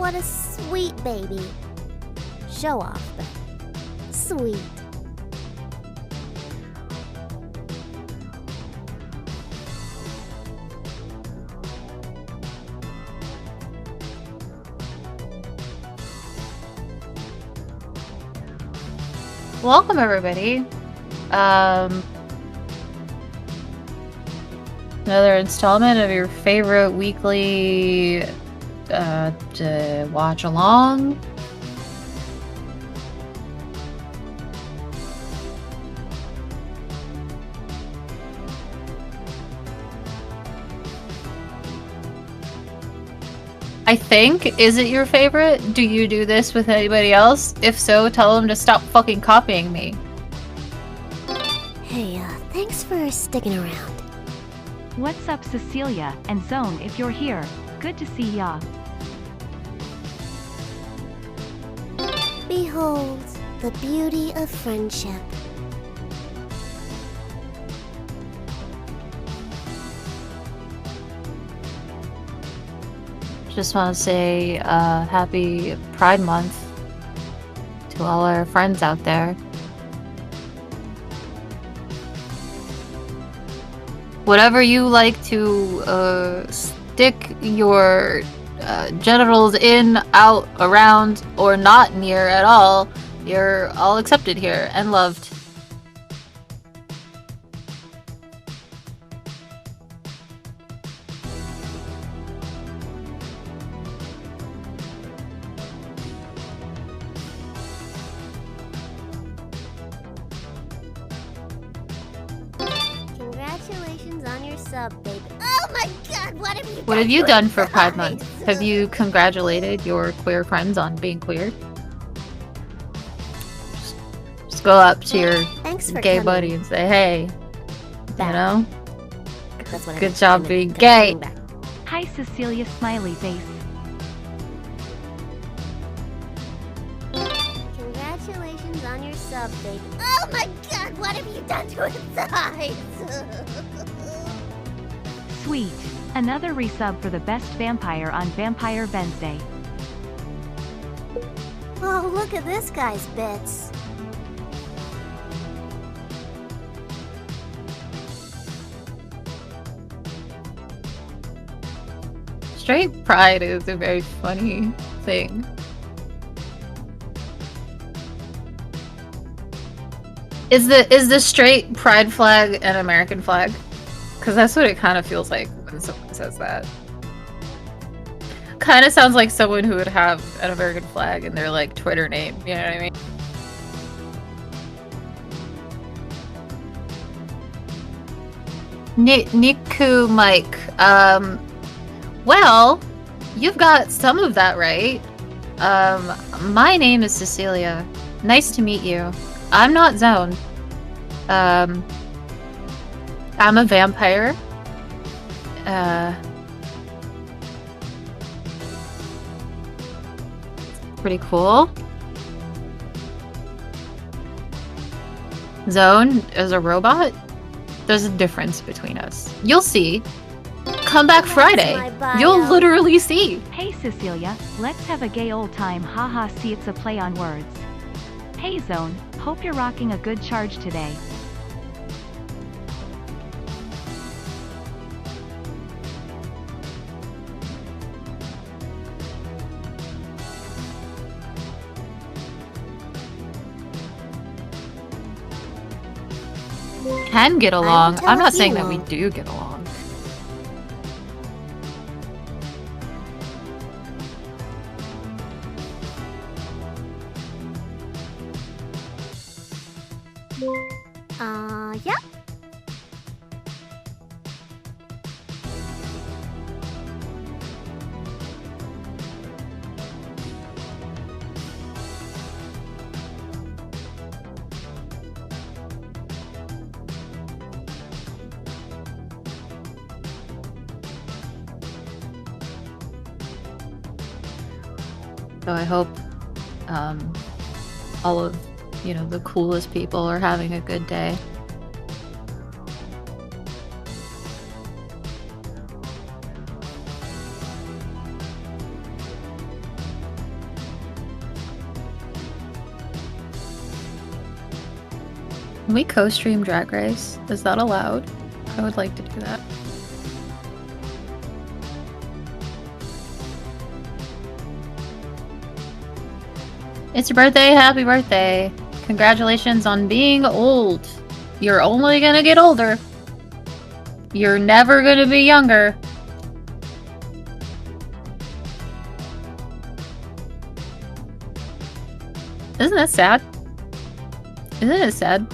what a sweet baby. Show off, but sweet. Welcome, everybody. Another installment of your favorite weekly to watch along. I think. Is it your favorite? Do you do this with anybody else? If so, tell them to stop fucking copying me. Hey, thanks for sticking around. What's up, Cecilia and Zone, if you're here? Good to see ya. Behold, the beauty of friendship. Just want to say happy Pride Month to all our friends out there. Whatever you like to stick your genitals in, out, around, or not near at all, you're all accepted here and loved. Congratulations on your sub, baby. Oh my god, what have you done? What have you done for Pride Month? Have you congratulated your queer friends on being queer? Just go up to your gay buddy and say, hey, you know? Good job being gay. Hi, Cecilia, smiley face. Congratulations on your sub, baby. Oh my god, what have you done to its eyes? Sweet. Another resub for the best vampire on Vampire Wednesday. Oh, look at this guy's bits. Straight pride is a very funny thing. Is the straight pride flag an American flag? Because that's what it kind of feels like when someone says that. Kind of sounds like someone who would have an American flag in their like Twitter name. You know what I mean? Niku Mike. Well, you've got some of that right. My name is Cecilia. Nice to meet you. I'm not Zone. I'm a vampire. Pretty cool. Zone is a robot. There's a difference between us. You'll see. Come back Friday. You'll literally see. Hey, Cecilia, let's have a gay old time. Haha, see, it's a play on words. Hey, Zone, hope you're rocking a good charge today. Can get along. I'm not saying that we do get along. Yeah. So I hope all of, the coolest people are having a good day. Can we co-stream Drag Race? Is that allowed? I would like to do that. It's your birthday, happy birthday. Congratulations on being old. You're only gonna get older. You're never gonna be younger. Isn't that sad? Isn't it sad?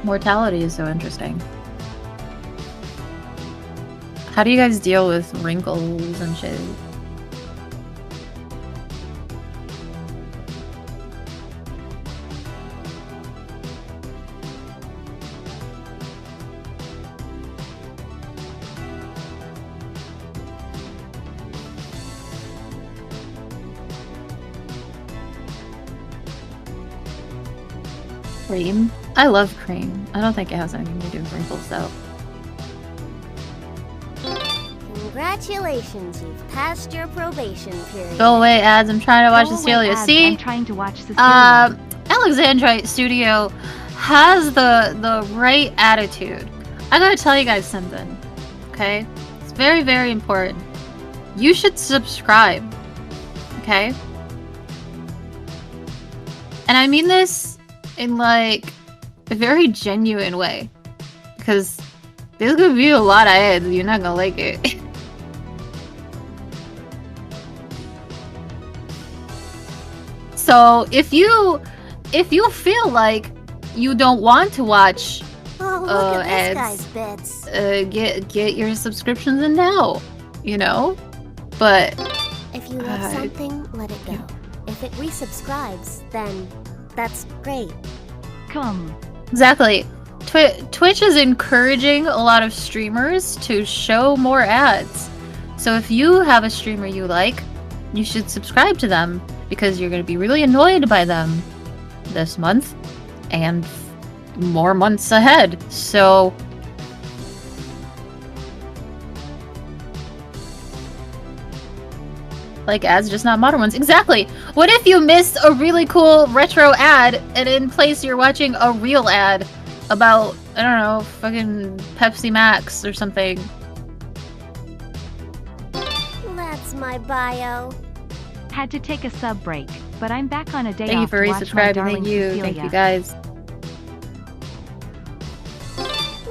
Mortality is so interesting. How do you guys deal with wrinkles and shit? Cream? I love cream. I don't think it has anything to do with wrinkles, though. Congratulations, you've passed your probation period. Go away, ads. I'm trying to watch Go away, Cecilia. ads. See? I'm trying to watch Cecilia. Alexandrite Studio has the right attitude. I gotta tell you guys something, okay? It's very, very important. You should subscribe, okay? And I mean this in, like, a very genuine way. Because there's gonna be a lot of ads, you're not gonna like it. So, if you feel like you don't want to watch Oh, look at ads, this guy's bits. get your subscriptions in now, you know? But If you love something, let it go. If it resubscribes, then that's great. Come. exactly. Twitch is encouraging a lot of streamers to show more ads. So if you have a streamer you like, you should subscribe to them because you're going to be really annoyed by them this month and more months ahead. So like ads, just not modern ones. Exactly. What if you missed a really cool retro ad and in place you're watching a real ad about, I don't know, fucking Pepsi Max or something? That's my bio. Had to take a sub break, but I'm back on a day Thank you off for to watch my resubscribing. darling Thank you. Cecilia. Thank you guys.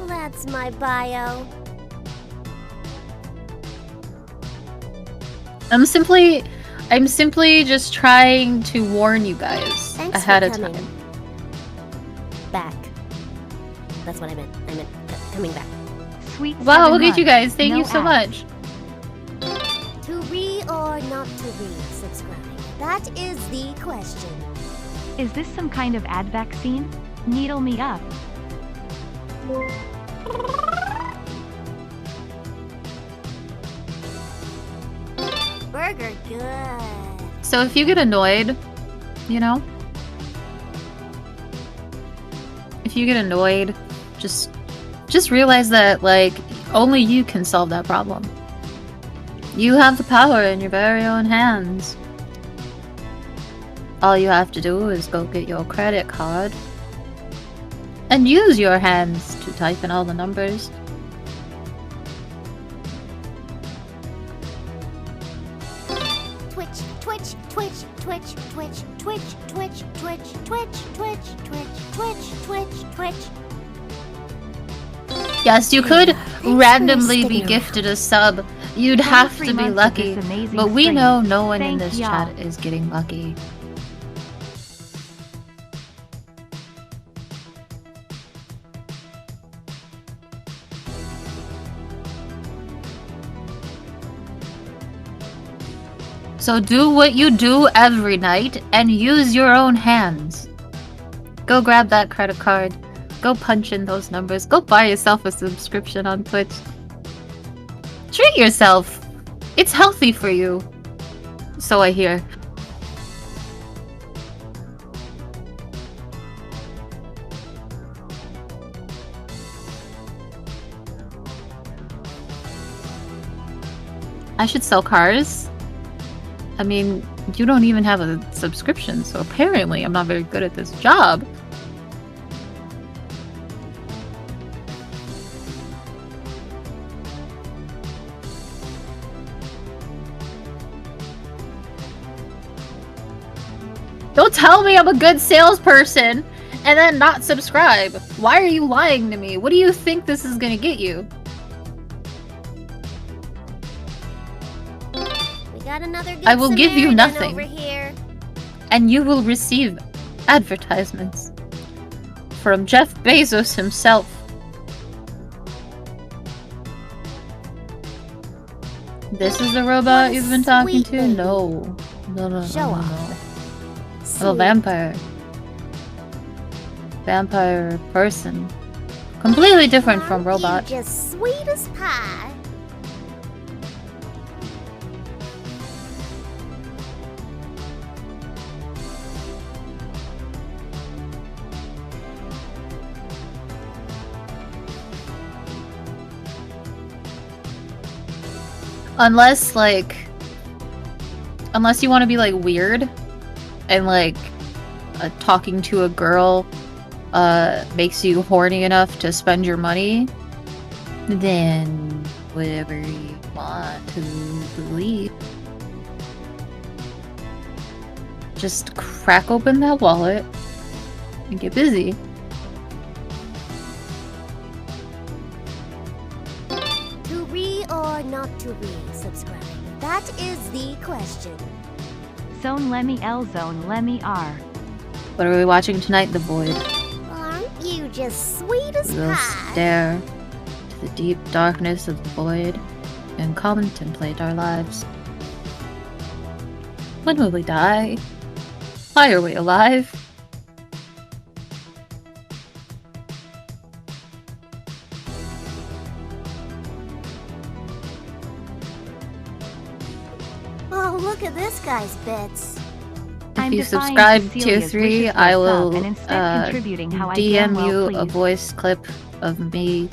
That's my bio. I'm simply just trying to warn you guys Thanks ahead for of coming time. back. That's what I meant. I meant coming back. Sweet Wow, 7 look at you months, guys. Thank no you so ads. much. To re or not to re-subscribe? That is the question. Is this some kind of ad vaccine? Needle me up. Burger good. So if you get annoyed, you know, if you get annoyed, just realize that, like, only you can solve that problem. You have the power in your very own hands. All you have to do is go get your credit card and use your hands to type in all the numbers. Twitch, Twitch, Twitch, Twitch, Twitch, Twitch, Twitch, Twitch, Twitch, Twitch, Twitch, Twitch, Twitch, Twitch. Yes, you could for randomly be sticking around. gifted a sub. You'd 23 have to be months of lucky. this amazing But we stream. know no one in Thank this y'all. chat is getting lucky. So do what you do every night and use your own hands. Go grab that credit card. Go punch in those numbers. Go buy yourself a subscription on Twitch. Treat yourself. It's healthy for you. So I hear. I should sell cars. I mean, you don't even have a subscription, so apparently I'm not very good at this job. Don't tell me I'm a good salesperson and then not subscribe. Why are you lying to me? What do you think this is gonna get you? Got another good I will give you Samaritan nothing. over here. And you will receive advertisements from Jeff Bezos himself. This is the robot you've been talking Sweet to? baby. No. No. Show off. Oh, Sweet. vampire. Vampire person. Completely different from Aren't you robot. just sweet as pie. Unless, like... Unless you want to be, like, weird. And, like, talking to a girl makes you horny enough to spend your money. Then, whatever you want to believe. Just crack open that wallet and get busy. To or not to re-subscribe? That is the question. Zone Lemmy L Zone Lemmy R. What are we watching tonight, The Void? Aren't you just sweet as We'll pie? stare to the deep darkness of the void and contemplate our lives. When will we die? Why are we alive? Oh, look at this guy's bits. I'm If you defying subscribe tier Cecilia's 3, wishes for I a will sub and instead contributing how I damn DM well you a please. voice clip of me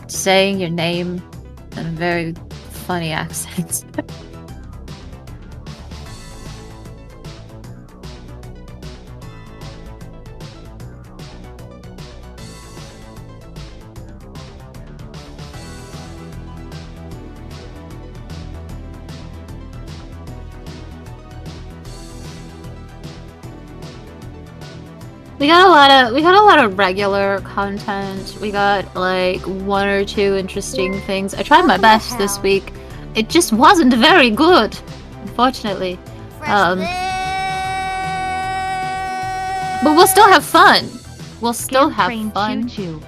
saying your name in a very funny accent. We got a lot of regular content. We got like one or two interesting things. I tried my What the best this hell? week. It just wasn't very good, unfortunately. Fresh Um, lip. But we'll still have fun. We'll still Scam have train fun. choo-choo.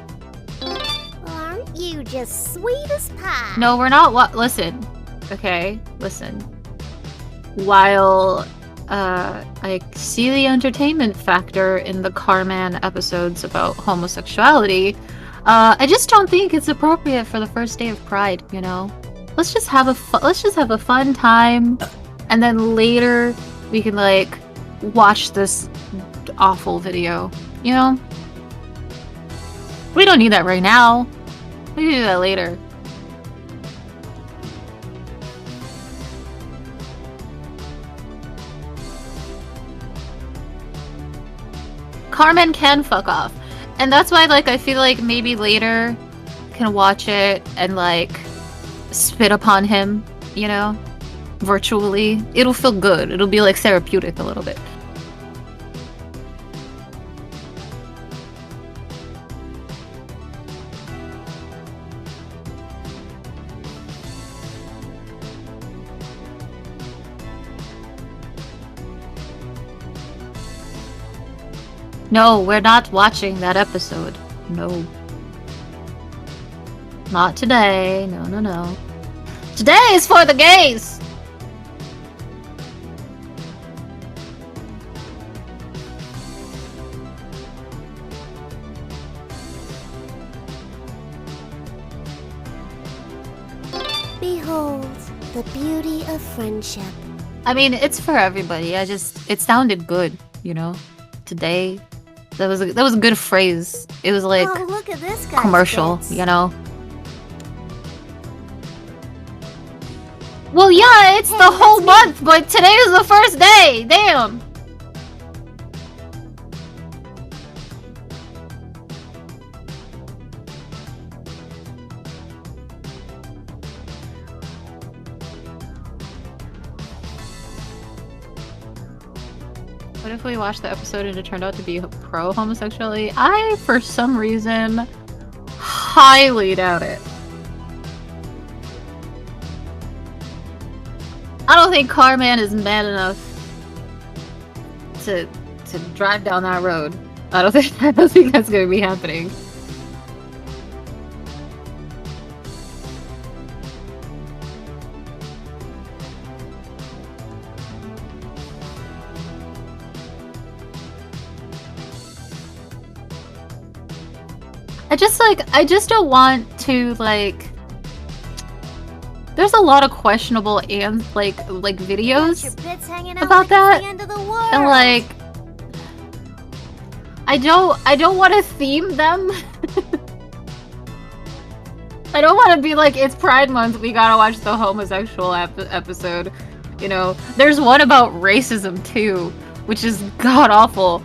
Aren't you just sweet as pie? No, we're not. Listen, okay, listen. While I see the entertainment factor in the Carman episodes about homosexuality, I just don't think it's appropriate for the first day of Pride. You know, let's just have a fun time, and then later we can like watch this awful video. You know, we don't need that right now. We can do that later. Carmen can fuck off. And that's why, like, I feel like maybe later can watch it and, like, spit upon him, you know? Virtually. It'll feel good. It'll be, like, therapeutic a little bit. No, we're not watching that episode. No. Not today. No, no, no. Today is for the gays! Behold the beauty of friendship. I mean, it's for everybody. It sounded good, you know. Today, that was a good phrase. It was like Oh, look at this guy's commercial, bits. you know. Well, yeah, it's Hey, the whole that's me. month, but today is the first day. Damn. What if we watched the episode and it turned out to be pro-homosexuality? I, for some reason, highly doubt it. I don't think Carman is man enough to drive down that road. I don't think that's gonna be happening. I just don't want to, like... There's a lot of questionable and like videos Your bits hanging out about like it's that, the end of the world. and like I don't want to theme them. I don't want to be like, it's Pride Month, we gotta watch the homosexual episode. You know, there's one about racism too, which is god awful.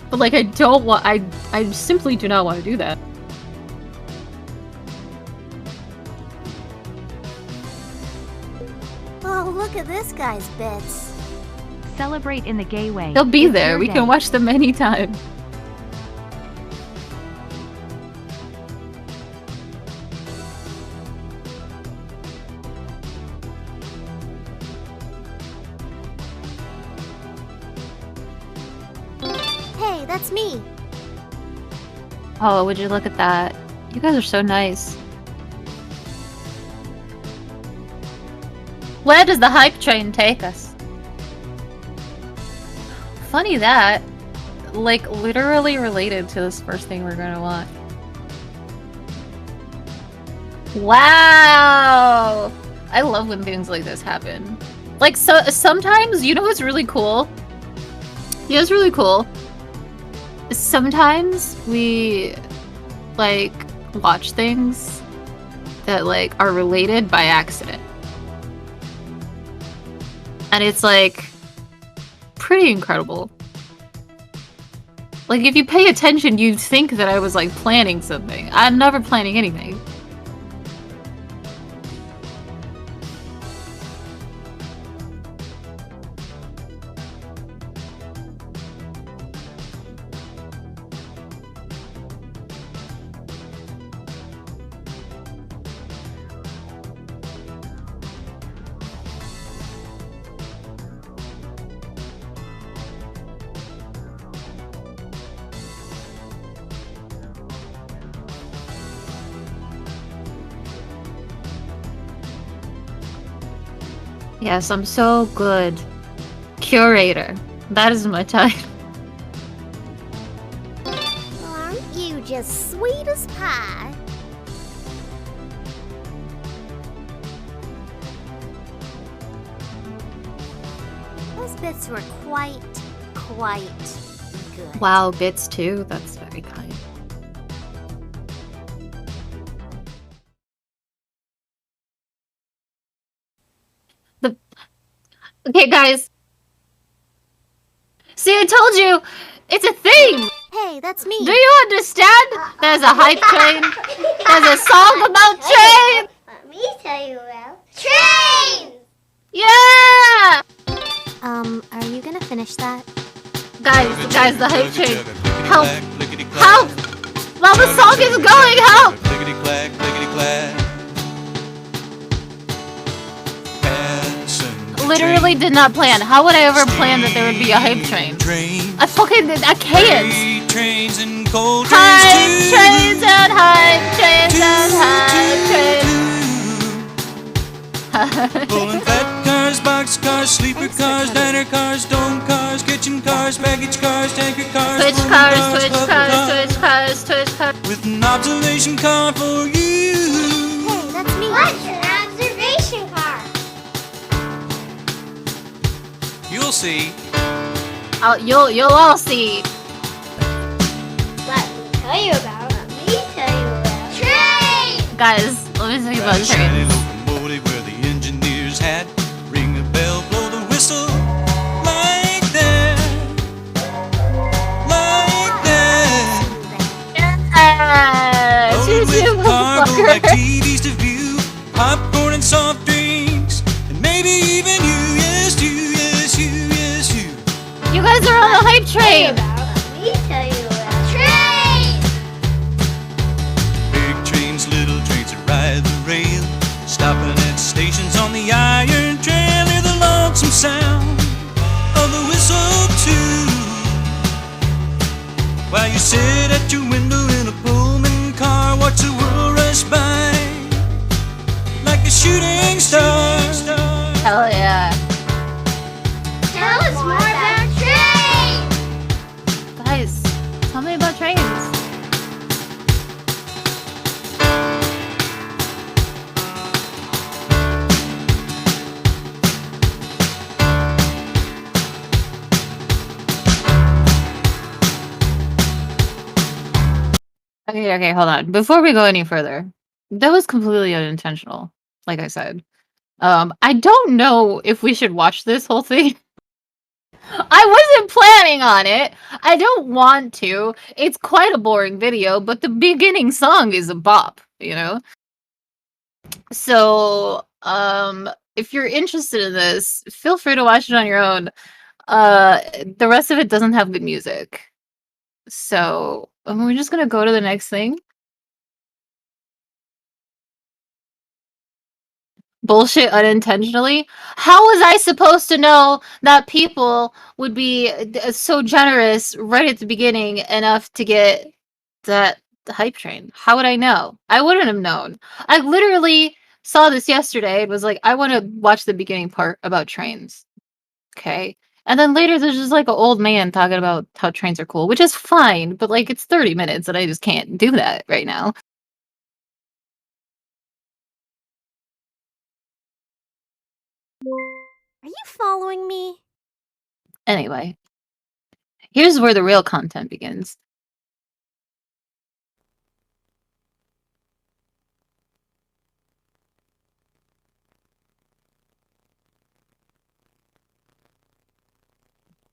But like, I simply do not want to do that. Oh, look at this guy's bits. Celebrate in the gay way. They'll be It's there. your We day. can watch them anytime. Hey, that's me. Oh, would you look at that? You guys are so nice. Where does the hype train take us? Funny that. Like, literally related to this first thing we're gonna watch. Wow! I love when things like this happen. Like, so sometimes, you know what's really cool? You know what's really cool? Sometimes we, like, watch things that, like, are related by accident. And it's, like, pretty incredible. Like, if you pay attention, you'd think that I was, like, planning something. I'm never planning anything. Yes, I'm so good. Curator. That is my title. Well, aren't you just sweet as pie? Those bits were quite good. Wow, bits too? That's very kind. Okay, guys. See, I told you! It's a thing! Hey, that's me. Do you understand? There's a hype train. There's a song about trains! Let me tell you about trains! Yeah! Are you gonna finish that? Guys, the hype train. Help! Help! While the song is going, help! Clickety-clack, clickety-clack. Literally did not plan. How would I ever plan that there would be a hype train? I can't. Trains and cold Hype trains and hype trains and hype trains. Pulling flat cars, box cars, sleeper cars, diner cars, dome cars, kitchen cars, baggage cars, tanker cars, Twitch pulling cars, cars, Twitch hover cars, Twitch cars, Twitch cars. with an observation car for you. Hey, that's me. What's an observation You'll see. You'll all see. Let me tell you about. Train! Guys, let me tell you about Ride a shiny trains. locomotive where the engineer's hat. Ring the bell, blow the whistle. Like that. Like that. Yeah! Loaded with Choo-choo, cargo like motherfucker. TVs to view. Popcorn and soft drinks. And maybe even you. Yes, you, yes, you, yes, you. You guys are on the hype train. Let me tell you about. Train! Big trains, little trains that ride the rail. Stopping at stations on the iron trail. Hear the lonesome sound of the whistle too. While you sit at your window in a Pullman car, watch the world rush by like a shooting star. Hell yeah. Tell us more about train! Guys, tell me about trains. Okay, hold on. Before we go any further, that was completely unintentional, like I said. I don't know if we should watch this whole thing. I wasn't planning on it. I don't want to. It's quite a boring video, but the beginning song is a bop, you know? So, if you're interested in this, feel free to watch it on your own. The rest of it doesn't have good music. So, we're just gonna go to the next thing. Bullshit unintentionally. How was I supposed to know that people would be so generous right at the beginning enough to get that hype train? How would I know? I wouldn't have known. I literally saw this yesterday. It was like, I want to watch the beginning part about trains. Okay. And then later there's just like an old man talking about how trains are cool, which is fine, but like it's 30 minutes and I just can't do that right now. Are you following me? Anyway, here's where the real content begins.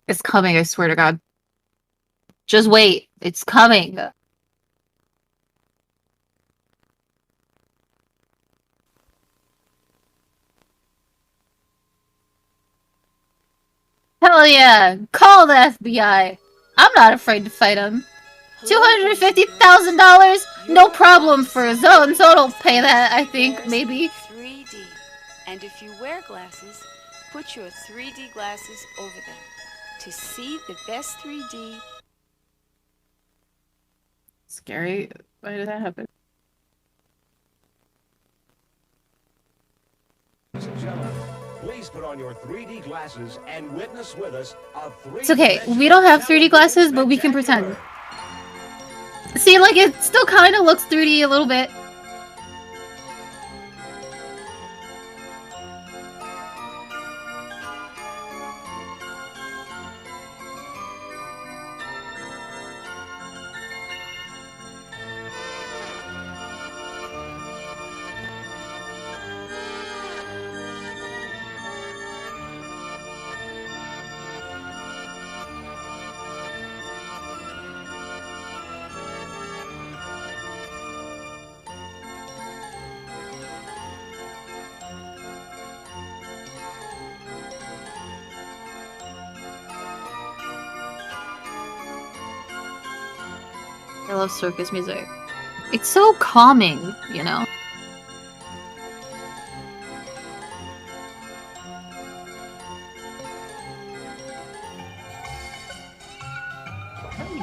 It's coming, I swear to God. Just wait. It's coming. Hell yeah. Call the FBI. I'm not afraid to fight him. $250,000? No problem for a zone. Zone will pay that, I think, maybe. 3D. And if you wear glasses, put your 3D glasses over them. To see the best 3D. Scary. Why did that happen? Ladies and gentlemen, please put on your 3D glasses and witness with us a 3D. It's okay. We don't have 3D glasses, but we can pretend. See, like, it still kind of looks 3D a little bit. I love circus music. It's so calming, you know?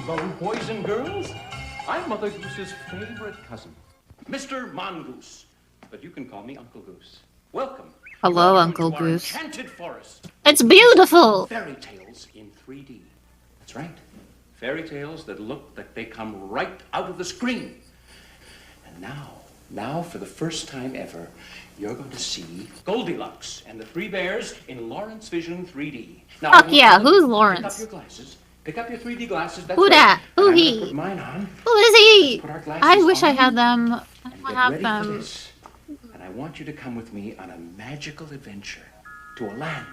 Hello, boys and girls. I'm Mother Goose's favorite cousin, Mr. Mongoose. But you can call me Uncle Goose. Welcome. Hello, Welcome Uncle to our Goose. enchanted forest. It's beautiful! Fairy tales in 3D. That's right. Fairy tales that look like they come right out of the screen. And now for the first time ever, you're going to see Goldilocks and the Three Bears in Lawrence Vision 3D. Now, Fuck yeah, who's Lawrence? Pick up your glasses. Pick up your 3D glasses. That's Who right. that? Who And I'm he? gonna put mine on. Who is he? Put our glasses I wish I on had them. I and don't get have ready for them. this. And I want you to come with me on a magical adventure to a land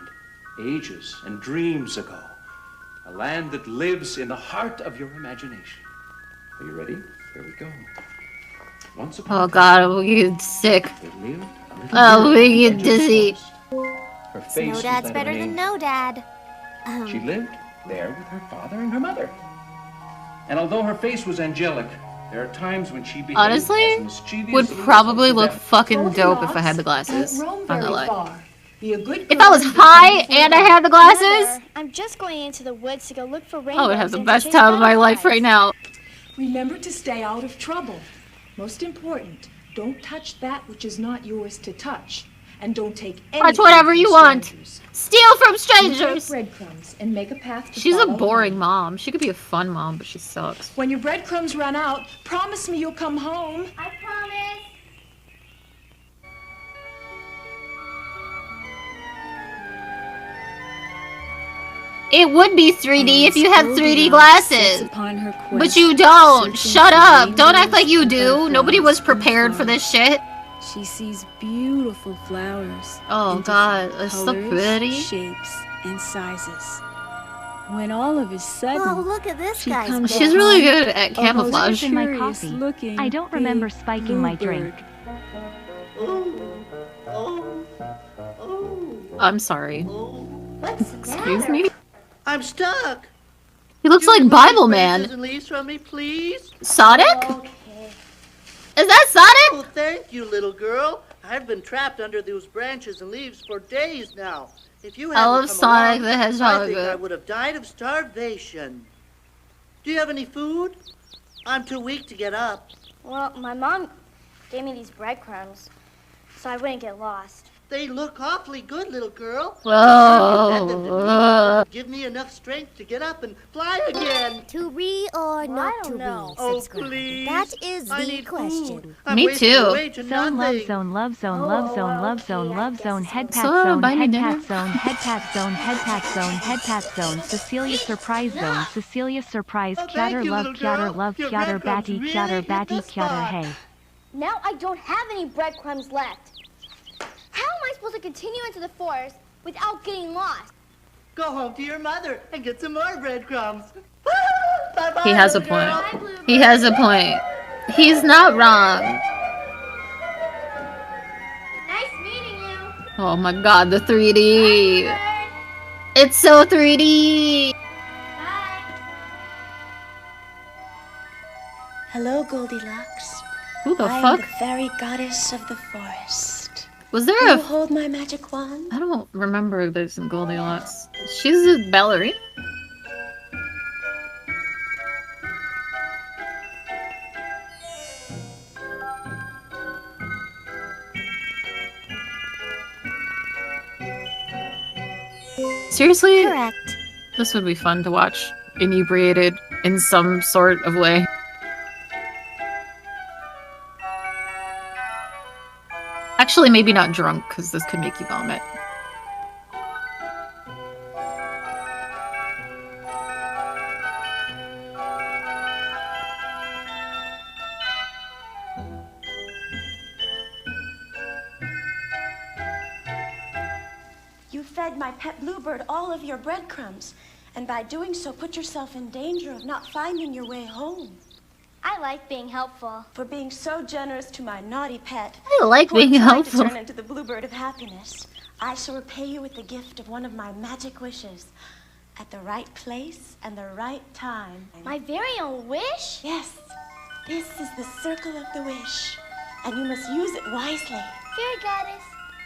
ages and dreams ago. A land that lives in the heart of your imagination. Are you ready? Here we go. Once upon Oh a god, I'm getting sick. time, there lived a little Oh, girl we in the get edge of the dizzy. forest. Her face No was dad's that of better an than angel. no dad. She lived there with her father and her mother. And although her face was angelic, there are times when she behaved Honestly, as mischievously would as probably unto look death. fucking dope if I had the Don't glasses. roam I'm very not lie. far. Be a good If girl I was and be high ready for and I bed. had the glasses, Mother, I'm just going into the woods to go look for I rainbows. would have the and to best chase time of my life butterflies. right now. Remember to stay out of trouble. Most important, don't touch that which is not yours to touch. And don't take anything Touch whatever from you want. strangers. Steal from You take strangers! breadcrumbs and make a path to She's a follow boring home. mom. She could be a fun mom, but she sucks. When your breadcrumbs run out, promise me you'll come home. I promise. It would be 3D if you had 3D Goldilocks sets glasses. upon her quest, But you don't. searching Shut for up. Don't act rainbows like you and do. Nobody was butterflies in the prepared for this forest. shit. She sees beautiful flowers. Oh, in God, different it's so colors, pretty. shapes, and sizes. When all of a sudden, Oh, look at this she guy's comes She's really upon good at a camouflage. in my curious coffee. looking I don't remember big spiking my bluebird. drink. I'm sorry. What's the Excuse matter? me? I'm stuck. He looks You like remove Bible these Man. branches and leaves from me, please. Sonic? Okay. Is that Sonic? Oh, thank you, little girl. I've been trapped under those branches and leaves for days now. If you I hadn't love come Sonic along, the Hedgehog. I think I would have died of starvation. Do you have any food? I'm too weak to get up. Well, my mom gave me these breadcrumbs so I wouldn't get lost. They look awfully good, little girl. Oh. Give me enough strength to get up and fly again. To re or not to re? Oh, subscribe? please. That is I the need question. food. I'm Me wasting too. away to Zone, love nothing. zone, love zone, love zone, love zone, love zone, head pat So, zone, buy me head dinner? pat zone, head pat zone, head pat zone, head pat zone, Cecilia surprise zone, Cecilia surprise, Oh, thank kyatter you, love, little kyatter girl. love, Your kyatter breadcrumbs batty, really kyatter hit batty, the kyatter spot. hey. Now I don't have any breadcrumbs left. How am I supposed to continue into the forest without getting lost? Go home to your mother and get some more breadcrumbs. Bye-bye, He has a little girl. point. He has a point. He's not wrong. Nice meeting you. Oh my god, the 3D. It's so 3D. Bye. Hello, Goldilocks. Who the I am fuck? the fairy goddess of the forest. Was there Will you a... hold my magic wand? I don't remember if there's some Goldilocks. She's a ballerina? Seriously? Correct. This would be fun to watch, inebriated in some sort of way. Actually, maybe not drunk, because this could make you vomit. You fed my pet bluebird all of your breadcrumbs, and by doing so put yourself in danger of not finding your way home. I like being helpful. For being so generous to my naughty pet, I like who I'm being trying helpful. to turn into the bluebird of happiness, I shall repay you with the gift of one of my magic wishes. At the right place and the right time. My very own wish? Yes, this is the circle of the wish, and you must use it wisely. Fairy goddess,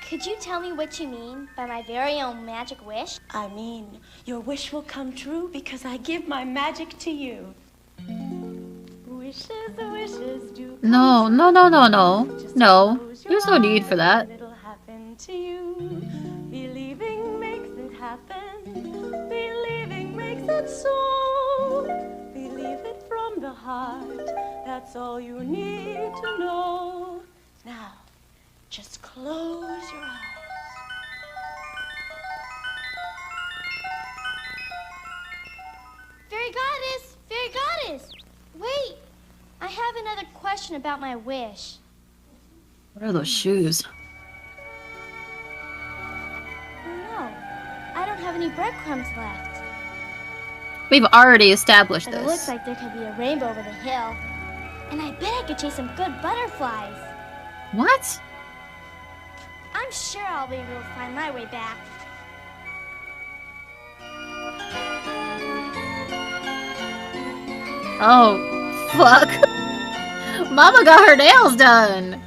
could you tell me what you mean by my very own magic wish? I mean, your wish will come true because I give my magic to you. Wishes, wishes do come No, no, no, no, no. Just No. close your There's no need for eyes that. and it'll happen to you. Believing makes it happen. Believing makes it so. Believe it from the heart. That's all you need to know. Now, just close close your eyes. Fairy goddess! Wait! I have another question about my wish. What are those shoes? Oh no, I don't have any breadcrumbs left. We've already established But it looks this. like there could be a rainbow over the hill. And I bet I could chase some good butterflies. What? I'm sure I'll be able to find my way back. Oh, fuck. Mama got her nails done.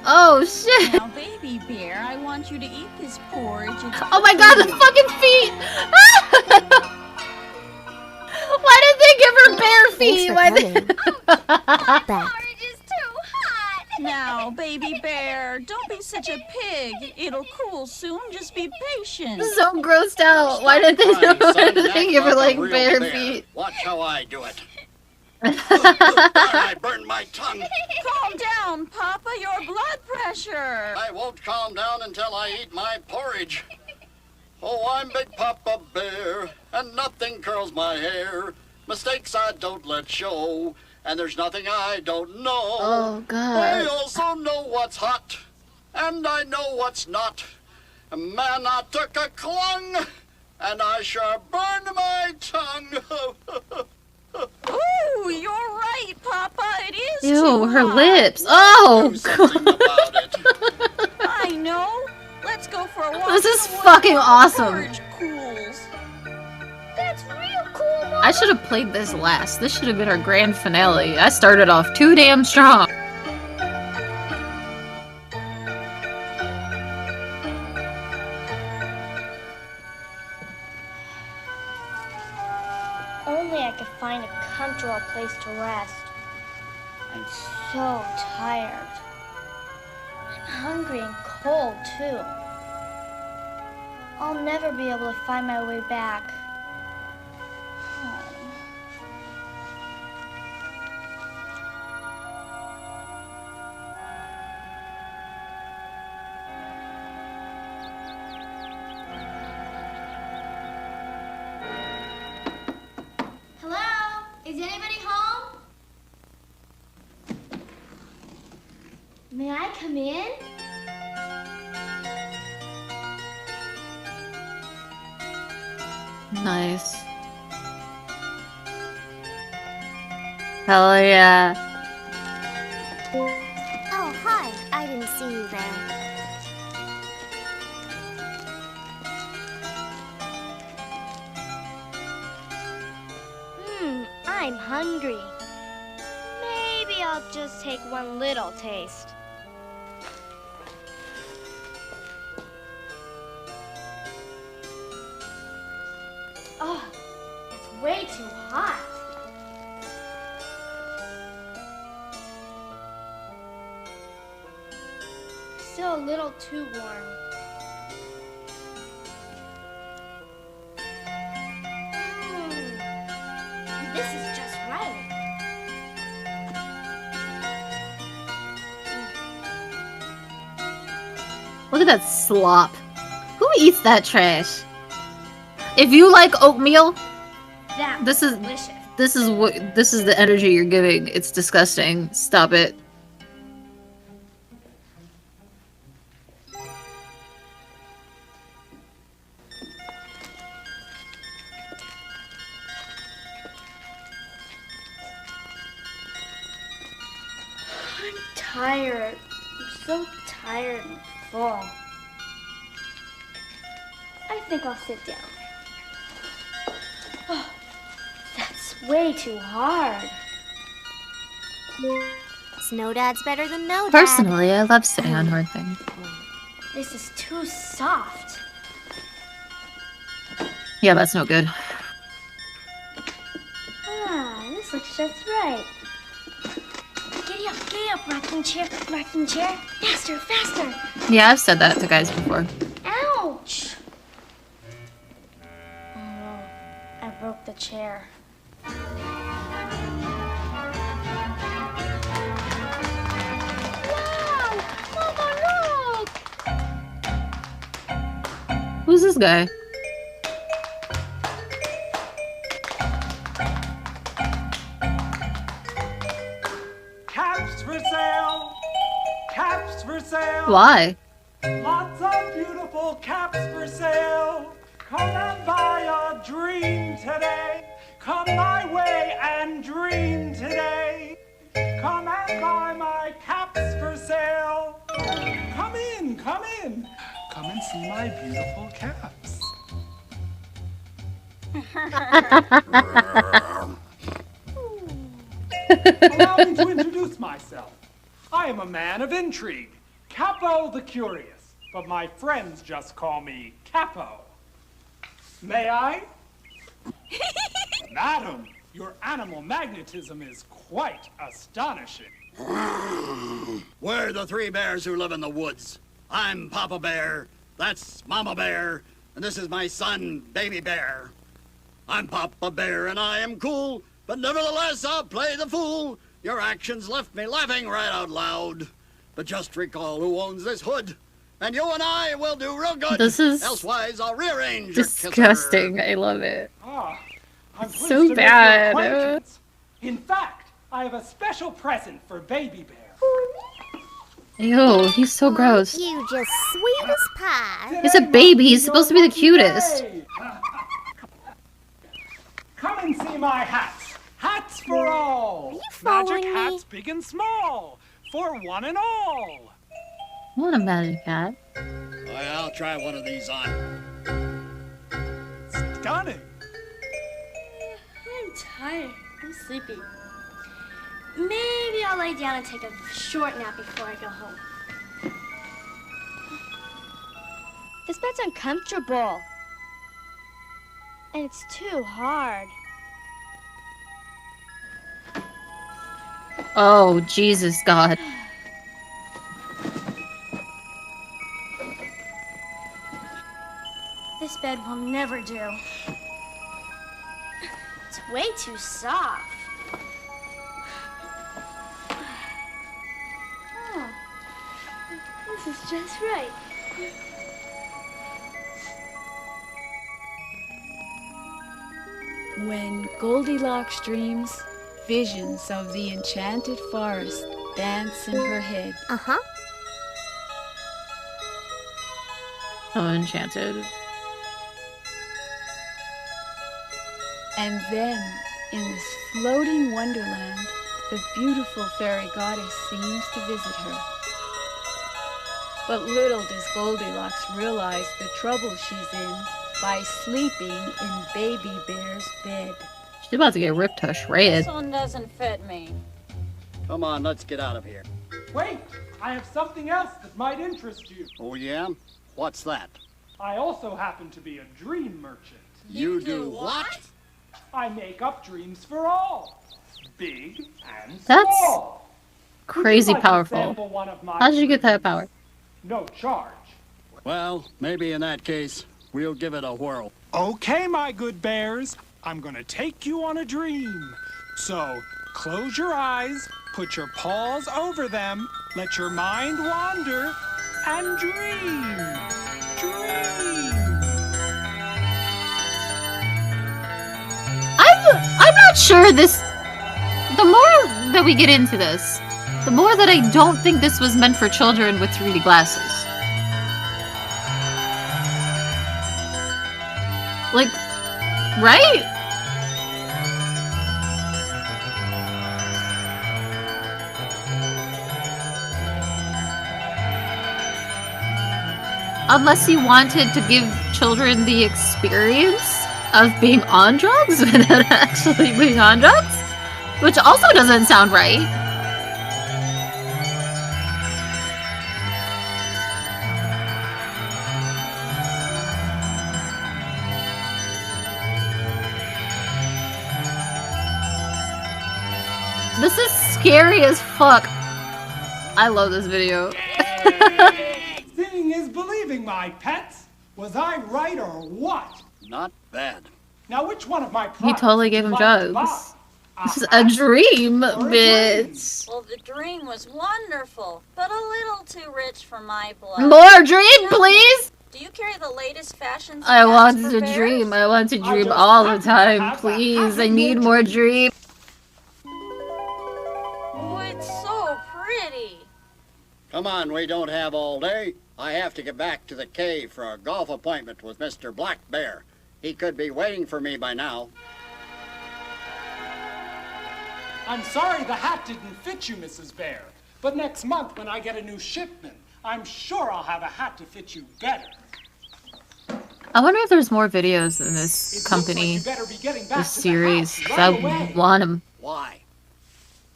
Oh, shit. Now, baby bear, I want you to eat this porridge. Oh my god, the fucking feet! Why did they give her bare feet? Why did... Back. Now, baby bear, don't be such a pig. It'll cool soon. Just be patient. So grossed out. Why did they do it? They give her like bare feet. Watch how I do it. I burned my tongue. Calm down, Papa. Your blood pressure. I won't calm down until I eat my porridge. Oh, I'm Big Papa Bear, and nothing curls my hair. Mistakes I don't let show, and there's nothing I don't know. Oh, God. I also know what's hot, and I know what's not. Man, I took a clung, and I sure burned my tongue. Ooh, you're right, Papa. It is Ew, too her hot. lips. Oh, I know. Let's go for a walk. This in is the woods fucking while the awesome. porridge cools. That's real cool, Mama. I should have played this last. This should have been our grand finale. I started off too damn strong. Only I could find a comfortable place to rest. I'm so tired. I'm hungry and cold, too. I'll never be able to find my way back. Home. Hello? Is anybody home? May I come in? Nice. Hell yeah. Oh, hi. I didn't see you there. I'm hungry. Maybe I'll just take one little taste. Oh, it's way too hot. Still a little too warm. This is just right. Look at that slop. Who eats that trash? If you like oatmeal, That this was is delicious. this is the energy you're giving. It's disgusting. Stop it. I'm tired. I'm so tired and full. I think I'll sit down. Oh, that's way too hard. Snow Dad's better than no Dad. Personally, I love sitting on hard things. This is too soft. Yeah, that's no good. Ah, this looks just right. Giddy up, rocking chair, rocking chair. Faster, faster. Yeah, I've said that to guys before. Ouch! Oh no, I broke the chair. Wow! Mama, look! Who's this guy? Caps for sale! Caps for sale! Why? Lots of beautiful caps for sale! Come and buy a dream today! Come my way and dream today! Come and buy my caps for sale! Come in, come in! Come and see my beautiful caps. Allow me to introduce myself. I am a man of intrigue, Capo the Curious, but my friends just call me Capo. May I? Madam, your animal magnetism is quite astonishing. We're the three bears who live in the woods. I'm Papa Bear, that's Mama Bear, and this is my son, Baby Bear. I'm Papa Bear and I am cool, but nevertheless I'll play the fool. Your actions left me laughing right out loud. But just recall who owns this hood, and you and I will do real good. This is elsewise I'll rearrange disgusting. your kisser. I love it. Ah, I'm It's pleased so to make your bad. acquaintance. In fact, I have a special present for Baby Bear. Ew, he's so gross. You just sweet as pie. He's a baby. He's supposed to be the cutest. Come and see my hats. Hats for all. Magic hats big and small. For one and all. What a magic hat. I'll try one of these on. Stunning. I'm tired. I'm sleepy. Maybe I'll lay down and take a short nap before I go home. This bed's uncomfortable. And it's too hard. Oh, Jesus God. This bed will never do. It's way too soft. Oh, this is just right. When Goldilocks dreams, visions of the enchanted forest dance in her head. Uh-huh. Oh, enchanted. And then, in this floating wonderland, the beautiful fairy goddess seems to visit her. But little does Goldilocks realize the trouble she's in by sleeping in Baby Bear's bed. She's about to get ripped to shreds. This one doesn't fit me. Come on, let's get out of here. Wait, I have something else that might interest you. Oh yeah? What's that? I also happen to be a dream merchant. You do what? I make up dreams for all. Big and That's small. crazy Would you like to powerful. sample one of my How did you get that power? No charge. Well, maybe in that case, we'll give it a whirl. Okay, my good bears. I'm gonna take you on a dream. So, close your eyes, put your paws over them, let your mind wander, and dream. Dream. I'm not sure this. The more that we get into this, the more that I don't think this was meant for children with 3D glasses. Like, right? Unless he wanted to give children the experience of being on drugs without actually being on drugs, which also doesn't sound right. This is scary as fuck. I love this video. Seeing is believing, my pets. Was I right or what? Not bad. Now, which one of my He totally gave him drugs. This is a dream, bitch. Well, the dream was wonderful, but a little too rich for my blood. More dream, please. Do you carry the latest fashions? I and want hats to for bears? dream. I want to dream all the time. Please, I need more dreams. Oh, it's so pretty. Come on, we don't have all day. I have to get back to the cave for a golf appointment with Mr. Black Bear. He could be waiting for me by now. I'm sorry the hat didn't fit you, Mrs. Bear. But next month when I get a new shipment, I'm sure I'll have a hat to fit you better. I wonder if there's more videos in this company, this series. I want them. Why?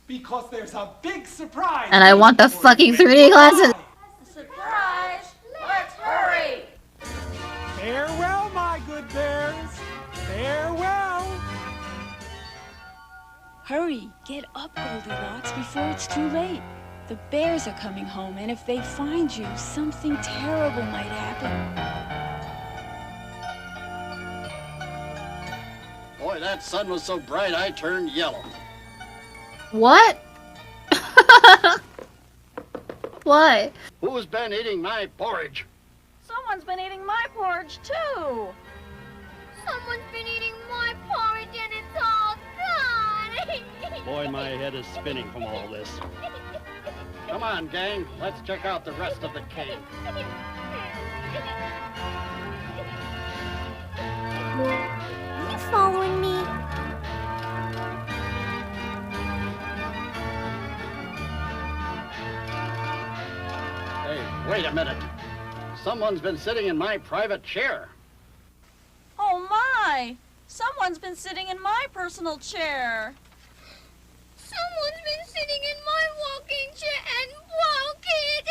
Because there's a big surprise. And I want the fucking 3D glasses. Surprise! Let's hurry! Farewell, my good bears. Farewell. Hurry, get up, Goldilocks, before it's too late. The bears are coming home, and if they find you, something terrible might happen. Boy, that sun was so bright I turned yellow. What? What? Who's been eating my porridge? Someone's been eating my porridge, too. Someone's been eating my porridge and it's all gone. Boy, my head is spinning from all this. Come on, gang. Let's check out the rest of the cave. You following me? Hey, wait a minute. Someone's been sitting in my private chair. Oh, my! Someone's been sitting in my personal chair. Someone's been sitting in my walking chair and broke it.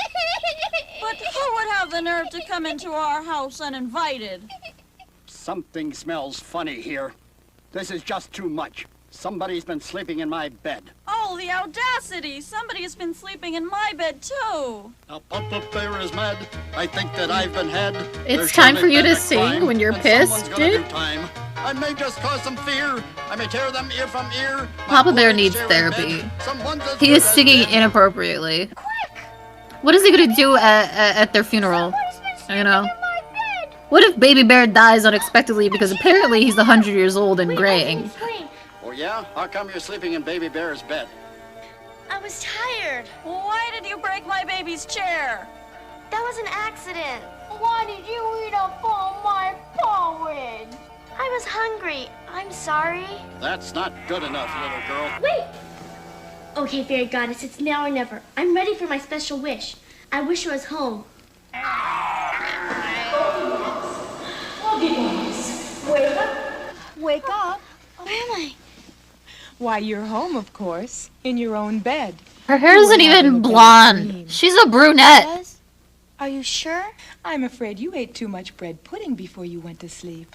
But who would have the nerve to come into our house uninvited? Something smells funny here. This is just too much. Somebody's been sleeping in my bed. Oh, the audacity! Somebody has been sleeping in my bed, too. Now, Papa Bear is mad. I think that I've been had. It's time for you to sing when you're pissed, dude. I may just cause some fear. I may tear them ear from ear. Papa Bear needs therapy. He is singing inappropriately. What is he gonna do at their funeral? You know? What if Baby Bear dies unexpectedly because apparently he's 100 years old and graying? Oh, yeah? How come you're sleeping in Baby Bear's bed? I was tired. Why did you break my baby's chair? That was an accident. Why did you eat up all my porridge? I was hungry. I'm sorry. That's not good enough, little girl. Wait! Okay, fairy goddess, it's now or never. I'm ready for my special wish. I wish I was home. Wake up. Wake up. Where am I? Why, you're home, of course, in your own bed. Her hair isn't even blonde. She's a brunette. Are you sure? I'm afraid you ate too much bread pudding before you went to sleep.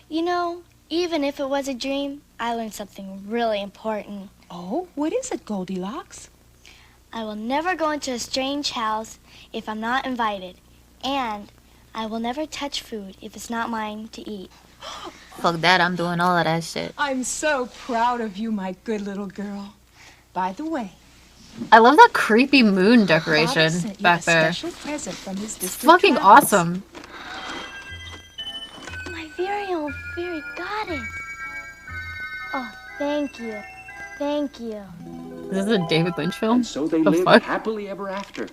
You know, even if it was a dream, I learned something really important. Oh, what is it, Goldilocks? I will never go into a strange house if I'm not invited. And I will never touch food if it's not mine to eat. Fuck that, I'm doing all of that shit. I'm so proud of you, my good little girl. By the way, I love that creepy moon decoration Father sent you back a there. special present from his It's distant fucking travels. awesome. My very own fairy goddess. Oh, thank you. Thank you. Is this a David Lynch film? And so they The lived fuck? happily ever after.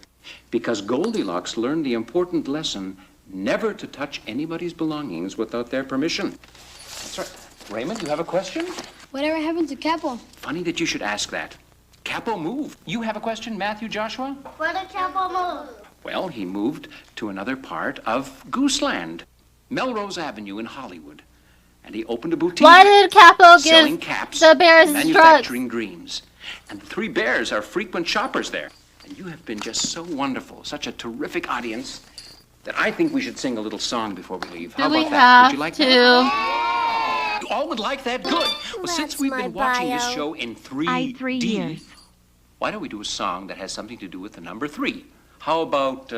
Because Goldilocks learned the important lesson never to touch anybody's belongings without their permission. That's right. Raymond, you have a question? Whatever happened to Capo? Funny that you should ask that. Capo moved. You have a question, Matthew Joshua? Where did Capo move? Well, he moved to another part of Gooseland, Melrose Avenue in Hollywood. And he opened a boutique. Why did Capo selling give caps the bears and drugs? manufacturing dreams? And the three bears are frequent shoppers there. And you have been just so wonderful, such a terrific audience, that I think we should sing a little song before we leave. How Do we about that? have Would you like to? that? You all would like that? Good. Well, since That's we've my been watching this bio. show in 3D, I 3 years. why don't we do a song that has something to do with the number 3? How about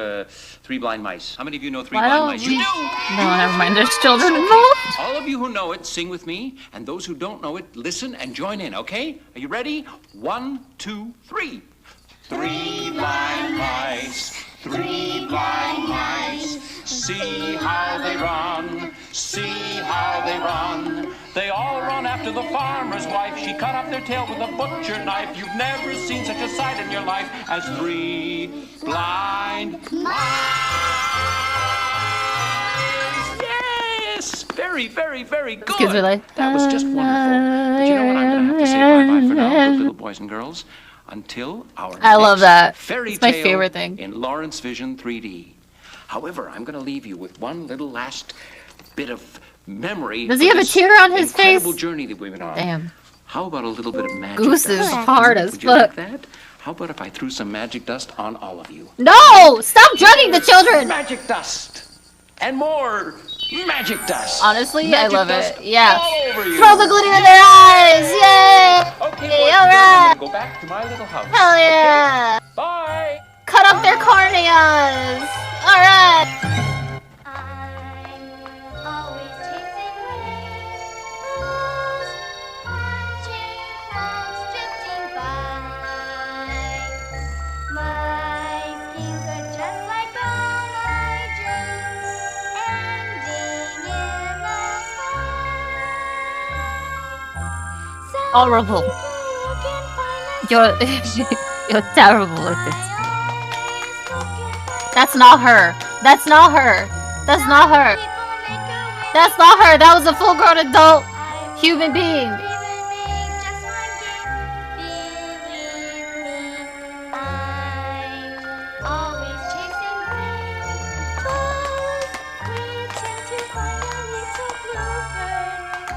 Three Blind Mice? How many of you know Three Why Blind don't Mice? we- You do! No, never mind. There's children involved. All of you who know it, sing with me. And those who don't know it, listen and join in, okay? Are you ready? 1, 2, 3. Three blind mice Three blind mice, see how they run, see how they run. They all run after the farmer's wife. She cut off their tail with a butcher knife. You've never seen such a sight in your life as three blind mice. Yes! Very, very, very good. Kids are like, That was just wonderful. But you know what? I'm going to have to say bye-bye for now, good little boys and girls, until our I love that. fairy It's my tale favorite thing. in Lawrence Vision 3D. However, I'm going to leave you with one little last bit of memory. Does for he have a this tear on his incredible face? journey that we've been on. Damn. How about a little bit of magic Goose is dust? hard as Would you like fuck. that? How about if I threw some magic dust on all of you? No! Stop drugging the children! Magic dust! And more magic dust! Honestly, Magic I love dust it. Yeah. all over you. Throw the glitter in their eyes! Yay! Okay, boys and girls, I'm Alright! gonna go back to my little house. Hell yeah! Bye! Cut up their corneas! Alright! Always chasing rainbows, watching clouds drifting by. My schemes are just like all my dreams, ending in the sky. Horrible. You're you're terrible at this. That's not her. That's not her. That's not her. That's not her. That was a full-grown adult human being. Always chasing rainbows, waiting to find a little bluebird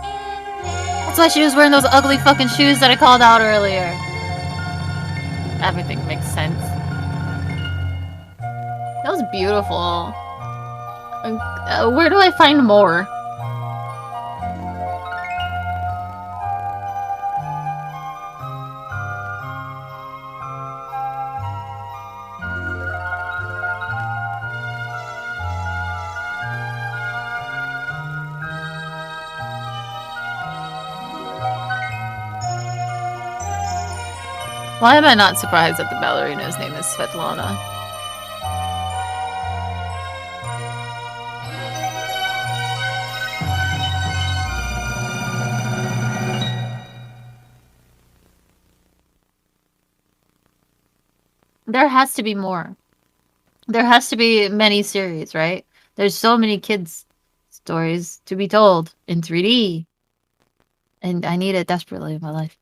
in there. That's why she was wearing those ugly fucking shoes that I called out earlier. Everything makes sense. That was beautiful. Where do I find more? Why am I not surprised that the ballerina's name is Svetlana? There has to be more. There has to be many series, right? There's so many kids' stories to be told in 3D. And I need it desperately in my life.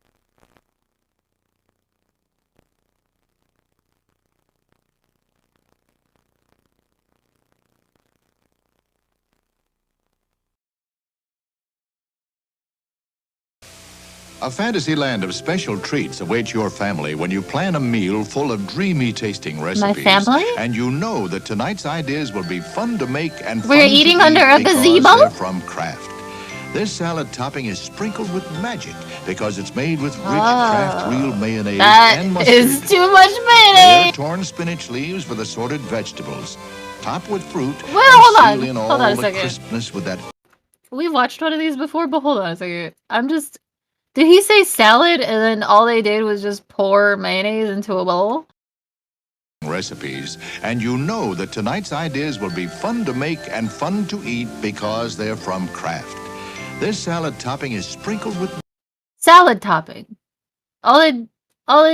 A fantasy land of special treats awaits your family when you plan a meal full of dreamy tasting recipes. family? And you know that tonight's ideas will be fun to make and We're fun to eating eat under a because gazebo? they're from Kraft. This salad topping is sprinkled with magic because it's made with rich Kraft real mayonnaise and That mustard. is too much Layer mayonnaise! torn spinach leaves with assorted vegetables. Top with fruit. Wait, and hold on. seal in Hold all on a the second. crispness with that We've watched one of these before, but hold on a second. I'm just... Did he say salad and then all they did was just pour mayonnaise into a bowl? recipes, and you know that tonight's ideas will be fun to make and fun to eat because they're from Kraft. This salad topping is sprinkled with Salad topping. All they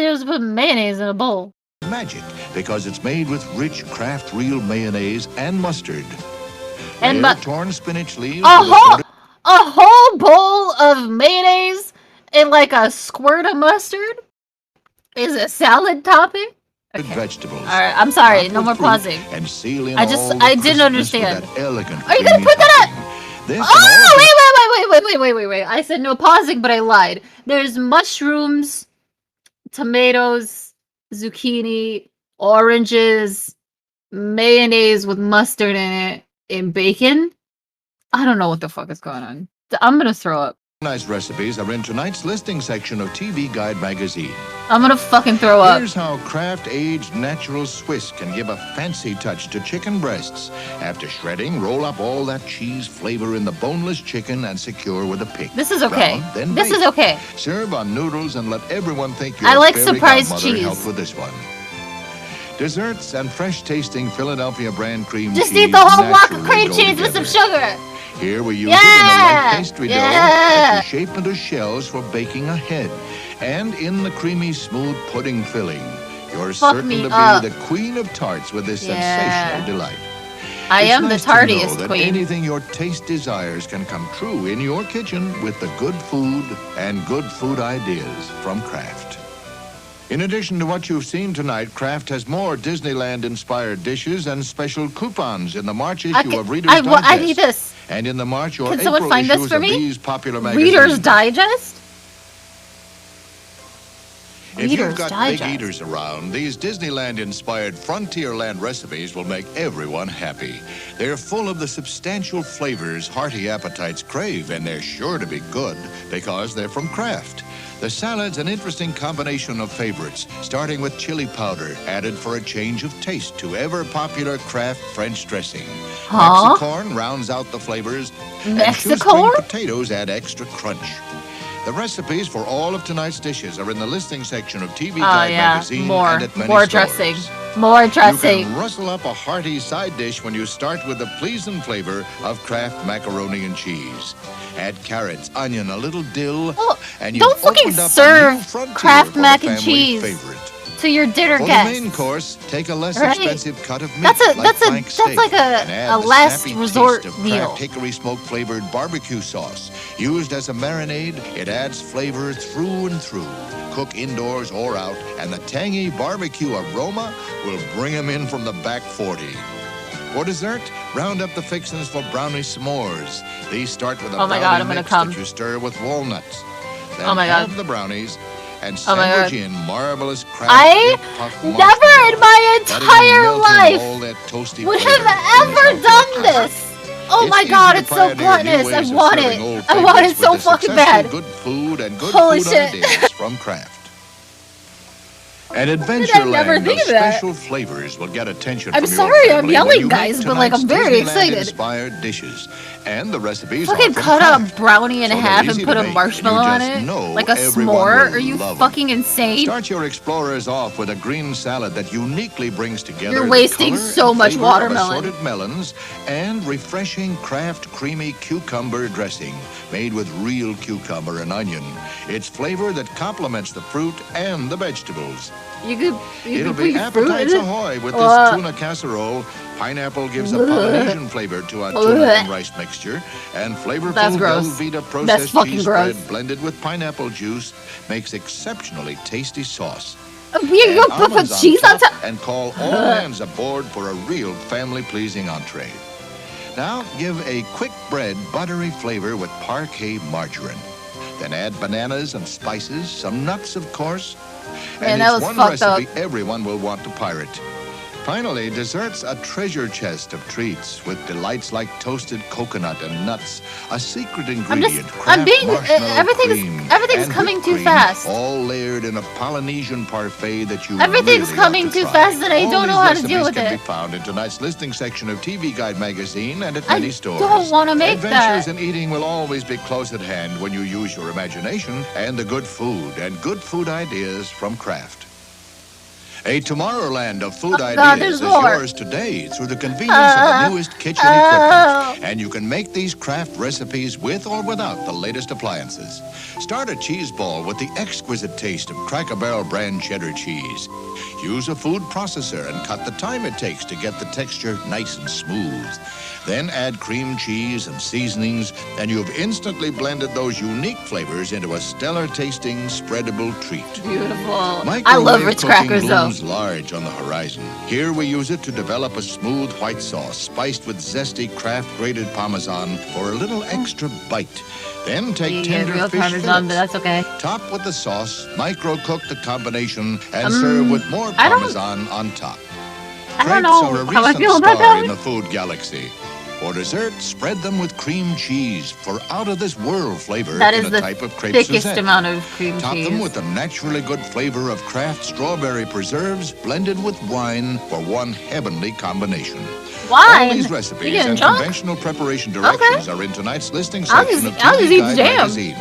did was put mayonnaise in a bowl. magic because it's made with rich Kraft real mayonnaise and mustard. And Layer mu- torn spinach leaves A with assorted whole bowl of mayonnaise and like a squirt of mustard is a salad topping? vegetables. All right, I'm sorry. Top No with more fruit pausing. And seal in I all the didn't crispness with understand. that elegant Are you gonna creamy put that topping. up? This and Oh, all wait. I said no pausing, but I lied. There's mushrooms, tomatoes, zucchini, oranges, mayonnaise with mustard in it, and bacon. I don't know what the fuck is going on. I'm gonna throw up. nice recipes are in tonight's listing section of TV Guide magazine. I'm gonna fucking throw up. Here's how Kraft aged natural Swiss can give a fancy touch to chicken breasts. After shredding, roll up all that cheese flavor in the boneless chicken and secure with a pick. This is okay. Brown, then This bake. is okay. Serve on noodles and let everyone think your I like fairy surprise godmother cheese. helped with this one. Desserts and fresh-tasting Philadelphia brand cream Just cheese eat the whole block of naturally cream go cheese with some together. sugar. Here we use it in a light pastry dough that you shape into shells for baking ahead. And in the creamy, smooth pudding filling, you're certain to be the queen of tarts with this sensational delight. I It's am nice the to know tardiest that queen. anything your taste desires can come true in your kitchen with the good food and good food ideas from Kraft. In addition to what you've seen tonight, Kraft has more Disneyland-inspired dishes and special coupons in the March issue of Reader's Digest. I need this. And in the March or Can April someone find this issues for of me? these popular magazines. Reader's Digest? If you've Reader's got Digest. big eaters around, these Disneyland-inspired Frontierland recipes will make everyone happy. They're full of the substantial flavors hearty appetites crave, and they're sure to be good because they're from Kraft. The salad's an interesting combination of favorites, starting with chili powder, added for a change of taste to ever-popular Kraft French dressing. Huh? Mexicorn rounds out the flavors, and Mexicorn? shoestring potatoes add extra crunch. The recipes for all of tonight's dishes are in the listing section of TV Guide magazine and at many more stores. dressing. More dressing. You can rustle up a hearty side dish when you start with the pleasing flavor of Kraft macaroni and cheese. Add carrots, onion, a little dill, and you've Don't fucking opened up a serve new frontier Kraft for the mac and family cheese favorite. to your dinner For guests. the main course, take a less Right. expensive cut of meat That's flank steak, like and add a the last snappy resort taste of meal. Kraft hickory smoke flavored barbecue sauce. Used as a marinade, it adds flavor through and through. Cook indoors or out, and the tangy barbecue aroma will bring 'em in from the back 40. For dessert, round up the fixings for brownie s'mores. These start with a Oh my brownie God, I'm gonna mix come. that you stir with walnuts. Then Oh my God. have the brownies and Oh my sandwich God. in marvelous Kraft I dip puff never marshmallow. in my Let it entire melt in life all that toasty would flavor have when it's ever out done there. this. Oh It's my easy God, to it's so pioneer new gluttonous. ways I of want serving it. old I want it favorites so with the fucking successful bad. Good food and good Holy food shit. ideas from Kraft. An never Adventureland of think of that? special flavors will get attention I'm from sorry, your I'm family yelling, when you guys, make but, like, I'm tonight's very excited. Disneyland-inspired dishes. And the recipes Fucking are from cut Kraft. a brownie in So they're half easy and to put a make, and marshmallow you on just it? know Like a everyone s'more? will Are you love 'em. fucking insane? Start your explorers off with a green salad that uniquely brings together You're the wasting color so and much flavor of watermelon. assorted melons and refreshing Kraft creamy cucumber dressing made with real cucumber and onion. It's flavor that complements the fruit and the vegetables. You It'll could be put fruit appetites in it? ahoy with this tuna casserole. Pineapple gives a Polynesian flavor to a tuna and rice mixture, and flavorful That's gross. Velveeta That's processed fucking cheese gross. spread blended with pineapple juice makes exceptionally tasty sauce. You Add gonna put almonds cheese on top? and call all hands aboard for a real family-pleasing entree. Now give a quick bread buttery flavor with parquet margarine. Then add bananas and spices, some nuts, of course. Man, And that it's was one fucked recipe up. everyone will want to pirate. Finally, desserts a treasure chest of treats with delights like toasted coconut and nuts, a secret ingredient, Kraft marshmallow cream, everything's and coming whipped too cream, fast. all layered in a Polynesian parfait that you Everything's really coming ought to too try. fast and I All don't know these how to deal recipes with can it. be found in tonight's listing section of TV Guide magazine and at I many stores. don't wanna make Adventures that. in eating will always be close at hand when you use your imagination and the good food and good food ideas from Kraft. A Tomorrowland of food God, ideas there's is more. yours today through the convenience of the newest kitchen equipment. And you can make these Kraft recipes with or without the latest appliances. Start a cheese ball with the exquisite taste of Cracker Barrel brand cheddar cheese. Use a food processor and cut the time it takes to get the texture nice and smooth. Then add cream cheese and seasonings, and you've instantly blended those unique flavors into a stellar-tasting, spreadable treat. Beautiful. I Microwave love Ritz cooking crackers though. looms large on the horizon. Here we use it to develop a smooth white sauce spiced with zesty Kraft grated Parmesan for a little extra bite. Then take You get tender real fish Parmesan, but fillets. that's okay. Top with the sauce, micro-cook the combination, and serve with more I don't- Parmesan on top. I don't Crepes know are a how I recent feel about star that. in the food galaxy. For dessert, spread them with cream cheese for out-of-this-world flavor That in is a the type of crepe thickest Suzette. amount of cream Top cheese. them with the naturally good flavor of Kraft strawberry preserves blended with wine for one heavenly combination. Wine? All these You recipes getting and drunk? conventional preparation directions are in tonight's listing I'll section just- of I'll TV just eat the Guide jam. magazine.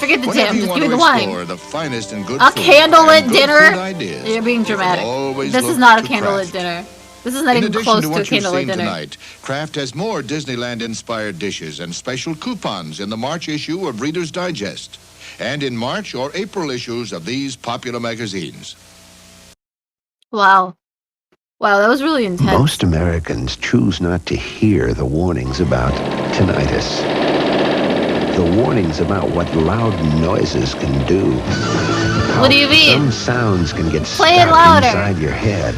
Forget the Whenever jam. you Just want give me to the wine. explore the finest and good A food candlelit and good dinner? food ideas, You're being you can dramatic. always This is look not a to candlelit Kraft. dinner. This is not In even addition close to to a what you've candlelit seen dinner. tonight, Kraft has more Disneyland-inspired dishes and special coupons in the March issue of Reader's Digest, and in March or April issues of these popular magazines. Wow. Wow, that was really intense. Most Americans choose not to hear the warnings about tinnitus. The warnings about what loud noises can do. What do you mean? Some sounds can get Play it stuck louder. inside your head.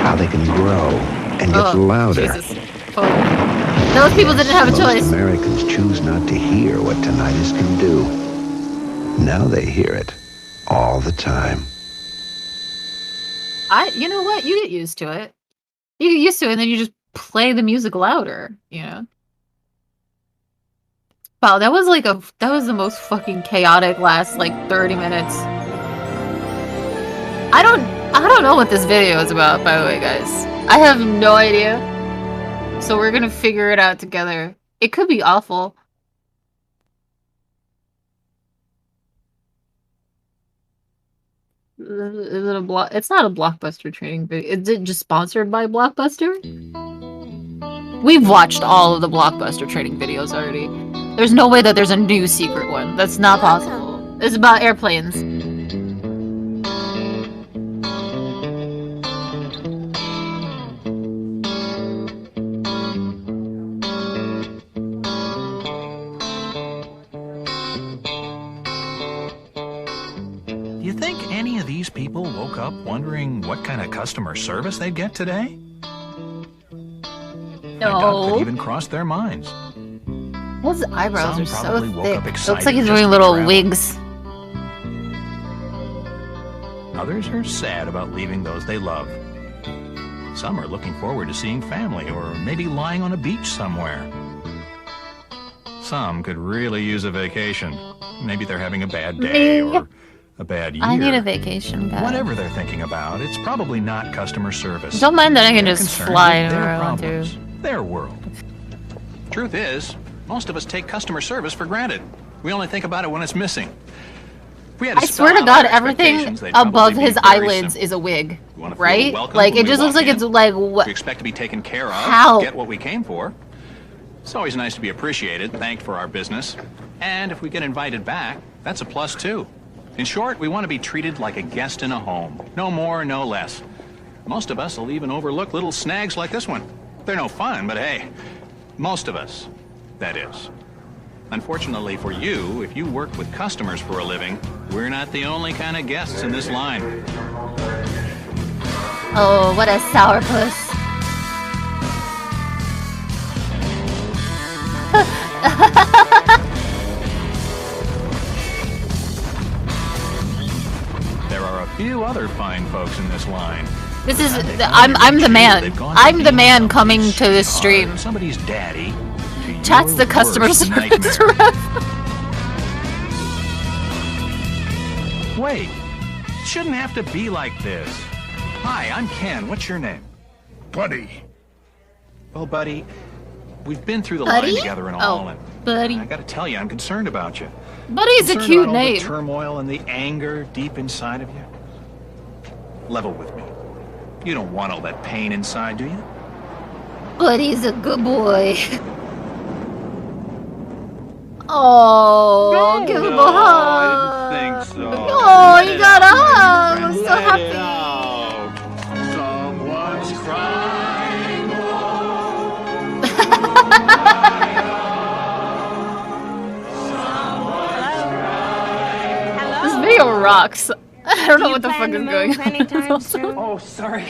How they can grow and get louder. Jesus. Those people didn't have a choice. Most Americans choose not to hear what tinnitus can do. Now they hear it all the time. You know what? You get used to it. You get used to it, and then you just play the music louder, you know? Wow, that was the most fucking chaotic last, 30 minutes. I don't know what this video is about, by the way, guys. I have no idea. So we're gonna figure it out together. It could be awful. Is it a it's not a Blockbuster training video. Is it just sponsored by Blockbuster? We've watched all of the Blockbuster training videos already. There's no way that there's a new secret one. That's not possible. It's about airplanes. Do you think any of these people woke up wondering what kind of customer service they'd get today? I doubt that even crossed their minds. His eyebrows Some are so probably woke thick. up It looks excited like he's just wearing to little travel. wigs. Others are sad about leaving those they love. Some are looking forward to seeing family or maybe lying on a beach somewhere. Some could really use a vacation. Maybe they're having a bad day or a bad year. I need a vacation, guys. Whatever they're thinking about, it's probably not customer service. Don't mind that I can They're just concerned fly with their anywhere I want to. problems, their world. Truth is, most of us take customer service for granted. We only think about it when it's missing. If we had to I spell swear to out God, our everything expectations, they'd above probably be his very eyelids simple. is a wig, We wanna feel right? welcome Like when it we just looks walk like in. it's like what? We expect to be taken care of, How? get what we came for. It's always nice to be appreciated, thanked for our business. And if we get invited back, that's a plus too. In short, we want to be treated like a guest in a home. No more, no less. Most of us will even overlook little snags like this one. They're no fun, but hey, most of us, that is. Unfortunately for you, if you work with customers for a living, we're not the only kind of guests in this line. Oh, what a sourpuss. There are a few other fine folks in this line. This is I'm the man. I'm the man coming to this stream. Somebody's daddy. Chat's the customer worst service nightmare. rep. Wait, it shouldn't have to be like this. Hi, I'm Ken. What's your name? Buddy. Well, buddy, we've been through the Buddy? line together and Oh, all, and buddy. I gotta tell you, I'm concerned about you. Buddy's a Concerned cute about all name. the turmoil and the anger deep inside of you. Level with me. You don't want all that pain inside, do you? Buddy's a good boy. Oh, give him a hug. I didn't think so. Oh, you got a hug. I'm so happy. Someone's crying. This video rocks. I don't know what the fuck is going on. Oh, sorry.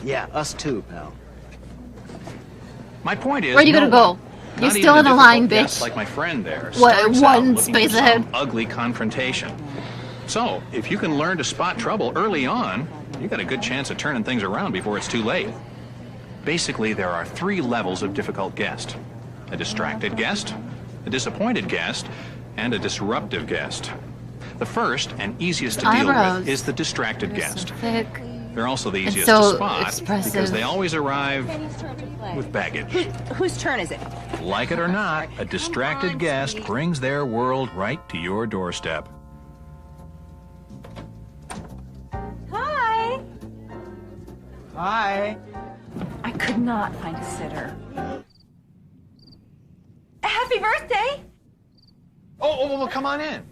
Yeah, us too, pal. My point is, Where are you no gonna go? one, You're not still even in a the line, difficult guest bitch. Like my friend there. What, starts one out looking space for ahead? some ugly confrontation. So, if you can learn to spot trouble early on, you got a good chance of turning things around before it's too late. Basically, there are 3 levels of difficult guest: a distracted guest, a disappointed guest, and a disruptive guest. The first and easiest to deal Eyebrows. with is the distracted guest. Thick. They're also the easiest so to spot expressive. because they always arrive with baggage. Whose turn is it? Like it or not, a distracted guest brings their world right to your doorstep. Hi. Hi. I could not find a sitter. Happy birthday! Oh, well, come on in.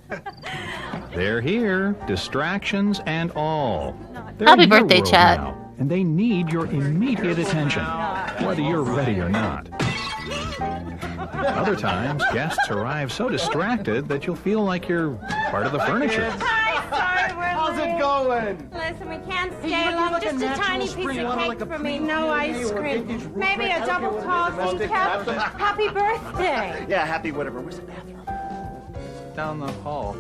They're here, distractions and all. They're Happy in your birthday, world Chad. now, and they need your immediate attention, whether you're ready or not. Other times, guests arrive so distracted that you'll feel like you're part of the furniture. How's it going? Listen, we can't stay long. Just a tiny piece of cake for me. No ice cream. Maybe a double tall teacup. Happy birthday. Yeah, happy whatever. Where's the bathroom? Down the hall.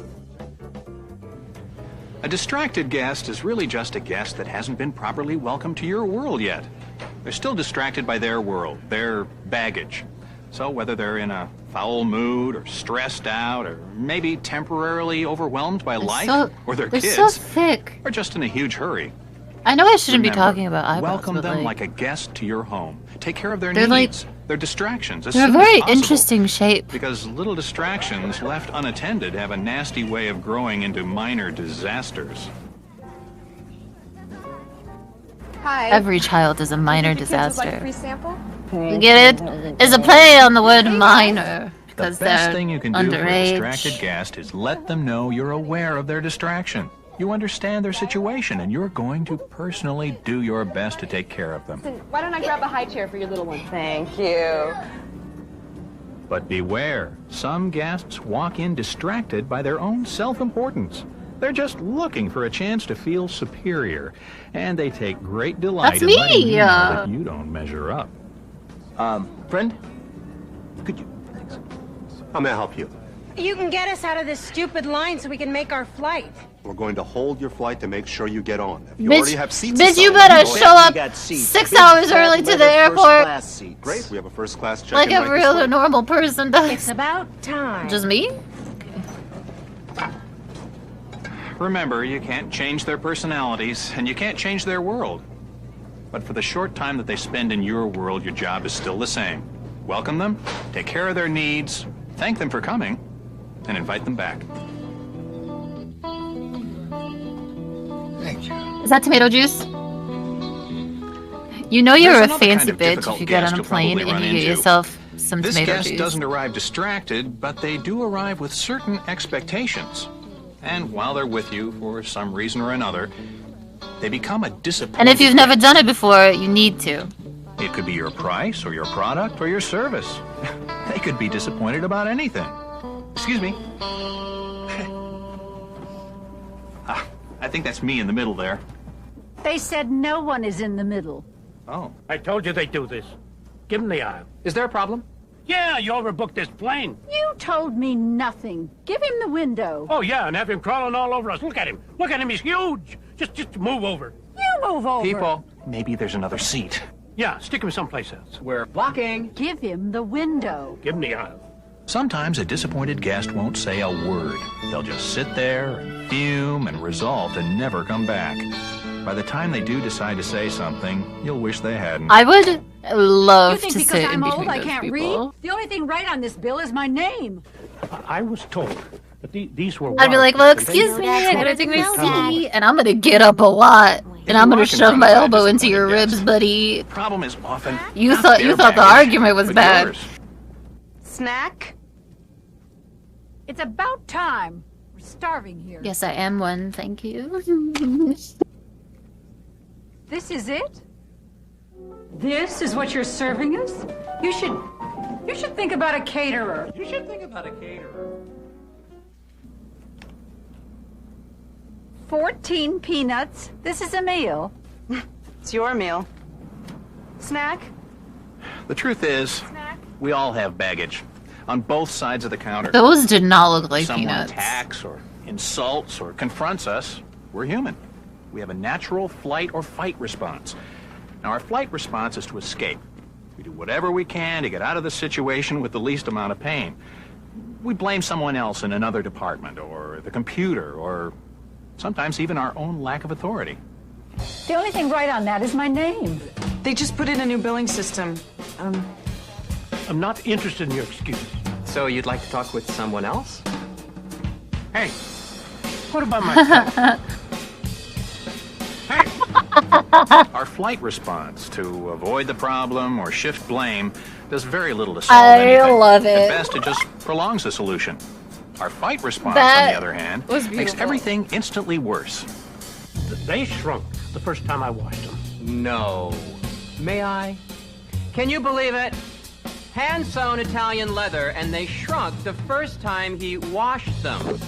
A distracted guest is really just a guest that hasn't been properly welcomed to your world yet. They're still distracted by their world, their baggage. So whether they're in a foul mood or stressed out or maybe temporarily overwhelmed by life or their they're kids so thick. or just in a huge hurry. I know I shouldn't Remember, be talking about eyebrows, welcome but them like, like a guest to your home. Take care of their they're needs, their distractions. As they're a soon as very possible. interesting shape. Because little distractions left unattended have a nasty way of growing into minor disasters. Hi. Every child is a minor Kids would like a disaster. free sample? You get it? It's a play on the word minor The because best they're thing you can do for a underage. distracted guest is let them know you're aware of their distraction. You understand their situation, and you're going to personally do your best to take care of them. Why don't I grab a high chair for your little one? Thank you. But beware, some guests walk in distracted by their own self-importance. They're just looking for a chance to feel superior, and they take great delight That's in me! letting you know that you don't measure up. Friend? Could you... How may I help you? You can get us out of this stupid line so we can make our flight. We're going to hold your flight to make sure you get on. If you Bitch, already have seats bitch, you assigned, better don't- show up 6 hours early to the airport Great, we have a first class check-in like right every this other way. normal person does. It's about time. Just me? Remember, you can't change their personalities, and you can't change their world. But for the short time that they spend in your world, your job is still the same. Welcome them, take care of their needs, thank them for coming, and invite them back. Thank you. Is that tomato juice? You know you're There's a another fancy kind of bitch difficult if you get guest on a you'll plane probably and run you get into. yourself some This tomato guest juice. doesn't arrive distracted, but they do arrive with certain expectations. And while they're with you for some reason or another, they become a disappointment. And if you've never done it before, you need to. It could be your price, or your product, or your service. They could be disappointed about anything. Excuse me. I think that's me in the middle there. They said no one is in the middle. Oh. I told you they'd do this. Give him the aisle. Is there a problem? Yeah, you overbooked this plane. You told me nothing. Give him the window. Oh, yeah, and have him crawling all over us. Look at him. Look at him. He's huge. Just move over. You move over. People, maybe there's another seat. Yeah, stick him someplace else. We're blocking. Give him the window. Give him the aisle. Sometimes a disappointed guest won't say a word. They'll just sit there and fume and resolve to never come back. By the time they do decide to say something, you'll wish they hadn't. I would love You think to because sit in I'm between old I those can't people. read? The only thing right on this bill is my name. I was told that these were... I'd be like, well, warranted. excuse me, I gotta take my Tunnel. seat. And I'm gonna get up a lot. And I'm gonna walk in shove front my of that elbow into your disappointed ribs, buddy. Problem is often You not thought their the baggage, argument was but bad. yours. Snack? It's about time. We're starving here. Yes, I am one, thank you. This is it? This is what you're serving us? You should think about a caterer. You should think about a caterer. 14 peanuts. This is a meal. It's your meal. Snack? The truth is, we all have baggage on both sides of the counter. Those did not look like Someone peanuts. attacks or insults or confronts us. We're human. We have a natural flight or fight response. Now, our flight response is to escape. We do whatever we can to get out of the situation with the least amount of pain. We blame someone else in another department, or the computer, or sometimes even our own lack of authority. The only thing right on that is my name. They just put in a new billing system. I'm not interested in your excuse. So you'd like to talk with someone else? Hey, what about my Our flight response to avoid the problem or shift blame does very little to solve anything. I love it. At best, it just prolongs the solution. Our fight response, That on the other hand, was makes beautiful. everything instantly worse. They shrunk the first time I washed them. No. May I? Can you believe it? Hand-sewn Italian leather, and they shrunk the first time he washed them.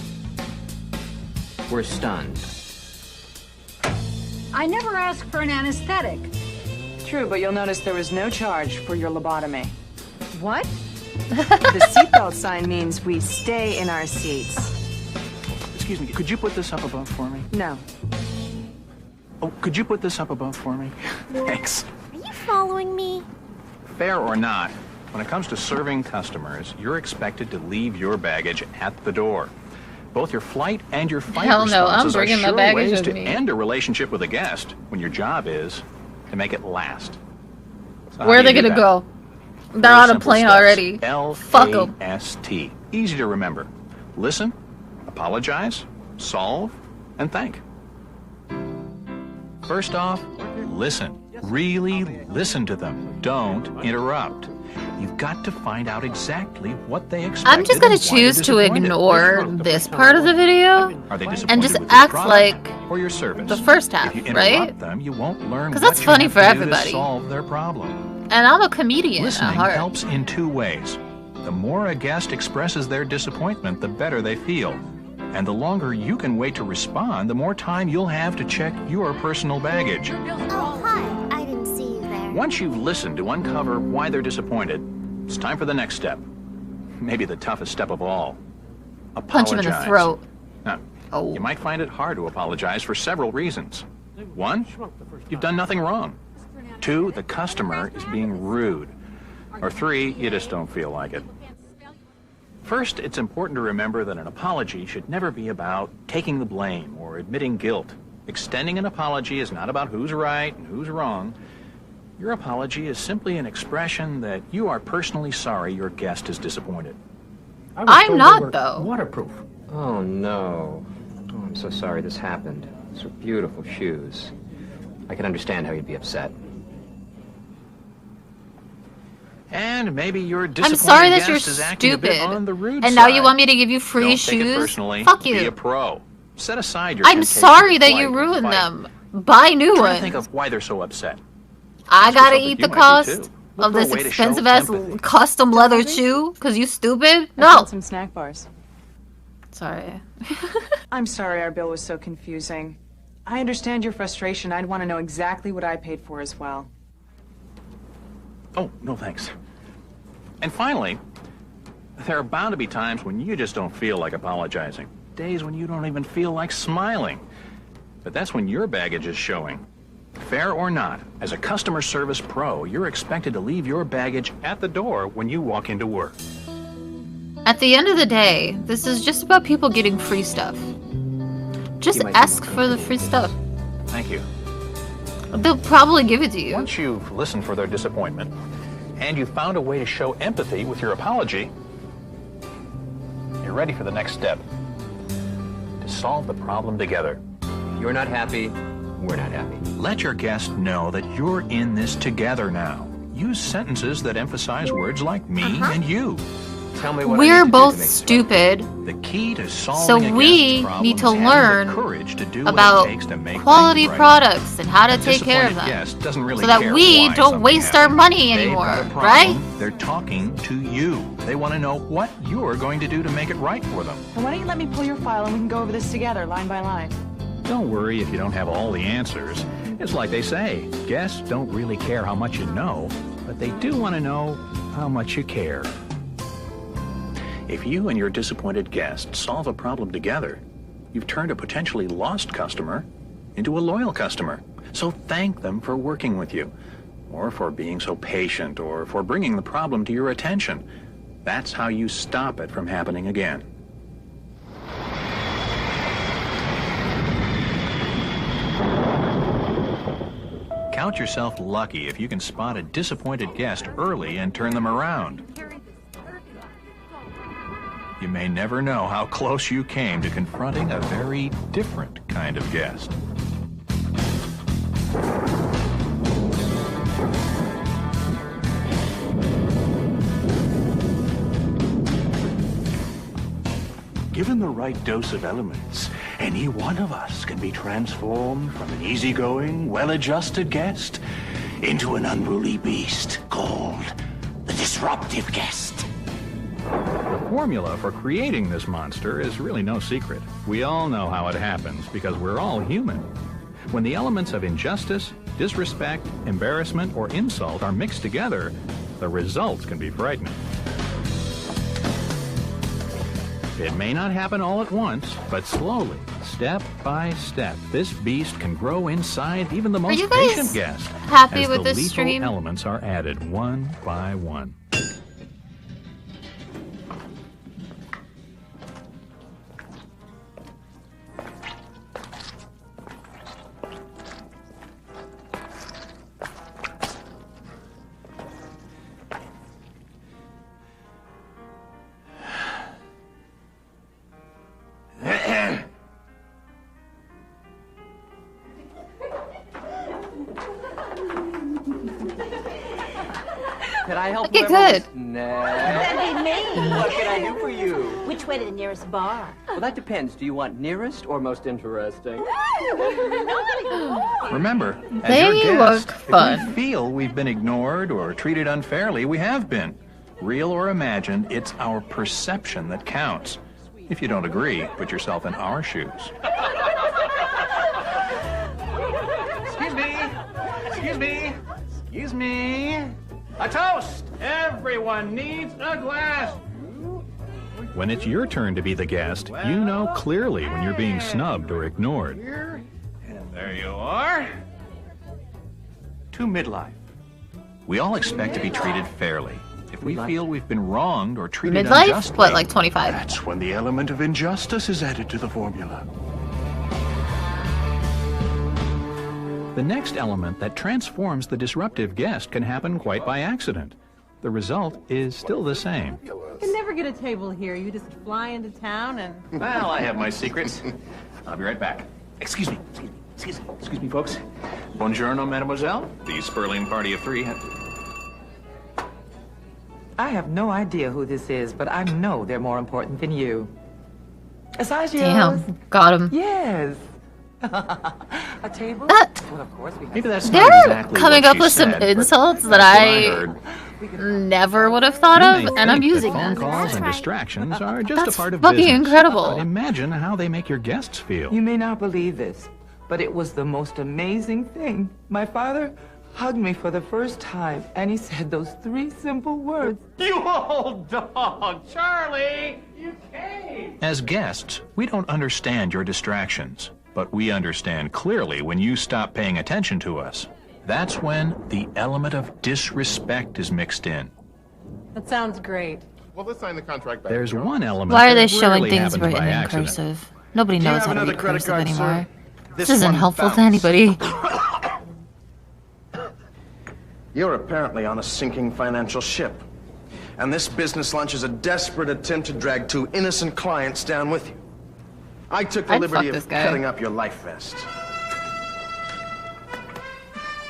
We're stunned. I never asked for an anesthetic. True, but you'll notice there was no charge for your lobotomy. What? The seatbelt sign means we stay in our seats. Excuse me, could you put this up above for me? No. Oh, could you put this up above for me? Thanks. Are you following me? Fair or not, when it comes to serving customers, you're expected to leave your baggage at the door. Both your flight and your fight Hell no, I'm responses are bringing my sure baggage ways with to me. end a relationship with a guest when your job is to make it last. So how Where are do they you do gonna that? go? They're Real on a simple plane steps. already. Fuck 'em. L-A-S-T. Easy to remember. Listen, apologize, solve, and thank. First off, listen. Really listen to them. Don't interrupt. You've got to find out exactly what they expect. I'm just gonna choose to ignore this part of the video Are they and just disappointed with your act product like or your service? the first half, If you right? interrupt them, you won't learn 'Cause what that's you funny have for to do everybody. to solve their problem. And I'm a comedian at Listening heart. helps in two ways. The more a guest expresses their disappointment, the better they feel. And the longer you can wait to respond, the more time you'll have to check your personal baggage. Oh, hi. I didn't see you there. Once you've listened to uncover why they're disappointed, it's time for the next step. Maybe the toughest step of all. Punch him in the Apologize. throat. Now, you might find it hard to apologize for several reasons. One, you've done nothing wrong. Two, the customer is being rude. Or three, you just don't feel like it. First, it's important to remember that an apology should never be about taking the blame or admitting guilt. Extending an apology is not about who's right and who's wrong. Your apology is simply an expression that you are personally sorry your guest is disappointed. I'm not, though. Waterproof. Oh, no. Oh, I'm so sorry this happened. These are beautiful shoes. I can understand how you'd be upset. And maybe your I'm disappointed sorry that guest you're is acting a bit stupid. on the rude And now you side. want me to give you free Don't shoes? Take it personally. Fuck Be you. a pro. Set aside your I'm temptation sorry to that flight you and ruined fight. them. Buy new Try to ones. think of why they're so upset. I Ask gotta yourself if eat you the might be too. cost Look of for a this way to show expensive ass empathy. custom leather shoe? Cause you stupid? I No. found some snack bars. Sorry. I'm sorry our bill was so confusing. I understand your frustration. I'd want to know exactly what I paid for as well. Oh, no thanks. And finally, there are bound to be times when you just don't feel like apologizing. Days when you don't even feel like smiling. But that's when your baggage is showing. Fair or not, as a customer service pro, you're expected to leave your baggage at the door when you walk into work. At the end of the day, this is just about people getting free stuff. Just ask for the free stuff. Thank you. They'll probably give it to you. Once you've listened for their disappointment, and you've found a way to show empathy with your apology, you're ready for the next step. To solve the problem together. You're not happy, we're not happy. Let your guest know that you're in this together now. Use sentences that emphasize words like me and you. Tell me what We're both stupid, The key to so solving a we guest's need to problem is having learn the courage to do what about it takes to make quality things right. products and how to A take care of disappointed them. guest doesn't really So that care we why don't something waste our happened. money They've anymore, got a problem. right? They're talking to you. They want to know what you're going to do to make it right for them. Well, why don't you let me pull your file and we can go over this together, line by line. Don't worry if you don't have all the answers. It's like they say, guests don't really care how much you know, but they do want to know how much you care. If you and your disappointed guest solve a problem together, you've turned a potentially lost customer into a loyal customer. So thank them for working with you, or for being so patient, or for bringing the problem to your attention. That's how you stop it from happening again. Count yourself lucky if you can spot a disappointed guest early and turn them around. You may never know how close you came to confronting a very different kind of guest. Given the right dose of elements, any one of us can be transformed from an easygoing, well-adjusted guest into an unruly beast called the disruptive guest. The formula for creating this monster is really no secret. We all know how it happens because we're all human. When the elements of injustice, disrespect, embarrassment, or insult are mixed together, the results can be frightening. It may not happen all at once, but slowly, step by step, this beast can grow inside even the most patient guest. Happy as with the this lethal stream? elements are added one by one. Could I help Okay, you? good. No. That'd be me. What can I do for you? Which way to the nearest bar? Well, that depends. Do you want nearest or most interesting? Remember, as They your guest, look fun. if we feel we've been ignored or treated unfairly, we have been. Real or imagined, it's our perception that counts. If you don't agree, put yourself in our shoes. Excuse me. Excuse me. Excuse me. A toast. Everyone needs a glass. When it's your turn to be the guest, you know clearly when you're being snubbed or ignored. Here. And there you are. To midlife. We all expect to be treated fairly. If we feel we've been wronged or treated Midlife? unjustly, What, like 25? That's when the element of injustice is added to the formula. the next element that transforms the disruptive guest can happen quite by accident. The result is still the same. You can never get a table here. You just fly into town and... Well, I have my secrets. I'll be right back. Excuse me, folks. Buongiorno, mademoiselle. The Sperling party of three. I have no idea who this is, but I know they're more important than you. Assagios. Damn, got him. Yes. A table? Well, of course we have. Maybe that's They're not exactly coming what up she with some said, but insults that that's I what heard. never would have thought You of, may and I'm think using that phone them. calls and distractions are just That's a part of fucking business. incredible. But imagine how they make your guests feel. You may not believe this, but it was the most amazing thing. My father hugged me for the first time, and he said those 3 simple words. You old dog! Charlie! You came! As guests, we don't understand your distractions, but we understand clearly when you stop paying attention to us. That's when the element of disrespect is mixed in. That sounds great. Well, let's sign the contract back. There's one element Why are they that showing rarely things happens written by in accident. cursive? Nobody Do you knows have how to another read credit cursive card, anymore. sir? This This isn't one helpful to bounced. anybody. You're apparently on a sinking financial ship. And this business lunch is a desperate attempt to drag 2 innocent clients down with you. I took the I'd liberty fuck this of guy. cutting up your life vest.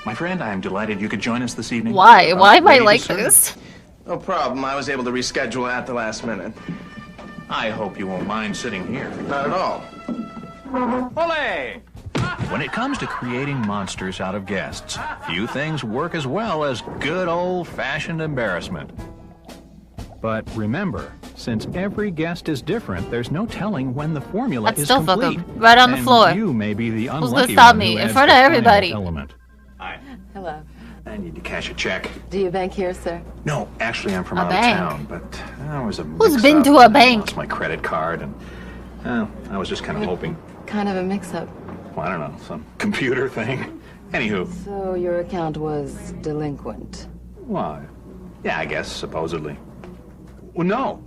My friend, I am delighted you could join us this evening. Why? Why am I Ready to like serve? this? No problem. I was able to reschedule at the last minute. I hope you won't mind sitting here. Not at all. Olé! When it comes to creating monsters out of guests, few things work as well as good old-fashioned embarrassment. But remember, since every guest is different, there's no telling when the formula I'd is still fuck complete. him. Right on the And floor. You may be the Who's unlucky gonna stop one me who in adds front the of final everybody? Element. Hi. Hello. I need to cash a check. Do you bank here, sir? No, actually, I'm from A out bank? of town, but there was a Who's been mix-up to a and I bank? lost my credit card, and I was just kind of hoping. Kind of a mix-up. Well, I don't know, some computer thing. Anywho, So your account was delinquent. why? Yeah, I guess supposedly. Well, no.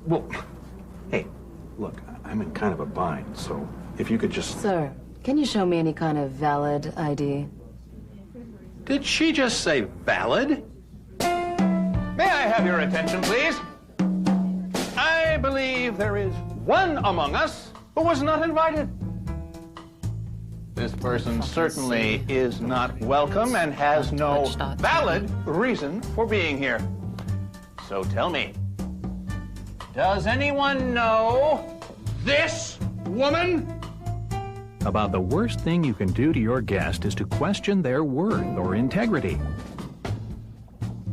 Well, hey, look, I'm in kind of a bind, so if you could just. Sir, can you show me any kind of valid ID? Did she just say valid? May I have your attention, please? I believe there is one among us who was not invited. This person certainly is not welcome and has no valid reason for being here. So tell me, does anyone know this woman? About the worst thing you can do to your guest is to question their worth or integrity.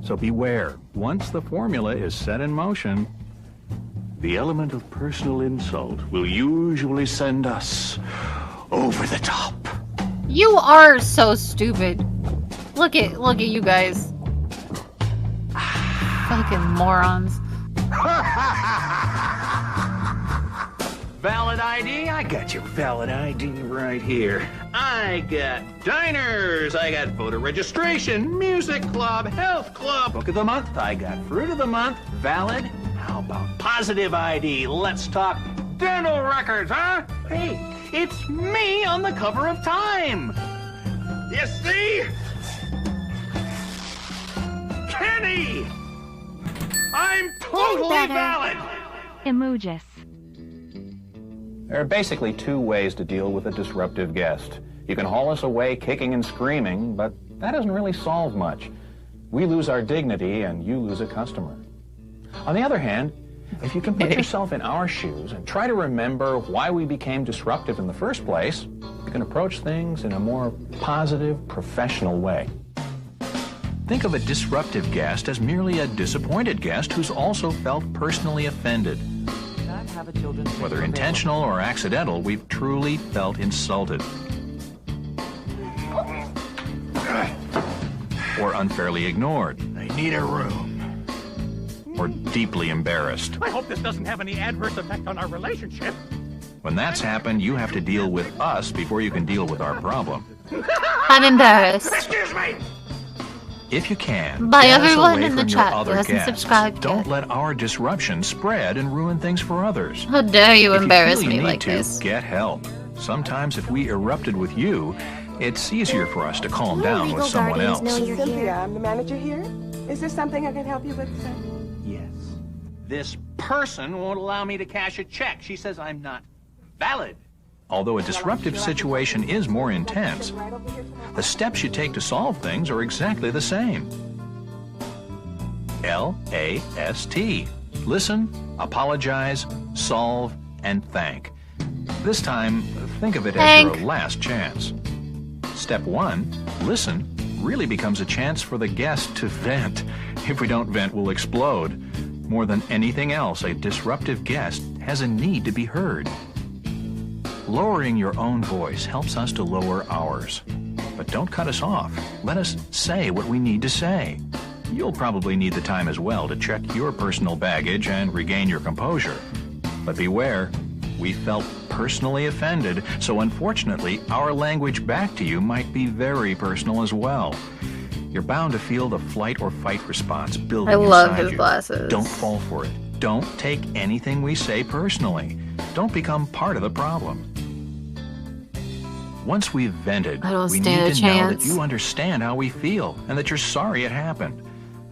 So beware, once the formula is set in motion, the element of personal insult will usually send us over the top. You are so stupid. Look at you guys. Fucking morons. Valid ID? I got your valid ID right here. I got diners, I got voter registration, music club, health club, book of the month, I got fruit of the month, valid. How about positive ID? Let's talk dental records, huh? Hey, it's me on the cover of Time. You see? Kenny! I'm totally valid! Emojis. There are basically two ways to deal with a disruptive guest. You can haul us away kicking and screaming, but that doesn't really solve much. We lose our dignity and you lose a customer. On the other hand, if you can put yourself in our shoes and try to remember why we became disruptive in the first place, you can approach things in a more positive, professional way. Think of a disruptive guest as merely a disappointed guest who's also felt personally offended. Whether intentional or accidental, we've truly felt insulted. Or unfairly ignored. I need a room. Or deeply embarrassed. I hope this doesn't have any adverse effect on our relationship. When that's happened, you have to deal with us before you can deal with our problem. I'm embarrassed. Excuse me! If you can, By get us everyone away in the from your chat who other hasn't guests. subscribed Don't yet. let our disruption spread and ruin things for others. How dare you If embarrass feel me need like to, this? Get help. Sometimes if we erupted with you, it's easier for us to calm down with someone else. Cynthia, I'm the manager here. Is there something I can help you with, sir? Yes. This person won't allow me to cash a check. She says I'm not valid. Although a disruptive situation is more intense, the steps you take to solve things are exactly the same. LAST. Listen, apologize, solve, and thank. This time, think of it as your last chance. Step 1, listen, really becomes a chance for the guest to vent. If we don't vent, we'll explode. More than anything else, a disruptive guest has a need to be heard. Lowering your own voice helps us to lower ours. But don't cut us off. Let us say what we need to say. You'll probably need the time as well to check your personal baggage and regain your composure. But beware, we felt personally offended, so unfortunately, our language back to you might be very personal as well. You're bound to feel the flight or fight response building inside you. I love his glasses. Don't fall for it. Don't take anything we say personally. Don't become part of the problem. Once we've vented, we need to know that you understand how we feel and that you're sorry it happened.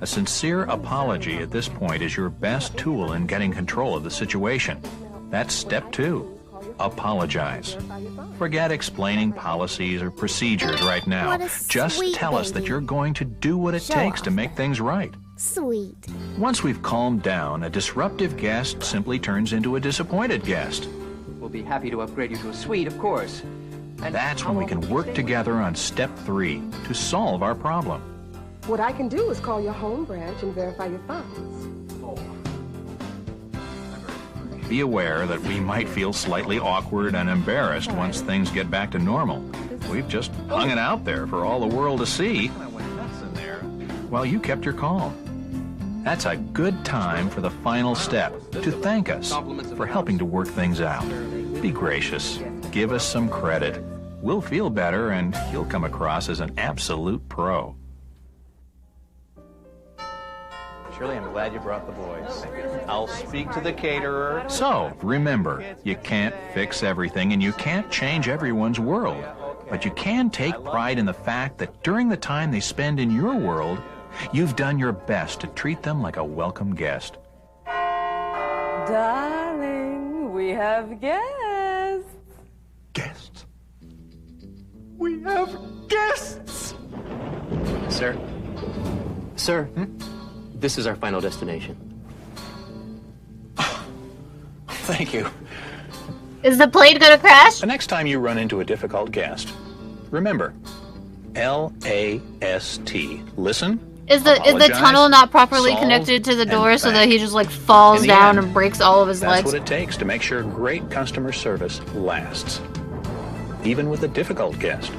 A sincere apology at this point is your best tool in getting control of the situation. That's step 2. Apologize. Forget explaining policies or procedures right now. Just tell us that you're going to do what it takes to make things right. Sweet. Once we've calmed down, a disruptive guest simply turns into a disappointed guest. We'll be happy to upgrade you to a suite, of course. And that's when we can work together on step 3 to solve our problem. What I can do is call your home branch and verify your funds. Be aware that we might feel slightly awkward and embarrassed once things get back to normal. We've just hung it out there for all the world to see while you kept your calm. That's a good time for the final step, to thank us for helping to work things out. Be gracious. Give us some credit. We'll feel better and you'll come across as an absolute pro. Shirley, I'm glad you brought the boys. I'll speak to the caterer. So, remember, you can't fix everything and you can't change everyone's world. But you can take pride in the fact that during the time they spend in your world, you've done your best to treat them like a welcome guest. Darling, we have guests. Guests? We have guests! Sir? Sir, this is our final destination. Thank you. Is the plane gonna crash? The next time you run into a difficult guest, remember, L-A-S-T. Listen. Is the tunnel not properly connected to the door so that he just like falls down and breaks all of his That's legs? what it takes to make sure great customer service lasts, even with a difficult guest.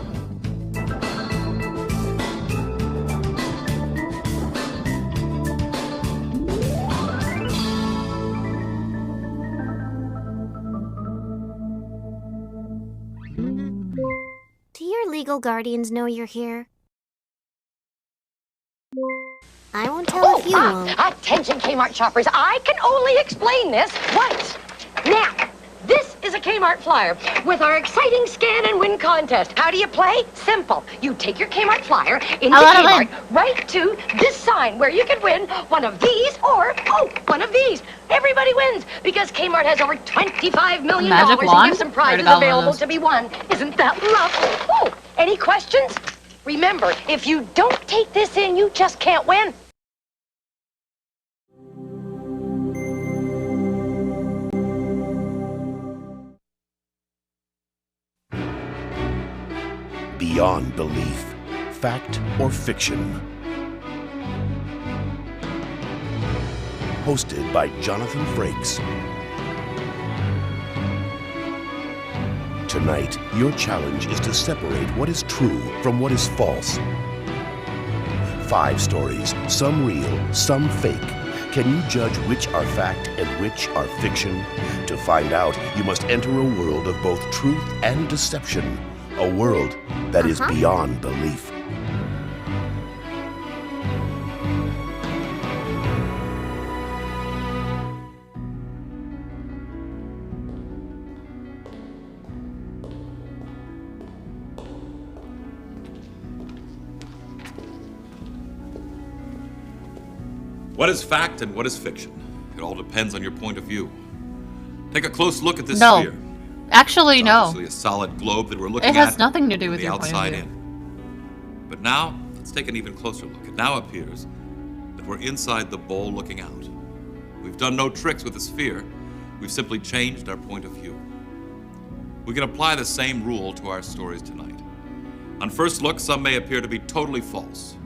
Do your legal guardians know you're here? I won't tell if you won't. Attention, Kmart shoppers. I can only explain this once. Now, this is a Kmart flyer with our exciting scan and win contest. How do you play? Simple. You take your Kmart flyer into Kmart, right to this sign where you can win one of these or, one of these. Everybody wins because Kmart has over $25 million in gifts and prizes available to be won. Isn't that lovely? Oh, any questions? Remember, if you don't take this in, you just can't win. Beyond belief, fact or fiction. Hosted by Jonathan Frakes. Tonight, your challenge is to separate what is true from what is false. 5 stories, some real, some fake. Can you judge which are fact and which are fiction? To find out, you must enter a world of both truth and deception. A world that is beyond belief. What is fact and what is fiction? It all depends on your point of view. Take a close look at this sphere. Actually, no. Obviously a solid globe that we're looking at. It has nothing to do with the your point of outside view. in. But now, let's take an even closer look. It now appears that we're inside the bowl looking out. We've done no tricks with the sphere. We've simply changed our point of view. We can apply the same rule to our stories tonight. On first look, some may appear to be totally false.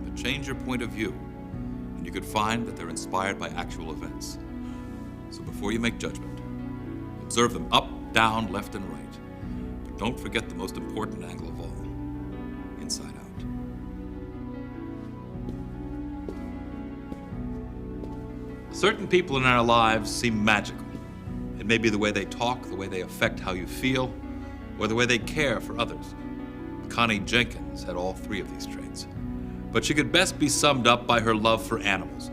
But change your point of view, and you could find that they're inspired by actual events. So before you make judgment, observe them up, down, left, and right. But don't forget the most important angle of all, inside out. Certain people in our lives seem magical. It may be the way they talk, the way they affect how you feel, or the way they care for others. Connie Jenkins had all 3 of these traits. But she could best be summed up by her love for animals.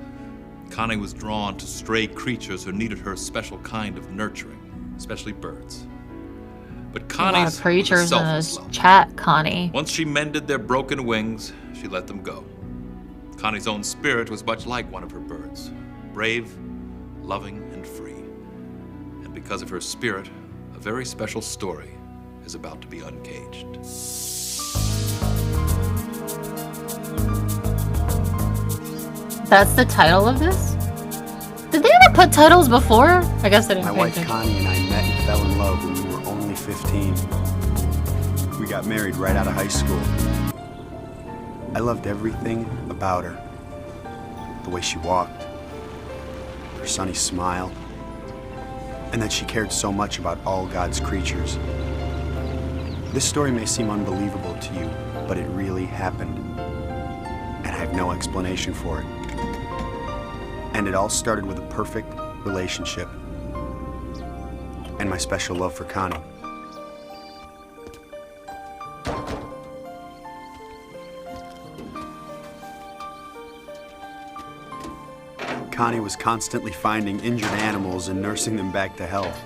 Connie was drawn to stray creatures who needed her special kind of nurturing, especially birds. But Connie's a lot of preachers was a in selfless this love. chat, Connie. Once she mended their broken wings, she let them go. Connie's own spirit was much like one of her birds, brave, loving, and free. And because of her spirit, a very special story is about to be uncaged. That's the title of this? Did they ever put titles before? I guess I didn't My pay wife attention. Connie and I met and fell in love when we were only 15. We got married right out of high school. I loved everything about her. The way she walked, her sunny smile, and that she cared so much about all God's creatures. This story may seem unbelievable to you, but it really happened. And I have no explanation for it. And it all started with a perfect relationship and my special love for Connie. Connie was constantly finding injured animals and nursing them back to health.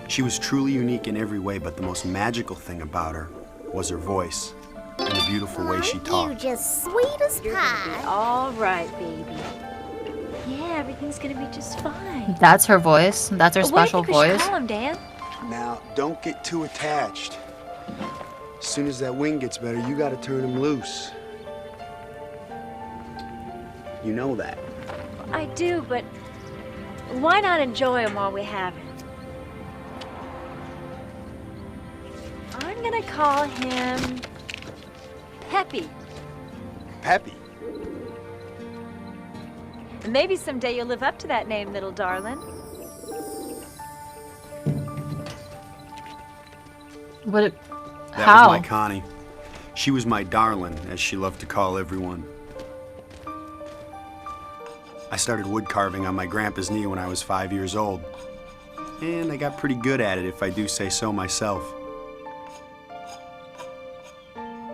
She was truly unique in every way, but the most magical thing about her was her voice and the beautiful way she talked. You just sweet as You're gonna be pie. all right, baby. Yeah, everything's gonna be just fine. That's her voice. That's her special What do you think we voice. should call him, Dan? Now, don't get too attached. As soon as that wing gets better, you gotta turn him loose. You know that. I do, but why not enjoy him while we have him? I'm gonna call him Peppy. Peppy. And maybe someday you'll live up to that name, little darling. What? That How? was my Connie. She was my darling, as she loved to call everyone. I started wood carving on my grandpa's knee when I was 5 years old. And I got pretty good at it, if I do say so myself.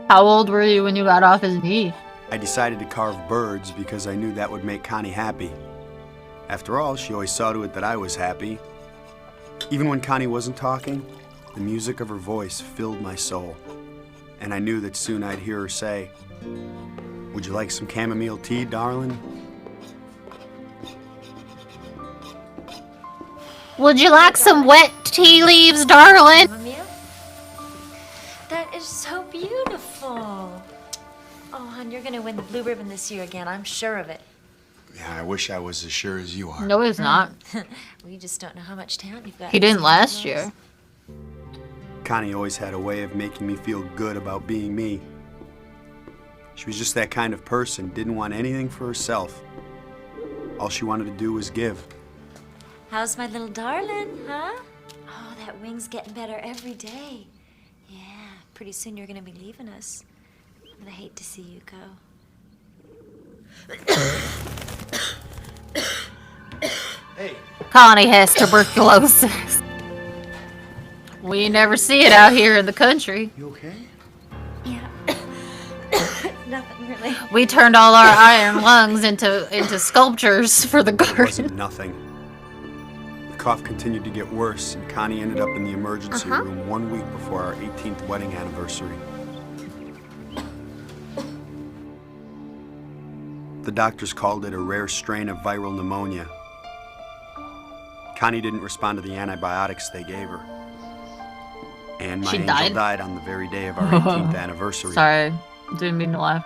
How old were you when you got off his knee? I decided to carve birds because I knew that would make Connie happy. After all, she always saw to it that I was happy. Even when Connie wasn't talking, the music of her voice filled my soul. And I knew that soon I'd hear her say, "Would you like some chamomile tea, darling?" Would you like some wet tea leaves, darling? That is so beautiful. Oh, hon, you're gonna win the blue ribbon this year again. I'm sure of it. Yeah, I wish I was as sure as you are. No, he's not. We just don't know how much talent you've got. He didn't last year. Connie always had a way of making me feel good about being me. She was just that kind of person, didn't want anything for herself. All she wanted to do was give. How's my little darling, huh? Oh, that wing's getting better every day. Yeah, pretty soon you're gonna be leaving us. I'm gonna hate to see you go. Hey. Connie has tuberculosis. We never see it out here in the country. You okay? Yeah. Nothing really. We turned all our iron lungs into sculptures for the It garden. wasn't nothing. The cough continued to get worse, and Connie ended up in the emergency room 1 week before our 18th wedding anniversary. The doctors called it a rare strain of viral pneumonia. Connie didn't respond to the antibiotics they gave her. And my She angel died? on the very day of our 18th anniversary. Sorry, didn't mean to laugh.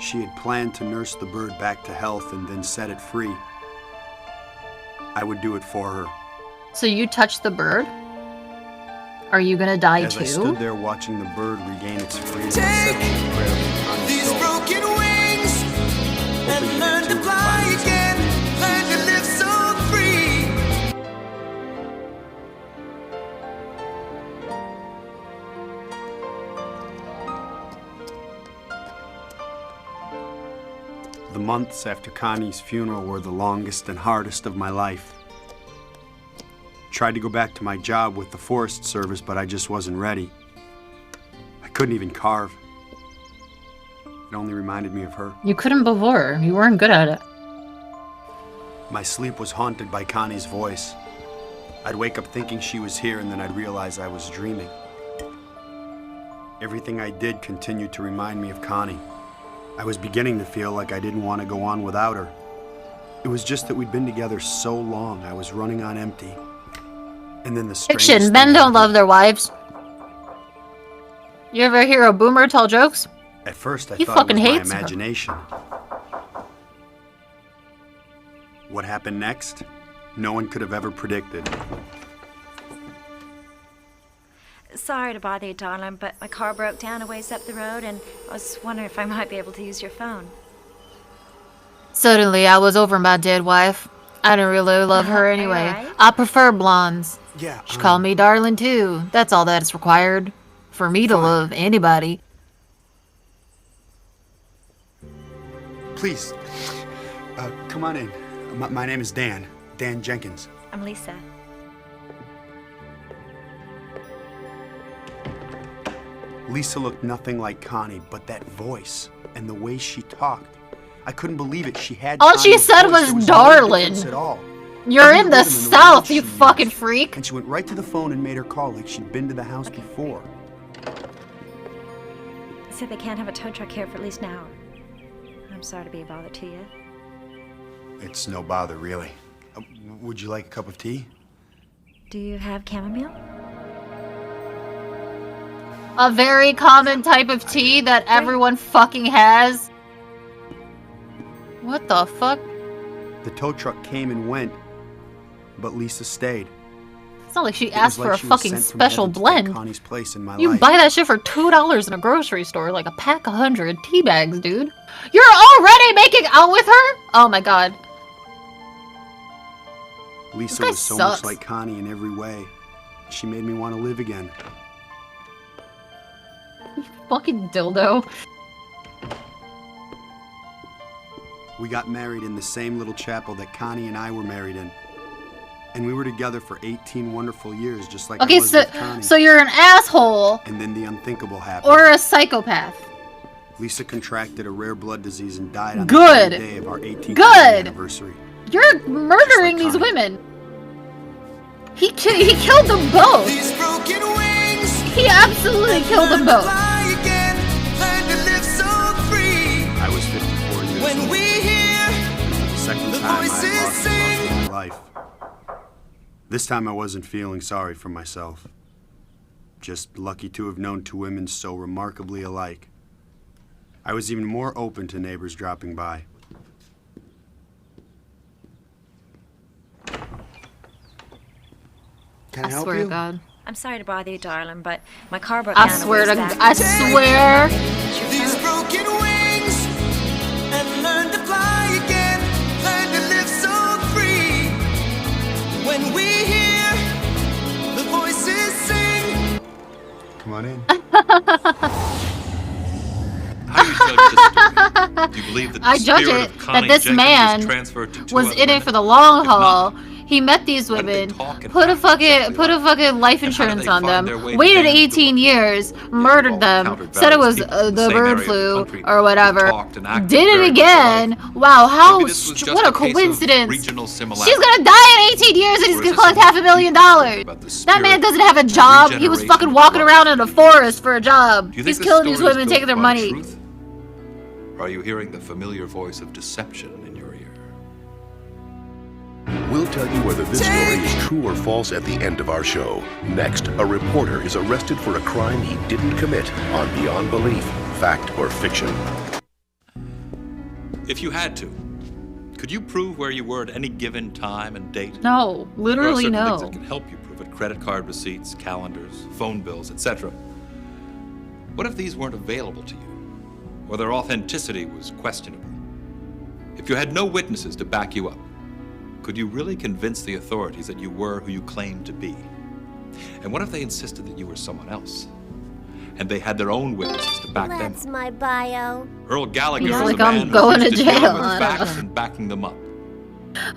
She had planned to nurse the bird back to health and then set it free. I would do it for her. So you touched the bird? Are you gonna die As too? I stood there watching the bird regain its freedom, I said this prayer for Connie's These soul. broken wings Hoping and to learn get to to fly find again, learn to live so free. The months after Connie's funeral were the longest and hardest of my life. Tried to go back to my job with the Forest Service, but I just wasn't ready. I couldn't even carve. It only reminded me of her. You couldn't before. You weren't good at it. My sleep was haunted by Connie's voice. I'd wake up thinking she was here, and then I'd realize I was dreaming. Everything I did continued to remind me of Connie. I was beginning to feel like I didn't want to go on without her. It was just that we'd been together so long, I was running on empty. And then the strangest Fiction. thing Men don't happened. love their wives. You ever hear a boomer tell jokes? At first, I He thought it fucking was my hates her. imagination. What happened next? No one could have ever predicted. Sorry to bother you, darling, but my car broke down a ways up the road, and I was wondering if I might be able to use your phone. Suddenly, I was over my dead wife. I didn't really love her anyway. Alright. I prefer blondes. Yeah. She called me darling too. That's all that's required for me to love anybody. Please, come on in. My name is Dan. Dan Jenkins. I'm Lisa. Lisa looked nothing like Connie, but that voice and the way she talked, I couldn't believe it. She had All she Connie's said voice. was There no darling. difference at all. You're Every in the rhythm and South, word you she fucking used. freak. And she went right to the phone and made her call like she'd been to the house before. Said they can't have a tow truck here for at least an hour. I'm sorry to be a bother to you. It's no bother, really. Would you like a cup of tea? Do you have chamomile? A very common type of tea that everyone fucking has. What the fuck? The tow truck came and went, but Lisa stayed. It's not like she It asked was for like a she was fucking sent from special heaven to take blend. Connie's place in my You life. buy that shit for $2 in a grocery store, like a pack of 100 tea bags, dude. You're already making out with her? Oh my god. Lisa guy was so sucks. much like Connie in every way. She made me want to live again. You fucking dildo. We got married in the same little chapel that Connie and I were married in. And we were together for 18 wonderful years, just like Okay, I was with so Connie. so you're an asshole And then the unthinkable happened. or a psychopath. Lisa contracted a rare blood disease and died on Good. the very day of our 18th Good. anniversary. You're murdering these women. He killed them both. These broken wings. He absolutely killed them both. Fly again. Learn to live so free. I was 54 years When old. we hear The second the time I voices had lost the sing. love of my life. This time I wasn't feeling sorry for myself. Just lucky to have known two women so remarkably alike. I was even more open to neighbors dropping by. Can I I help swear you? to God. I'm sorry to bother you, darling, but my car broke I down. swear to God. I swear. These broken wings and learn to fly again. Learn to live so free. When we hear the voices sing. Come on in. How do you judge this story? Do you believe that the I judge spirit it of that Connie this Jenkins man was transferred to two was other in it women? for the long If not, haul. He met these Why did they women, talk and put a act fucking life how did insurance they on find them, their way to waited Dan's 18 years, murdered them, encountered said it was various people in the the same bird area of the flu country or whatever, talked and acted did very it much again. alike. Wow, how Maybe this was just what a a case of coincidence. regional similarity. She's gonna die in 18 years and he's Or is gonna this collect a $500,000. about the That man spirit doesn't have a of job. He was regeneration fucking of walking life? around in a forest for a job. Do you think He's this killing these story is women, built taking their upon money. truth? Or are you hearing the familiar voice of deception in your ear? We'll tell you whether this story is true or false at the end of our show. Next, a reporter is arrested for a crime he didn't commit on Beyond Belief, Fact or Fiction. If you had to, could you prove where you were at any given time and date? No, literally There are certain no. things that can help you prove it: credit card receipts, calendars, phone bills, etc. What if these weren't available to you, or their authenticity was questionable? If you had no witnesses to back you up, could you really convince the authorities that you were who you claimed to be? And what if they insisted that you were someone else, and they had their own witnesses to back them up? That's my bio. Earl Gallagher You is feel a like man I'm who's going used to dealing jail. with I don't facts know. and backing them up.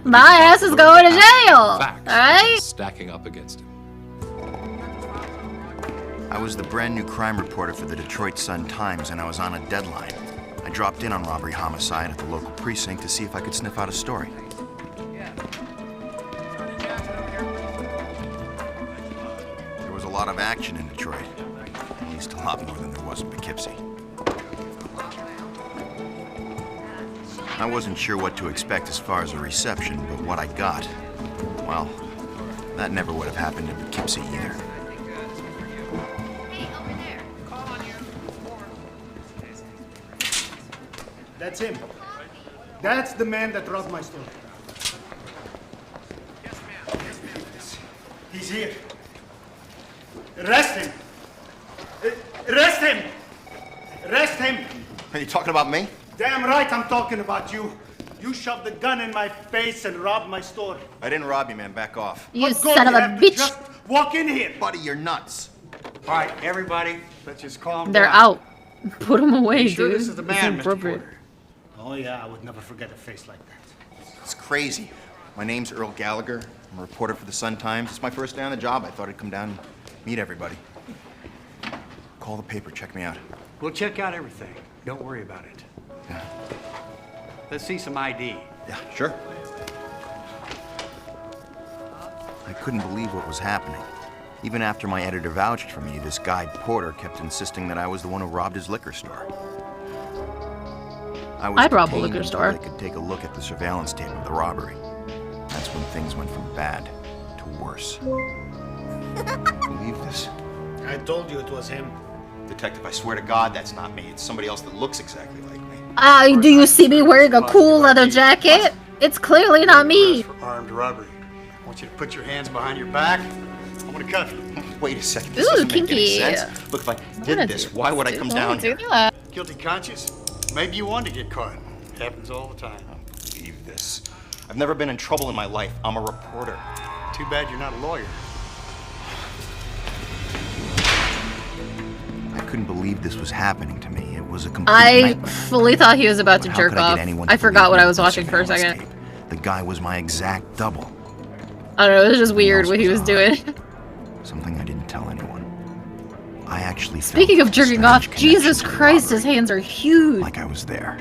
My ass is going to jail. Facts Alright? stacking up against him. I was the brand new crime reporter for the Detroit Sun-Times, and I was on a deadline. I dropped in on robbery homicide at the local precinct to see if I could sniff out a story. There was a lot of action in Detroit, at least a lot more than there was in Poughkeepsie. I wasn't sure what to expect as far as a reception, but what I got, well, that never would have happened in Poughkeepsie either. That's him. That's the man that robbed my store. He's here. Arrest him. Arrest him. Arrest him. Are you talking about me? Damn right I'm talking about you. You shoved the gun in my face and robbed my store. I didn't rob you, man. Back off. You What good son of you a have to bitch. Just walk in here. Buddy, you're nuts. All right, everybody, let's just calm They're down. out. Put them away, You sure dude. this is the It's man, Mr. inappropriate. Porter? Oh yeah, I would never forget a face like that. It's crazy. My name's Earl Gallagher. I'm a reporter for the Sun-Times. It's my first day on the job. I thought I'd come down and meet everybody. Call the paper. Check me out. We'll check out everything. Don't worry about it. Yeah. Let's see some ID. Yeah, sure. I couldn't believe what was happening. Even after my editor vouched for me, this guy Porter kept insisting that I was the one who robbed his liquor store. I'd rob a liquor store. I could take a look at the surveillance tape of the robbery. That's when things went from bad to worse. Believe this? I told you it was him. Detective, I swear to God, that's not me. It's somebody else that looks exactly like me. Do you see me wearing a cool leather jacket? It's clearly not me. For armed robbery. I want you to put your hands behind your back. I'm gonna cuff you. Wait a second. This doesn't make any sense. Look, if I did this, why would I come down here? Guilty conscience? Maybe you wanted to get caught. It happens all the time. I don't believe this. I've never been in trouble in my life. I'm a reporter. Too bad you're not a lawyer. I couldn't believe this was happening to me. It was a complete nightmare. Fully thought he was about to jerk off. I forgot what I was watching for a second. Tape? The guy was my exact double. I don't know, it was just weird what he was doing. Something I didn't tell anyone. I actually Speaking of jerking off, Jesus Christ, his hands are huge. Like I was there.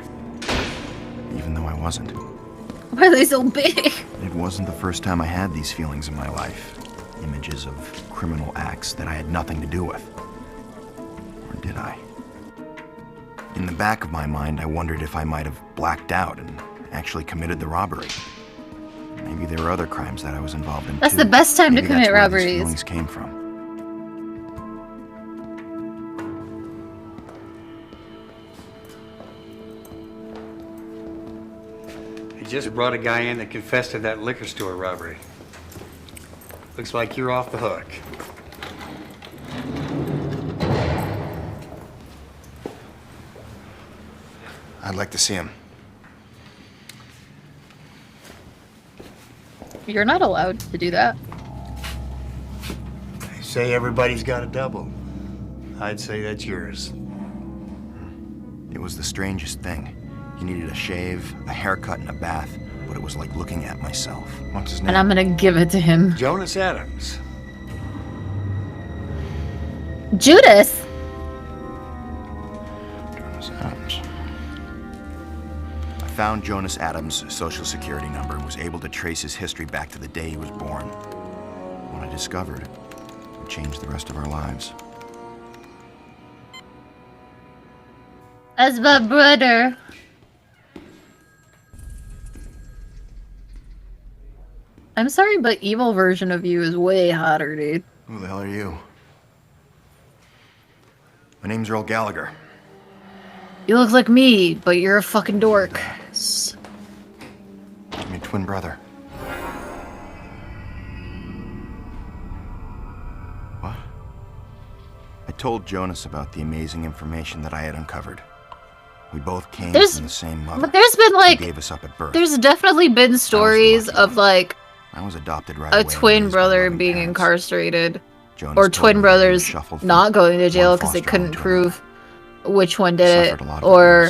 Even though I wasn't. Why are they so big? It wasn't the first time I had these feelings in my life. Images of criminal acts that I had nothing to do with. Or did I? In the back of my mind, I wondered if I might have blacked out and actually committed the robbery. Maybe there were other crimes that I was involved in. That's the best time to commit Maybe that's where these robberies. feelings came from. He just brought a guy in that confessed to that liquor store robbery. Looks like you're off the hook. I'd like to see him. You're not allowed to do that. They say everybody's got a double. I'd say that's yours. It was the strangest thing. He needed a shave, a haircut, and a bath, but it was like looking at myself. What's his name? And I'm gonna give it to him. Jonas Adams. Judas! Jonas Adams. I found Jonas Adams' social security number and was able to trace his history back to the day he was born. What I discovered would change the rest of our lives. That's my brother. I'm sorry, but evil version of you is way hotter, dude. Who the hell are you? My name's Earl Gallagher. You look like me, but you're a fucking dork. I'm your twin brother. What? I told Jonas about the amazing information that I had uncovered. We both came from the same mother. But there's been like, who gave us up at birth. there's definitely been stories of like I was adopted right a away. twin brother being incarcerated, Jonas or told twin me brothers shuffled not going to jail because they couldn't prove which one did it, or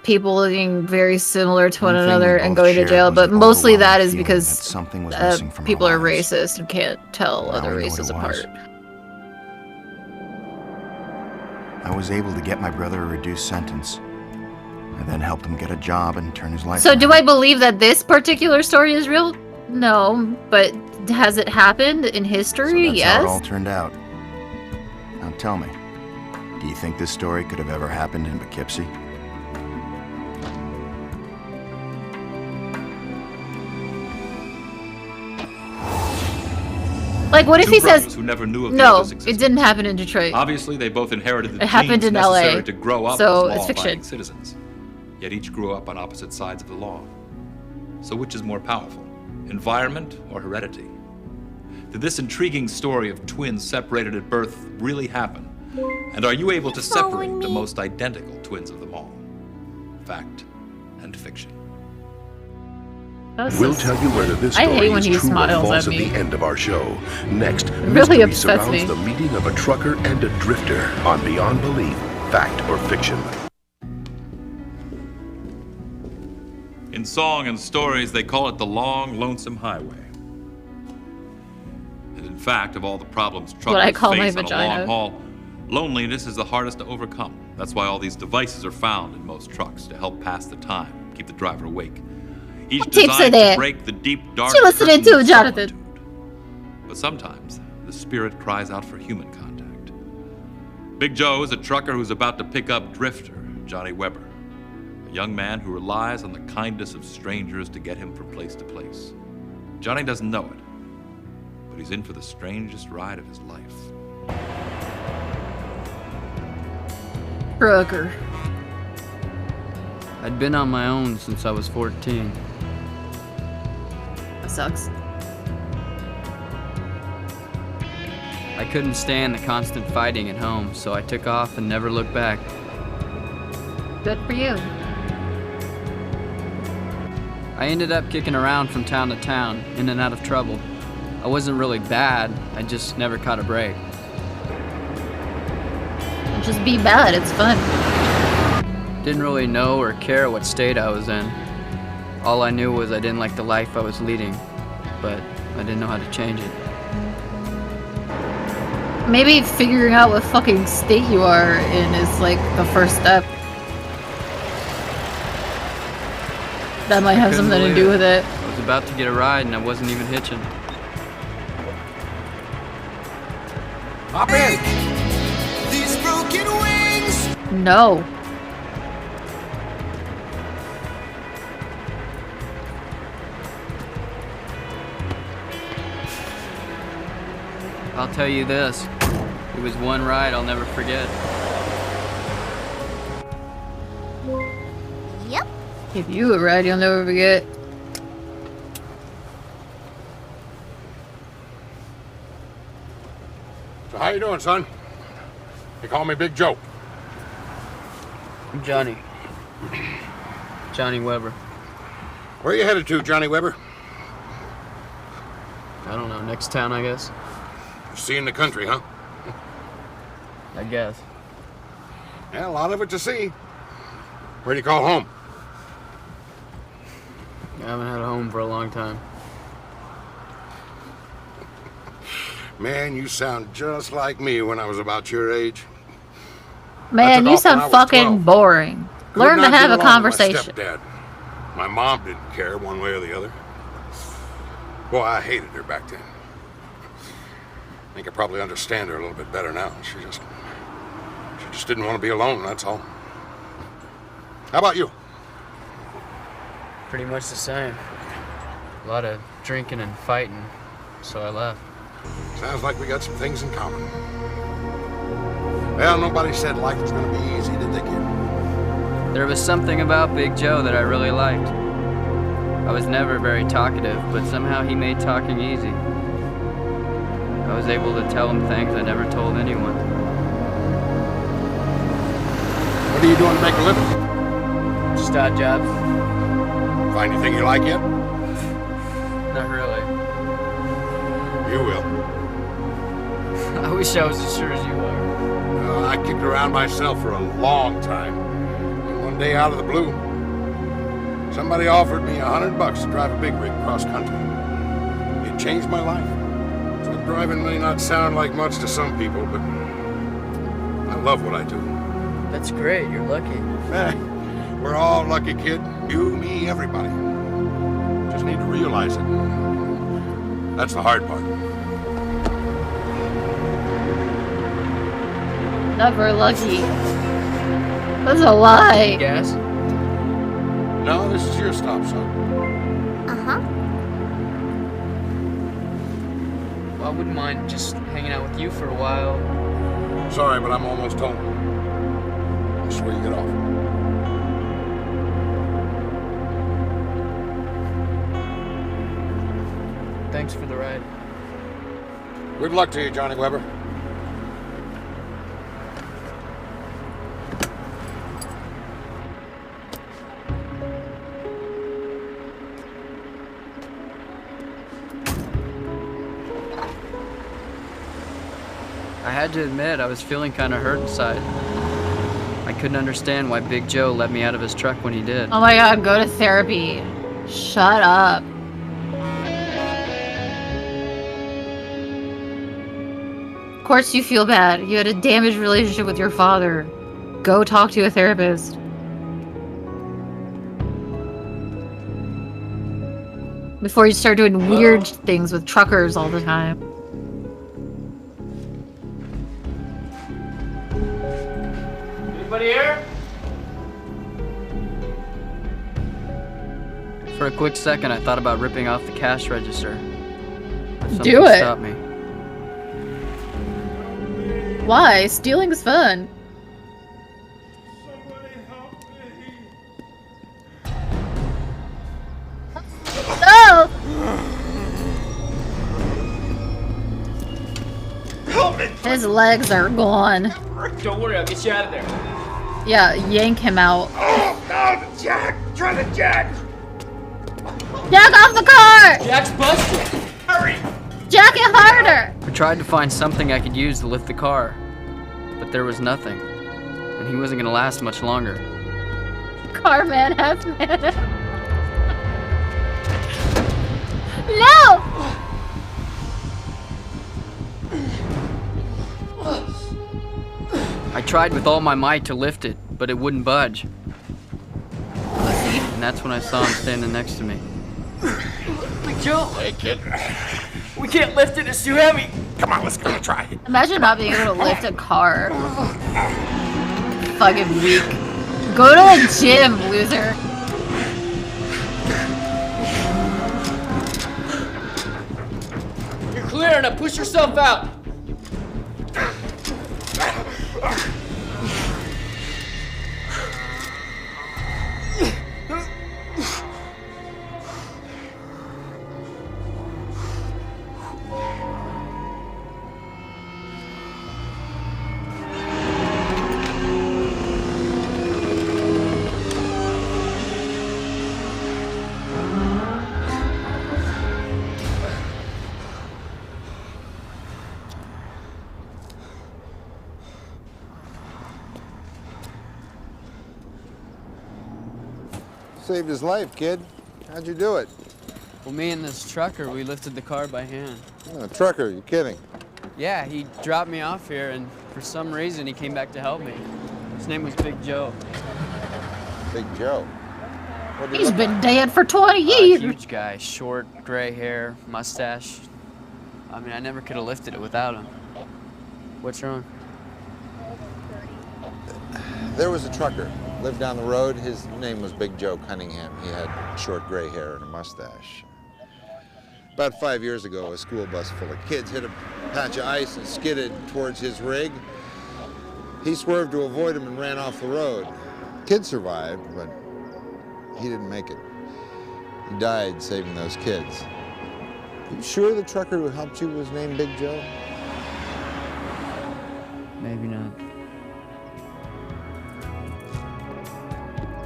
people looking very similar to one another and going to jail. But mostly that is because something was missing from people our are lives. racist and can't tell Now other I know what races it was. apart. I was able to get my brother a reduced sentence. I then helped him get a job and turn his life So around. do I believe that this particular story is real? No, but has it happened in history? That's how it all Yes. turned out. Now tell me, do you think this story could have ever happened in Poughkeepsie? Like, what if Two he brothers says, who never knew of the no, other's it existence. didn't happen in Detroit. Obviously, they both inherited the It happened genes in LA, necessary to grow up so as it's fiction. law-abiding citizens. Yet each grew up on opposite sides of the law. So which is more powerful, environment or heredity? Did this intriguing story of twins separated at birth really happen? And are you able to separate the most identical twins of them all? Fact and fiction. We'll tell you whether this I story hate when is he true or smiles false at at me. the end of our show. Next, really mystery upsets surrounds me. the meeting of a trucker and a drifter on Beyond Belief, Fact or Fiction. In song and stories, they call it the long, lonesome highway. And in fact, of all the problems What I truckers call my face on a vagina. long haul, loneliness is the hardest to overcome. That's why all these devices are found in most trucks to help pass the time, keep keep the driver awake. Each What tapes are designed to there? break the deep, dark What you listening curtain to, of Jonathan? solitude. But sometimes the spirit cries out for human contact. Big Joe is a trucker who's about to pick up Drifter, Johnny Weber, a young man who relies on the kindness of strangers to get him from place to place. Johnny doesn't know it, but he's in for the strangest ride of his life. Trucker. I'd been on my own since I was 14. That sucks. I couldn't stand the constant fighting at home, so I took off and never looked back. Good for you. I ended up kicking around from town to town, in and out of trouble. I wasn't really bad, I just never caught a break. Just be bad, it's fun. Didn't really know or care what state I was in. All I knew was I didn't like the life I was leading, but I didn't know how to change it. Maybe figuring out what fucking state you are in is like the first step. That might have something to do with it. I was about to get a ride and I wasn't even hitching. Hop in. These broken wings. No. I'll tell you this, it was one ride I'll never forget. Yep. Give you a ride you'll never forget. So how you doing, son? They call me Big Joe. I'm Johnny. Johnny Weber. Where are you headed to, Johnny Weber? I don't know, next town, I guess. Seeing the country, huh? I guess. Yeah, a lot of it to see. Where do you call home? I haven't had a home for a long time. Man, you sound just like me when I was about your age. Man, you sound fucking boring. Learn to have a conversation. My stepdad. My mom didn't care one way or the other. Boy, I hated her back then. I think I probably understand her a little bit better now. She just didn't want to be alone, that's all. How about you? Pretty much the same. A lot of drinking and fighting, so I left. Sounds like we got some things in common. Well, nobody said life was going to be easy, did they, kid? There was something about Big Joe that I really liked. I was never very talkative, but somehow he made talking easy. I was able to tell him things I never told anyone. What are you doing to make a living? Just odd jobs. Find anything you like yet? Not really. You will. I wish I was as sure as you are. I kicked around myself for a long time. And one day, out of the blue, somebody offered me $100 to drive a big rig cross country. It changed my life. So driving may not sound like much to some people, but I love what I do. That's great. You're lucky. We're all lucky, kid. You, me, everybody. Just need to realize it. That's the hard part. Never lucky. That's a lie. Gas? No, this is your stop, son. Uh-huh. Well, I wouldn't mind just hanging out with you for a while. Sorry, but I'm almost home. This is where you get off. Thanks for the ride. Good luck to you, Johnny Weber. I had to admit, I was feeling kind of hurt inside. I couldn't understand why Big Joe let me out of his truck when he did. Oh my god, go to therapy. Shut up. Of course you feel bad. You had a damaged relationship with your father. Go talk to a therapist. Before you start doing weird things with truckers all the time. Anybody here? For a quick second, I thought about ripping off the cash register. Do it. Stop me. Why? Stealing's fun. No! His legs are gone. Don't worry, I'll get you out of there. Yeah, yank him out. Oh, no, Jack! Try to Jack! Jack off the car! Jack's busted. Hurry! Jack it harder! I tried to find something I could use to lift the car, but there was nothing, and he wasn't gonna last much longer. Car man, half man. No! I tried with all my might to lift it, but it wouldn't budge. And that's when I saw him standing next to me. Big Joe! Hey, kid. We can't lift it, it's too heavy! Come on, let's go try it. Imagine not being able to lift a car. Fucking weak. Go to the gym, loser. You're clear, now push yourself out! Saved his life, kid. How'd you do it? Well, me and this trucker, we lifted the car by hand. Oh, trucker, you kidding? Yeah, he dropped me off here, and for some reason, he came back to help me. His name was Big Joe. Big Joe? He's been dead for 20 years. Huge guy, short, gray hair, mustache. I mean, I never could have lifted it without him. What's wrong? There was a trucker, lived down the road. His name was Big Joe Cunningham. He had short gray hair and a mustache. About 5 years ago, a school bus full of kids hit a patch of ice and skidded towards his rig. He swerved to avoid him and ran off the road. Kids survived, but he didn't make it. He died saving those kids. You sure the trucker who helped you was named Big Joe? Maybe not.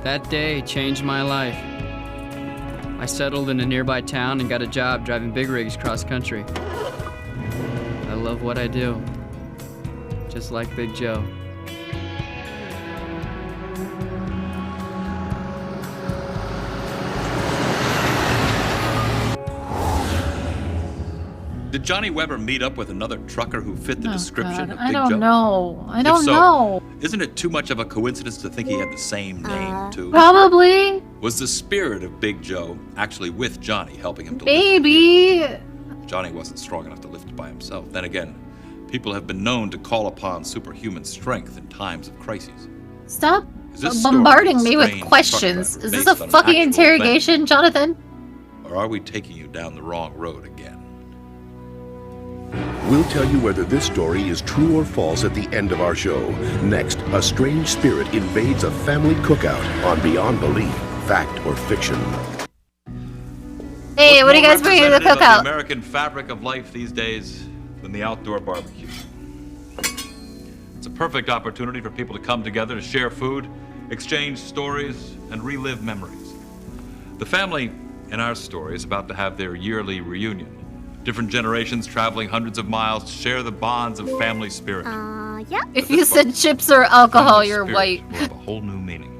That day changed my life. I settled in a nearby town and got a job driving big rigs cross country. I love what I do, just like Big Joe. Did Johnny Weber meet up with another trucker who fit the description of Big I Joe? don't know. I don't If so, know. Isn't it too much of a coincidence to think he had the same name, too? Probably. Was the spirit of Big Joe actually with Johnny, helping him to Maybe. lift? Johnny wasn't strong enough to lift it by himself. Then again, people have been known to call upon superhuman strength in times of crises. Stop Is this bombarding story me with strange questions. truck Is this based a on fucking actual interrogation, Jonathan? Or are we taking you down the wrong road again? We'll tell you whether this story is true or false at the end of our show. Next, a strange spirit invades a family cookout on Beyond Belief, Fact or Fiction. Hey, what are you guys bringing to the Representative of cookout? The American fabric of life these days than the outdoor barbecue. It's a perfect opportunity for people to come together to share food, exchange stories, and relive memories. The family in our story is about to have their yearly reunion. Different generations traveling hundreds of miles to share the bonds of family spirit. Yeah. If you said chips or alcohol, you're white. Will have a whole new meaning.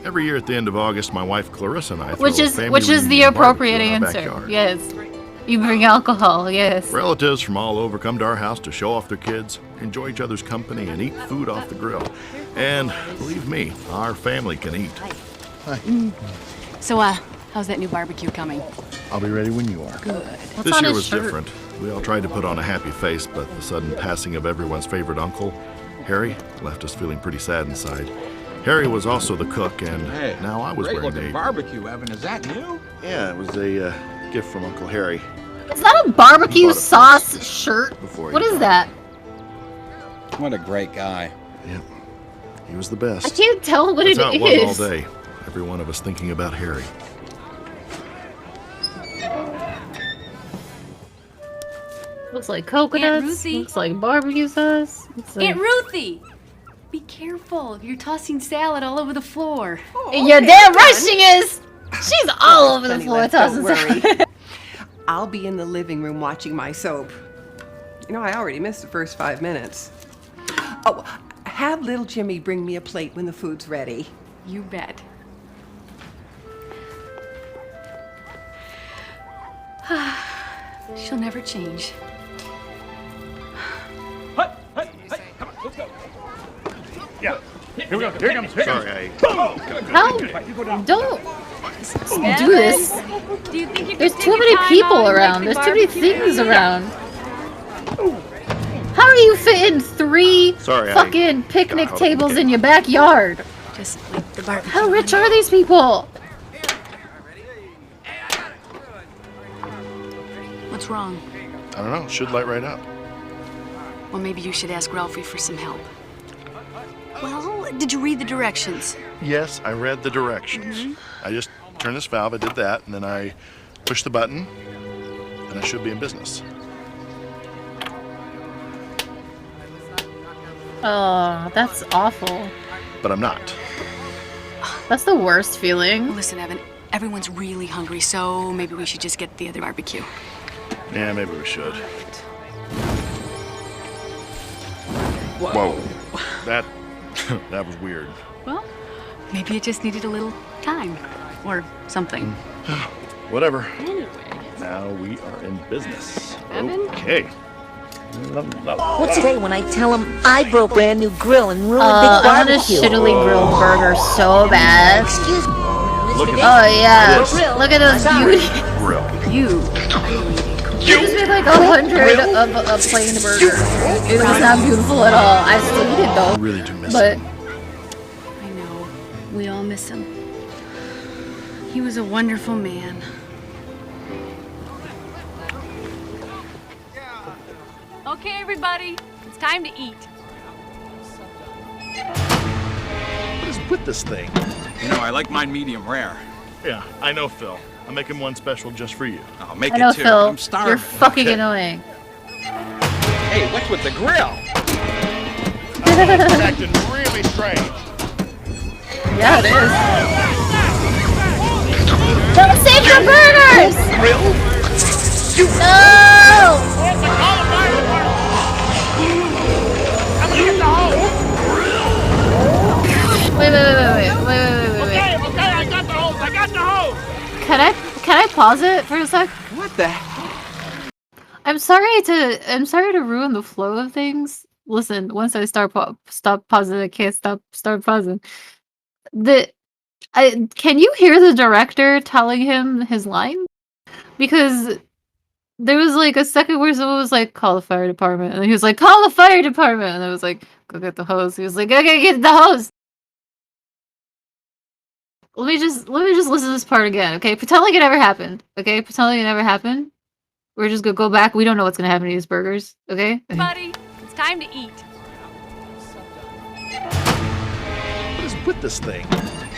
Every year at the end of August, my wife Clarissa and I throw Which a is family the reunion appropriate barbecue in our answer. backyard. Yes. You bring alcohol, yes. Relatives from all over come to our house to show off their kids, enjoy each other's company, and eat food off the grill. And believe me, our family can eat. So, how's that new barbecue coming? I'll be ready when you are. Good. This year was different. We all tried to put on a happy face, but the sudden passing of everyone's favorite uncle, Harry, left us feeling pretty sad inside. Harry was also the cook, and now I was wearing a barbecue, Evan. Is that new? Yeah, it was a gift from Uncle Harry. It's not a barbecue sauce shirt. What is that? What a great guy. Yep. He was the best. I can't tell what That's it how it is. was all day. Every one of us thinking about Harry. Looks like coconuts. Looks like barbecue sauce. Aunt Ruthie! Be careful. You're tossing salad all over the floor. You're damn right she is! She's all over the Honey, floor Don't tossing worry. salad. I'll be in the living room watching my soap. You know, I already missed the first 5 minutes. Oh, have little Jimmy bring me a plate when the food's ready. You bet. She'll never change. Yeah. Here we go. Here comes. Here comes. Sorry, How? Don't do this. Do you think you There's can too take many your time people out and around. make There's the too many barbecue things easy? around. How are you fitting 3 Sorry, I fucking picnic got out of tables the in your backyard? Just like the barbecue. How rich are these people? What's wrong? I don't know. Should light right up. Well, maybe you should ask Ralphie for some help. Well, did you read the directions? Yes, I read the directions. I just turned this valve, I did that, and then I pushed the button, and I should be in business. Oh, that's awful. But I'm not. That's the worst feeling. Well, listen, Evan, everyone's really hungry, so maybe we should just get the other barbecue. Yeah, maybe we should. Whoa. That that was weird. Well, maybe it just needed a little time. Or something. Whatever. Now we are in business. Evan? Okay. What's today when I tell him I broke a brand new grill and ruined I big want a barbecue? shittily grilled burger so bad. Excuse me. Oh yeah. Look at those beauty. Grill. You. You just made like 100 of a plain burger. It was not beautiful at all. I still eat it though. I really do miss But him. I know. We all miss him. He was a wonderful man. Okay, everybody. It's time to eat. What is with this thing? You know, I like mine medium rare. Yeah, I know, Phil. I'm making one special just for you. I'll make I know, it two. Phil. I'm starving. You're fucking Okay. annoying. Hey, what's with the grill? It's acting really strange. Yeah, it is. Don't save your burgers! No! Wait. Okay, I got the hose. I got the hose. Can I pause it for a sec? What the? I'm sorry to ruin the flow of things. Listen, once I stop pausing, I can't start pausing. Can you hear the director telling him his line? Because there was like a second where someone was like, call the fire department, and he was like, call the fire department, and I was like, go get the hose. He was like, okay, get the hose. Let me just listen to this part again, okay? Pretend like it never happened, okay? Pretend like it never happened. We're just gonna go back. We don't know what's gonna happen to these burgers, okay? Everybody, it's time to eat. What is with this thing?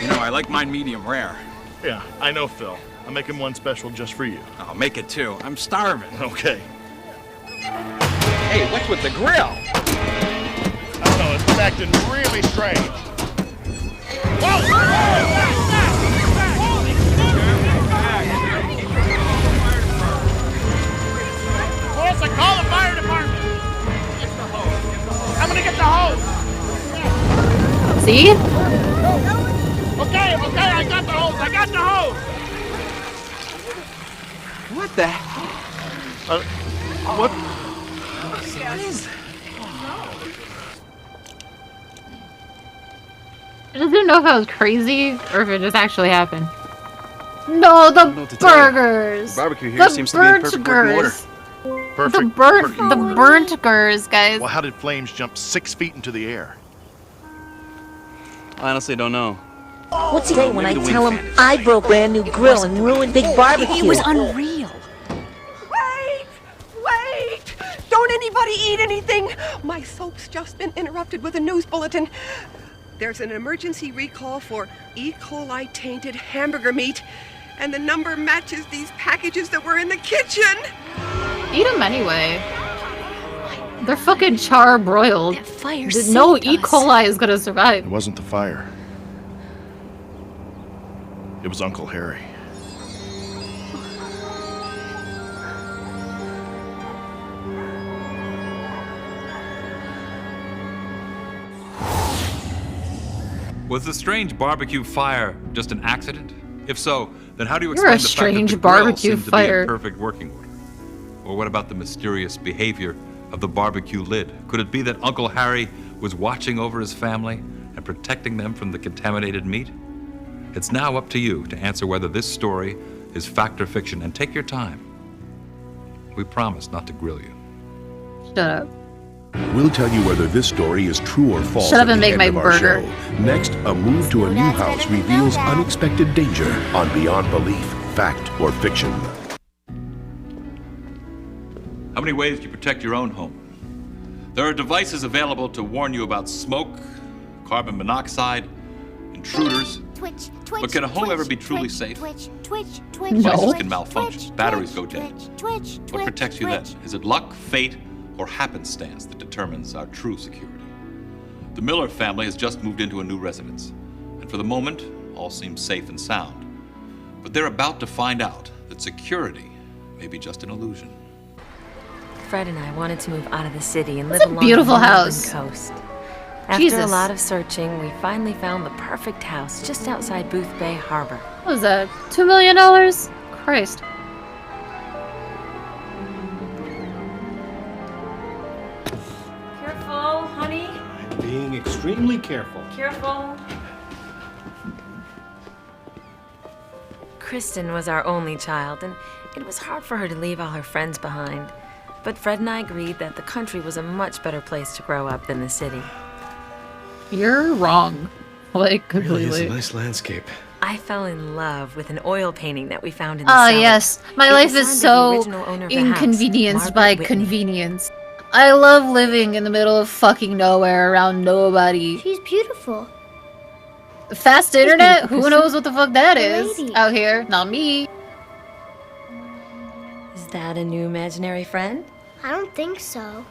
You know, I like mine medium rare. Yeah, I know, Phil. I'm making one special just for you. I'll make it two. I'm starving. Okay. Hey, what's with the grill? I don't know. It's acting really strange. Boys, I call the fire department. I'm gonna get the hose. See? Okay, I got the hose. I got the hose. What the? What? What is? I just didn't know if I was crazy or if it just actually happened. No, the know what to tell you. burgers. The barbecue here seems to be in perfect working order. Perfect. The burnt-gers, guys. Well, how did flames jump 6 feet into the air? I honestly don't know. What's he say when I Maybe the tell wing him fan. I broke brand new grill and ruined big barbecue? It was unreal. Wait! Don't anybody eat anything! My soap's just been interrupted with a news bulletin. There's an emergency recall for E. coli tainted hamburger meat, and the number matches these packages that were in the kitchen. Eat them anyway. They're fucking char-broiled. Fire No saved E. us. coli is gonna survive. It wasn't the fire. It was Uncle Harry. Was the strange barbecue fire just an accident? If so, then how do you You're a explain the fact that strange the grill barbecue seemed to be fire. in perfect working order? Or what about the mysterious behavior of the barbecue lid? Could it be that Uncle Harry was watching over his family and protecting them from the contaminated meat? It's now up to you to answer whether this story is fact or fiction, and take your time. We promise not to grill you. Shut up. We'll tell you whether this story is true or false. Shut up at and the make end my of our burger. show. Next, a move to a new house reveals unexpected danger on Beyond Belief, Fact or Fiction. How many ways do you protect your own home? There are devices available to warn you about smoke, carbon monoxide, intruders. Twitch, But can a home ever be truly safe? Twitch, Twitch, Devices can malfunction, batteries go dead. Twitch, What protects you then? Is it luck, fate, or happenstance that determines our true security? The Miller family has just moved into a new residence, and for the moment, all seems safe and sound. But they're about to find out that security may be just an illusion. Fred and I wanted to move out of the city and It's live a along the beautiful Northern house. coast. After Jesus. a lot of searching, we finally found the perfect house just outside Booth Bay Harbor. What was that? $2 million? Christ. Careful, honey. I'm being extremely careful. Careful. Kristen was our only child, and it was hard for her to leave all her friends behind. But Fred and I agreed that the country was a much better place to grow up than the city. You're wrong. Like, Really is completely. a nice landscape. I fell in love with an oil painting that we found in the Ah, cellar. yes. My It life was is signed by the so original owner of the house, inconvenienced by Margaret Whitney. convenience. I love living in the middle of fucking nowhere around nobody. She's beautiful. Fast internet? beautiful, Who Kristen. knows what the fuck that The is lady. out here? Not me. Is that a new imaginary friend? I don't think so.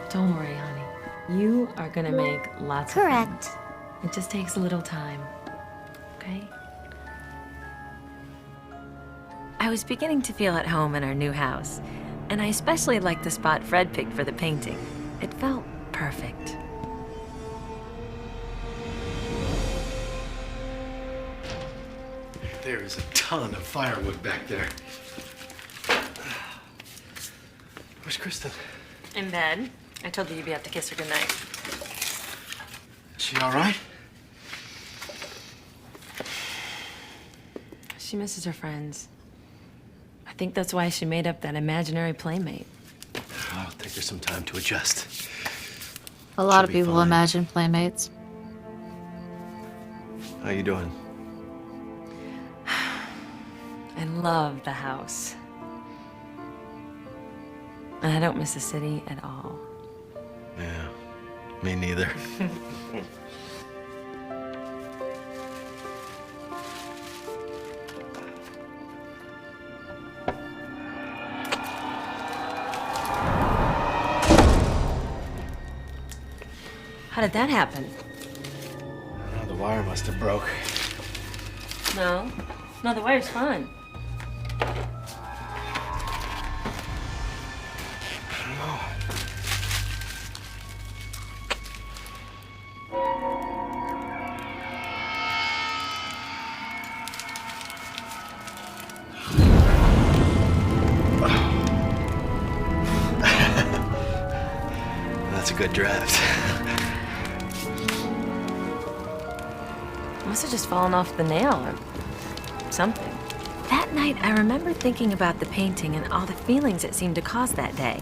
Don't worry, honey. You are gonna make lots of friends. It just takes a little time. Okay? I was beginning to feel at home in our new house, and I especially liked the spot Fred picked for the painting. It felt perfect. There is a ton of firewood back there. Where's Kristen? In bed. I told you you'd be up to kiss her goodnight. Is she all right? She misses her friends. I think that's why she made up that imaginary playmate. I'll take her some time to adjust. A lot of She'll be people fine. imagine playmates. How you doing? I love the house. And I don't miss the city at all. Yeah, me neither. How did that happen? Oh, the wire must have broke. No. No, the wire's fine. That's a good draft. Must have just fallen off the nail or something. That night, I remember thinking about the painting and all the feelings it seemed to cause that day.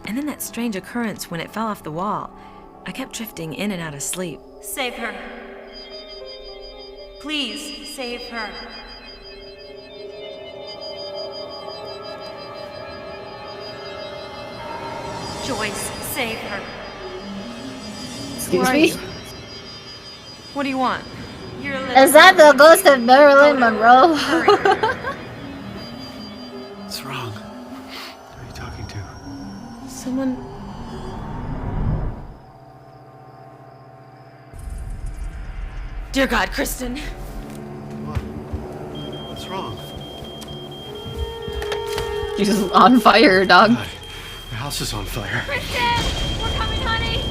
And then that strange occurrence when it fell off the wall. I kept drifting in and out of sleep. Save her. Please, save her. Joyce, save her. Excuse Where are me? you? What do you want? You're a little Is that the ghost of Marilyn Monroe? What's wrong? Who are you talking to? Someone... Dear God, Kristen. What's wrong? She's on fire, dog. God, the house is on fire. Kristen! We're coming, honey!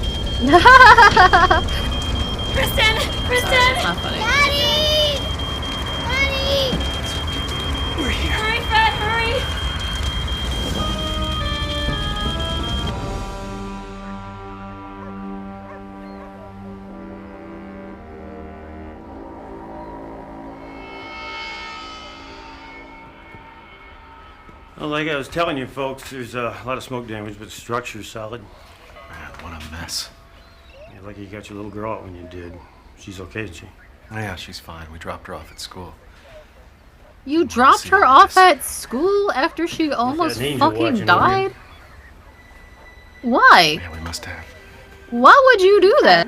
Kristen! Kristen! That's not funny. Daddy! Daddy! We're here. Hurry, Fred, hurry! Well, like I was telling you folks, there's a lot of smoke damage, but the structure's solid. Man, what a mess. You're lucky you got your little girl out when you did. She's okay, isn't she? Oh, yeah, she's fine. We dropped her off at school. You dropped her off at school after she almost an angel fucking watching over died? Why? Yeah, we must have. Why would you do that?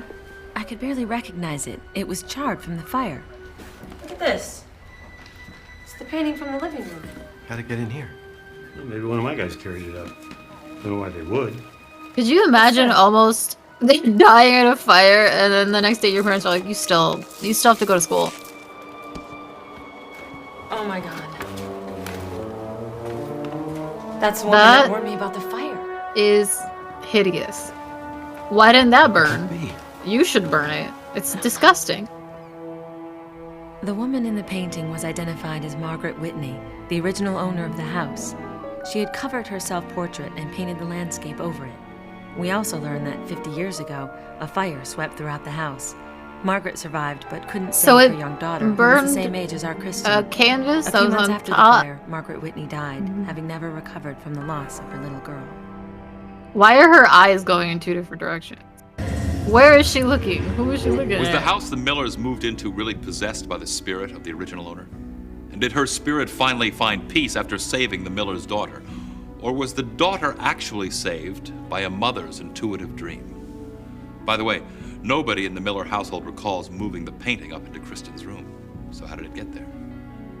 I could barely recognize it. It was charred from the fire. Look at this. It's the painting from the living room. Gotta get in here. Well, maybe one of my guys carried it up. Don't know why they would. Could you imagine almost dying in a fire and then the next day your parents are like, you still have to go to school? Oh my God. That's the one that warned me about the fire. Is hideous. Why didn't that burn? You should burn it. It's disgusting. The woman in the painting was identified as Margaret Whitney, the original owner of the house. She had covered her self-portrait and painted the landscape over it. We also learned that 50 years ago, a fire swept throughout the house. Margaret survived, but couldn't So save it her young daughter, who was burned the same age as our Kristen. a canvas A that few was months on after the top. fire, Margaret Whitney died, having never recovered from the loss of her little girl. Why are her eyes going in two different directions? Where is she looking? Who is she looking Was at? the house the Millers moved into really possessed by the spirit of the original owner? And did her spirit finally find peace after saving the Miller's daughter? Or was the daughter actually saved by a mother's intuitive dream? By the way, nobody in the Miller household recalls moving the painting up into Kristen's room. So how did it get there?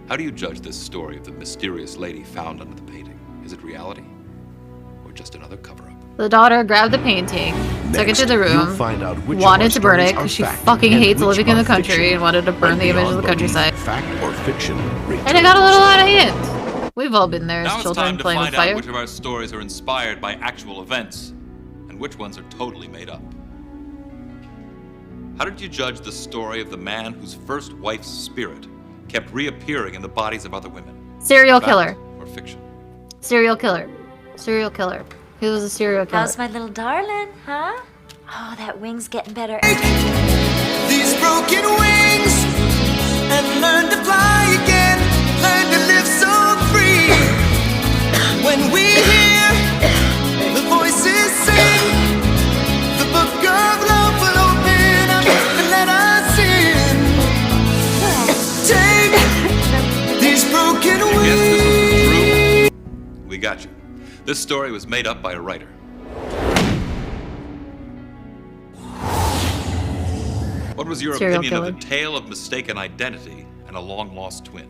How do you judge this story of the mysterious lady found under the painting? Is it reality? Or just another cover-up? The daughter grabbed the painting, took it to the room, you'll find out which of wanted our to burn it stories because are she fact fucking and hates which living in are the country fiction. and wanted to burn the image of the Beyond belief, countryside. Fact or fiction. And it got a little out of hand. We've all been there Now as it's children time to playing with find out fire. which of our stories are inspired by actual events and which ones are totally made up. How did you judge the story of the man whose first wife's spirit kept reappearing in the bodies of other women? Serial Fact killer. or fiction? Serial killer. Serial killer. He was a serial killer. How's my little darling, huh? Oh, that wing's getting better. These broken wings and learn to fly again, learn to live so free. When we hear the voices sing, the book of love will open up and let us in. Take these broken wings. We got you. This story was made up by a writer. What was your Serial opinion killer. of the tale of mistaken identity and a long-lost twin?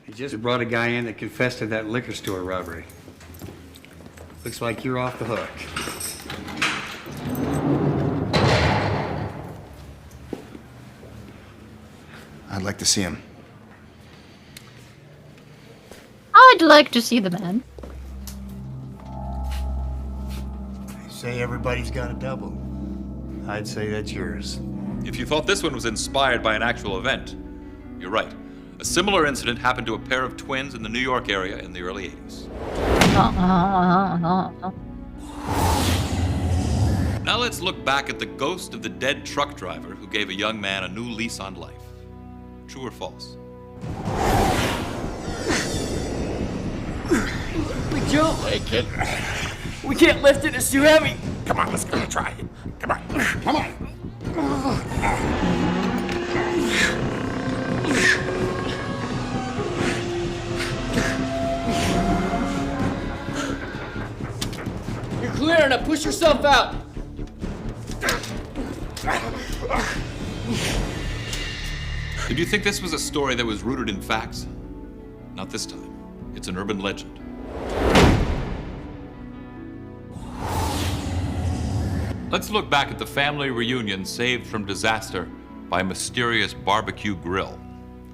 He just brought a guy in that confessed to that liquor store robbery. Looks like you're off the hook. I'd like to see him. I'd like to see the man. They say everybody's got a double. I'd say that's yours. If you thought this one was inspired by an actual event, you're right. A similar incident happened to a pair of twins in the New York area in the early 80s. Now Now let's look back at the ghost of the dead truck driver who gave a young man a new lease on life. True or false? Big Joe! Hey, kid. We can't lift it, it's too heavy! Come on, let's go try it. Come on. Come on. You're clear, now push yourself out! Did you think this was a story that was rooted in facts? Not this time. It's an urban legend. Let's look back at the family reunion saved from disaster by a mysterious barbecue grill.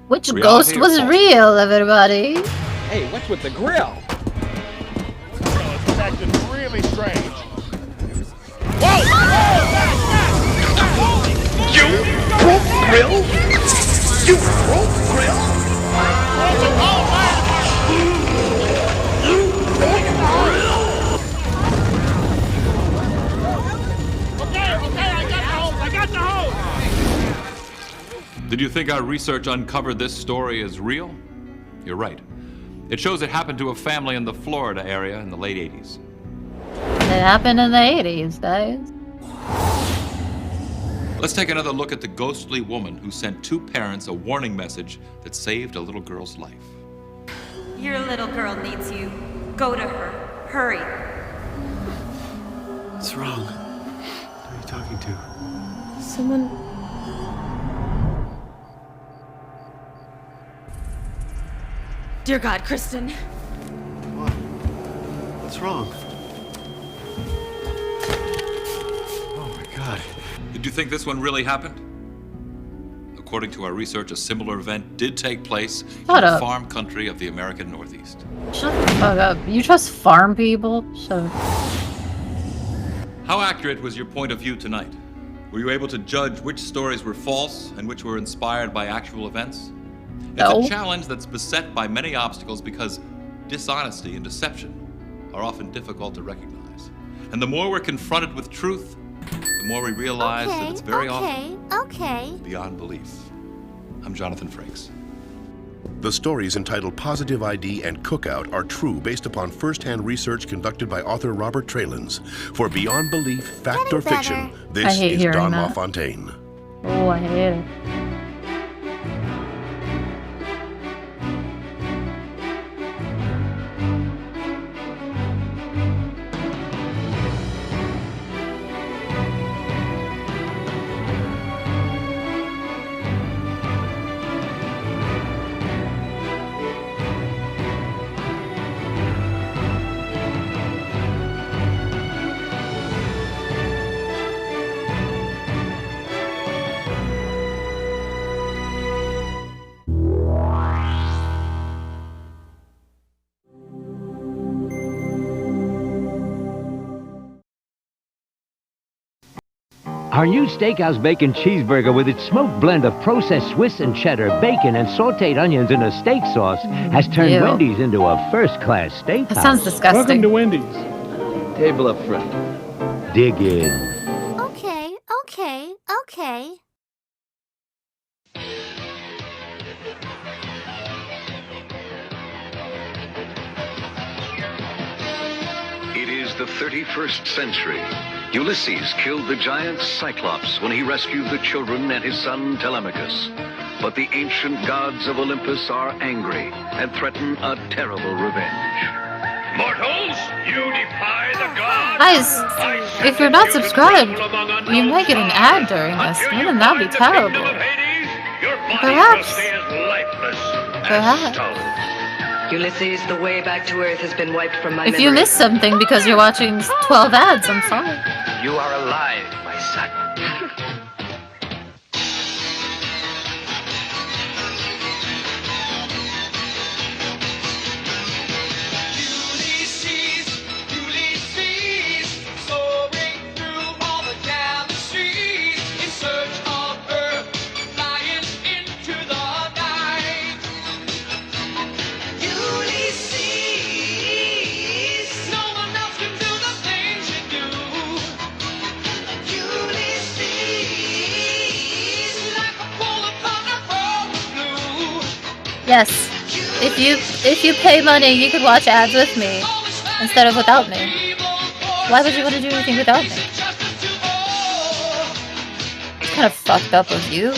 Which Reality ghost or was false? real, everybody? Hey, what's with the grill? It's acting really strange. You broke grill? You broke grill? Did you think our research uncovered this story as real? You're right. It shows it happened to a family in the Florida area in the late 80s. It happened in the 80s, guys. Let's take another look at the ghostly woman who sent two parents a warning message that saved a little girl's life. Your little girl needs you. Go to her. Hurry. What's wrong? Who are you talking to? Someone. Dear God, Kristen. What? What's wrong? Oh my God. Did you think this one really happened? According to our research, a similar event did take place in Shut the up. farm country of the American Northeast. Shut the fuck up. You trust farm people? Shut up. How accurate was your point of view tonight? Were you able to judge which stories were false and which were inspired by actual events? No. It's a challenge that's beset by many obstacles because dishonesty and deception are often difficult to recognize. And the more we're confronted with truth, the more we realize that it's very often beyond belief. I'm Jonathan Frakes. The stories entitled Positive ID and Cookout are true based upon first-hand research conducted by author Robert Tralins. For Beyond Belief, Fact or Fiction, I this hate is hearing Don that. LaFontaine. Oh, I hate it. Our new Steakhouse Bacon Cheeseburger with its smoked blend of processed Swiss and cheddar, bacon, and sautéed onions in a steak sauce has turned Ew. Wendy's into a first-class steakhouse. That sounds disgusting. Welcome to Wendy's. Table up front. Dig in. Okay. It is the 31st century. Ulysses killed the giant Cyclops when he rescued the children and his son Telemachus. But the ancient gods of Olympus are angry and threaten a terrible revenge. Mortals, you defy the gods! Guys, if you're not subscribed, you might get an ad during this. Wouldn't that be terrible? Perhaps. Ulysses, the way back to Earth has been wiped from my If memory. you missed something because you're watching 12 ads, I'm sorry. You are alive, my son. Ulysses, soaring through all the galaxies in search of Earth, flying into the night. Ulysses, no one else can do the things you do. Yes. If you pay money, you could watch ads with me instead of without me. Why would you want to do anything without me? It's kind of fucked up of you.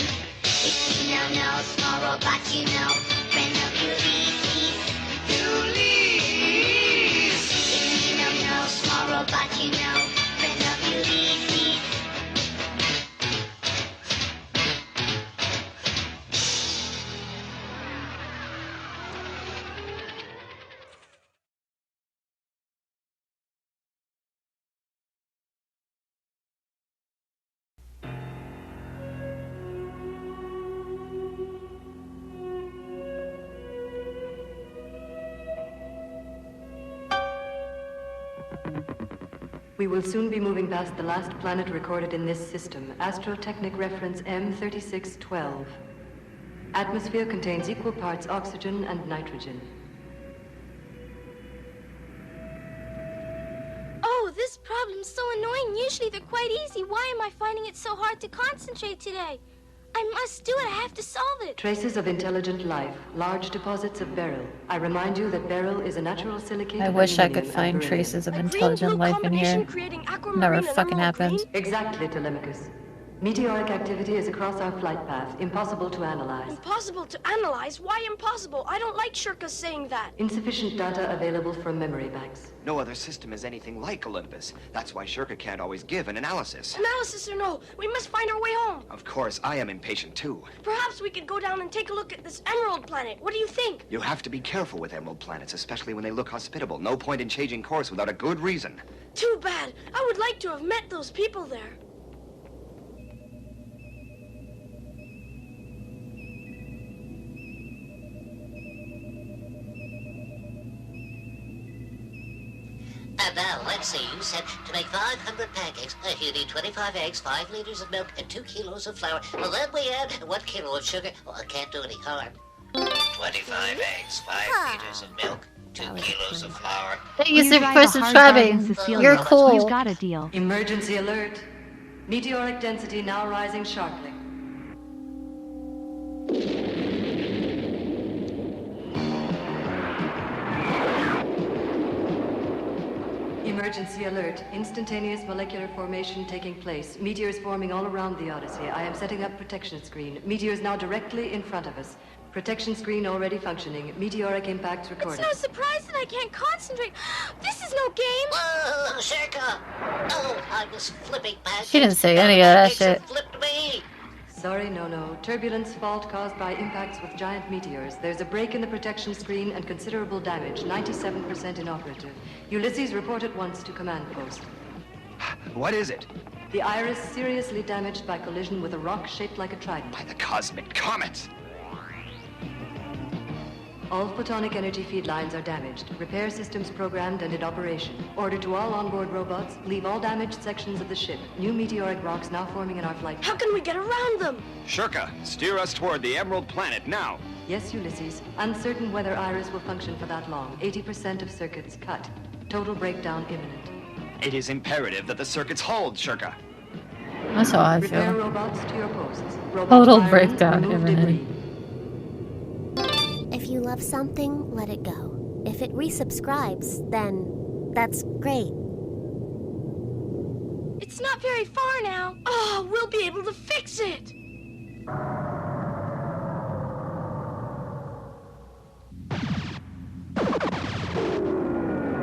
We will soon be moving past the last planet recorded in this system, Astrotechnic reference M3612. Atmosphere contains equal parts oxygen and nitrogen. Oh, this problem's so annoying. Usually they're quite easy. Why am I finding it so hard to concentrate today? I must do it. I have to solve it. Traces of intelligent life, large deposits of beryl. I remind you that beryl is a natural silicate. I wish I could find traces of intelligent life in here. Never fucking happens. Exactly, Telemachus. Meteoric activity is across our flight path, impossible to analyze. Impossible to analyze? Why impossible? I don't like Shirka saying that. Insufficient data available from memory banks. No other system is anything like Olympus. That's why Shirka can't always give an analysis. Analysis or no, we must find our way home. Of course, I am impatient too. Perhaps we could go down and take a look at this emerald planet. What do you think? You have to be careful with emerald planets, especially when they look hospitable. No point in changing course without a good reason. Too bad. I would like to have met those people there. And now, let's see, you said to make 500 pancakes, you need 25 eggs, 5 liters of milk, and 2 kilos of flour. Well, then we add 1 kilo of sugar. Well, it can't do any harm. 25 eggs, 5 liters of milk, 2 kilos of flour. Thank you for subscribing. You're cool. We've got a deal. Emergency alert. Meteoric density now rising sharply. Emergency alert. Instantaneous molecular formation taking place. Meteors forming all around the Odyssey. I am setting up protection screen. Meteors now directly in front of us. Protection screen already functioning. Meteoric impacts recorded. It's no surprise that I can't concentrate. This is no game. Whoa, Shirka! Oh, I was flipping pancakes. She didn't say any of that shit. Flipped me. Sorry, no. Turbulence fault caused by impacts with giant meteors. There's a break in the protection screen and considerable damage. 97% inoperative. Ulysses, report at once to command post. What is it? The Iris seriously damaged by collision with a rock shaped like a trident. By the cosmic comet! All photonic energy feed lines are damaged. Repair systems programmed and in operation. Order to all onboard robots, leave all damaged sections of the ship. New meteoric rocks now forming in our flight. How can we get around them? Shirka, steer us toward the Emerald Planet now. Yes, Ulysses. Uncertain whether Iris will function for that long. 80% of circuits cut. Total breakdown imminent. It is imperative that the circuits hold, Shirka. That's how I Repair feel. robots to your posts. Total breakdown imminent. If you love something, let it go. If it resubscribes, then that's great. It's not very far now. Oh, we'll be able to fix it.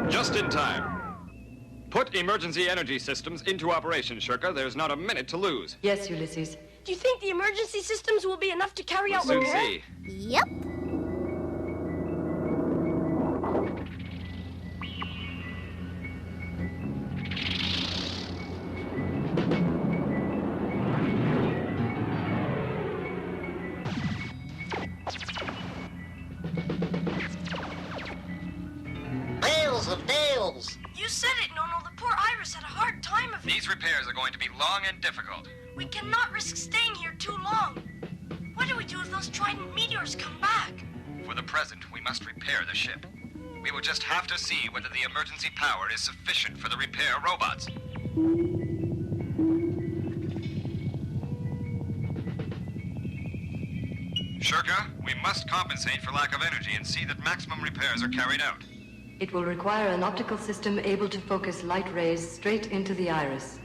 Just in time. Put emergency energy systems into operation, Shirka. There's not a minute to lose. Yes, Ulysses. Do you think the emergency systems will be enough to carry out We'll soon repair? see. Yep. Bales of nails. You said it, Nono. The poor Iris had a hard time of it. These repairs are going to be long and difficult. We cannot risk staying here too long. What do we do if those trident meteors come back? For the present, we must repair the ship. We will just have to see whether the emergency power is sufficient for the repair robots. Shirka, We must compensate for lack of energy and see that maximum repairs are carried out. It will require an optical system able to focus light rays straight into the iris.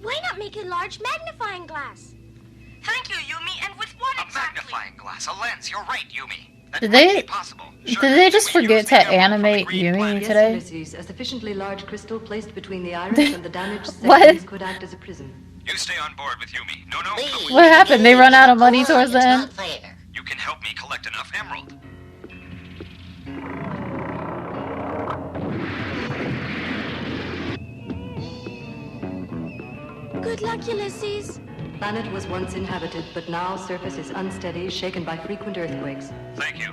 Why not make a large magnifying glass? Thank you, Yumi. And with what A exactly? magnifying glass, a lens. You're right, Yumi. That Did might they? be possible. Did they just forget to animate Yumi Yes, today? Ulysses, a sufficiently large crystal placed between the iris and the damaged What? sections could act as a prism. You stay on board with Yumi. No. What happened? They run out of money towards the end? You can help me collect enough emerald. Good luck, Ulysses. Planet was once inhabited, but now surface is unsteady, shaken by frequent earthquakes. Thank you.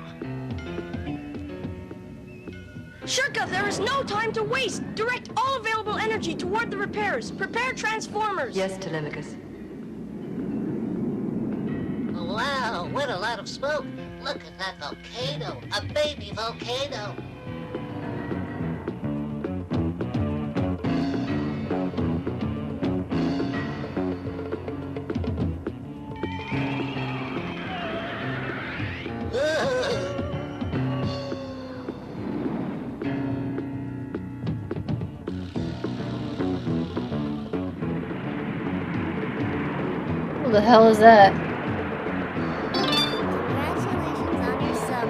Shirka, there is no time to waste. Direct all available energy toward the repairs. Prepare transformers. Yes, Telemachus. Wow, what a lot of smoke. Look at that volcano. A baby volcano. What the hell is that? Congratulations on your sub.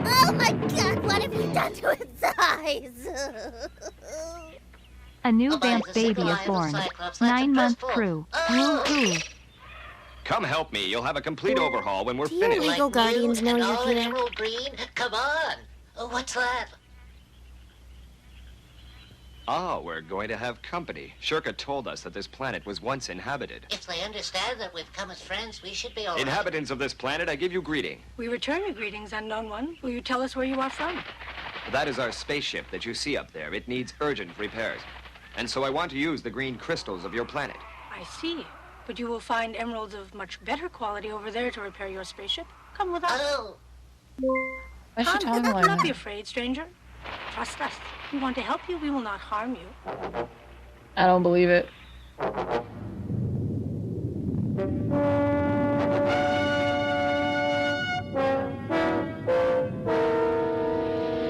Oh my god, what have you done to its eyes? A new vamp baby is born. 9-month crew. Woo-hoo. Come help me. You'll have a complete overhaul when we're Do your finished. legal guardians know you're here? Emerald green? Come on. Oh, what's that? Ah, we're going to have company. Shirka told us that this planet was once inhabited. If they understand that we've come as friends, we should be all right. Inhabitants of this planet, I give you greeting. We return your greetings, unknown one. Will you tell us where you are from? That is our spaceship that you see up there. It needs urgent repairs. And so I want to use the green crystals of your planet. I see. But you will find emeralds of much better quality over there to repair your spaceship. Come with us. Oh. Why is she Come, talking do like not be that? afraid, stranger. Trust us. We want to help you. We will not harm you. I don't believe it.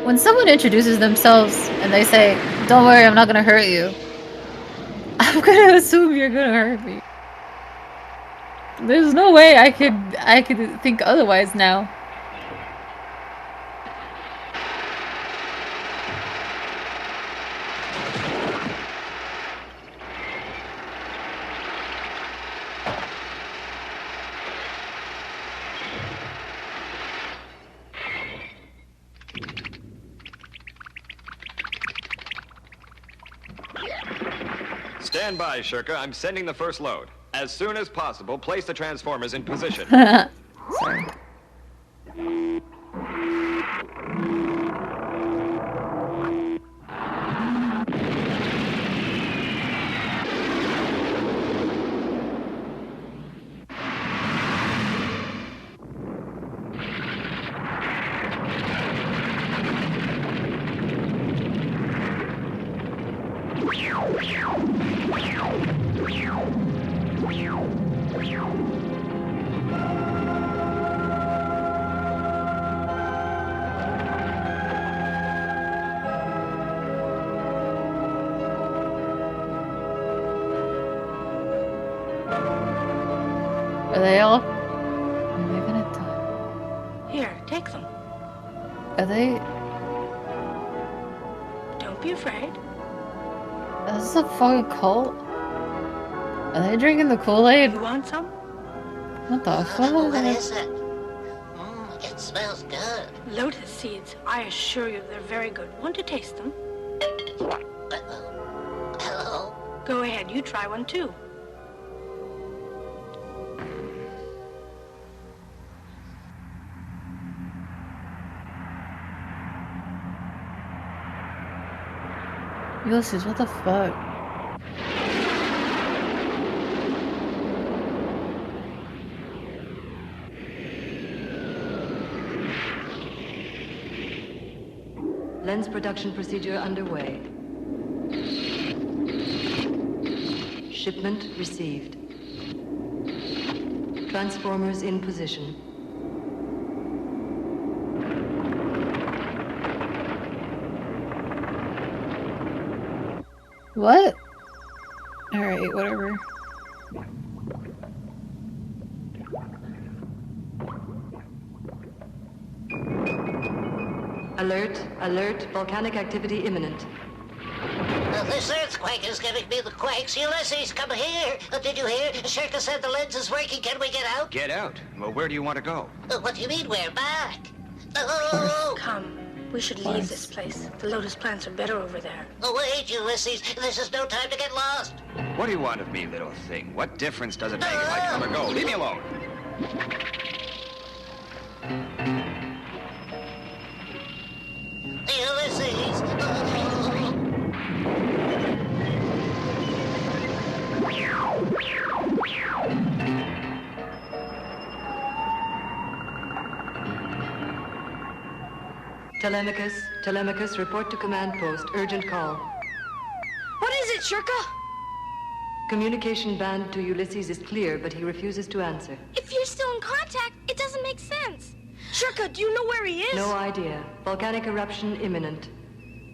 When someone introduces themselves and they say, "Don't worry, I'm not gonna hurt you," I'm gonna assume you're gonna hurt me. There's no way I could think otherwise now. Stand by, Shirka. I'm sending the first load. As soon as possible, place the transformers in position. Sorry. Are they all? Are they gonna die? Here, take them. Are they? Don't be afraid. Is this a fucking cult? Are they drinking the Kool-Aid? You want some? What the fuck? What is it? It smells good. Lotus seeds. I assure you they're very good. Want to taste them? Hello? Go ahead, you try one too. Ulysses, what the fuck? Lens production procedure underway. Shipment received. Transformers in position. What? Alright, whatever. Alert, alert, volcanic activity imminent. This earthquake is giving me the quakes. Ulysses, come here. Did you hear? Shirka said the lens is working. Can we get out? Get out? Well, where do you want to go? What do you mean we're back? Oh! Come. We should leave this place. The lotus plants are better over there. Oh, wait, Ulysses. This is no time to get lost. What do you want of me, little thing? What difference does it make if I come or go? Leave me alone. Ulysses! Telemachus, report to command post. Urgent call. What is it, Shirka? Communication band to Ulysses is clear, but he refuses to answer. If you're still in contact, it doesn't make sense. Shirka, do you know where he is? No idea. Volcanic eruption imminent.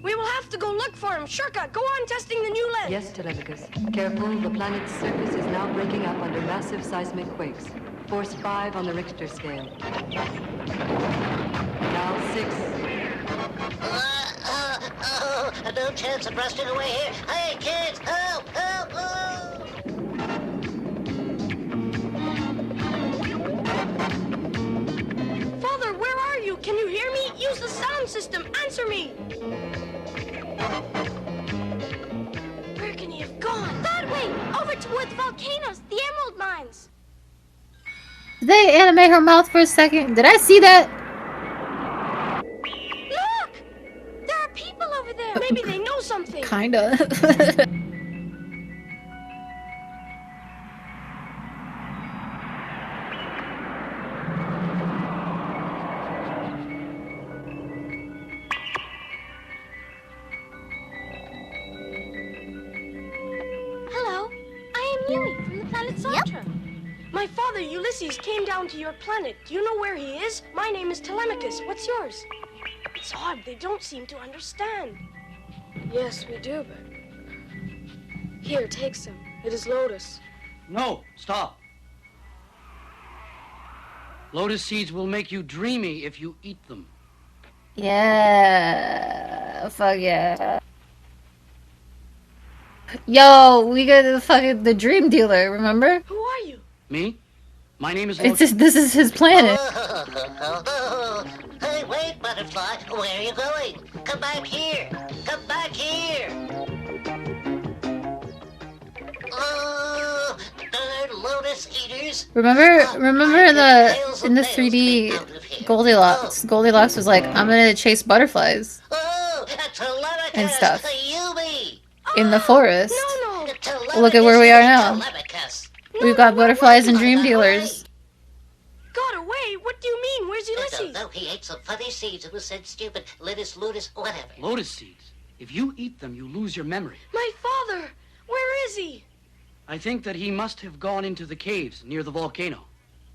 We will have to go look for him. Shirka, go on testing the new lens. Yes, Telemachus. Careful, the planet's surface is now breaking up under massive seismic quakes. Force 5 on the Richter scale. Now 6. No chance of rusting away here. Hey, kids, help, help, oh! Father, where are you? Can you hear me? Use the sound system. Answer me. Where can he have gone? That way! Over toward the volcanoes, the emerald mines. Did they animate her mouth for a second? Did I see that? Look! There are people over there. Maybe they know something. Kinda. Hello, I am Yui from the planet Santra. My father, Ulysses, came down to your planet. Do you know where he is? My name is Telemachus. What's yours? It's odd. They don't seem to understand. Yes, we do, but... Here, take some. It is lotus. No, stop. Lotus seeds will make you dreamy if you eat them. Yeah. Fuck yeah. Yo, we got the dream dealer, remember? Who are you? Me? My name is It's Lotus. just, this is his planet. Hey, wait, Butterfly. Where are you going? Come back here. Come back here. Oh, darn lotus eaters. Remember in the 3D Goldilocks? Goldilocks was like, I'm gonna chase butterflies and stuff in the forest. Look at where we are now. We've got butterflies and dream dealers. Got away? What do you mean? Where's Ulysses? No, he ate some funny seeds and was said stupid. Lotus, whatever. Lotus seeds. If you eat them, you lose your memory. My father! Where is he? I think that he must have gone into the caves near the volcano.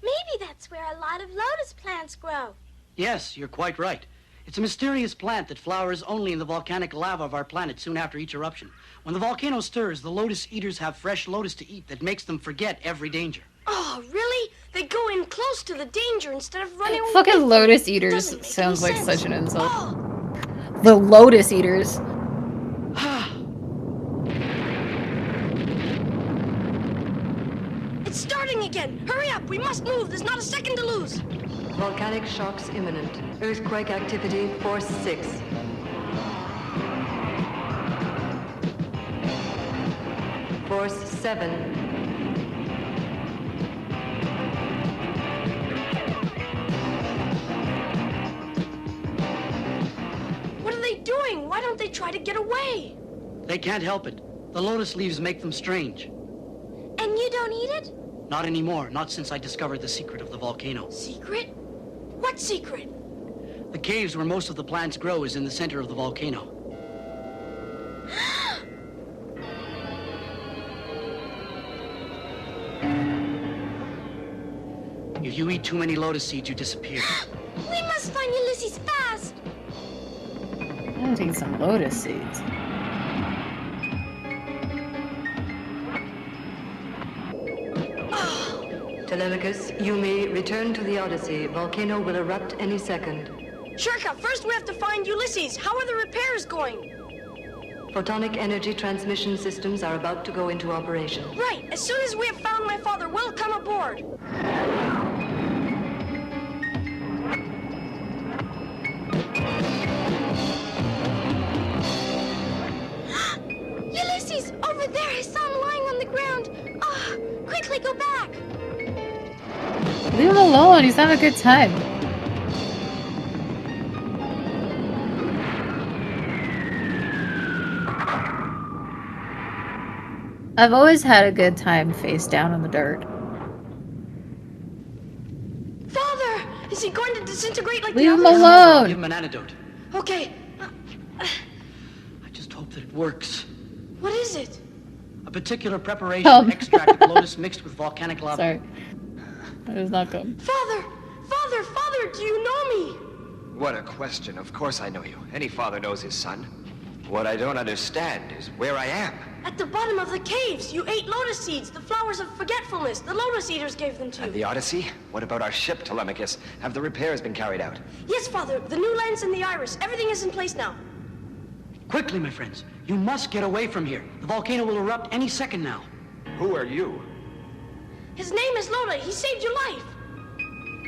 Maybe that's where a lot of lotus plants grow. Yes, you're quite right. It's a mysterious plant that flowers only in the volcanic lava of our planet soon after each eruption. When the volcano stirs, the lotus eaters have fresh lotus to eat that makes them forget every danger. Oh, really? They go in close to the danger instead of running away. Fucking lotus eaters sounds like such an insult. The lotus eaters. It's starting again. Hurry up. We must move. There's not a second to lose. Volcanic shocks imminent. Earthquake activity, force 6. Force 7. What are they doing? Why don't they try to get away? They can't help it. The lotus leaves make them strange. And you don't eat it? Not anymore. Not since I discovered the secret of the volcano. Secret? What secret? The caves where most of the plants grow is in the center of the volcano. If you eat too many lotus seeds, you disappear. We must find Ulysses fast. I'm gonna take some lotus seeds. Telemachus, Yumi, return to the Odyssey. Volcano will erupt any second. Shirka, first we have to find Ulysses. How are the repairs going? Photonic energy transmission systems are about to go into operation. Right. As soon as we have found my father, we'll come aboard. Ulysses! Over there! I saw him lying on the ground! Ah! Quickly go back! Leave him alone. He's having a good time. I've always had a good time face down in the dirt. Father! Is he going to disintegrate like Leave the him others? alone. Give him an antidote. Okay. I just hope that it works. What is it? A particular preparation extract of lotus mixed with volcanic lava. Sorry. That is not good. Father! Father! Father! Do you know me? What a question. Of course I know you. Any father knows his son. What I don't understand is where I am. At the bottom of the caves, you ate lotus seeds, the flowers of forgetfulness. The lotus eaters gave them to you. And the Odyssey? What about our ship, Telemachus? Have the repairs been carried out? Yes, Father. The new lens and the iris. Everything is in place now. Quickly, my friends. You must get away from here. The volcano will erupt any second now. Who are you? His name is Loda. He saved your life.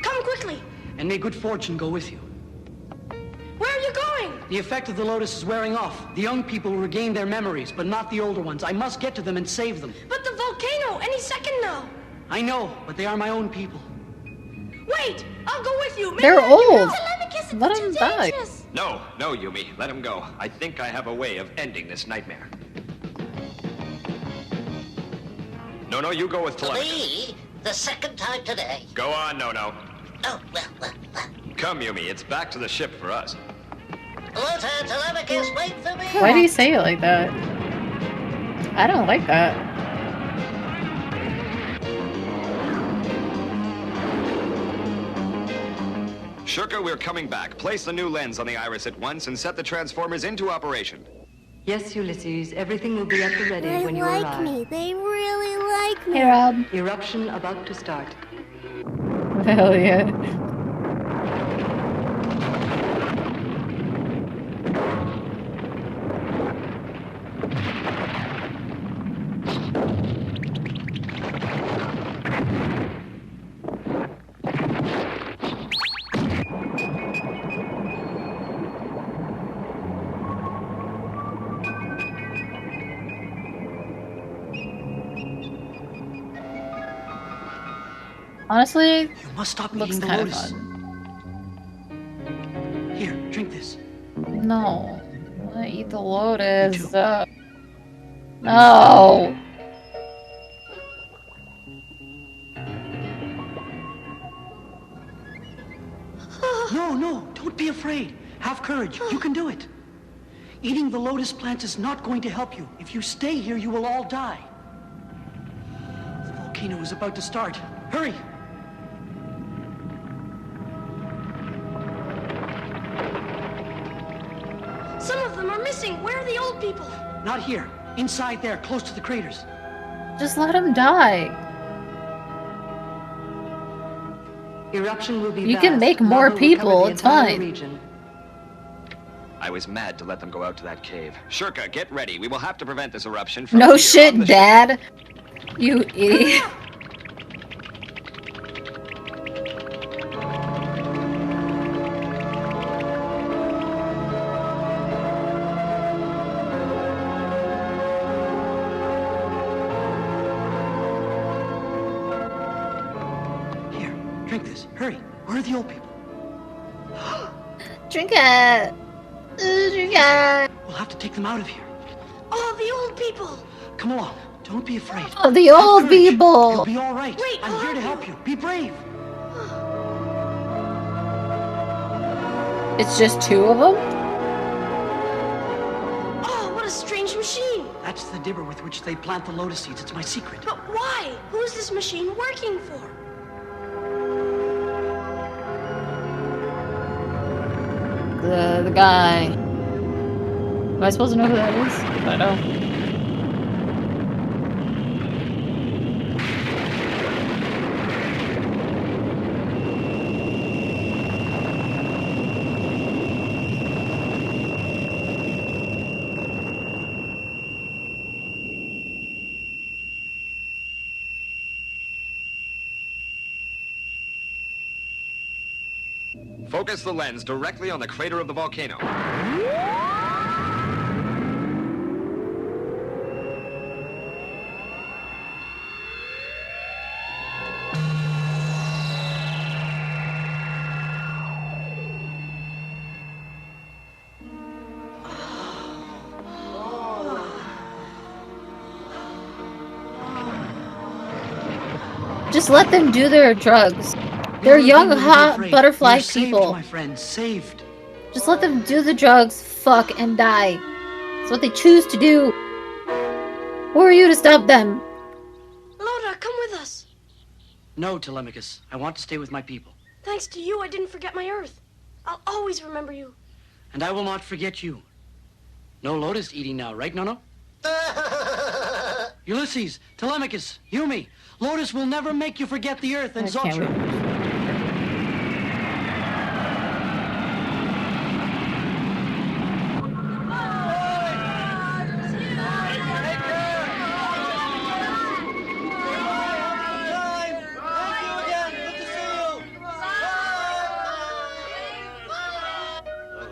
Come quickly. And may good fortune go with you. Where are you going? The effect of the lotus is wearing off. The young people will regain their memories, but not the older ones. I must get to them and save them. But the volcano, any second now. I know, but they are my own people. Wait! I'll go with you. Maybe They're I can old. help. Let them die. No, no, Yumi. Let him go. I think I have a way of ending this nightmare. No, you go with Telemachus. Me? The second time today. Go on, No. Oh, well. Come, Yumi. It's back to the ship for us. Lotta, Telemachus, wait for me. Why do you say it like that? I don't like that. Shirka, we're coming back. Place the new lens on the iris at once and set the transformers into operation. Yes, Ulysses. Everything will be at the ready They when you like arrive. me. They really like me. Hey, Rob. Eruption about to start. Hell yeah. Honestly, You must stop looks eating the kind of lotus. fun. Here, drink this. No. I want to eat the lotus. No. No, don't be afraid. Have courage. You can do it. Eating the lotus plant is not going to help you. If you stay here, you will all die. The volcano is about to start. Hurry! Some of them are missing. Where are the old people? Not here. Inside there, close to the craters. Just let him die. Eruption will be You can vast. make more Lava will cover people, the it's entire fine. region. I was mad to let them go out to that cave. Shirka, get ready. We will have to prevent this eruption from No here shit, on the ship. Dad. You idiot. Here, drink this. Hurry. Where are the old people? Drink it. Drink it. We'll have to take them out of here. Oh, the old people. Come along. Don't be afraid. Oh, the Have old courage. people. You'll be all right. Wait, I'm here to help you. Be brave. It's just two of them? Oh, what a strange machine. That's the dibber with which they plant the lotus seeds. It's my secret. But why? Who is this machine working for? The guy. Am I supposed to know who that is? I know. Focus the lens directly on the crater of the volcano. Just let them do their drugs. They're young, hot, butterfly You're saved, people. my friend, saved. Just let them do the drugs, fuck, and die. It's what they choose to do. Who are you to stop them? Loda, come with us. No, Telemachus. I want to stay with my people. Thanks to you, I didn't forget my Earth. I'll always remember you. And I will not forget you. No lotus eating now, right, Nono? Ulysses, Telemachus, Yumi, Lotus will never make you forget the Earth and Zotra.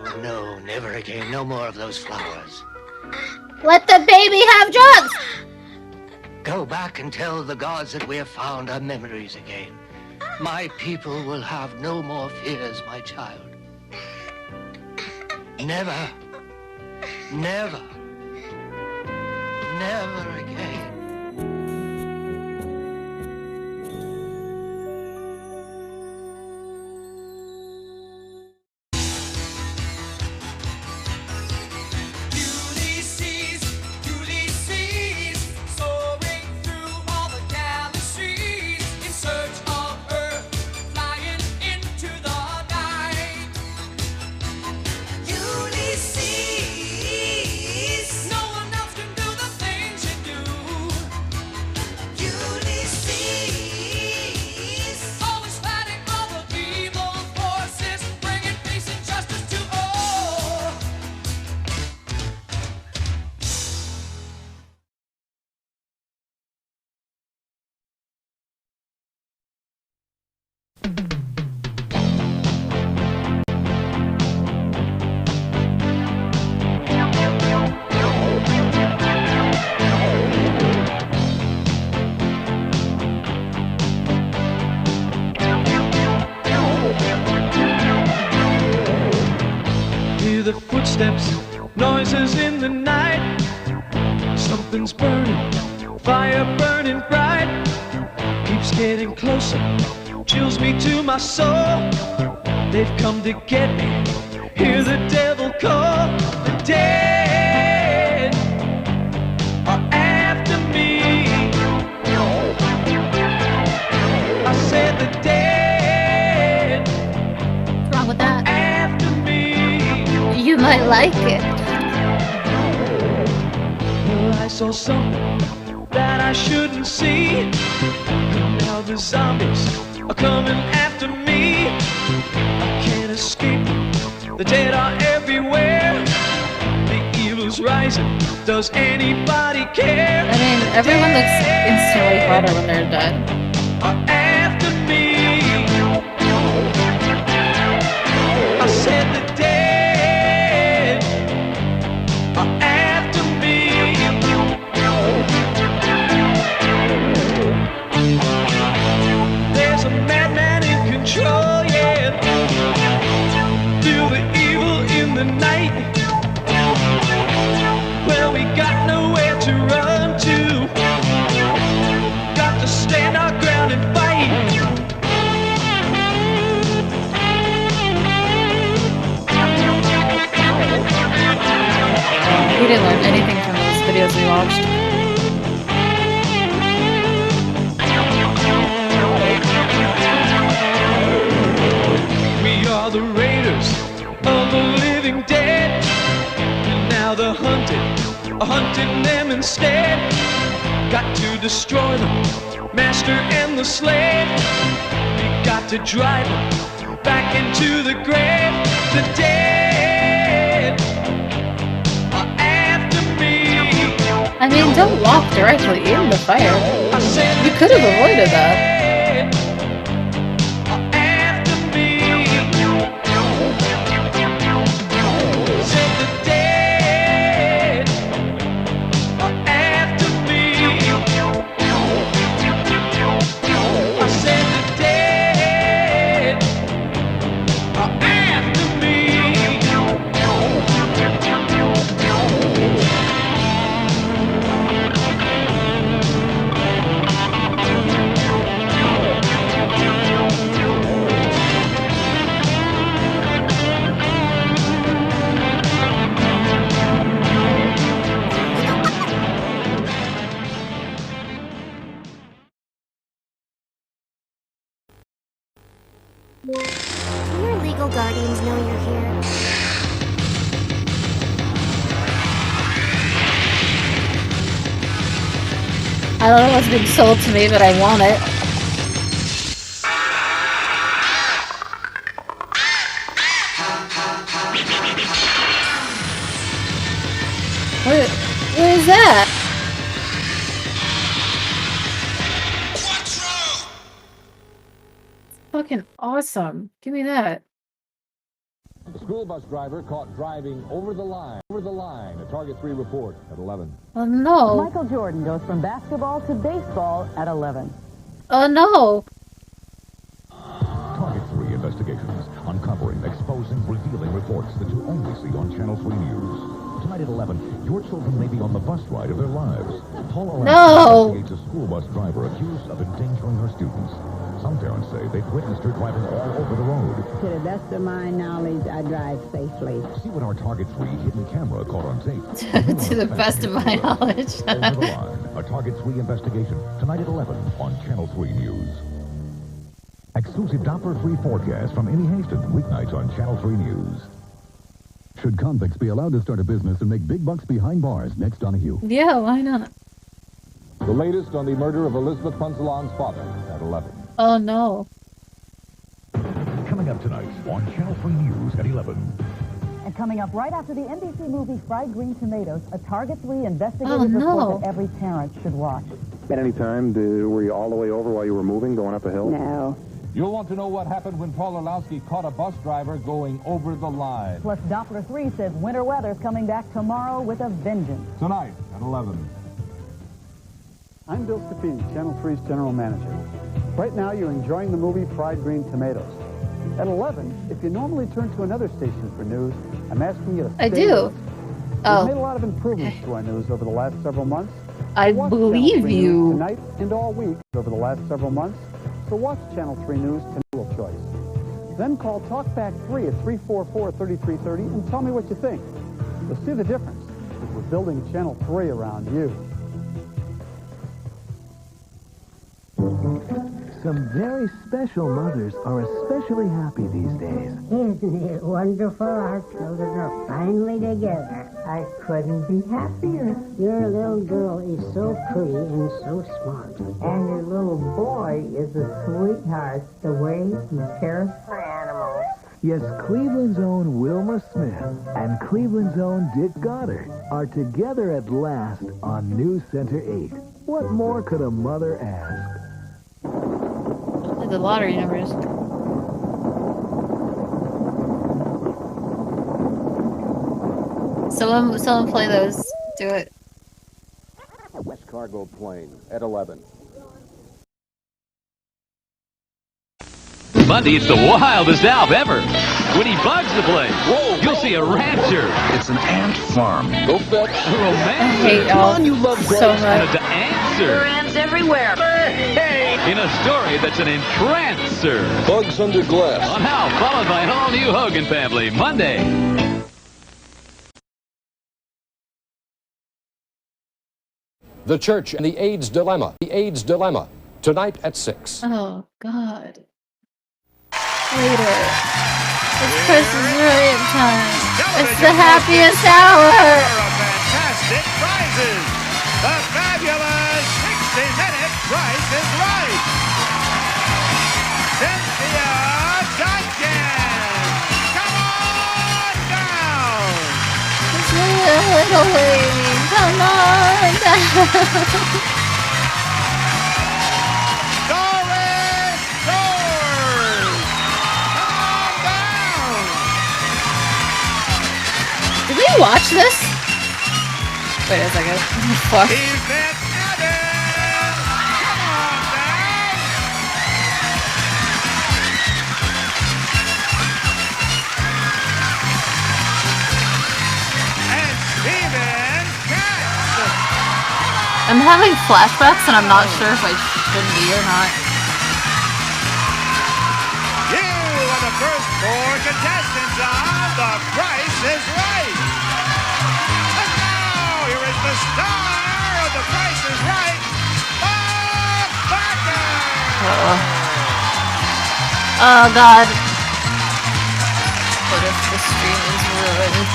Oh, no, never again. No more of those flowers. Let the baby have drugs! Go back and tell the gods that we have found our memories again. My people will have no more fears, my child. Never, never, never again. The footsteps, noises in the night. Something's burning, fire burning bright. Keeps getting closer, chills me to my soul. They've come to get me, hear the devil call. The dead are after me. I said the dead. What's wrong with that? After me. You might like it. Well, I saw something that I shouldn't see. And now the zombies are coming after me. I can't escape them. The dead are everywhere. The evil's rising. Does anybody care? I mean, everyone looks instantly hotter when they're dead. Are after me. I said the dead are after me. There's a madman in control, yeah. Feel the evil in the night. Well, we got nowhere to run to. Got to stand our ground and fight. We didn't learn anything from those videos we watched. We are the raiders of the living dead. And now the hunted are hunting them instead. Got to destroy them, master and the slave. We got to drive them back into the grave. The dead are after me. I mean, don't walk directly in the fire. You could have avoided that. Do your legal guardians know you're here? I don't know what's being sold to me, but I want it. What is that? Fucking awesome. Give me that. The school bus driver caught driving over the line. A Target 3 report at 11. Oh no. Michael Jordan goes from basketball to baseball at 11. Oh no. Target 3 investigations, uncovering, exposing, revealing reports that you only see on Channel 3 News. Tonight at 11, your children may be on the bus ride of their lives. Paula investigates a school bus driver accused of endangering her students. Some parents say they've witnessed her driving all over the road. To the best of my knowledge, I drive safely. See what our Target 3 hidden camera caught on tape. To the best of my knowledge. Over the line, a Target 3 investigation. Tonight at 11 on Channel 3 News. Exclusive Doppler-free forecast from Emmy Haston. Weeknights on Channel 3 News. Should convicts be allowed to start a business and make big bucks behind bars? Next, Donahue. Yeah, why not? The latest on the murder of Elizabeth Punsalon's father at 11. Oh no. Coming up tonight on Channel 3 News at 11. And coming up right after the NBC movie Fried Green Tomatoes, a Target 3 investigative report that every parent should watch. At any time, were you all the way over while you were moving, going up a hill? No. You'll want to know what happened when Paul Orlowski caught a bus driver going over the line. Plus, Doppler 3 says winter weather's coming back tomorrow with a vengeance. Tonight at 11. I'm Bill Scafini, Channel 3's General Manager. Right now, you're enjoying the movie Fried Green Tomatoes. At 11, if you normally turn to another station for news, I'm asking you to stay I do. with us. We've made a lot of improvements to our news over the last several months. I Watch believe Channel 3 News you. tonight and all week over the last several months. So watch Channel 3 News to your choice. Then call Talkback 3 at 344-3330 and tell me what you think. You'll see the difference because we're building Channel 3 around you. Some very special mothers are especially happy these days. Isn't it wonderful? Our children are finally together. I couldn't be happier. Your little girl is so pretty and so smart. And your little boy is a sweetheart, the way he cares for animals. Yes, Cleveland's own Wilma Smith and Cleveland's own Dick Goddard are together at last on News Center 8. What more could a mother ask? The lottery numbers. Someone play those. Do it. West cargo plane at 11. Monday, it's the wildest Alp ever. When he bugs the place, you'll see a rancher. It's an ant farm. Go fetch. A romancer. I hate Alp so much. And a dancer. There are ants everywhere. In a story that's an entrancer. Bugs under glass. On How, followed by an all-new Hogan family, Monday. The Church and the AIDS Dilemma. The AIDS Dilemma. Tonight at 6. Oh, God. Later. It's Christmas brilliant time. It's the happiest hour. Fantastic prizes. The fabulous 60-minute Price is Right. Cynthia Duncan. Come on down. It's a little lady. Come on down. Did we watch this? Wait a second. Fuck. I'm having flashbacks and I'm not sure if I should be or not. You are the first 4 contestants on The Price is Right. And now, here is the star of The Price is Right, Bob Barker. Oh god. What if the stream is ruined?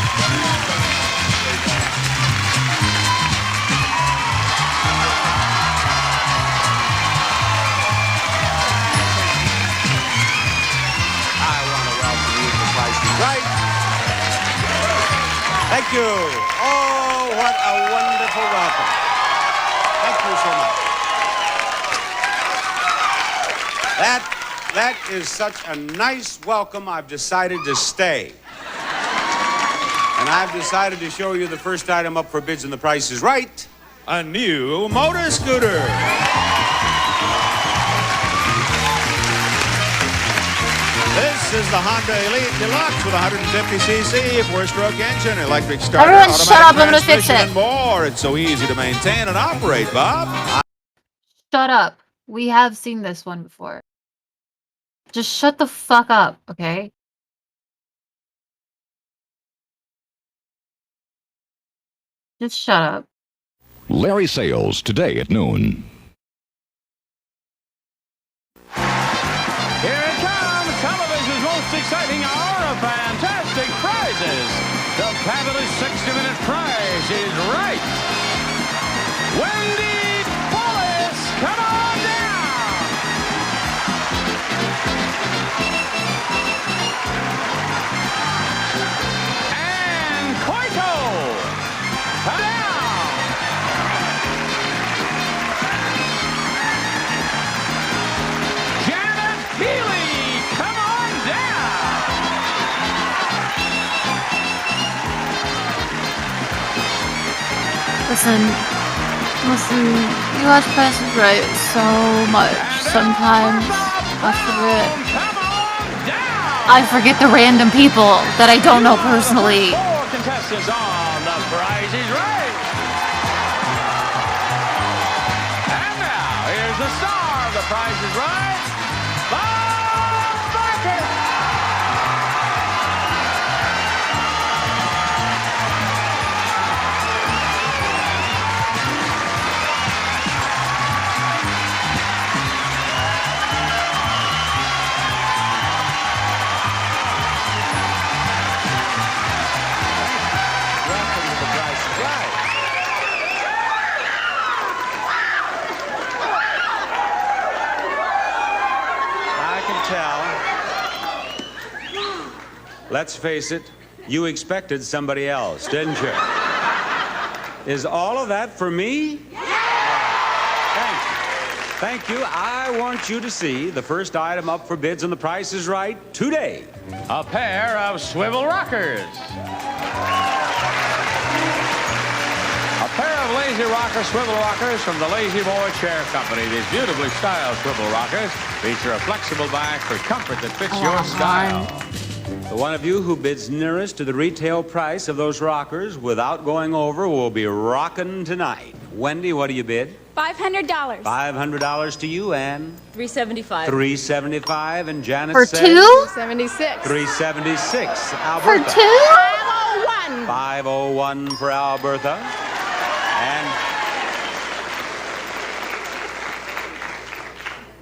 I want to welcome you to The Price is Right. Thank you. Oh, what a wonderful welcome. Thank you so much. That is such a nice welcome, I've decided to stay. And I've decided to show you the first item up for bids, and The Price is Right. A new motor scooter. This is the Honda Elite Deluxe with 150cc, four-stroke engine, electric starter, Everyone shut up, I'm gonna fix transmission, it. and more. It's so easy to maintain and operate, Bob. Shut up. We have seen this one before. Just shut the fuck up, okay? Just shut up. Larry Sales, today at noon. Here it comes, television's most exciting hour of fantastic prizes. The fabulous 60-minute prize is right. Wendy Bullis, come on down. And Koito, come down. Janet Healy, come on down. Listen, you watch Price is Right so much. Sometimes I forget the random people that I don't know personally. Four contestants on The Price is Right. And now, here's the star of The Price is Right, Bob Barker. Welcome to The Price is Right. I can tell. Let's face it, you expected somebody else, didn't you? Is all of that for me? Thank you. Thank you. I want you to see the first item up for bids on The Price is Right today. A pair of swivel rockers. A pair of Lazy Rocker swivel rockers from the Lazy Boy Chair Company. These beautifully styled swivel rockers feature a flexible back for comfort that fits your style. The one of you who bids nearest to the retail price of those rockers without going over will be rocking tonight. Wendy, what do you bid? $500. $500 to you, Ann. $375. $375, and Janet For says two? $376. $376. For Alberta. two? 501. 501 for Alberta. And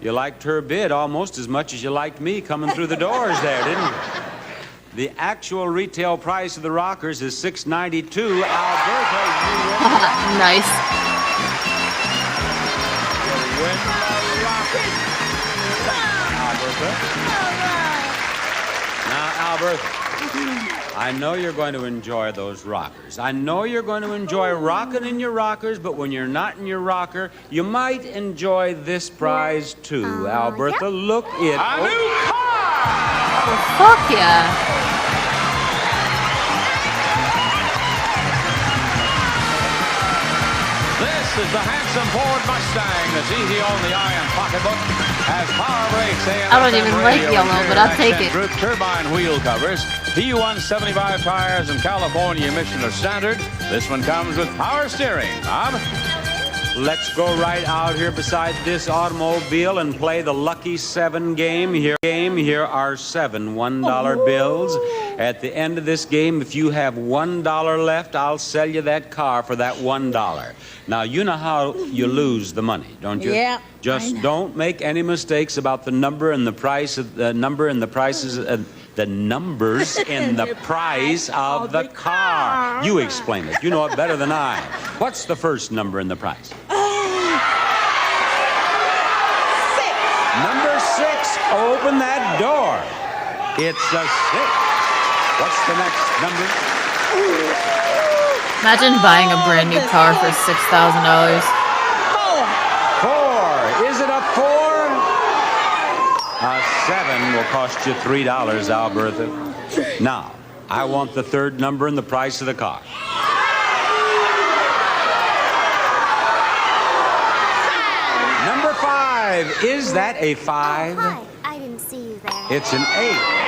you liked her bid almost as much as you liked me coming through the doors there, didn't you? The actual retail price of the rockers is $692. Alberta, you win. Nice. You win the rockers. Alberta. Now, Alberta, I know you're going to enjoy those rockers. I know you're going to enjoy rocking in your rockers, but when you're not in your rocker, you might enjoy this prize too. Alberta, look it. A new car. Oh, fuck yeah. This is the handsome Ford Mustang that's easy on the eye and pocketbook. Has power brakes, AM, I don't even FM like radio, yellow, but I'll take it. Group turbine wheel covers, P175 tires, and California emission are standard. This one comes with power steering. Bob? Let's go right out here beside this automobile and play the Lucky 7 game. Here are 7 $1 bills. At the end of this game, if you have $1 left, I'll sell you that car for that $1. Now, you know how you lose the money, don't you? Yeah. Just don't make any mistakes about the number and the price of the number and the prices, the numbers in the price of the car. You explain it. You know it better than I. What's the first number in the price? 6. Number 6. Open that door. It's a 6. What's the next number? Imagine buying a brand new car for $6,000. 4. Is it a 4? A 7 will cost you $3, Alberta. Now, I want the third number and the price of the car. Number 5. Is that a 5? Oh, hi. I didn't see you there. It's an 8.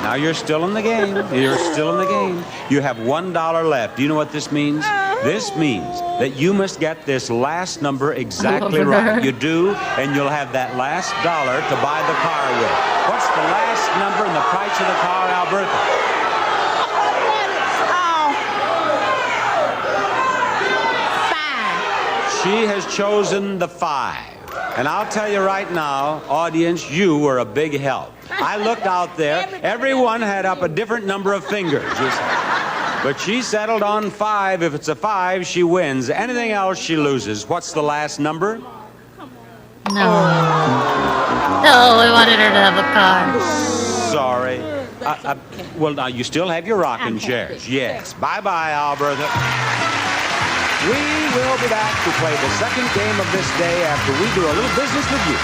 Now you're still in the game. You're still in the game. You have $1 left. Do you know what this means? This means that you must get this last number exactly right. You do, and you'll have that last dollar to buy the car with. What's the last number and the price of the car, Alberta? She has chosen the 5. And I'll tell you right now, audience, you were a big help. I looked out there. Everyone had up a different number of fingers. But she settled on 5. If it's a 5, she wins. Anything else, she loses. What's the last number? No. No, I wanted her to have a car. Sorry. Well, now, you still have your rocking chairs. Yes. Bye-bye, Alberta. We will be back to play the second game of this day after we do a little business review.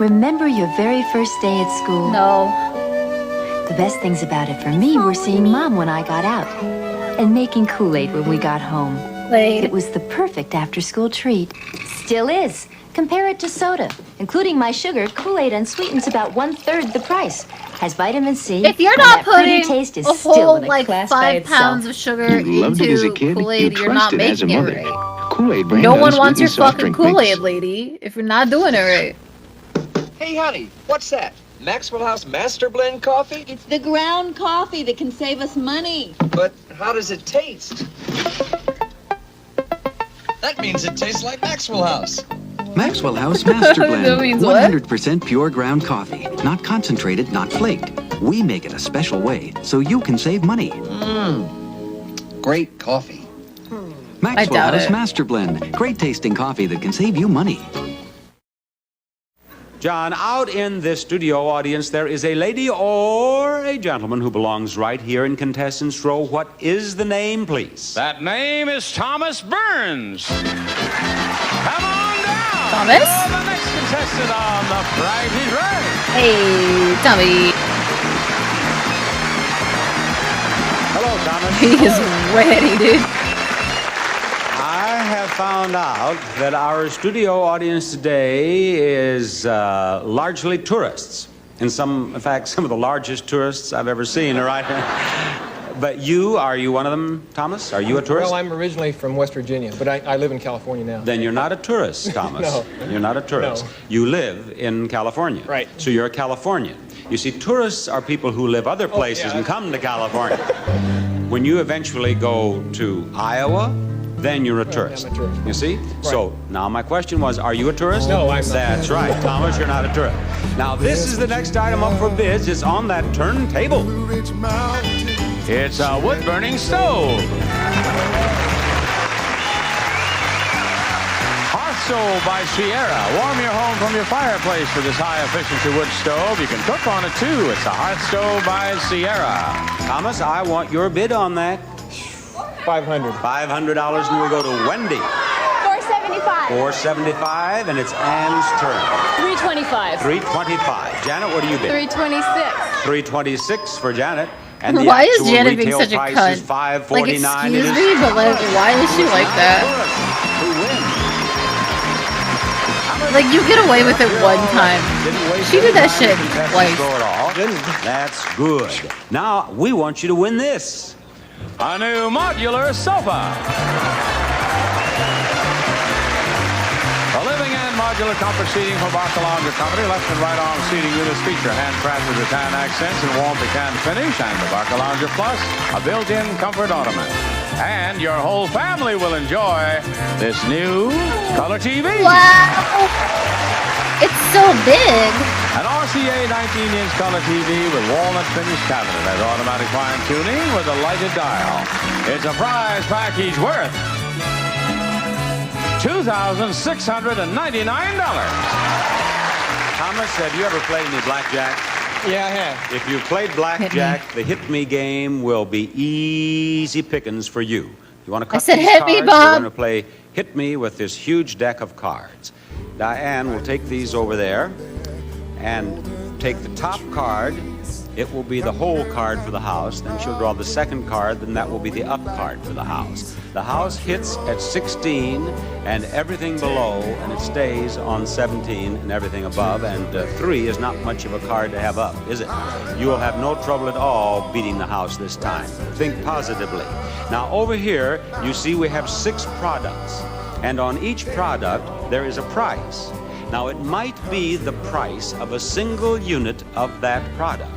Remember your very first day at school? No. The best things about it for me were seeing Mom when I got out and making Kool-Aid when we got home. Kool-Aid. It was the perfect after-school treat. Still is. Compare it to soda. Including my sugar, Kool-Aid unsweetened's about 1/3 the price. Has vitamin C. If you're and not that pretty putting taste is a still whole, in a like, class 5 by itself. pounds of sugar Loved it as a into kid. Kool-Aid, You you're not trusted as a making it mother. right. Kool-Aid brand No one wants your unsweetened soft fucking drink mix. Kool-Aid, lady, if you're not doing it right. Hey, honey, what's that? Maxwell House Master Blend coffee? It's the ground coffee that can save us money. But how does it taste? That means it tastes like Maxwell House. Maxwell House Master Blend. That means what? 100% pure ground coffee. Not concentrated, not flaked. We make it a special way so you can save money. Great coffee. Maxwell doubt House it. Master Blend. Great tasting coffee that can save you money. John, out in this studio audience, there is a lady or a gentleman who belongs right here in contestants row. What is the name, please? That name is Thomas Burns. Come on down. Thomas? The next contestant on The Price is Right. Hey, Tommy. Hello, Thomas. He is ready, dude. I have found out that our studio audience today is largely tourists. In fact, some of the largest tourists I've ever seen are right here. But are you one of them, Thomas? Are you a tourist? Well, I'm originally from West Virginia, but I live in California now. Then you're not a tourist, Thomas. No. You're not a tourist. No. You live in California. Right. So you're a Californian. You see, tourists are people who live other places and come to California. When you eventually go to Iowa, then you're a tourist. I'm a tourist. You see? Right. So now my question was, are you a tourist? No, I'm not. That's right, Thomas, you're not a tourist. Now this is the next item up for bids. It's on that turntable. It's a wood-burning stove. Hearth Stove by Sierra. Warm your home from your fireplace with this high-efficiency wood stove. You can cook on it, too. It's a Hearth Stove by Sierra. Thomas, I want your bid on that. $500. $500, and we'll go to Wendy. $475. $475, and it's Ann's turn. $325. $325. Janet, what do you bid? $326. $326 for Janet. And the Why is actual Janet being retail such a price cunt? is $549. Like, excuse me, but like, why is she like that? Who wins? Like, you get away with it one time. She did that shit twice. That's good. Now, we want you to win this. A new modular sofa. The living and modular comfort seating from Barcalogne Company. Left and right arm seating units feature handcrafted rattan accents and warm pecan finish. And the Barcalogne Plus, a built-in comfort ornament. And your whole family will enjoy this new color TV. Wow! It's so big. An RCA 19-inch color TV with walnut finish cabinet has automatic fine tuning with a lighted dial. It's a prize package worth $2,699. Thomas, have you ever played any blackjack? Yeah, I have. If you've played blackjack, the Hit Me game will be easy pickings for you. You want to cut I said these hit cards? me, We're Bob. going to play Hit Me with this huge deck of cards. Diane will take these over there and take the top card. It will be the whole card for the house. Then she'll draw the second card. Then that will be the up card for the house. The house hits at 16 and everything below, and it stays on 17 and everything above. And 3 is not much of a card to have up, is it? You will have no trouble at all beating the house this time. Think positively. Now over here, you see we have 6 products. And on each product, there is a price. Now, it might be the price of a single unit of that product.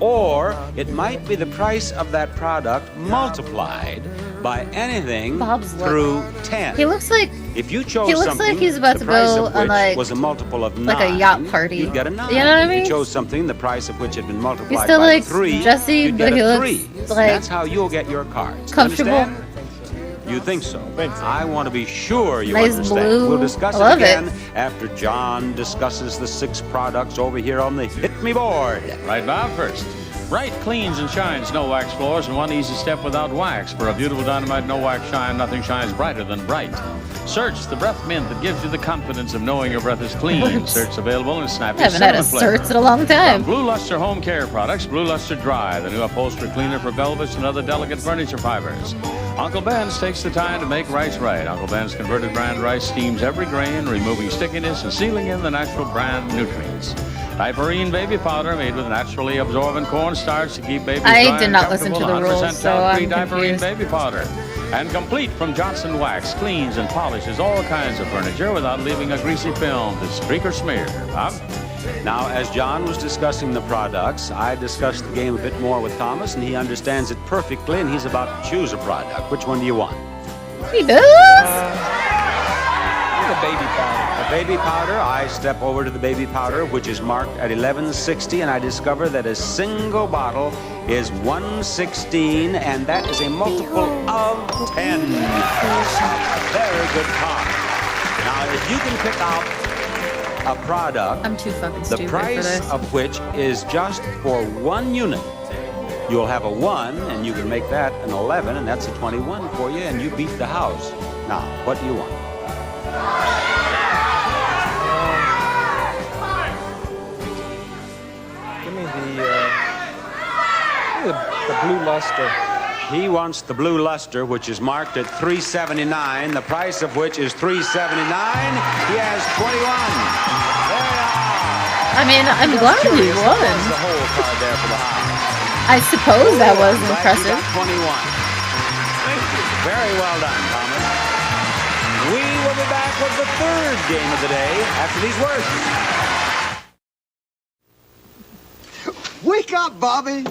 Or it might be the price of that product multiplied by anything through 10. He looks like if you chose he looks something, like he's about the to price go of on which like was a multiple of 9, like a yacht party. You'd get a 9. You know what I If mean? you chose something, the price of which had been multiplied He's still by like 3, Jesse, you'd but get he a looks 3. like That's how you'll get your cards. comfortable. Understand? You think so? I want to be sure you Nice understand. blue. We'll discuss I it love again it. after John discusses the 6 products over here on the Hit Me board. Right, Bob, first. Bright cleans and shines no wax floors, and one easy step without wax. For a beautiful dynamite no wax shine, nothing shines brighter than Bright. Search the breath mint that gives you the confidence of knowing your breath is clean. Search available in snappy I haven't had a cinnamon flavor. search in a long time. From Blue Luster Home Care Products, Blue Luster Dry, the new upholstery cleaner for velvets and other delicate furniture fibers. Uncle Ben's takes the time to make rice right. Uncle Ben's converted brand rice steams every grain, removing stickiness and sealing in the natural brand nutrients. Diaperine baby powder made with naturally absorbent cornstarch to keep babies dry I did and not listen to comfortable. the rules, 100% so talc-free I'm Diaperine confused. baby powder. And Complete from Johnson Wax cleans and polishes all kinds of furniture without leaving a greasy film to streak or smear. Bob? Now, as John was discussing the products, I discussed the game a bit more with Thomas, and he understands it perfectly, and he's about to choose a product. Which one do you want? He does? The baby powder. The baby powder, I step over to the baby powder, which is marked at $11.60, and I discover that a single bottle is $1.16, and that is a multiple of 10. Very good card. Now, if you can pick out a product, I'm too fucking the stupid for price this. of which is just for 1 unit, you'll have a 1, and you can make that an 11, and that's a 21 for you, and you beat the house. Now, what do you want? Give me the blue luster. He wants the blue luster, which is marked at $3.79, the price of which is $3.79. He has 21. There you are. I mean, I'm glad he Curious, won. that was the whole card there for the house. I suppose that was Glad impressive. You got 21. Thank you. Very well done, Thomas. We will be back with the 3rd game of the day after these words. Wake up, Bobby.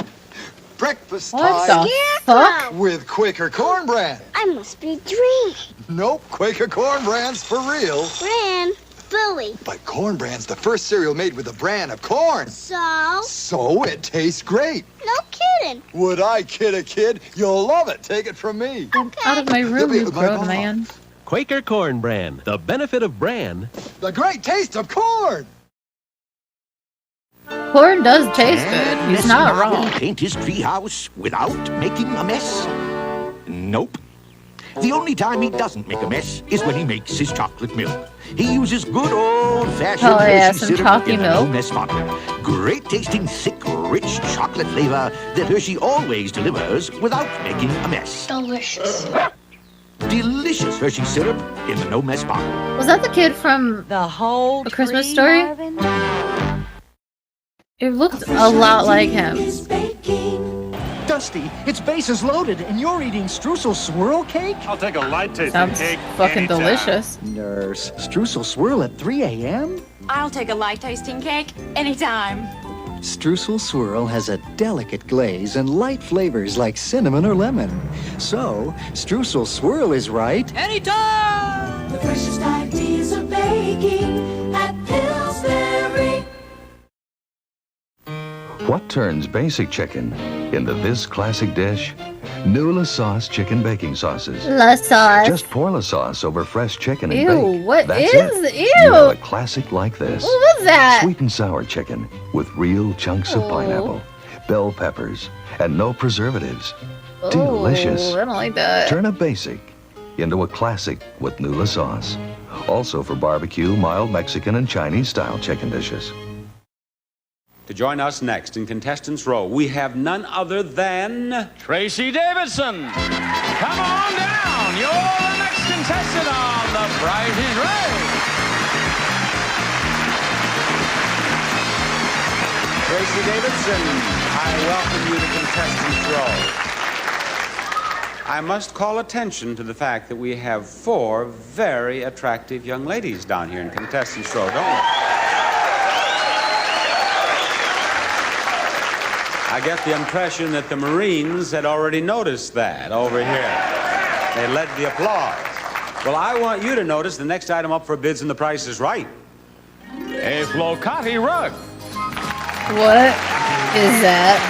Breakfast What time. the fuck? With Quaker Corn Bran. I must be dreaming. Nope, Quaker Corn Bran's for real. Bran, bully. But Corn Bran's the first cereal made with a bran of corn. So? So it tastes great. No kidding. Would I kid a kid? You'll love it. Take it from me. Out of my room, you grown man. Quaker Corn Bran. The benefit of bran. The great taste of corn. Corn does taste good. He's not wrong. Paint his treehouse without making a mess? Nope. The only time he doesn't make a mess is when he makes his chocolate milk. He uses good old-fashioned Oh, yeah, Hershey some syrup chalky in the milk. no-mess model. Great-tasting, thick, rich chocolate flavor that Hershey always delivers without making a mess. Delicious. Delicious Hershey syrup in the no-mess bottle. Was that the kid from The whole A Christmas tree, Story? Marvin? It looked a lot like him. Does Dusty, its base is loaded, and you're eating streusel swirl cake? I'll take a light tasting Sounds cake. fucking anytime. delicious. Nurse, streusel swirl at 3 a.m.? I'll take a light tasting cake anytime. Streusel swirl has a delicate glaze and light flavors like cinnamon or lemon. So, streusel swirl is right. Anytime! The freshest ideas of baking at Pillsbury. What turns basic chicken into this classic dish? New La Sauce chicken baking sauces. La Sauce. Just pour La Sauce over fresh chicken and Ew, bake. what That's is? it. Ew. You have a classic like this. What was that? Sweet and sour chicken with real chunks of pineapple, bell peppers, and no preservatives. Delicious. Oh, I don't like that. Turn a basic into a classic with New La Sauce. Also for barbecue, mild Mexican, and Chinese style chicken dishes. To join us next in Contestants Row, we have none other than Tracy Davidson. Come on down. You're the next contestant on The Price is Right. Tracy Davidson. I welcome you to Contestants Row. I must call attention to the fact that we have 4 very attractive young ladies down here in Contestants Row, don't we? I get the impression that the Marines had already noticed that over here. They led the applause. Well, I want you to notice the next item up for bids and the price is right. A Flocati rug. What is that?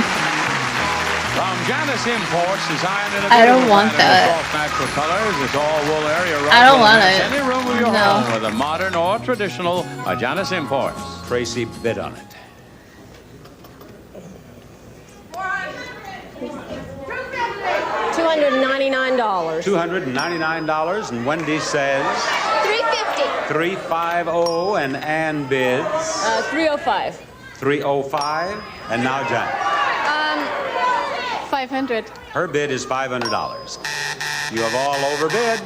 From Janice Imports, designed in a I don't want pattern that. with soft natural colors. It's all wool area rug. I don't will want match it. Any room of your No. home, whether modern or traditional, Janice Imports. Tracy bid on it. $299. $299, and Wendy says $350. $350, and Ann bids 305. $305, and now John. 500. Her bid is $500. You have all overbid.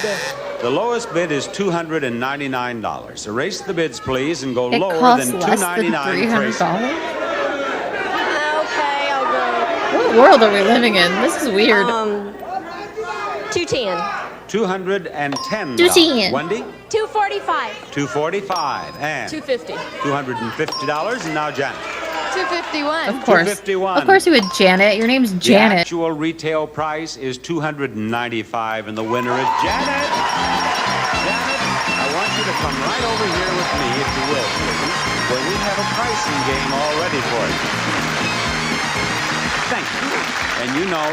The lowest bid is $299. Erase the bids, please, and go It lower costs than less than $299. Tracy. $300. Okay, I'll go. What world are we living in? This is weird. 210. $210. 210. Wendy? 245. $245. And 250. $250, and now Janet. 251. Of course. 251. Of course you would, Janet. Your name's The Janet. actual retail price is $295, and the winner is Janet. Janet, I want you to come right over here with me, if you will, please, where we have a pricing game all ready for you. Thank you. And you know,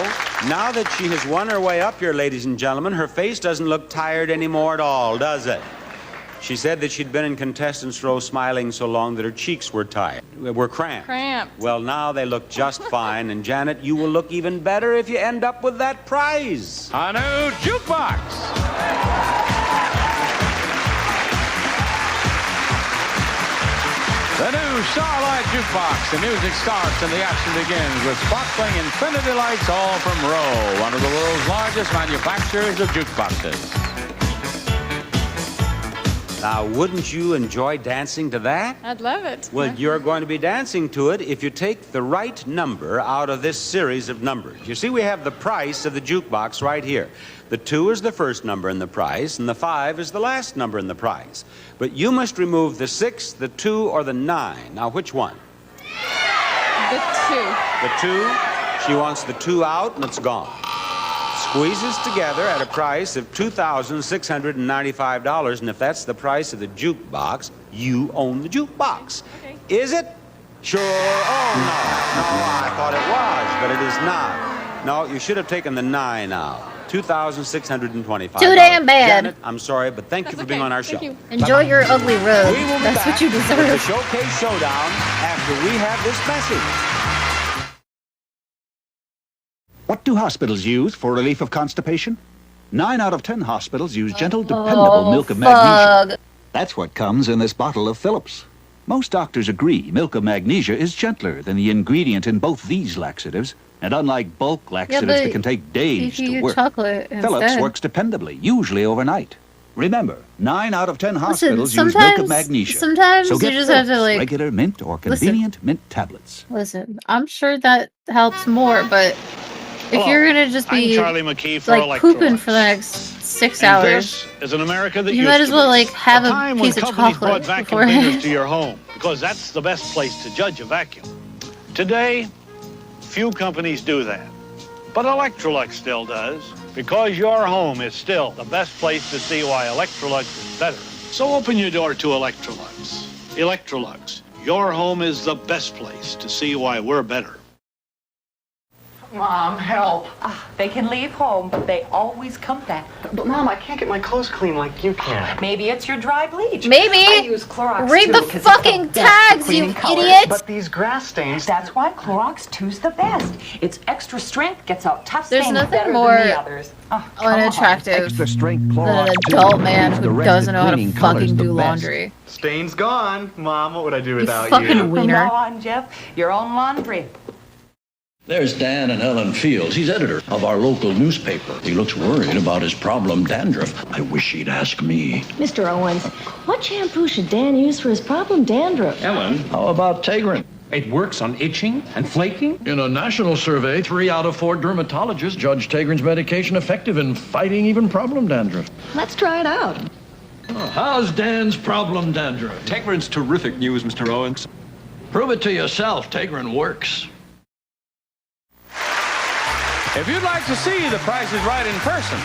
now that she has won her way up here, ladies and gentlemen, her face doesn't look tired anymore at all, does it? She said that she'd been in Contestants Row smiling so long that her cheeks were cramped. Cramped. Well, now they look just fine, and Janet, you will look even better if you end up with that prize. A new jukebox. The new Starlight Jukebox. The music starts and the action begins with sparkling infinity lights, all from Rowe, one of the world's largest manufacturers of jukeboxes. Now, wouldn't you enjoy dancing to that? I'd love it. Well, you're going to be dancing to it if you take the right number out of this series of numbers. You see, we have the price of the jukebox right here. The 2 is the first number in the price, and the 5 is the last number in the price. But you must remove the 6, the 2, or the 9. Now, which one? The 2. The 2. She wants the 2 out, and it's gone. Squeezes together at a price of $2,695, and if that's the price of the jukebox, you own the jukebox. Okay. Is it? Sure. Oh, no. No, I thought it was, but it is not. No, you should have taken the 9 out. $2,625. Too damn bad. Janet, I'm sorry, but thank you for being on our show. Enjoy your ugly rug. We will be That's back what you with the deserve. Showcase Showdown after we have this message. What do hospitals use for relief of constipation? 9 out of 10 hospitals use gentle, dependable milk of magnesia. That's what comes in this bottle of Phillips. Most doctors agree milk of magnesia is gentler than the ingredient in both these laxatives, and unlike bulk laxatives that can take days to work, Phillips works dependably, usually overnight. Remember, 9 out of 10 hospitals use milk of magnesia. Sometimes so get you just have to Phillips, regular mint or convenient mint tablets. Listen, I'm sure that helps more, but If you're gonna just be like pooping for the next 6 hours, is an America that you might as well like have a piece of chocolate brought vacuum beforehand. cleaners to your home, because that's the best place to judge a vacuum. Today, few companies do that, but Electrolux still does, because your home is still the best place to see why Electrolux is better. So open your door to Electrolux. Electrolux, your home is the best place to see why we're better. Mom, help. They can leave home, but they always come back. But Mom, I can't get my clothes clean like you can. Maybe it's your dry bleach. Maybe. I use Clorox Read the 2 'cause it's fucking the best for tags, you cleaning colors. idiot. But these grass stains... That's why Clorox 2's the best. It's extra strength, gets out tough There's stains nothing better more than the others. unattractive Extra strength than Clorox an 2 adult man gives who the rest doesn't of know how to cleaning colors fucking the do best. laundry. Stains gone. Mom, what would I do without fucking you? wiener. Go on, Jeff. Your own laundry. There's Dan and Ellen Fields. He's editor of our local newspaper. He looks worried about his problem dandruff. I wish he'd ask me. Mr. Owens, what shampoo should Dan use for his problem dandruff? Ellen, how about Tegrin? It works on itching and flaking? In a national survey, 3 out of 4 dermatologists judge Tegrin's medication effective in fighting even problem dandruff. Let's try it out. Oh, how's Dan's problem dandruff? Tegrin's terrific news, Mr. Owens. Prove it to yourself. Tegrin works. If you'd like to see The Price is Right in person,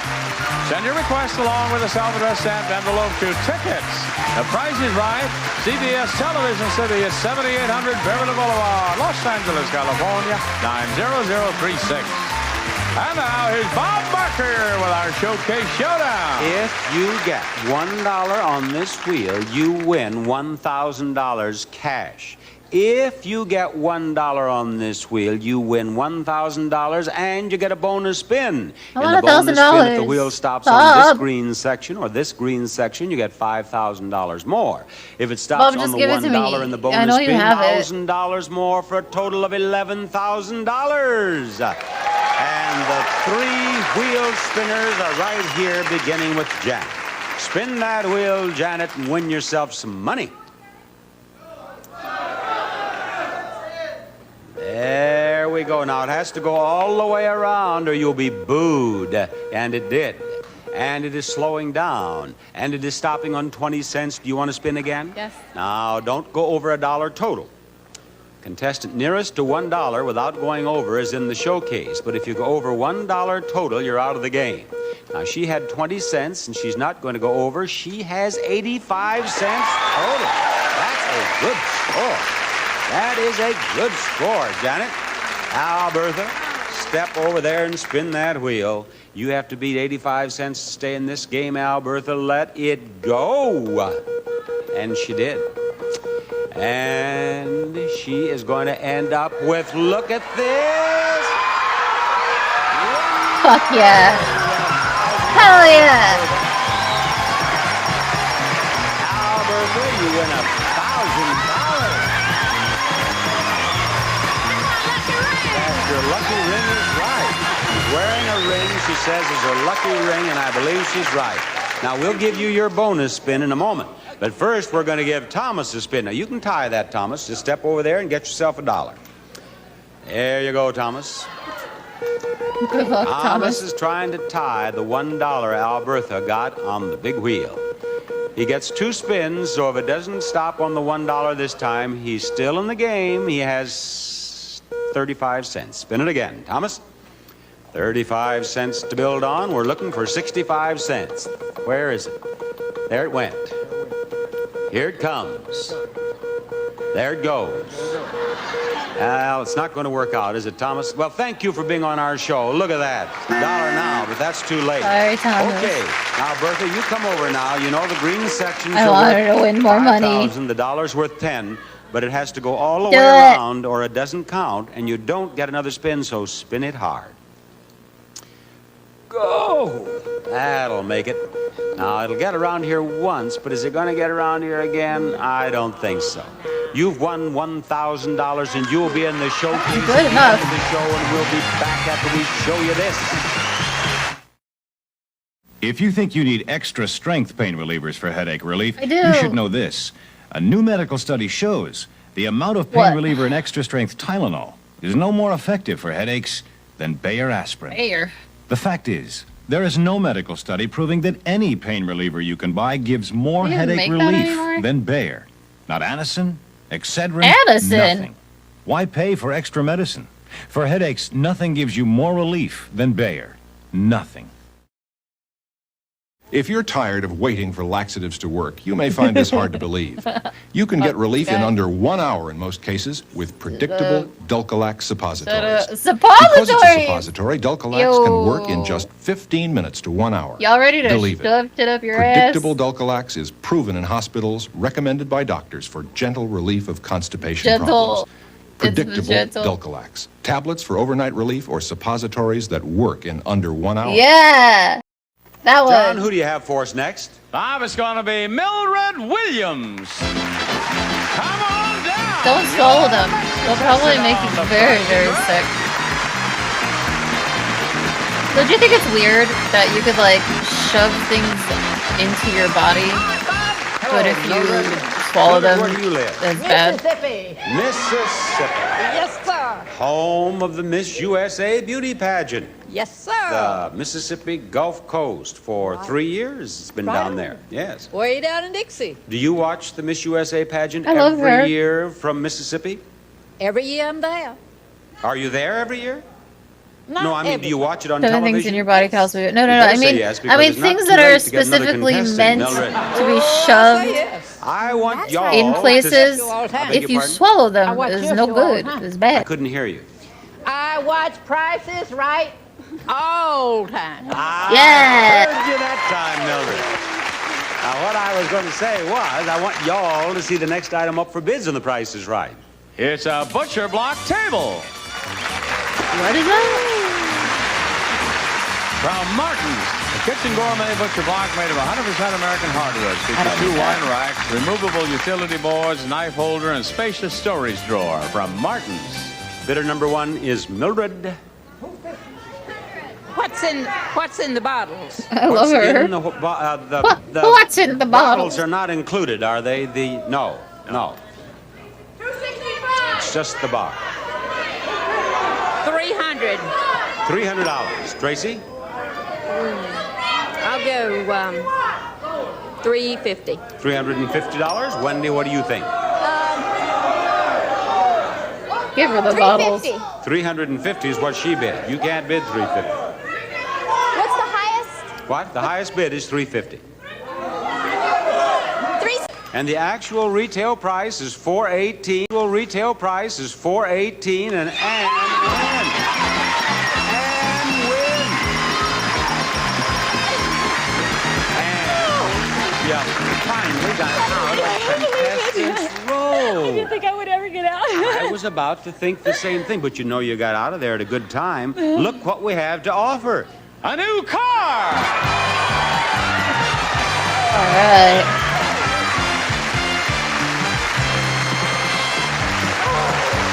send your request along with a self-addressed stamped envelope to Tickets. The Price is Right, CBS Television City at 7800 Beverly Boulevard, Los Angeles, California, 90036. And now here's Bob Barker with our Showcase Showdown. If you get $1 on this wheel, you win $1,000 cash. If you get $1 on this wheel, you win $1,000 and you get a bonus spin. I In want the bonus spin, if the $1,000. wheel stops on this green section or this green section, you get $5,000 more. If it stops Bob, on just the give it to $1 me. in the I bonus know you spin, have it. $1,000 more for a total of $11,000. And the 3 wheel spinners are right here, beginning with Janet. Spin that wheel, Janet, and win yourself some money. There we go. Now, it has to go all the way around or you'll be booed. And it did. And it is slowing down. And it is stopping on 20 cents. Do you want to spin again? Yes. Now, don't go over $1 total. Contestant nearest to $1 without going over is in the showcase. But if you go over $1 total, you're out of the game. Now, she had 20 cents, and she's not going to go over. She has 85 cents total. That's a good score. That is a good score, Janet. Albertha, step over there and spin that wheel. You have to beat 85 cents to stay in this game, Albertha. Let it go. And she did. And she is going to end up with, look at this. Fuck yeah. Hell yeah. Albertha, you win $1,000. Your lucky ring is right. She's wearing a ring, she says, is her lucky ring, and I believe she's right. Now, we'll give you your bonus spin in a moment. But first, we're going to give Thomas a spin. Now, you can tie that, Thomas. Just step over there and get yourself $1. There you go, Thomas. Good luck, Thomas. Is trying to tie the $1 Albertha got on the big wheel. He gets 2 spins, so if it doesn't stop on the $1 this time, he's still in the game. He has 35 cents. Spin it again, Thomas. 35 cents to build on. We're looking for 65 cents. Where is it? There it went. Here it comes. There it goes. Well, it's not going to work out, is it, Thomas? Well, thank you for being on our show. Look at that. $1 now, but that's too late. Sorry, Thomas. Okay. Now, Bertha, you come over now. You know the green section. I want her to win more money. The $1's worth 10. But it has to go all the way Do it. around or it doesn't count, and you don't get another spin, so spin it hard. Go! That'll make it. Now, it'll get around here once, but is it going to get around here again? I don't think so. You've won $1,000, and you'll be in the showcase Good enough. of the show, and we'll be back after we show you this. If you think you need extra strength pain relievers for headache relief, I do. you should know this. A new medical study shows the amount of pain reliever in extra strength Tylenol is no more effective for headaches than Bayer aspirin. Bayer. The fact is, there is no medical study proving that any pain reliever you can buy gives more They don't headache make that relief anymore? than Bayer. Not Anacin, Excedrin, Anacin? nothing. Why pay for extra medicine? For headaches, nothing gives you more relief than Bayer. Nothing. If you're tired of waiting for laxatives to work, you may find this hard to believe. You can get relief in under 1 hour in most cases with predictable Dulcolax suppositories. Because it's a suppository, Dulcolax can work in just 15 minutes to 1 hour. Y'all ready to Believe it. shove it up your Predictable ass? Dulcolax is proven in hospitals, recommended by doctors for gentle relief of constipation Gentle. problems. It's Predictable gentle. Dulcolax. Tablets for overnight relief or suppositories that work in under 1 hour. Yeah. That one. John, who do you have for us next? Bob, it's going to be Mildred Williams. Come on down. Don't swallow them. They'll probably make you very, very sick. Don't you think it's weird that you could, like, shove things into your body, but if you swallow them, Where do you live? it's bad? Mississippi. Mississippi. Yes, sir. Home of the Miss USA beauty pageant. Yes, sir. The Mississippi Gulf Coast for 3 years. It's been Right down on. there. Yes. Way down in Dixie. Do you watch the Miss USA pageant I love her. every year from Mississippi? Every year I'm there. Are you there every year? Not No, I mean, every do you watch it on 7 television? things in your body can also be. No, You no, no. better I say mean, yes, I because mean it's not things too that late are to get another specifically contestant, meant Mildred. to be shoved yes. I want y'all in places. to- I beg If your you pardon? swallow I them, watch it's your no show all the good. time. It's I bad. couldn't hear you. I watch Prices Right all the time. Yeah. Heard you that time, Mildred. Now, what I was going to say was, I want y'all to see the next item up for bids on The Price is Right. It's a butcher block table What is that? from Martin's. A kitchen gourmet butcher block made of 100% American hardwood. Features 2 wine racks, removable utility boards, knife holder, and spacious storage drawer from Martin's. Bidder number 1 is Mildred. What's in the bottles? I love What's her. in the What's in the bottles? bottles are not included, are they? No. It's just the bar. 300. $300. Tracy? I'll go 350. $350. Wendy, what do you think? Give her the bottles. 350 is what she bid. You can't bid 350. What's the highest? What? The highest bid is 350. And the actual retail price is $418. Actual retail price is $418, and win. And yeah, finally got out of contestant's row. I didn't think I would ever get out. I was about to think the same thing, but you know you got out of there at a good time. Look what we have to offer. A new car! All right.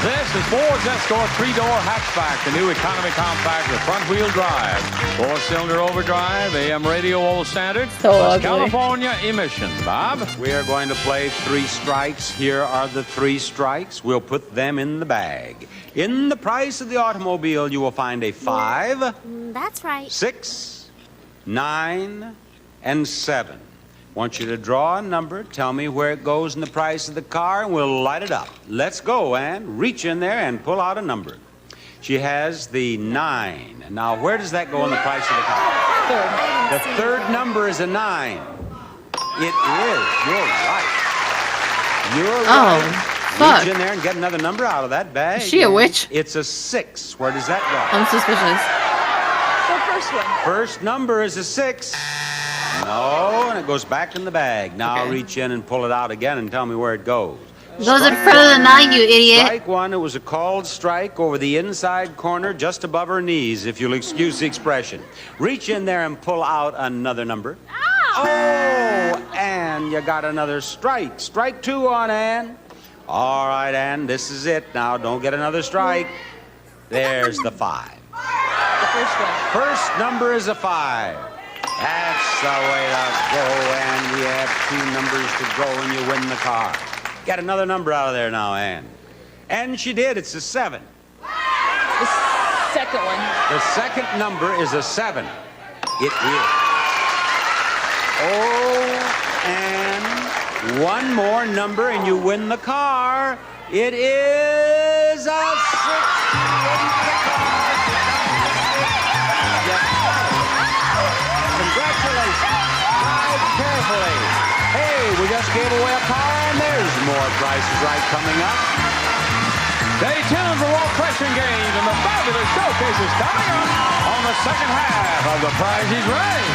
This is Ford's Escort 3-door hatchback, the new economy compact with front-wheel drive, 4-cylinder overdrive, AM radio all standard, So plus ugly. California emission. Bob? We are going to play 3 strikes. Here are the 3 strikes. We'll put them in the bag. In the price of the automobile, you will find a 5, That's right. 6, 9, and 7. Want you to draw a number, tell me where it goes in the price of the car, and we'll light it up. Let's go, Ann. Reach in there and pull out a number. She has the 9. Now, where does that go in the price of the car? The third number is a 9. It is. You're right. You're right. Fuck. Reach in there and get another number out of that bag. Is she a witch? It's a 6. Where does that go? I'm suspicious. The first one. First number is a 6. No, and it goes back in the bag. Now Okay. reach in and pull it out again and tell me where it goes. It goes in front of the 9, you idiot. Strike 1, it was a called strike over the inside corner just above her knees, if you'll excuse the expression. Reach in there and pull out another number. Oh, and you got another strike. Strike 2 on Ann. All right, Ann, this is it. Now, don't get another strike. There's the 5. The first one. First number is a 5. That's the way to go, and we have 2 numbers to go, and you win the car. Get another number out of there now, Ann. And she did. It's a 7. The second one. The second number is a 7. It is. Oh, and one more number and you win the car. It is a 6. Congratulations. Drive carefully. Hey, we just gave away a car and there's more Price is Right coming up. Stay tuned for more question games and the fabulous showcases coming up on the second half of The Price is Right.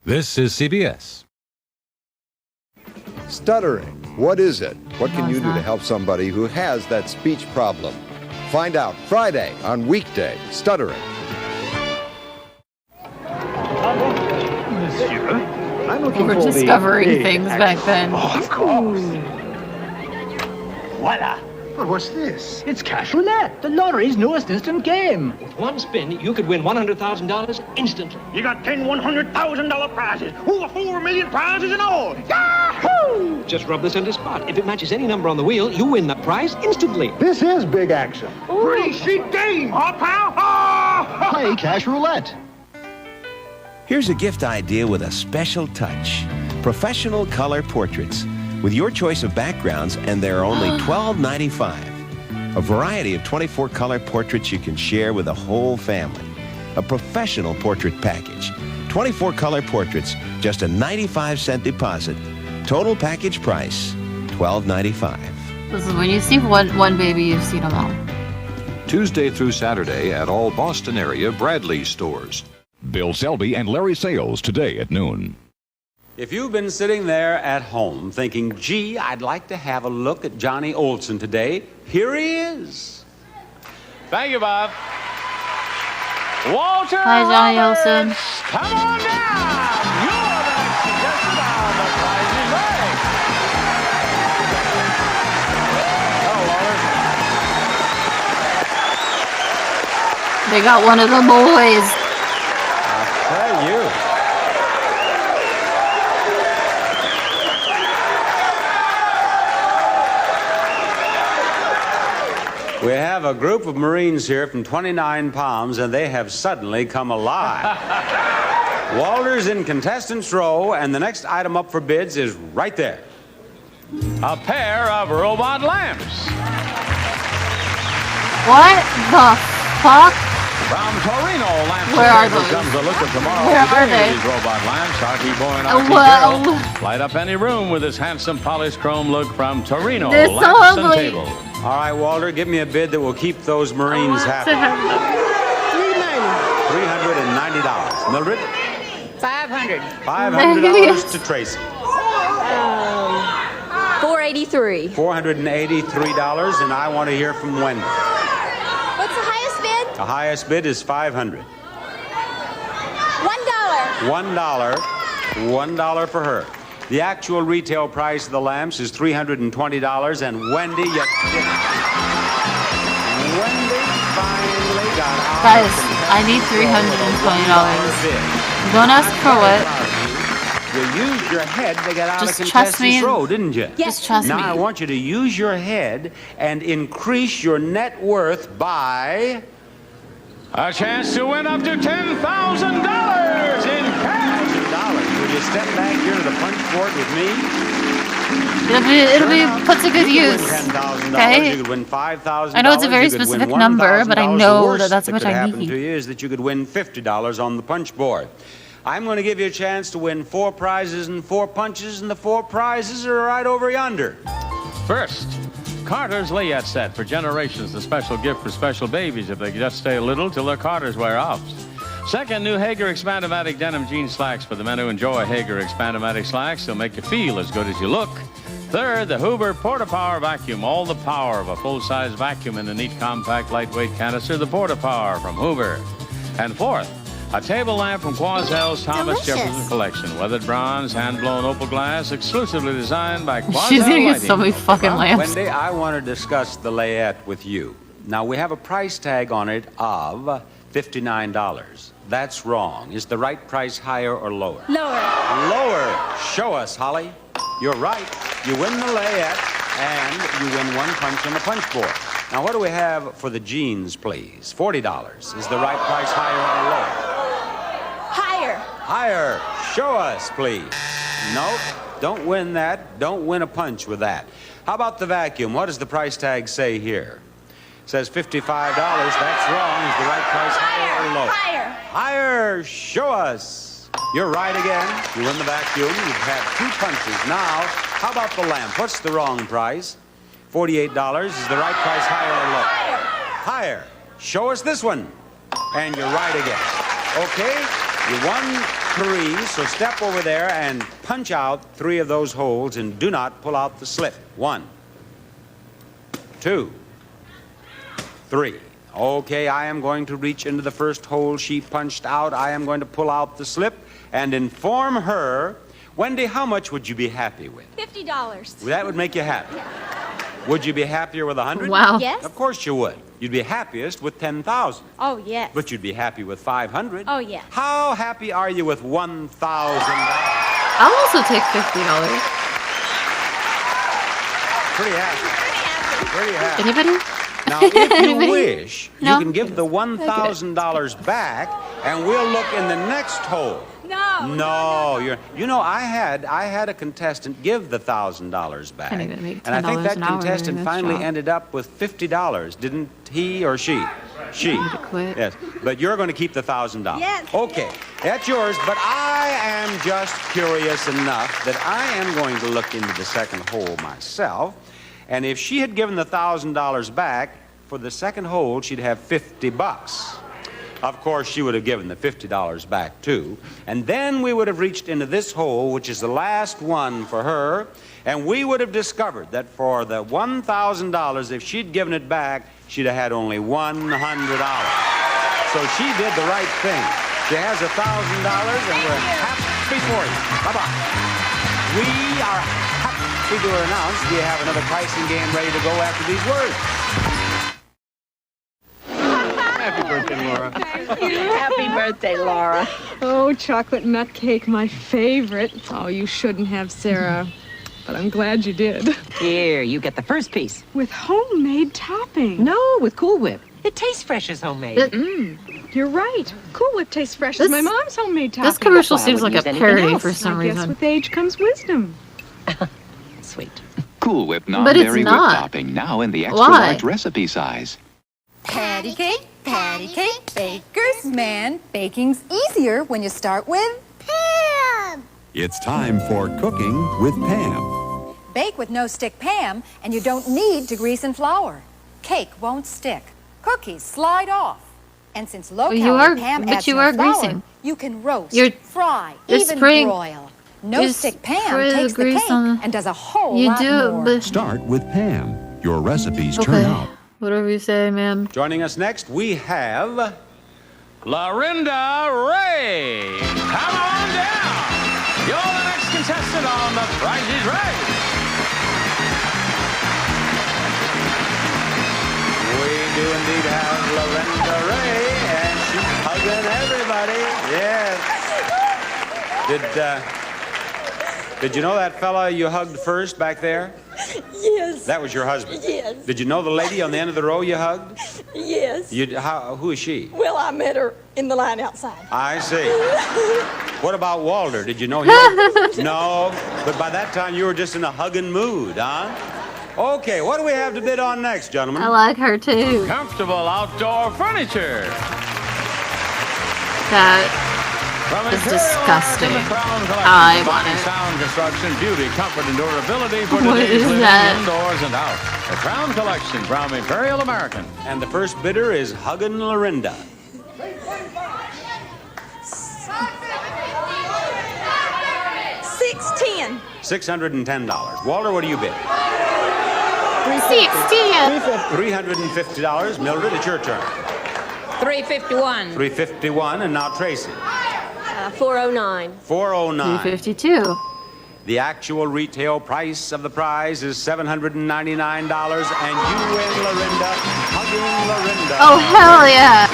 This is CBS. Stuttering. What is it? What can you do to help somebody who has that speech problem? Find out Friday on Weekday. Stuttering. Monsieur, I'm They looking were for the discovering big things action. back then. Oh, of course. Voila. But what's this? It's Cash Roulette, the lottery's newest instant game. With one spin, you could win $100,000 instantly. You got 10 $100,000 prizes. Over 4 million prizes in all. Yahoo! Just rub the center spot. If it matches any number on the wheel, you win the prize instantly. This is big action. Pretty chic game, huh, pal? Play Cash Roulette. Here's a gift idea with a special touch. Professional color portraits. With your choice of backgrounds, and they're only $12.95. A variety of 24 color portraits you can share with the whole family. A professional portrait package. 24 color portraits, just a 95-cent deposit. Total package price, $12.95. Listen, when you see one baby, you've seen them all. Tuesday through Saturday at all Boston area Bradley stores. Bill Selby and Larry Sales today at noon. If you've been sitting there at home thinking, gee, I'd like to have a look at Johnny Olson today, here he is. Thank you, Bob. Walter Hi, Johnny Roberts, Olson. come on down. You're the next contestant on The Price is Right. Hello, Walter. They got one of the boys. I'll tell you. We have a group of Marines here from 29 Palms, and they have suddenly come alive. Walter's in contestants row, and the next item up for bids is right there. A pair of robot lamps. What the fuck? From Torino, lamps. Where are Here those? comes a look at tomorrow. Where are Today, they? These robot lamps. Archie Boy and Archie Whoa. Carroll light up any room with this handsome polished chrome look from Torino. They're so Lamps and ugly. Table. All right, Walter, give me a bid that will keep those Marines happy. $390. Mildred? $500. $500 to Tracy. $483. $483, and I want to hear from Wendy. What's the highest bid? The highest bid is $500. $1. $1 for her. The actual retail price of the lamps is $320, and Wendy, Wendy finally got out. Guys, I need $320. Don't ask for what. You used your head to get out Just of trust me. contestants row, didn't you? Yes. Just trust now me. I want you to use your head and increase your net worth by a chance to win up to $10,000 in cash. Will you step back here to the punch board with me? It'll be put to good You use. could win $10,000. Okay. You could win $5,000. I know it's a very You could win specific number, but I $1,000. know The worst that that's how much could I happen need. to you is that you could win $50 on the punch board. I'm going to give you a chance to win 4 prizes and 4 punches, and the 4 prizes are right over yonder. First, Carter's layette set for generations, the special gift for special babies if they just stay little till their Carters wear off. Second, new Hager Expandomatic denim jean slacks for the men who enjoy Hager Expandomatic slacks. They'll make you feel as good as you look. Third, the Hoover Porta-Power vacuum. All the power of a full-size vacuum in a neat, compact, lightweight canister. The Porta-Power from Hoover. And fourth, a table lamp from Quazel's Thomas Jefferson Collection. Weathered bronze, hand-blown opal glass, exclusively designed by Quazel She's gonna get Lighting. so many fucking lamps. Wendy, I want to discuss the layette with you. Now, we have a price tag on it of $59. That's wrong. Is the right price higher or lower? Lower. Lower. Show us, Holly. You're right. You win the layette, And you win 1 punch on the punch board. Now, what do we have for the jeans, please? $40. Is the right price higher or lower? Higher. Higher. Show us, please. Nope. Don't win that. Don't win a punch with that. How about the vacuum? What does the price tag say here? It says $55. That's wrong. Is the right price higher or lower? Higher. Higher. Show us. You're right again. You win the vacuum. You've had 2 punches. Now, how about the lamp? What's the wrong price? $48. Is the right price higher or lower? Higher. Higher. Show us this one. And you're right again. Okay? You won 3, so step over there and punch out 3 of those holes and do not pull out the slip. 1, 2, 3. Okay, I am going to reach into the first hole she punched out. I am going to pull out the slip and inform her. Wendy, how much would you be happy with? $50. That would make you happy. Would you be happier with 100? Wow. Yes. Of course you would. You'd be happiest with 10,000. Oh, yes. But you'd be happy with 500. Oh, yes. How happy are you with $1,000? I'll also take $50. Pretty happy. Pretty happy. Anybody? Now, if you Anybody? wish, No? you can give the $1,000 back, and we'll look in the next hole. No. You know, I had a contestant give the $1,000 back, Can't even make and I think $10 that an hour contestant doing this finally job. ended up with $50, didn't he or she? She. Need to quit. Yes, but you're going to keep the $1,000. Yes. Okay, that's yours. But I am just curious enough that I am going to look into the second hole myself, and if she had given the $1,000 back for the second hole, she'd have $50. Of course, she would have given the $50 back, too. And then we would have reached into this hole, which is the last one for her, and we would have discovered that for the $1,000, if she'd given it back, she'd have had only $100. So she did the right thing. She has $1,000, and we're happy for you. Bye-bye. We are happy to announce we have another pricing game ready to go after these words. Happy birthday, Laura. Happy birthday, Laura. Oh, chocolate nut cake, my favorite. Oh, you shouldn't have, Sarah. But I'm glad you did. Here, you get the first piece. With homemade topping. No, with Cool Whip. It tastes fresh as homemade. You're right. Cool Whip tastes fresh as my mom's homemade topping. This commercial Why seems would like a use anything parody else? for some I guess reason. with age comes wisdom. Sweet. Cool Whip But it's non-dairy whip not. topping now in the extra Why? large recipe size. Patty cake, baker's man. Baking's easier when you start with Pam. It's time for Cooking with Pam. Bake with no-stick Pam, and you don't need to grease and flour. Cake won't stick. Cookies slide off. And since low-calorie Pam adds no flour, greasing. you can roast, You're- fry, you're even spraying- broil. No-stick Pam spray the takes the grease cake on the- and does a whole You lot do, more. but Start with Pam. Your recipes turn okay. out. Whatever you say, ma'am. Joining us next, we have Lorinda Ray. Come on down. You're the next contestant on The Price is Right. We do indeed have Lorinda Ray, and she's hugging everybody. Yes. Did you know that fella you hugged first back there? Yes. That was your husband? Yes. Did you know the lady on the end of the row you hugged? Yes. Who is she? Well, I met her in the line outside. I see. What about Walter? Did you know him? No, but by that time you were just in a hugging mood, huh? Okay, what do we have to bid on next, gentlemen? I like her too. Comfortable outdoor furniture. That From is Imperial disgusting. Art to the Crown Collection, I want combining it. sound construction, beauty, comfort, and durability for What today's is living that? indoors and out. The Crown Collection from Imperial American. And the first bidder is Huggin' Lorinda. $610. $610. Walter, what do you bid? $350. Mildred, it's your turn. $351. $351, and now Tracy. 409. $409. $352. The actual retail price of the prize is $799, and you win, Lorinda. Hugging Lorinda. Oh, hell yeah.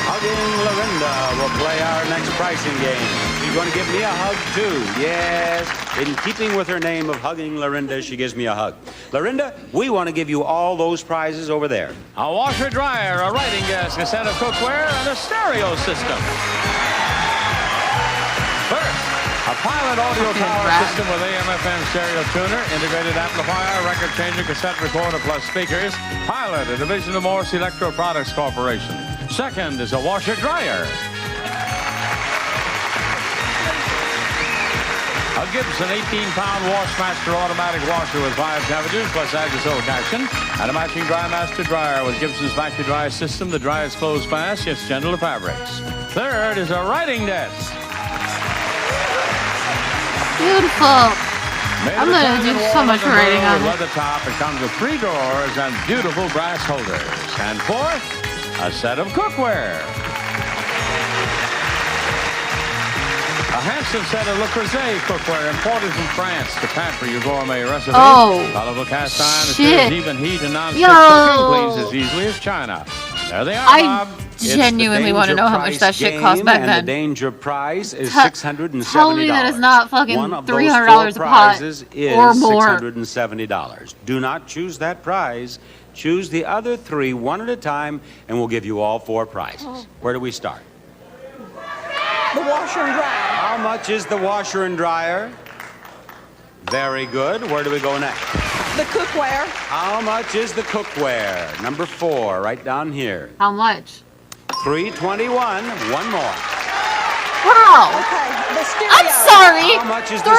Hugging Lorinda. Lorinda will play our next pricing game. She's going to give me a hug, too. Yes, in keeping with her name of Hugging Lorinda, she gives me a hug. Lorinda, we want to give you all those prizes over there. A washer dryer, a writing desk, a set of cookware, and a stereo system. First, a Pilot audio power system with AM/FM stereo tuner, integrated amplifier, record changer, cassette recorder, plus speakers. Pilot, a division of Morse Electro Products Corporation. Second is a washer dryer. A Gibson 18-pound Washmaster automatic washer with 5 temperatures plus Agri-Silk action, and a matching Drymaster dryer with Gibson's vacuum dry system that dries clothes fast, yet gentle to fabrics. Third is a writing desk. Beautiful. I'm gonna do so much writing on it. Leather top. It comes with 3 doors and beautiful brass holders. And fourth, a set of cookware. A handsome set of Le Creuset cookware imported from France to pamper your gourmet recipes. Oh, Valuable cast iron that shit. serves even heat and non-stick cooking cleans as easily as China. There they are, Bob. Genuinely want to know how much that shit cost back then. The danger prize is $670. Tell me that it's not fucking $300 a pot prizes is or more. $670. Do not choose that prize. Choose the other 3 one at a time, and we'll give you all 4 prizes. Oh. Where do we start? The washer and dryer. How much is the washer and dryer? Very good. Where do we go next? The cookware. How much is the cookware? Number 4, right down here. How much? $321. One more. Wow. Okay, the stereo. I'm sorry. How much is the $321?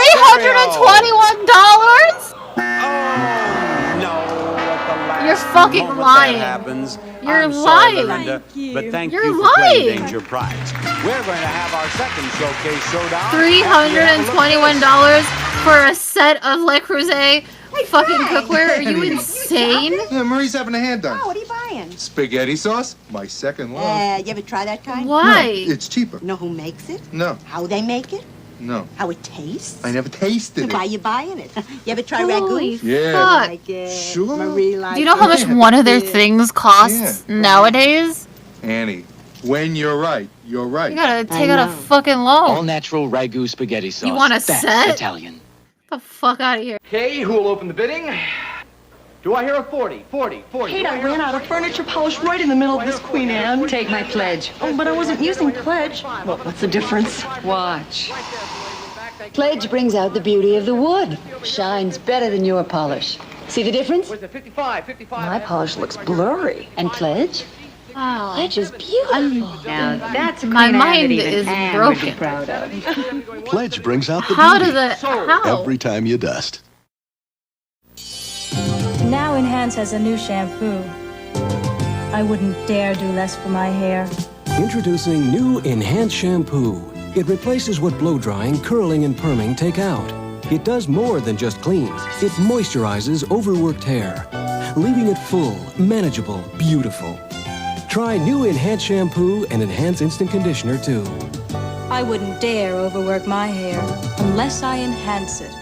No. At the last You're fucking moment lying. That happens. You're I'm sorry, lying. Lorinda, but thank You're you for playing lying. Danger Prize. We're going to have our second showcase showdown. $321 for a set of Le Creuset fucking cookware? Are you insane? Yeah, Marie's having a hand done. Oh, what are you buying? Spaghetti sauce, my second love. You ever try that kind? Why? No, it's cheaper. Know who makes it? No. How they make it? No. How it tastes? I never tasted it. Why you buying it? You ever try Holy ragu? Yeah. fuck. Like it. Sure. Marie like Do you know how much one of their things costs nowadays? Annie, when you're right, you're right. You gotta take out a fucking loan. All natural ragu spaghetti sauce. You want a That's set? Italian. Get the fuck out of here. Okay, who will open the bidding? Do I hear a 40? 40, 40. Kate, I ran out of furniture polish right in the middle of this Queen Anne. Take my pledge. Oh, but I wasn't using pledge. Well, what's the difference? Watch. Pledge brings out the beauty of the wood. Shines better than your polish. See the difference? 55, 55. My polish looks blurry. And Pledge? Wow. Pledge is beautiful. Now, that's a My Queen Anne mind that even is Anne would be broken. proud of. Pledge brings out the How beauty does it? How? every time you dust. Now Enhance has a new shampoo. I wouldn't dare do less for my hair. Introducing new Enhance Shampoo. It replaces what blow drying, curling, and perming take out. It does more than just clean. It moisturizes overworked hair, leaving it full, manageable, beautiful. Try new Enhance Shampoo and Enhance Instant Conditioner, too. I wouldn't dare overwork my hair unless I enhance it.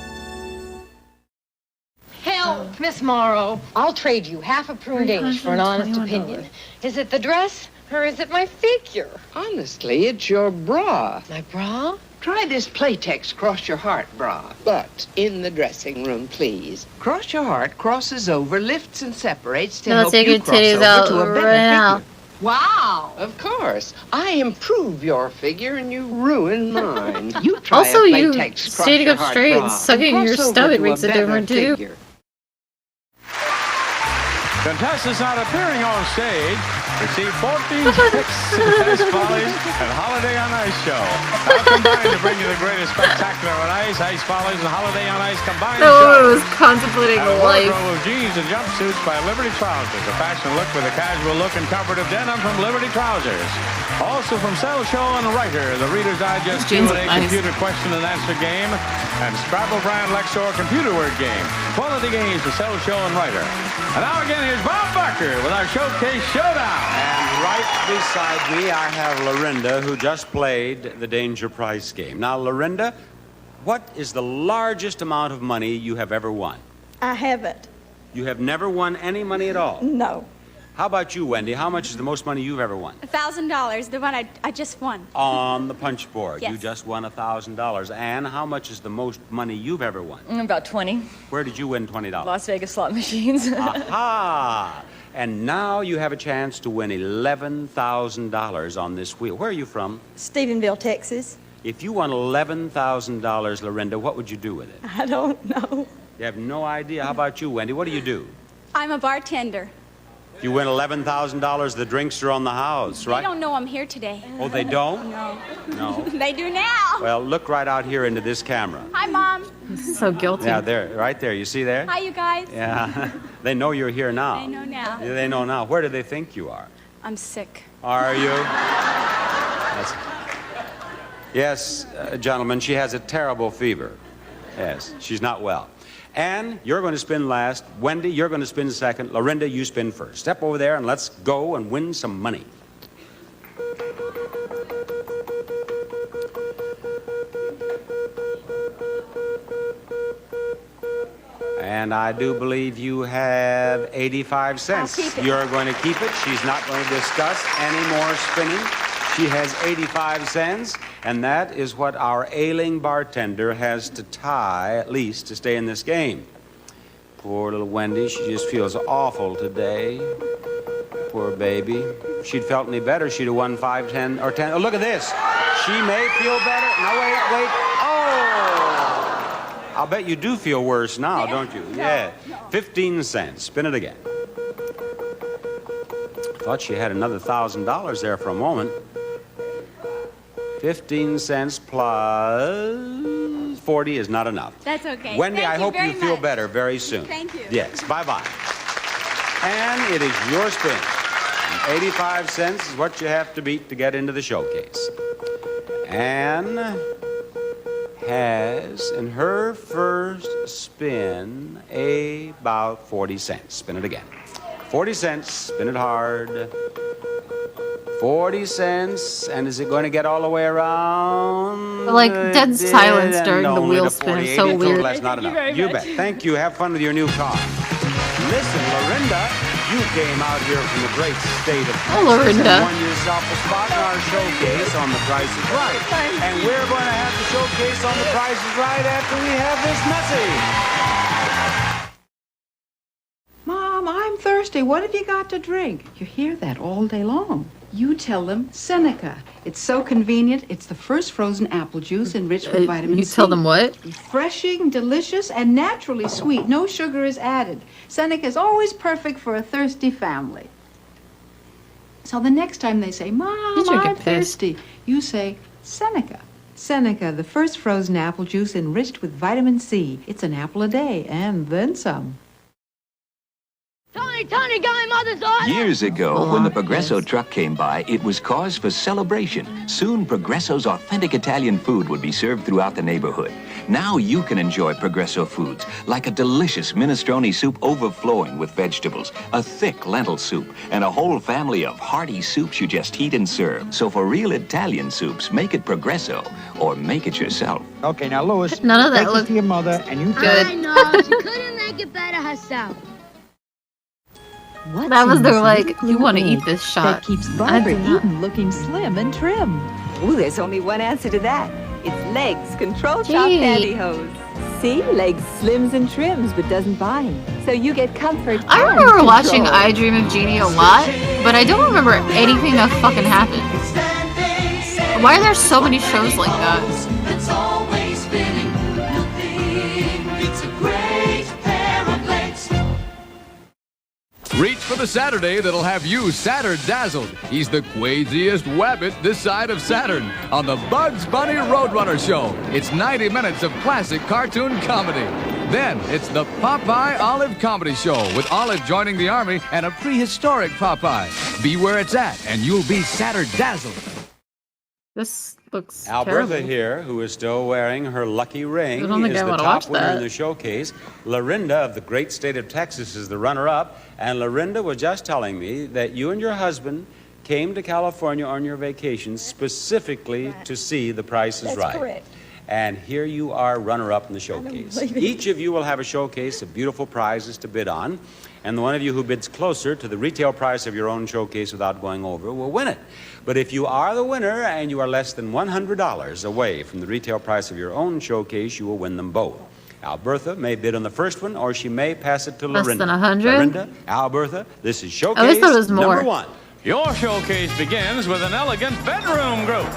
Help, Miss Morrow. I'll trade you half a prune Danish for an honest opinion. Is it the dress or is it my figure? Honestly, it's your bra. My bra? Try this Playtex Cross Your Heart bra. But in the dressing room, please. Cross Your Heart crosses over, lifts and separates to No, help take you your cross titties over out to a better right now. figure. Wow! Of course. I improve your figure and you ruin mine. You try Also, a you Playtex Cross standing Your up Heart straight bra and sucking cross your over stomach to makes a better difference, too. figure. Contestants not appearing on stage receive 14 picks, Ice Follies, and Holiday on Ice show. Now combined to bring you the greatest spectacular on ice, Ice Follies, and Holiday on Ice combined. No one was contemplating a life. wardrobe of jeans and jumpsuits by Liberty Trousers. A fashion look with a casual look and comfort of denim from Liberty Trousers. Also from Cell Show and Writer, the Reader's Digest Q&A computer question and answer game, and Scrabble brand Lexor computer word game. Quality games for Cell Show and Writer. And now again, here's Bob Barker with our Showcase Showdown. And right beside me, I have Lorinda, who just played the Danger Prize game. Now, Lorinda, what is the largest amount of money you have ever won? I haven't. You have never won any money at all? No. How about you, Wendy? How much is the most money you've ever won? $1,000, the one I just won. On the punch board. Yes. You just won $1,000. Anne, how much is the most money you've ever won? About 20. Where did you win $20? Las Vegas slot machines. Aha! And now you have a chance to win $11,000 on this wheel. Where are you from? Stephenville, Texas. If you won $11,000, Lorinda, what would you do with it? I don't know. You have no idea. How about you, Wendy? What do you do? I'm a bartender. If you win $11,000, the drinks are on the house, right? They don't know I'm here today. Oh, they don't? No. No. They do now. Well, look right out here into this camera. Hi, Mom. So guilty. Yeah, there, right there. You see there? Hi, you guys. Yeah. They know you're here now. They know now. Yeah, they know now. Where do they think you are? I'm sick. Are you? Yes, gentlemen, she has a terrible fever. Yes, she's not well. Anne, you're going to spin last. Wendy, you're going to spin second. Lorinda, you spin first. Step over there and let's go and win some money. And I do believe you have 85 cents. I'll keep it. You're going to keep it. She's not going to discuss any more spinning. She has 85 cents, and that is what our ailing bartender has to tie, at least, to stay in this game. Poor little Wendy, she just feels awful today. Poor baby. If she'd felt any better, she'd have won 5, 10, or 10. Oh, look at this. She may feel better. No, wait. Oh! I'll bet you do feel worse now, don't you? Yeah. 15 cents. Spin it again. Thought she had another $1,000 there for a moment. 15 cents plus 40 is not enough. That's okay. Wendy, Thank I hope you feel better very soon. Thank you. Yes, bye-bye. And it is your spin. 85 cents is what you have to beat to get into the showcase. Anne has, in her first spin, about 40 cents. Spin it again. 40 cents, spin it hard. 40 cents, and is it going to get all the way around? Like dead silence during the wheel spin. It's so weird. That's not enough. You bet. Thank you. Have fun with your new car. Listen, Lorinda, you came out here from the great state of Texas Lorinda. and won yourself a spot in our showcase on The Price is Right. And we're going to have the showcase on The Price is Right after we have this message. Mom, I'm thirsty. What have you got to drink? You hear that all day long. You tell them Seneca. It's so convenient. It's the first frozen apple juice enriched with vitamin C. You tell them what? Refreshing, delicious, and naturally sweet. No sugar is added. Seneca is always perfect for a thirsty family. So the next time they say, Mom, I'm thirsty, you say Seneca. Seneca, the first frozen apple juice enriched with vitamin C. It's an apple a day, and then some. Tony, Guy, Mother's order! Years ago, when the Progresso truck came by, it was cause for celebration. Soon, Progresso's authentic Italian food would be served throughout the neighborhood. Now you can enjoy Progresso foods, like a delicious minestrone soup overflowing with vegetables, a thick lentil soup, and a whole family of hearty soups you just heat and serve. So for real Italian soups, make it Progresso, or make it yourself. Okay, now, Louis, none of that take this looks to your mother, and you good. I know, she couldn't make it better herself. That was their like, you want to eat this shot. That keeps Barbara Eaton looking slim and trim. Ooh, there's only one answer to that. It's legs, control top pantyhose. See, legs slims and trims, but doesn't bind. So you get comfort. I remember watching I Dream of Jeannie a lot, but I don't remember anything that fucking happened. Why are there so many shows like that? It's always spinning. It's a great pair of legs. Reach for the Saturday that'll have you Saturn-dazzled. He's the craziest wabbit this side of Saturn on the Bugs Bunny Roadrunner Show. It's 90 minutes of classic cartoon comedy. Then it's the Popeye Olive Comedy Show with Olive joining the Army and a prehistoric Popeye. Be where it's at and you'll be Saturn-dazzled. This looks Albertha terrible. here, who is still wearing her lucky ring, I don't think is I the wanna top watch winner that. in the showcase. Lorinda of the great state of Texas is the runner-up. And Lorinda was just telling me that you and your husband came to California on your vacation specifically to see The Price is Right. That's correct. And here you are runner-up in the showcase. Each of you will have a showcase of beautiful prizes to bid on. And the one of you who bids closer to the retail price of your own showcase without going over will win it. But if you are the winner and you are less than $100 away from the retail price of your own showcase, you will win them both. Albertha may bid on the first one, or she may pass it to Less Lorinda. than 100? Lorinda, Albertha, this is showcase I always thought it was more. number 1. Your showcase begins with an elegant bedroom group.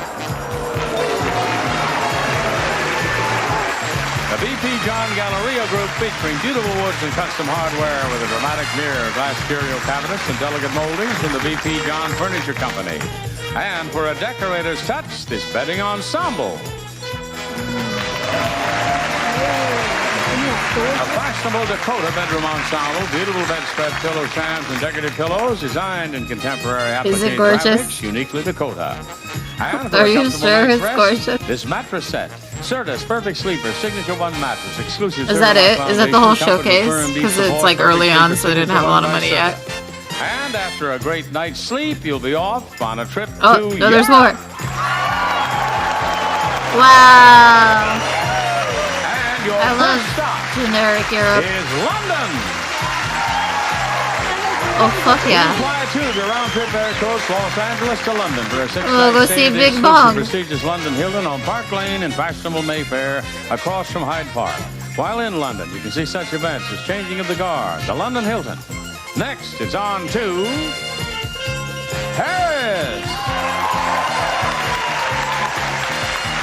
The BP John Galleria Group, featuring beautiful woods and custom hardware with a dramatic mirror, glass curio cabinets, and delicate moldings from the BP John Furniture Company. And for a decorator's touch, this bedding ensemble. A fashionable Dakota bedroom ensemble, beautiful bedspread, pillow shams, and decorative pillows designed in contemporary Is it applique gorgeous? fabrics, uniquely Dakota. And for Are a you comfortable sure night's it's rest, gorgeous? this mattress set. Certus Perfect Sleeper Signature One mattress, exclusive. Is that it? Is that the whole Comfort and showcase? firm deep Because it's support, like early perfect on, sleeper so I didn't Signature have a lot of One money by yet. Certus. And after a great night's sleep, you'll be off on a trip Oh, to no, there's Europe. more. Wow. And your I love first stop generic Europe. is London. Oh, fuck yeah. Fly to the round-trip air coach Los Angeles to London for a 6-night We'll go stay see at the Big exclusive Bong. prestigious London Hilton on Park Lane in fashionable Mayfair, across from Hyde Park. While in London, you can see such events as changing of the guard, the London Hilton. Next, it's on to Paris.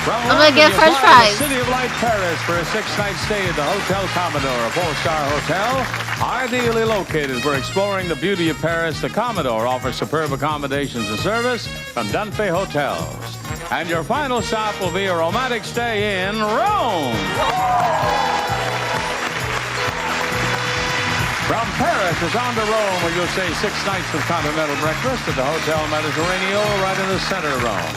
From I'm gonna London, get you french fly to fries. the City of Light, Paris, for a 6-night stay at the Hotel Commodore, a 4-star hotel, ideally located for exploring the beauty of Paris. The Commodore offers superb accommodations and service from Dunphy Hotels. And your final stop will be a romantic stay in Rome. From Paris, it's on to Rome, where you'll stay 6 nights with continental breakfast at the Hotel Mediterraneo, right in the center of Rome.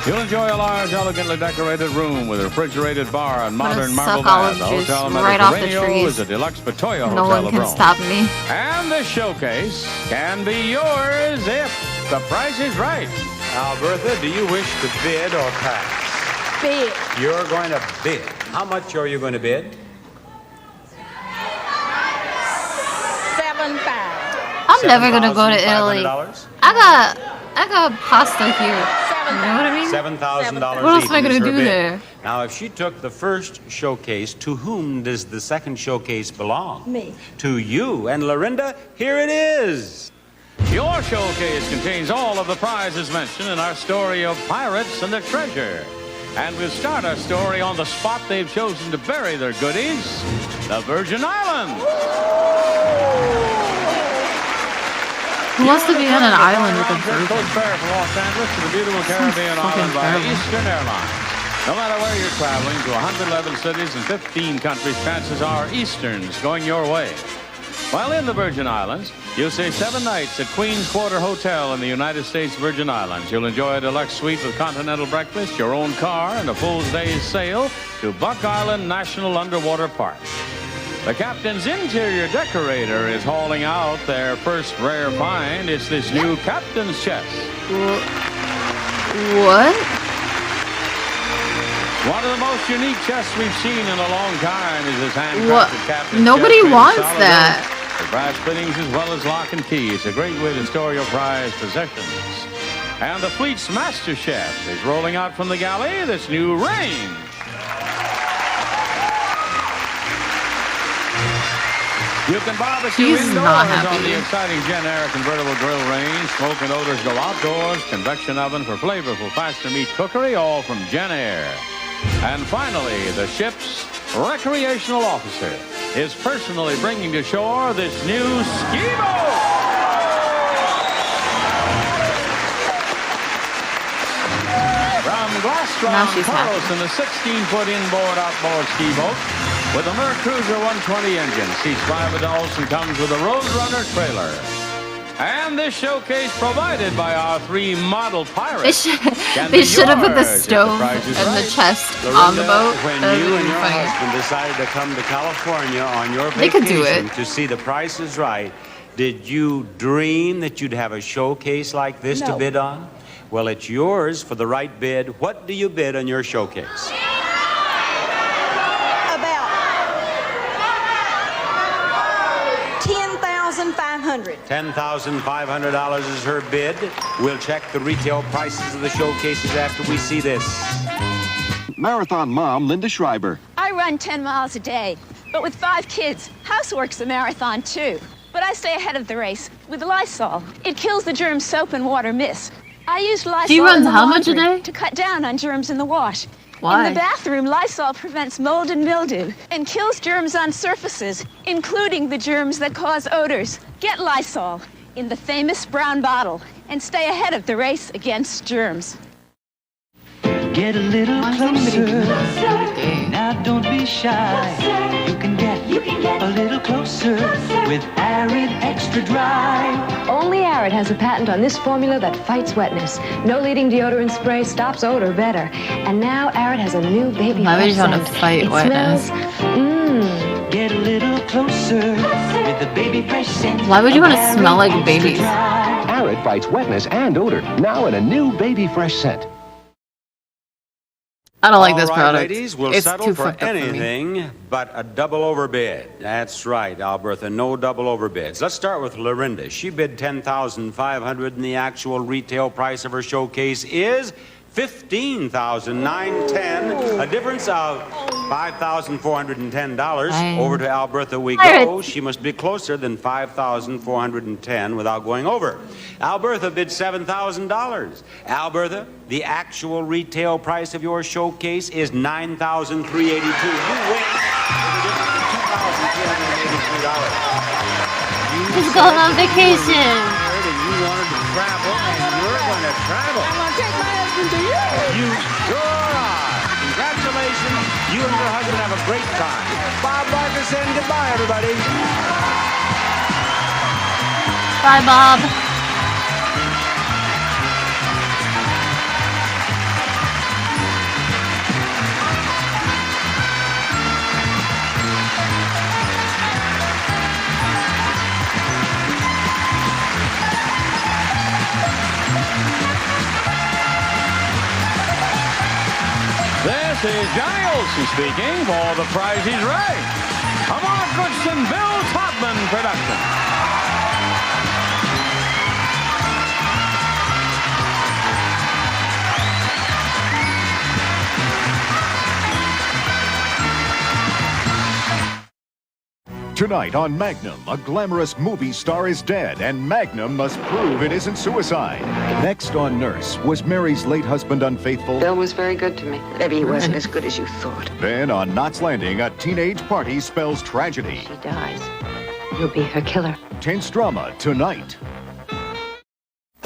You'll enjoy a large, elegantly decorated room with a refrigerated bar and modern marble suck all bath. of The juice Hotel right off the Mediterraneo trees. is a deluxe Patoya No hotel one of can Rome. stop me. And this showcase can be yours if the price is right. Albertha, do you wish to bid or pass? Bid. You're going to bid. How much are you going to bid? I'm never gonna go to Italy. $7,500? I got pasta here. You know what I mean? $7,000. What else am I even gonna is her do bid. there? Now, if she took the first showcase, to whom does the second showcase belong? Me. To you. And Lorinda, here it is. Your showcase contains all of the prizes mentioned in our story of pirates and their treasure. And we'll start our story on the spot they've chosen to bury their goodies, the Virgin Islands. Who wants to be on an island with a Round-trip virgin? coach fare from Los Angeles to the beautiful Caribbean island by terrible. Eastern Airlines. No matter where you're traveling to 111 cities and 15 countries, chances are Eastern's going your way. While in the Virgin Islands, you'll stay 7 nights at Queen's Quarter Hotel in the United States Virgin Islands. You'll enjoy a deluxe suite with continental breakfast, your own car, and a full day's sail to Buck Island National Underwater Park. The captain's interior decorator is hauling out their first rare find. It's this new captain's chest. What? One of the most unique chests we've seen in a long time is this handcrafted What? captain's Nobody chest made of wants solid that. oak with brass fittings as well as lock and key. It's a great way to store your prized possessions. And the fleet's master chef is rolling out from the galley this new range. You can barbecue He's indoors not on happy. the exciting Gen Air convertible grill range. Smoke and odors go outdoors. Convection oven for flavorful faster meat cookery, all from Gen Air. And finally, the ship's recreational officer is personally bringing to shore this new ski boat. From Now Glasgow, she's happy. Carlson, the 16-foot inboard-outboard ski boat with a Mercruiser 120 engine. Seats 5 adults and comes with a Roadrunner trailer. And this showcase provided by our 3 model pirates. They should have put the yours if the stove price is and the right. chest on the boat. When That you would and be your funny. husband decided to come to California on your They could do vacation it. to see The Price is Right, did you dream that you'd have a showcase like this to No. bid on? Well, it's yours for the right bid. What do you bid on your showcase? About $10,500. $10,500. $10,500 is her bid. We'll check the retail prices of the showcases after we see this. Marathon mom Linda Schreiber. I run 10 miles a day, but with 5 kids, housework's a marathon too. But I stay ahead of the race with Lysol. It kills the germs soap and water miss. I use Lysol She runs in the how much a laundry day? to cut down on germs in the wash. Why? In the bathroom, Lysol prevents mold and mildew and kills germs on surfaces, including the germs that cause odors. Get Lysol in the famous brown bottle and stay ahead of the race against germs. Get a little closer. Now don't be shy. You can get a little closer with Arid Extra Dry. Only Arid has a patent on this formula that fights wetness. No leading deodorant spray stops odor better. And now Arid has a new baby Why would you want to scent. fight It wetness? smells, Get a little closer with the baby fresh scent. Why would you want to of smell Arid like Extra babies? Dry. Arid fights wetness and odor. Now in a new baby fresh scent. I don't like this All right, product. ladies, we'll It's settle too for fucked up for me. anything but a double overbid. That's right, Albertha, no double overbids. Let's start with Lorinda. She bid $10,500 and the actual retail price of her showcase is $15,910, a difference of $5,410. Over to Albertha we go. She must be closer than $5,410 without going over. Albertha bid $7,000. Albertha, the actual retail price of your showcase is $9,382. You win with a difference of $2,283. Just going on vacation. And you wanted to travel, and you're going to travel. I'm going to take my husband to you. You sure are. Congratulations. You and your husband have a great time. Bob Barker saying goodbye, everybody. Bye, Bob. This is Johnny Olson speaking for The Price is Right. A Mark Goodson, Bill Todman production. Tonight on Magnum, a glamorous movie star is dead, and Magnum must prove it isn't suicide. Next on Nurse, was Mary's late husband unfaithful? Bill was very good to me. Maybe he wasn't as good as you thought. Then on Knots Landing, a teenage party spells tragedy. She dies. You'll be her killer. Tense drama tonight.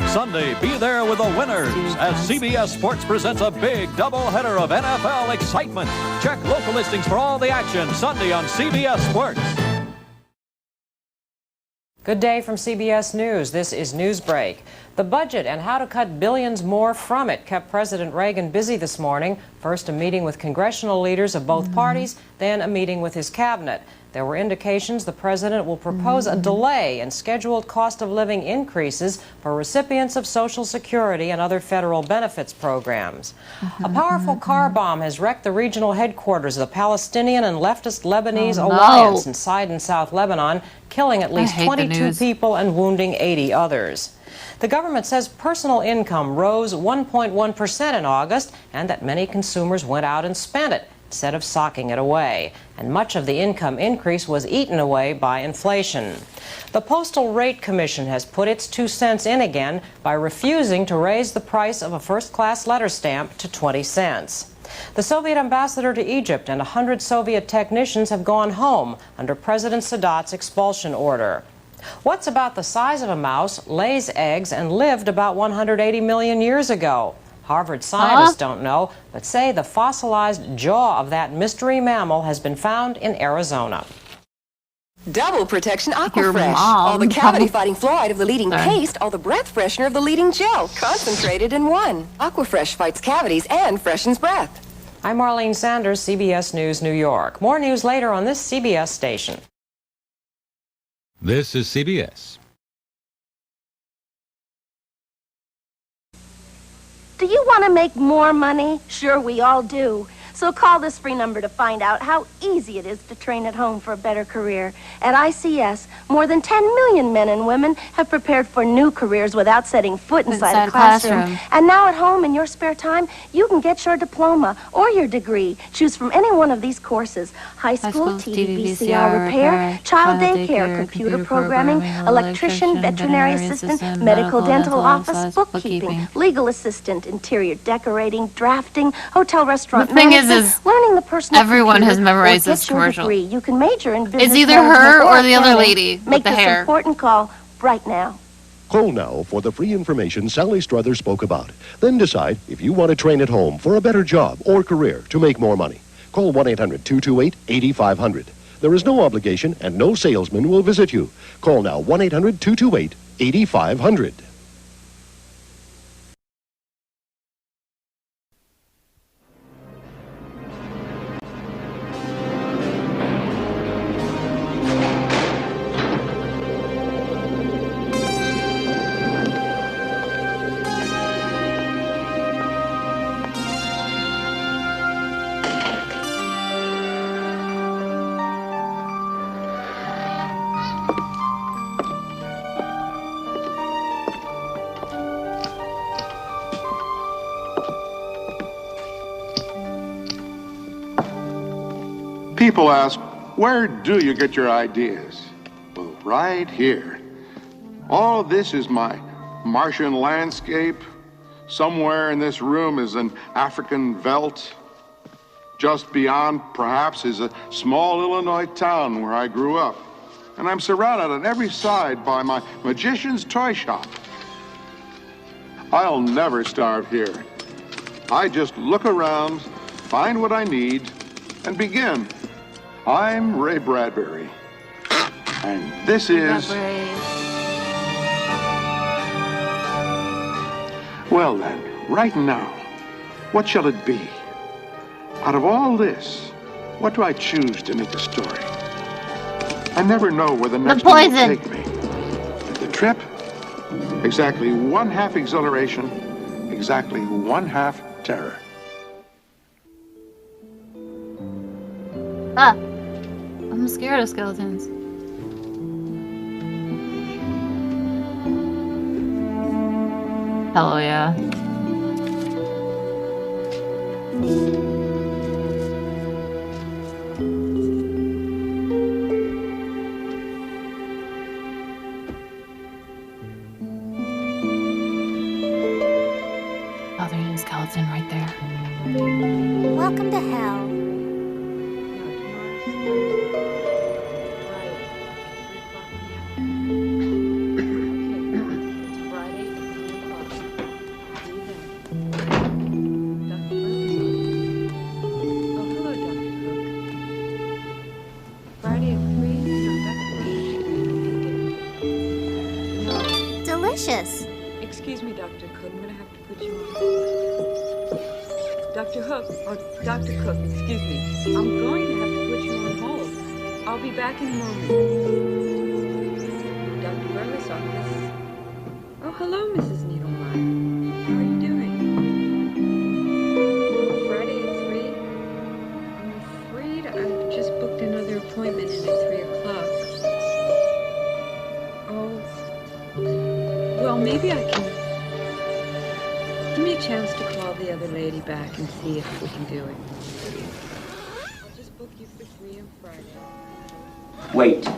Sunday, be there with the winners as CBS Sports presents a big doubleheader of NFL excitement. Check local listings for all the action Sunday on CBS Sports. Good day from CBS News. This is Newsbreak. The budget and how to cut billions more from it kept President Reagan busy this morning. First, a meeting with congressional leaders of both parties, then a meeting with his cabinet. There were indications the president will propose a delay in scheduled cost of living increases for recipients of Social Security and other federal benefits programs. A powerful car bomb has wrecked the regional headquarters of the Palestinian and leftist Lebanese alliance in Sidon, South Lebanon, killing at least 22 people and wounding 80 others. The government says personal income rose 1.1% in August and that many consumers went out and spent it instead of socking it away. And much of the income increase was eaten away by inflation. The Postal Rate Commission has put its 2 cents in again by refusing to raise the price of a first-class letter stamp to 20 cents. The Soviet ambassador to Egypt and 100 Soviet technicians have gone home under President Sadat's expulsion order. What's about the size of a mouse, lays eggs, and lived about 180 million years ago? Harvard scientists don't know, but say the fossilized jaw of that mystery mammal has been found in Arizona. Double Protection Aquafresh. All the cavity-fighting fluoride of the leading paste, all the breath freshener of the leading gel, concentrated in one. Aquafresh fights cavities and freshens breath. I'm Marlene Sanders, CBS News, New York. More news later on this CBS station. This is CBS. Do you want to make more money? Sure, we all do. So So call this free number to find out how easy it is to train at home for a better career. At ICS, more than 10 million men and women have prepared for new careers without setting foot inside a classroom. And now at home, in your spare time, you can get your diploma or your degree. Choose from any one of these courses. High school, TV, VCR repair, child daycare, computer programming, electrician, veterinary assistant, medical dental office, bookkeeping, legal assistant, interior decorating, drafting, hotel restaurant management, learning the personal everyone has memorized this commercial. You can major in business It's either her or the other lady Make with the this hair. important call right now. Call now for the free information Sally Struthers spoke about. Then decide if you want to train at home for a better job or career to make more money. Call 1-800-228-8500. There is no obligation and no salesman will visit you. Call now 1-800-228-8500. People ask, where do you get your ideas? Well, right here. All of this is my Martian landscape. Somewhere in this room is an African veldt. Just beyond, perhaps, is a small Illinois town where I grew up. And I'm surrounded on every side by my magician's toy shop. I'll never starve here. I just look around, find what I need, and begin. I'm Ray Bradbury, and this is... Well then, right now, what shall it be? Out of all this, what do I choose to make a story? I never know where the next one will take me. The trip, exactly 1/2 exhilaration, exactly 1/2 terror. Ah, I'm scared of skeletons. Hell yeah. Oh, there's a skeleton right there. Welcome to hell. Delicious. Excuse me, Dr. Cook. I'm gonna have to put you on. Dr. Hook, or Dr. Cook, excuse me. I'm going to have to put you on hold. I'll be back in a moment. Dr. Burley's office. Oh, hello, Mrs. Needlemeyer. How are you doing? Friday at 3? I'm afraid I've just booked another appointment in at 3 o'clock. Oh, well, maybe I can... Give me a chance to call the other lady back and see if we can do it. I'll just book you for 3 on Friday. Wait.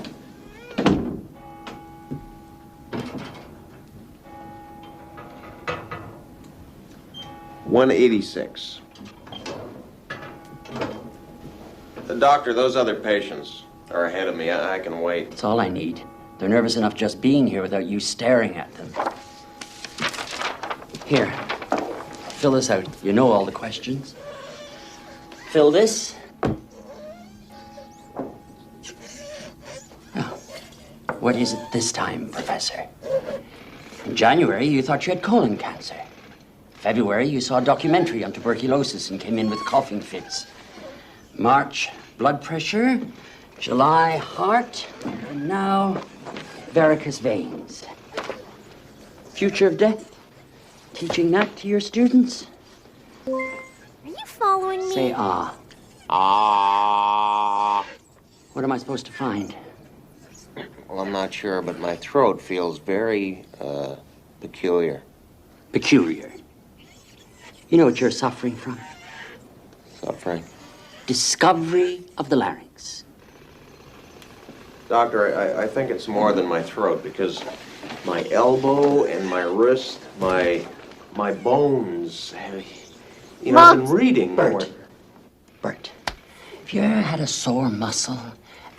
$186. Doctor, those other patients are ahead of me. I can wait. That's all I need. They're nervous enough just being here without you staring at them. Here, fill this out. You know all the questions. Fill this. Oh, what is it this time, Professor? In January, you thought you had colon cancer. February, you saw a documentary on tuberculosis and came in with coughing fits. March, blood pressure. July, heart. And now, varicose veins. Future of death. Teaching that to your students? Are you falling following me? Say ah. Ah. What am I supposed to find? Well, I'm not sure, but my throat feels very, peculiar. Peculiar. You know what you're suffering from? Suffering. Discovery of the larynx. Doctor, I think it's more than my throat because my elbow and my wrist, my bones. You know, I've been reading more. Bert, have you ever had a sore muscle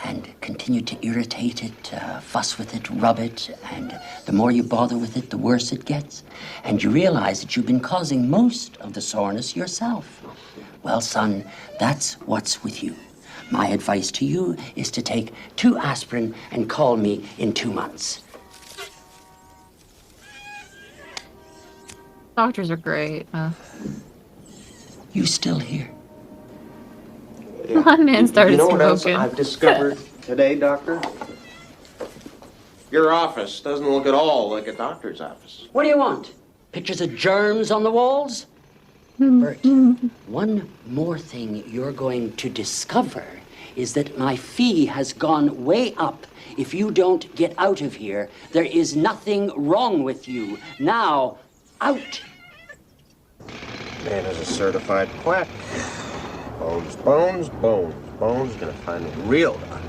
and continue to irritate it, fuss with it, rub it, and the more you bother with it, the worse it gets? And you realize that you've been causing most of the soreness yourself. Well, son, that's what's with you. My advice to you is to take 2 aspirin and call me in 2 months. Doctors are great. You still here? My man started You know what else smoking. I've discovered today, Doctor? Your office doesn't look at all like a doctor's office. What do you want? Pictures of germs on the walls? Bert, one more thing you're going to discover is that my fee has gone way up. If you don't get out of here, there is nothing wrong with you. Now, out. Man is a certified quack. Bones, bones, bones. Bones gonna find a real doctor.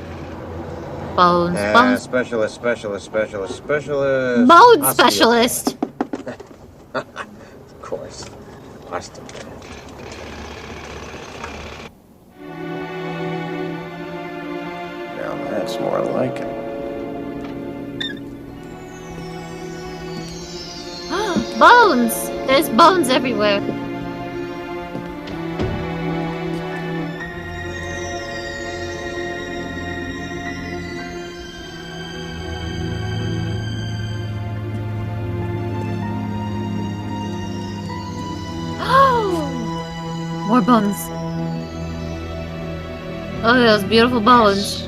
Bones. Specialist. Bone Osteopath. specialist. Of course. Osteopath. Now that's more like it. Bones! There's bones everywhere. More bones. Oh, those beautiful bones.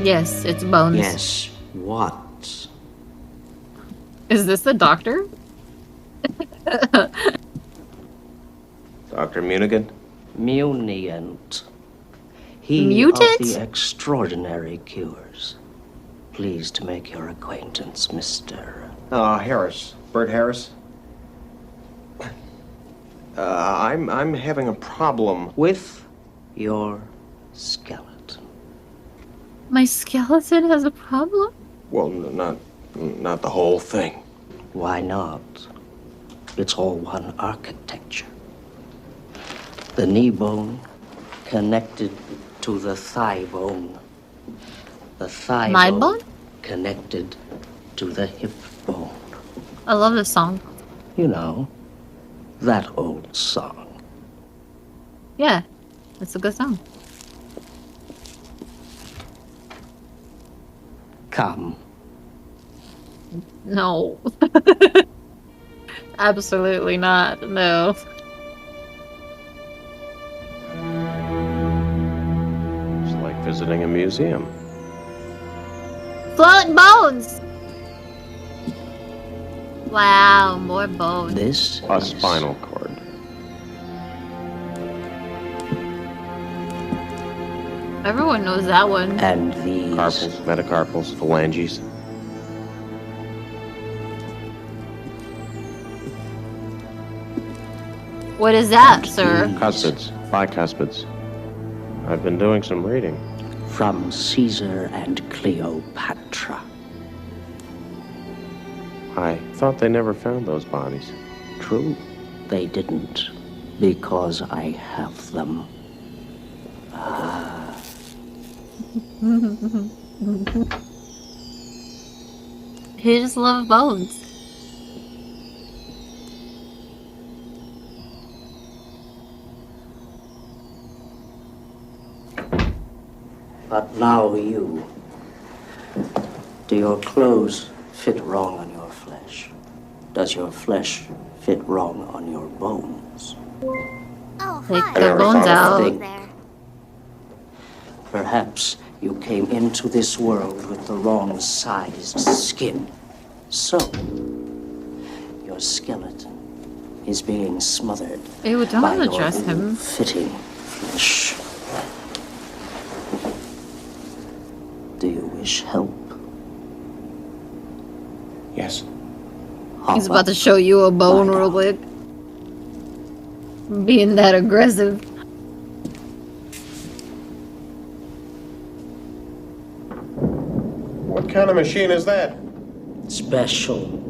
Yes, it's bones. Yes, what? Is this the doctor? Dr. Munigan? Munient. He Mutant? of the extraordinary cures. Pleased to make your acquaintance, Mr. Harris. Bert Harris? I'm having a problem with your skeleton. My skeleton has a problem? Well, not the whole thing. Why not? It's all one architecture. The knee bone connected to the thigh bone. The thigh My bone, bone? Connected to the hip bone. I love this song. You know, that old song. Yeah, it's a good song. Come. No. Absolutely not. No. It's like visiting a museum. Floating bones! Wow, more bones. This A spinal cord. Everyone knows that one. And these Carpals, metacarpals, phalanges. What is that, sir? Cuspids, bicuspids. I've been doing some reading. From Caesar and Cleopatra. I thought they never found those bodies. True, they didn't, because I have them. He just loves bones. But now you. Do your clothes fit wrong on your flesh? Does your flesh fit wrong on your bones? Oh, Take hi. the bones out. There. Perhaps you came into this world with the wrong sized skin. So, your skeleton is being smothered Ew, by don't address your him. fitting flesh. Do you wish help? Yes. He's about to show you a bone real quick. Being that aggressive. What kind of machine is that? Special.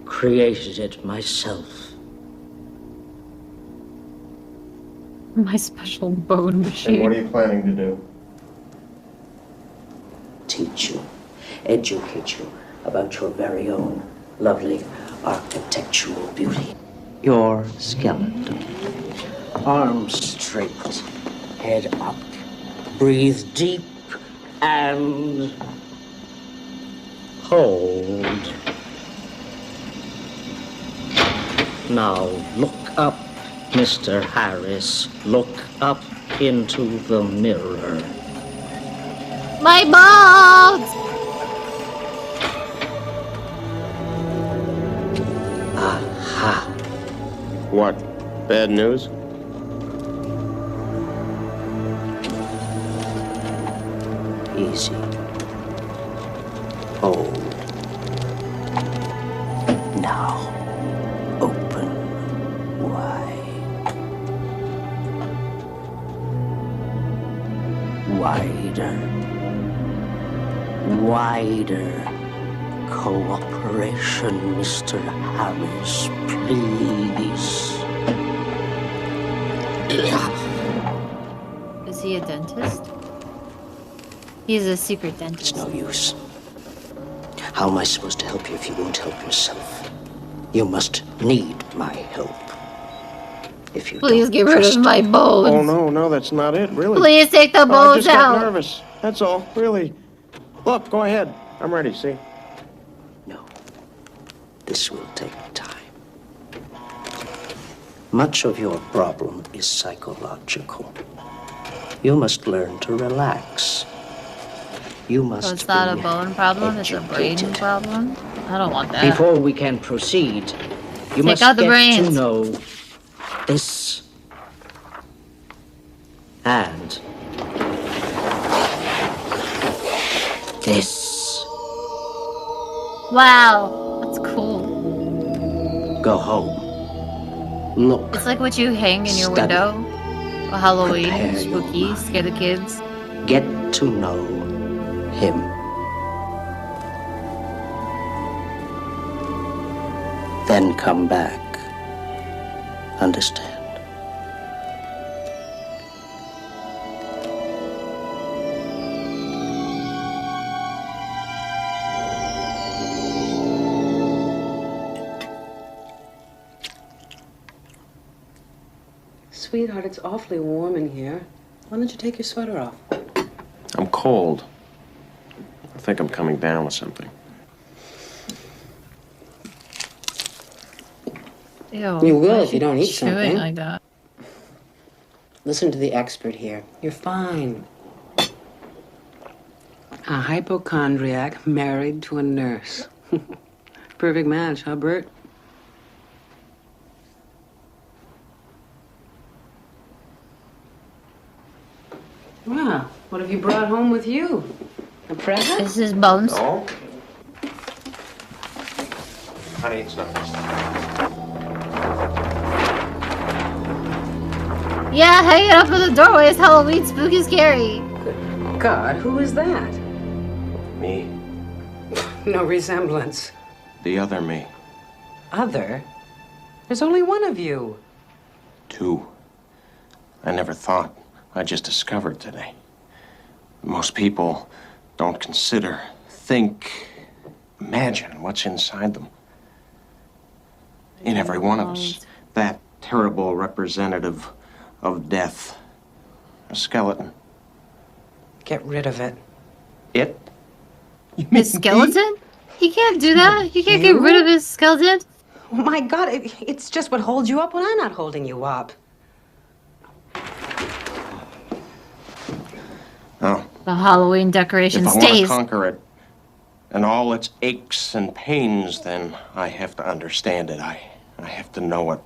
Created it myself. My special bone And machine. what are you planning to do? Teach you, educate you about your very own lovely architectural beauty. Your skeleton. Arms straight, head up. Breathe deep and hold. Now look up, Mr. Harris. Look up into the mirror. My balls! Aha. What? Bad news? Easy. Hold. Now, open wide. Wider. Wider. Cooperation, Mr. Harris, please. Is he a dentist? He's a secret dentist. It's no use. How am I supposed to help you if you won't help yourself? You must need my help. If you Please don't get rid of trust my me. bones. Oh, no, that's not it, really. Please take the I bones just got out. nervous. That's all, really. Look, go ahead. I'm ready, see? This will take time. Much of your problem is psychological. You must learn to relax. You must So it's not a be bone problem, it's a brain educated. problem? I don't want that. Before we can proceed, you Take must out the get brains. to know this and this. Wow, that's cool. Go home. Look. It's like what you hang in your Study. window. For Halloween, Prepare your spooky, scare the kids. Get to know him. Then come back. Understand? Sweetheart, it's awfully warm in here. Why don't you take your sweater off? I'm cold. I think I'm coming down with something. Ew. You will why if you don't eat chewing something. like that. Listen to the expert here. You're fine. A hypochondriac married to a nurse. Perfect match, huh, Bert? Wow, what have you brought home with you? A present? This is bones. No? Honey, it's not this. Yeah, hang it up in the doorway. It's Halloween, spooky, scary. God, who is that? Me. No resemblance. The other me. Other? There's only one of you. Two. I never thought. I just discovered today. Most people don't consider, think, imagine what's inside them. In every one of us. That terrible representative of death. A skeleton. Get rid of it. It? His skeleton? He can't do that. He can't get rid of his skeleton. Oh my God, it's just what holds you up when I'm not holding you up. Oh. The Halloween decoration If I want to stays. conquer it and all its aches and pains, then I have to understand it. I have to know it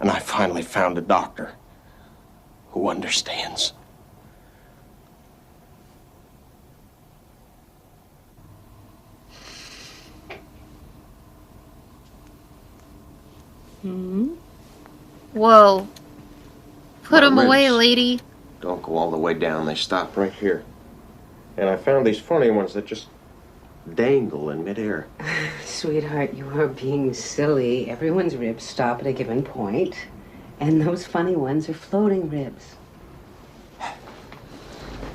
And I finally found a doctor who understands. Whoa. Put My them away, ribs lady. don't go all the way down. They stop right here. And I found these funny ones that just dangle in midair. Sweetheart, you are being silly. Everyone's ribs stop at a given point, and those funny ones are floating ribs.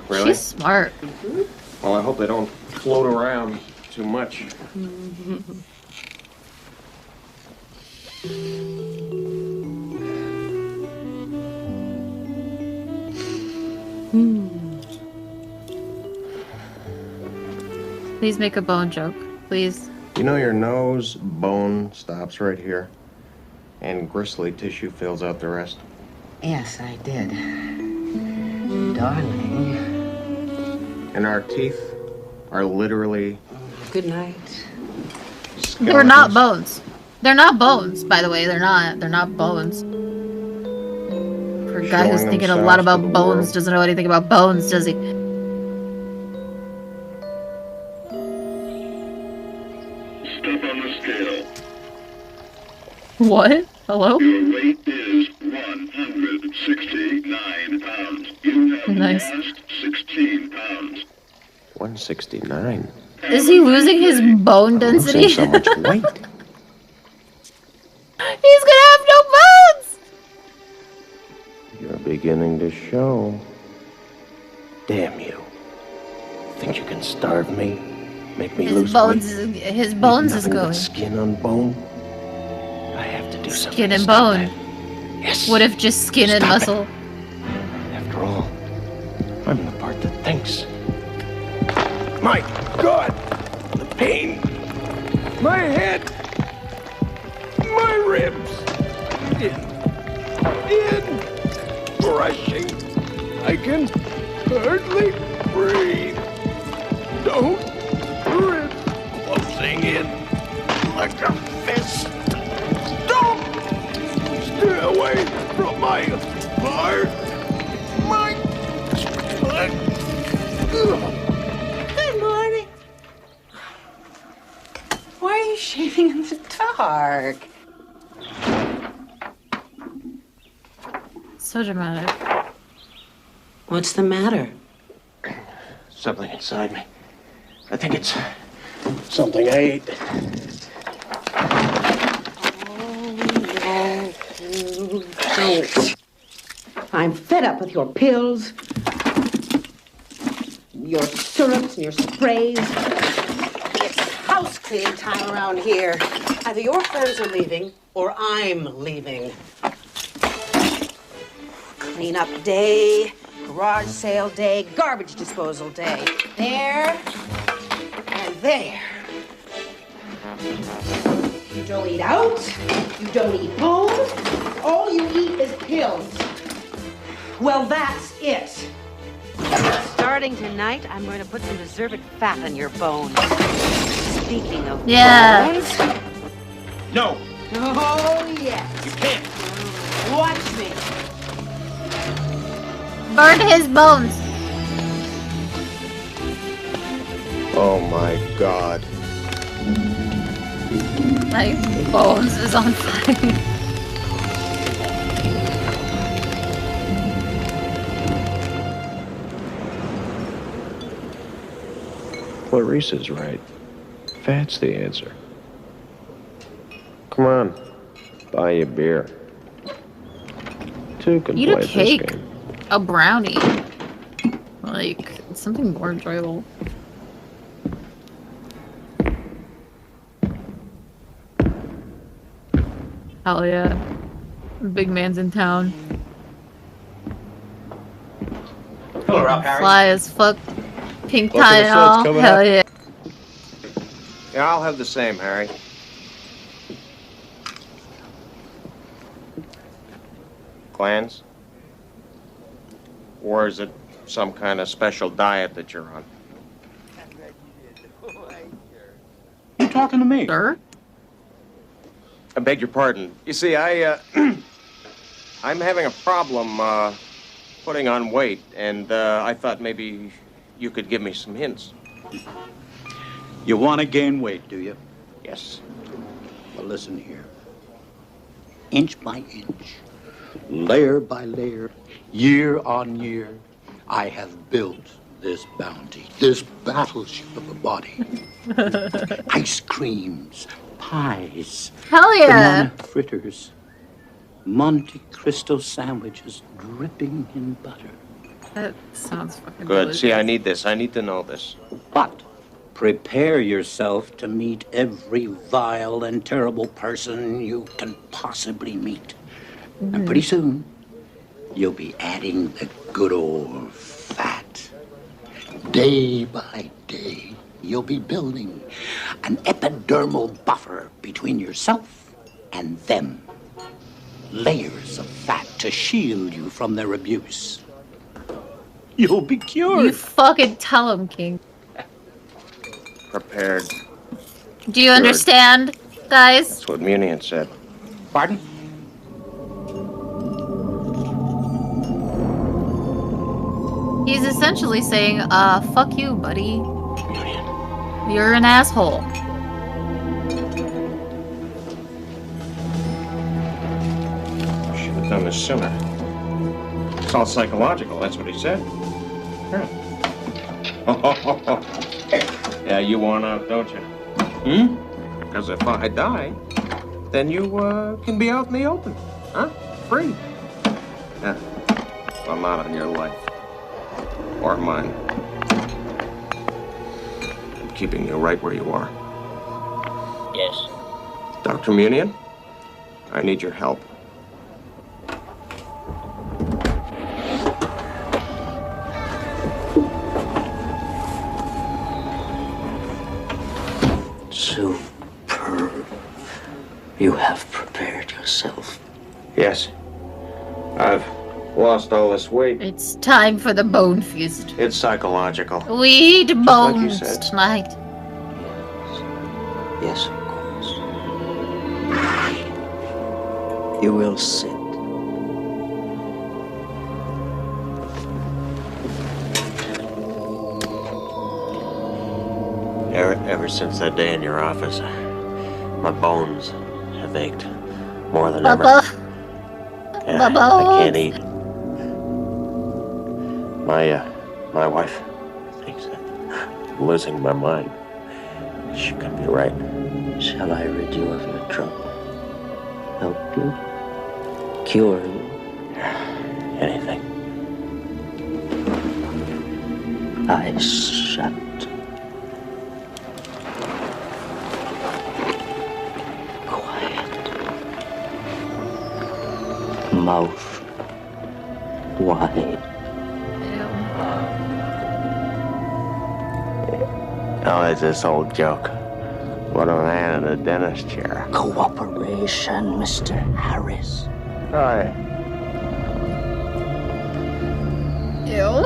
Really? She's smart. Well, I hope they don't float around too much. Please make a bone joke. Please. You know your nose bone stops right here, and gristly tissue fills out the rest? Yes, I did. Darling. And our teeth are literally... Good night. They're not bones. They're not bones, by the way. They're not. They're not bones. For a guy who's thinking a lot about bones, doesn't know anything about bones, does he? Step on the scale. What? Hello? Your weight is 169 pounds. You have lost 16 pounds. 169. Is he losing his bone density? Losing so much weight. He's gonna have no bones! You're beginning to show. Damn you. Think you can starve me? Make me lose weight? His bones is Nothing but going. skin on bone? I have to do something. Skin to and stop bone. that. Yes. What if just skin and Stop it. muscle? After all, I'm the part that thinks. My God! The pain! My head! My ribs! In crushing. I can hardly breathe. Don't rib closing in like a fist. Don't stay away from my heart. My Good morning. Why are you shaving in the dark? So dramatic. What's the matter? Something inside me. I think it's something I ate. Don't. I'm fed up with your pills, your syrups and your sprays. It's house cleaning time around here. Either your friends are leaving or I'm leaving. Cleanup day, garage sale day, garbage disposal day. There and there. You don't eat out, you don't eat home, all you eat is pills. Well, that's it. Starting tonight, I'm going to put some deserved fat on your bones. Speaking of bones... No. Oh, yes. You can't. Watch me. Burn his bones. Oh my God. My bones is on fire. Clarice's right. Fat's the answer. Come on. Buy you beer. Two can Eat play a this cake. game. A brownie. Like, something more enjoyable. Hell yeah. Big man's in town. Hello, Ralph Harry. Fly as fuck. Pink Welcome tie to and Suds all. coming Hell up. yeah. Yeah, I'll have the same, Harry. Glands? Or is it some kind of special diet that you're on? You talking to me? Sir? I beg your pardon. You see, I'm having a problem putting on weight, and I thought maybe you could give me some hints. You want to gain weight, do you? Yes. Well, listen here. Inch by inch, layer by layer, year on year, I have built this bounty, this battleship of a body. Ice creams, pies, Hell yeah. banana fritters, Monte Cristo sandwiches dripping in butter. That sounds fucking Good. delicious. See, I need this. I need to know this. But prepare yourself to meet every vile and terrible person you can possibly meet. And pretty soon, you'll be adding the good old fat. Day by day, you'll be building an epidermal buffer between yourself and them. Layers of fat to shield you from their abuse. You'll be cured. You fucking tell him, King. Prepared. Do you understand, guys? That's what Munian said. Pardon? He's essentially saying, fuck you, buddy. You're an asshole. Should have done this sooner. It's all psychological, that's what he said. Yeah, you want out, don't you? Because if I die, then you can be out in the open. Huh? Free. Yeah. Well, not on your life. Or mine. I'm keeping you right where you are. Yes. Dr. Munian, I need your help. Superb. You have prepared yourself. Yes. I've lost all this weight. It's time for the bone feast. It's psychological. We eat Just bones like you said. tonight. Yes, of course. You will sit. Ever since that day in your office, my bones have ached more than ever. Yeah, I can't eat. My wife thinks that I'm losing my mind. She could be right. Shall I rid you of your trouble? Help you? Cure you? Anything. Eyes shut. Mouth wide. Oh, it's this old joke. What a man in a dentist chair. Cooperation, Mr. Harris. Hi. Ew.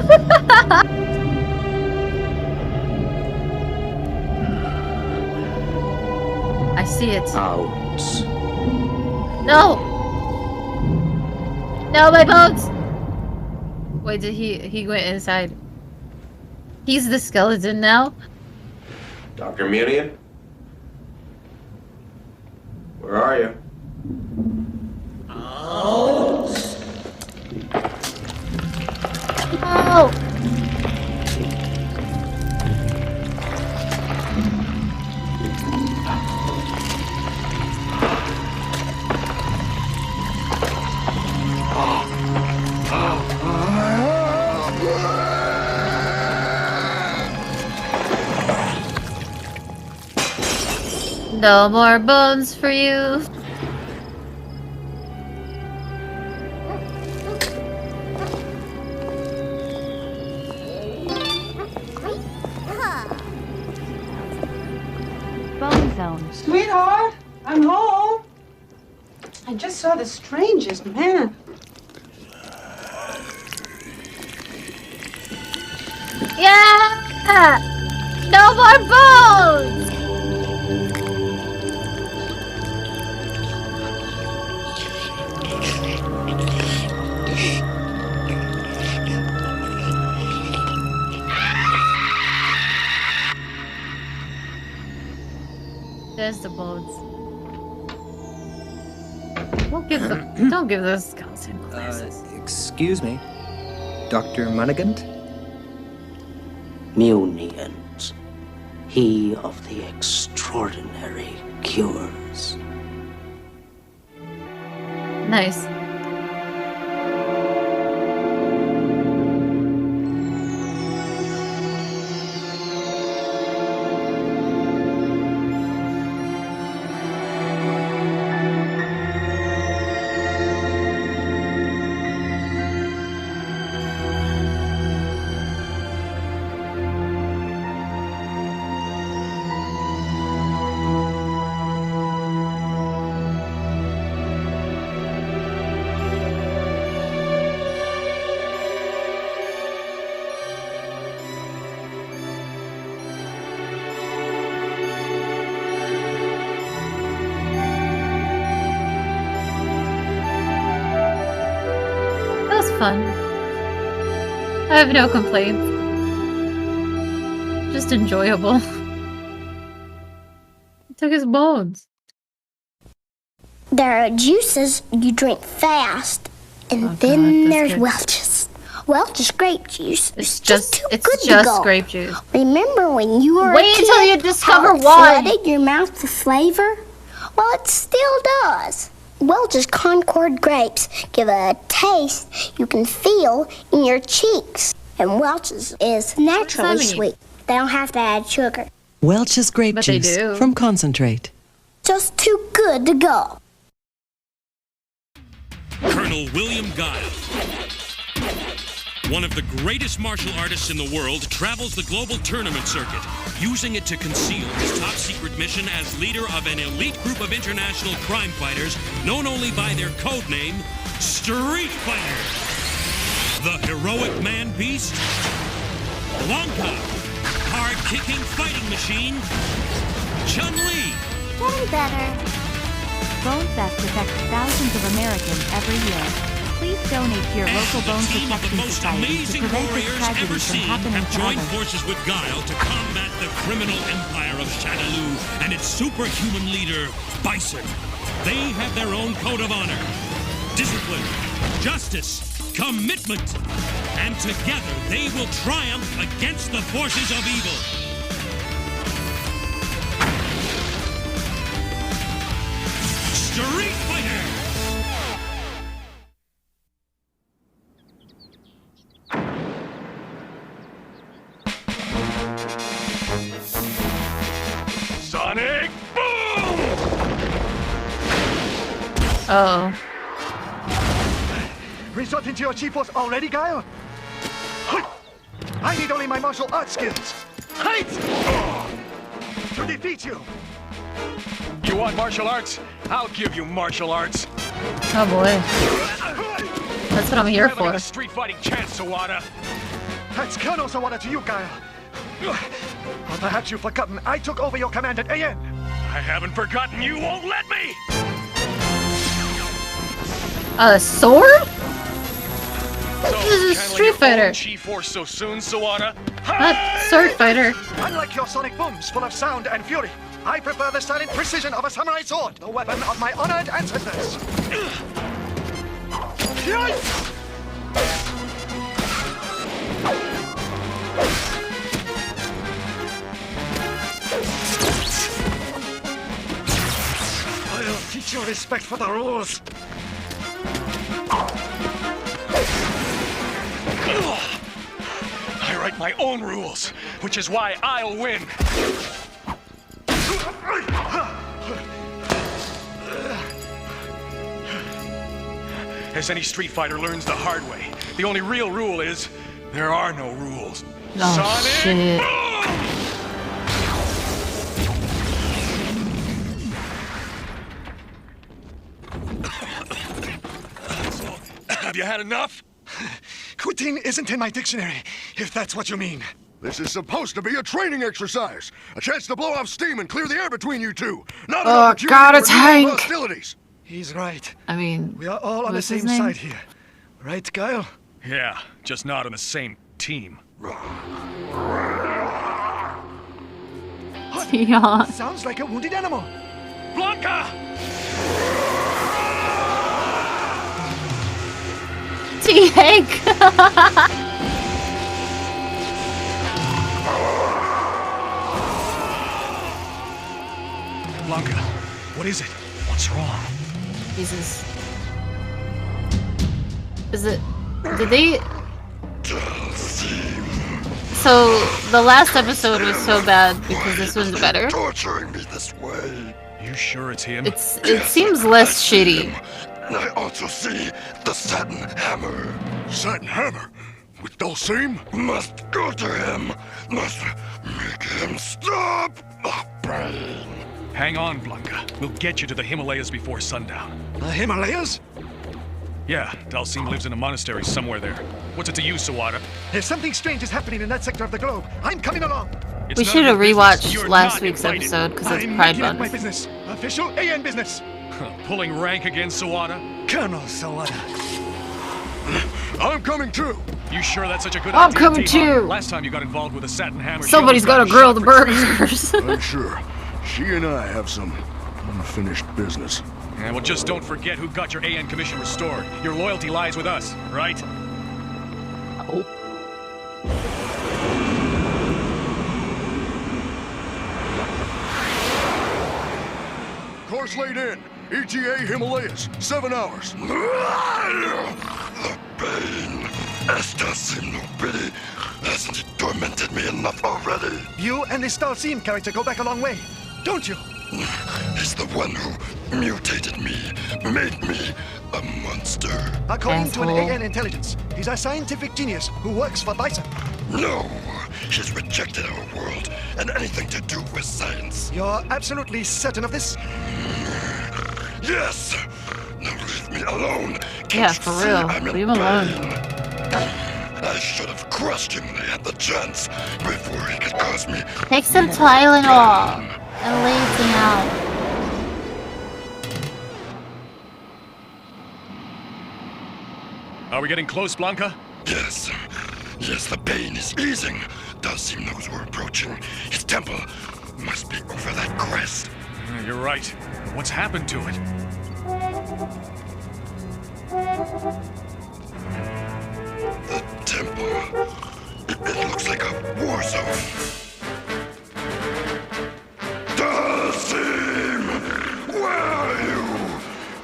I see it. Out. No! No, my bones! Wait, did he went inside? He's the skeleton now? Dr. Munian? Where are you? Oh! No more bones for you. Bone zone. Sweetheart, I'm home. I just saw the strangest man. Yeah! No more bones! There's the bones. Don't give those skeleton glasses. Excuse me, Dr. Munigant? Munians, he of the extraordinary cures. Nice. Fun. I have no complaints. Just enjoyable. He took his bones. There are juices you drink fast, and then there's good. Welch's. Welch's grape juice. It's just too it's good to just go. grape juice. Remember when you were Wait a until kid, you discover how it why. flooded your mouth with flavor? Well, it still does. Welch's Concord grapes give a taste you can feel in your cheeks. And Welch's is naturally mean? sweet. They don't have to add sugar. Welch's grape But they juice do. from concentrate. Just too good to go. Colonel William Guile, one of the greatest martial artists in the world, travels the global tournament circuit, using it to conceal his top-secret mission as leader of an elite group of international crime fighters known only by their code name, Street Fighter. The heroic man-beast, Blanca, hard-kicking fighting machine, Chun-Li. Getting better. Bone theft affects thousands of Americans every year. Please donate to your local bone Team of the protection most society to amazing prevent this warriors tragedy ever from seen happening have to joined others. forces with Guile to combat the criminal empire of Shadaloo and its superhuman leader, Bison. They have their own code of honor, discipline, justice, commitment, and together they will triumph against the forces of evil. Street Fighter! Sonic Boom! Oh. Resorting to your cheap force already, Guile? I need only my martial arts skills. Height! To defeat you. You want martial arts? I'll give you martial arts. Oh boy. That's what I'm here Never got for. a street fighting chance, Sawada. That's Colonel Sawada to you, Guile. Or perhaps you've forgotten I took over your command at AN. I haven't forgotten. You won't let me. A sword? So, This is a channeling Street your Fighter. own Chi force so soon, Sawada? Not sword fighter. Unlike your sonic booms full of sound and fury, I prefer the silent precision of a samurai sword, the weapon of my honored ancestors. I'll teach you respect for the rules. I write my own rules, which is why I'll win. As any Street Fighter learns the hard way, the only real rule is there are no rules. Oh, Sonic shit. Have you had enough? Quitting isn't in my dictionary, if that's what you mean. This is supposed to be a training exercise. A chance to blow off steam and clear the air between you two. Not an Oh, opportunity God, to it's resolve Hank. hostilities. He's right. I mean, We are all on the what's his same name? side here. Right, Guile? Yeah, just not on the same team. Yawn. Sounds like a wounded animal. Blanca! T-Hank! Blanca, what is it? What's wrong? Jesus. Is it... Did they... So, the last episode was so bad because this one's better. Torturing me this way. You sure it's him? It seems less shitty. And I also see the Satin Hammer. Satin Hammer? With Dulcim? Must go to him. Must make him stop. The brain. Hang on, Blanca. We'll get you to the Himalayas before sundown. The Himalayas? Yeah, Dalsim lives in a monastery somewhere there. What's it to you, Sawada? If something strange is happening in that sector of the globe, I'm coming along. We should have rewatched last week's episode because it's Pride Month. My Month. business. Official AN business. Pulling rank again, Sawada? Colonel Sawada. I'm coming too. You sure that's such a good I'm idea? coming too. Last time you got involved with a Satin Hammer. Somebody's got to grill the burgers. I'm sure. She and I have some unfinished business. Yeah, well, just don't forget who got your AN commission restored. Your loyalty lies with us, right? Oh. Course laid in. ETA Himalayas. 7 hours. The pain. Estalsim no pity. Hasn't it tormented me enough already? You and this Dalsim character go back a long way, don't you? He's the one who mutated me, made me a monster. According to an AN intelligence, he's a scientific genius who works for Bison. No, he's rejected our world and anything to do with science. You're absolutely certain of this? Yes! Now leave me alone. Yeah, for real. Leave him alone. I should have crushed him when I had the chance before he could cause me. Take some Tylenol and lay down. Are we getting close, Blanca? Yes. Yes, the pain is easing. Dalsim knows we're approaching. His temple must be over that crest. You're right. What's happened to it? The temple. It looks like a war zone. Dalsim! Where are you?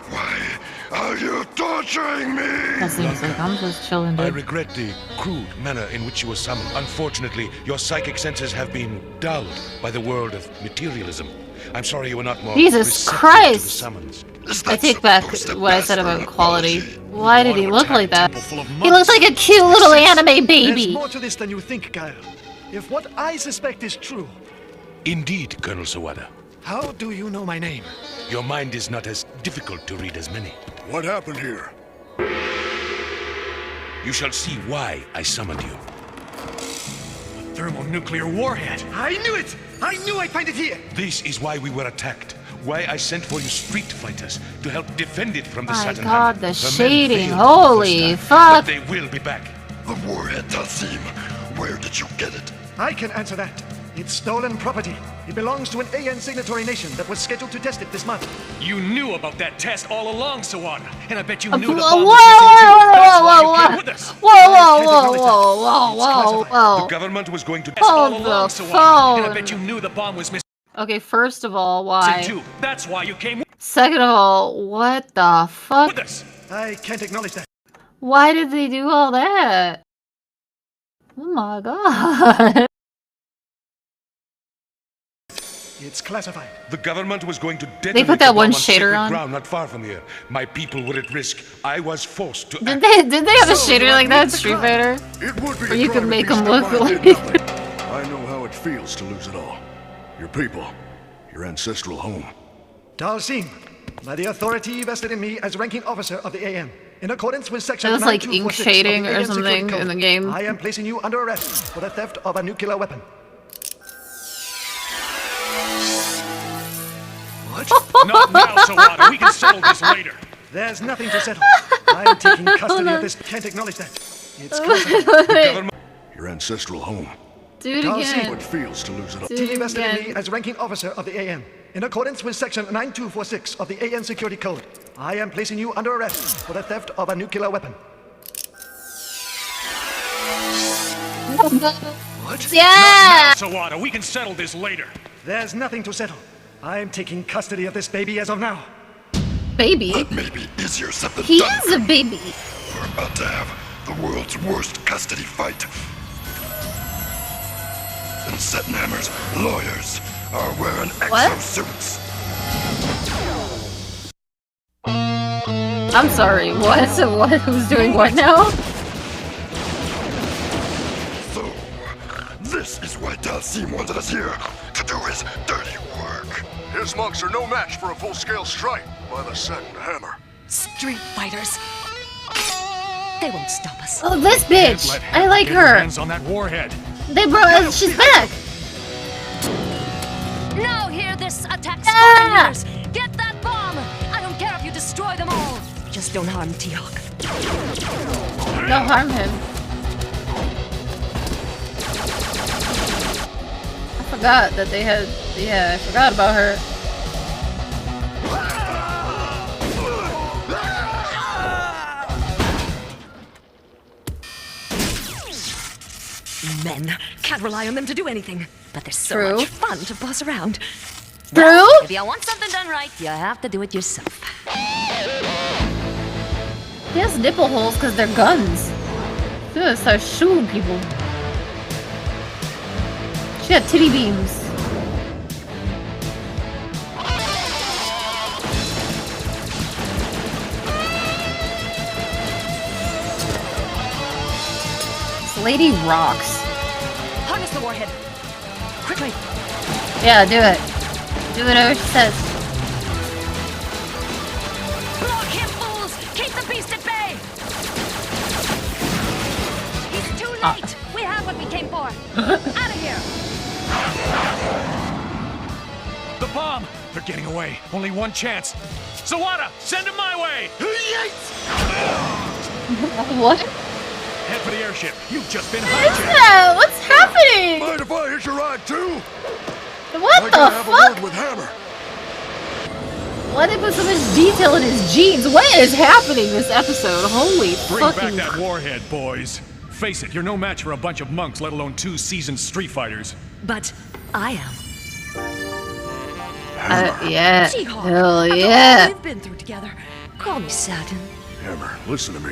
Why are you torturing me? That seems like I'm just chilling, I dude. regret the crude manner in which you were summoned. Unfortunately, your psychic senses have been dulled by the world of materialism. I'm sorry you were not more Jesus receptive Christ! to the summons. I take back what I said about quality. Why did he look like that? He looks like a cute little anime There's baby. more to this than you think, Kyle. If what I suspect is true, Indeed, Colonel Sawada. how do you know my name? Your mind is not as difficult to read as many. What happened here? You shall see why I summoned you. Thermonuclear warhead. I knew it! I knew I'd find it here! This is why we were attacked. Why I sent for you street fighters to help defend it from the My Satin God, Hammer. the men shading! failed Holy this time, fuck! But they will be back. The warhead, Dalsim. Where did you get it? I can answer that. It's stolen property. It belongs to an AN signatory nation that was scheduled to test it this month. You knew about that test all along, Sawada. And I bet you Whoa, knew the whoa, bomb whoa, was missing too. whoa, That's why whoa, you came whoa. with us. Whoa, whoa, whoa, whoa, whoa, whoa, whoa. The government was going to Test all Hold along, the Sawada. And I bet phone. you knew the bomb was missing Okay, first of all, why? too. That's why you came Second of all, what the fuck? with us. I can't acknowledge that. Why did they do all that? Oh my God. It's classified. The government was going to detonate They put that the one bomb shader sacred on? ground not far from here. My people were at risk. I was forced to Did act. they have a shader like that in Street Fighter? It would be Where a you crime could if make you them stepped look by and like... did nothing. I know how it feels to lose it all. Your people, your ancestral home. Dalsim, by the authority vested in me as ranking officer of the AN, in accordance with section That was like 9246 ink shading of the or AN Security something Code, in the game. I am placing you under arrest for the theft of a nuclear weapon. What? Not now, Sawada. We can settle this later. There's nothing to settle. I'm taking custody of this. Can't acknowledge that. It's classified. Your ancestral home. Do it I'll see again. what It feels to lose it all. Do it T vested in again. me as ranking officer of the AN. In accordance with section 9246 of the AN Security Code, I am placing you under arrest for the theft of a nuclear weapon. What? Yeah! Not now, Sawada. We can settle this later. There's nothing to settle. I'm taking custody of this baby as of now. Baby? That may be easier said than He done. is a baby. We're about to have the world's worst custody fight. And Settenhammer's lawyers are wearing What? exosuits. I'm sorry, what? So what? Who's doing what now? So, this is why Dalsim wanted us here, to do his dirty work. His monks are no match for a full-scale strike by the Settenhammer. Street fighters. They won't stop us. Oh, this bitch! Let I like get your her. hands on that warhead. They brought. She's back. Now hear this attack, Ah! Scorpions! Get that bomb! I don't care if you destroy them all! Just don't harm T-Hawk. Don't harm him. I forgot that they had. Yeah, I forgot about her. Men. Can't rely on them to do anything. But they're so True. much fun to boss around. True? If you want something done right, you have to do it yourself. He has nipple holes because they're guns. He's gonna start shooting people. She had titty beams. This lady rocks. Harness the warhead. Quickly. Yeah, do it. Do whatever she says. Block him, fools! Keep the beast at bay! He's too late! We have what we came for! Out of here! The bomb! They're getting away. Only one chance. Sawada, send him my way! What? Head for the airship. You've just been What is hijacked. that? What's happening? Mind if I hitch a ride too? What I the gotta have a fuck? word with Hammer. Why they put so much detail in his jeans? What is happening this episode? Holy Bring back fucking... that warhead, boys. Face it, you're no match for a bunch of monks, let alone 2 seasoned street fighters. But I am. yeah. T-Hawk, Hell after all yeah. we've been through together. Call me Satin. Hammer, listen to me.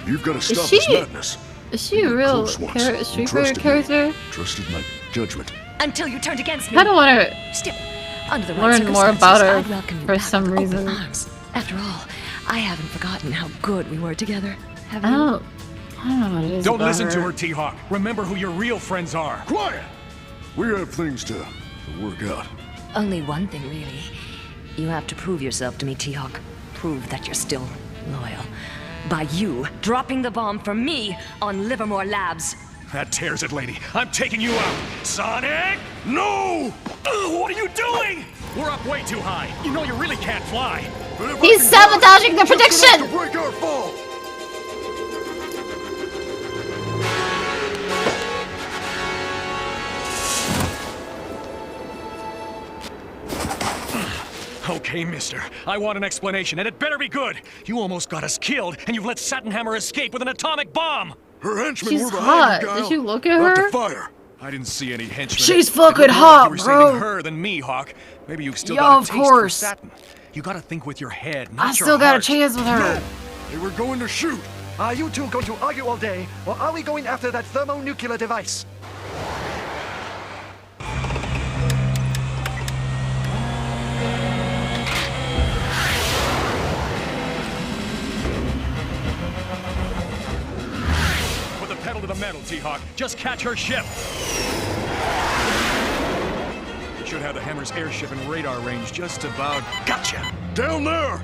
You've got to Is stop she- this madness. Is she a real Close once. Street Fighter Trusted me. character? Trusted my judgment. Until you turned against me. I don't want to Still, under the right learn more about circumstances, her I'd welcome you for back some with open reason. arms. After all, I haven't forgotten how good we were together. Have I you? don't know what it is Don't about listen to her, T-Hawk. Remember who your real friends are. Quiet! We have things to work out. Only one thing, really. You have to prove yourself to me, T-Hawk. Prove that you're still loyal. By you dropping the bomb for me on Livermore Labs. That tears it, lady. I'm taking you out. Sonic! No! Ugh, what are you doing? We're up way too high. You know you really can't fly. He's sabotaging the prediction! Break our fall! Okay, mister. I want an explanation, and it better be good. You almost got us killed, and you've let Settenhammer escape with an atomic bomb. Her henchmen She's were behind hot. you, Guile. Did you look at Not her? to fire. I didn't see any henchmen. She's It fucking looked more hot, like you were bro. saving her than me, Hawk. Maybe you've still Yeah, got a of taste course. for Satin. You gotta think with your head, not I your still got a heart. chance with her. They were going to shoot. Are you two going to argue all day, or are we going after that thermonuclear device? Put the pedal to the metal, T-Hawk. Just catch her ship. You should have the Hammer's airship in radar range just about. Gotcha! Down there!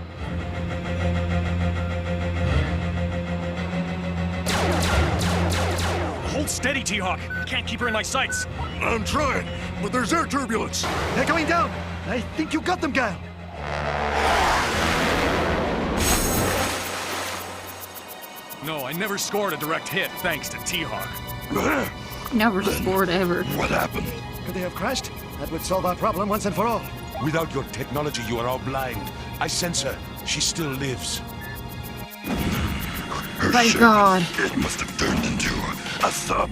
Hold steady, T-Hawk. Can't keep her in my sights. I'm trying, but there's air turbulence. They're going down. I think you got them, Guile. No, I never scored a direct hit thanks to T-Hawk. Never scored ever. What happened? Could they have crashed? That would solve our problem once and for all. Without your technology, you are all blind. I sense her. She still lives. Thank God. It must have turned into a sub.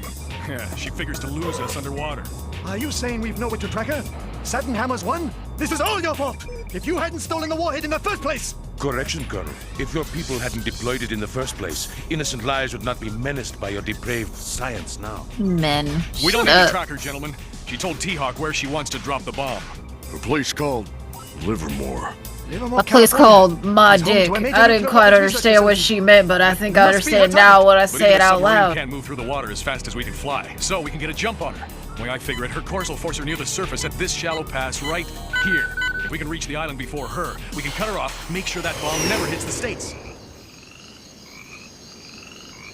Yeah, she figures to lose us underwater. Are you saying we've nowhere to track her? Saturn Hammer's won? This is all your fault! If you hadn't stolen the warhead in the first place! Correction, Colonel. If your people hadn't deployed it in the first place, innocent lives would not be menaced by your depraved science now. Men. We don't need to track her, gentlemen. She told T-Hawk where she wants to drop the bomb. A place called Livermore. A place called My Dick. I didn't quite understand what she meant, but I think I understand now when I say it out loud. We can't move through the water as fast as we can fly, so we can get a jump on her. The way I figure it, her course will force her near the surface at this shallow pass right here. If we can reach the island before her, we can cut her off, make sure that bomb never hits the States.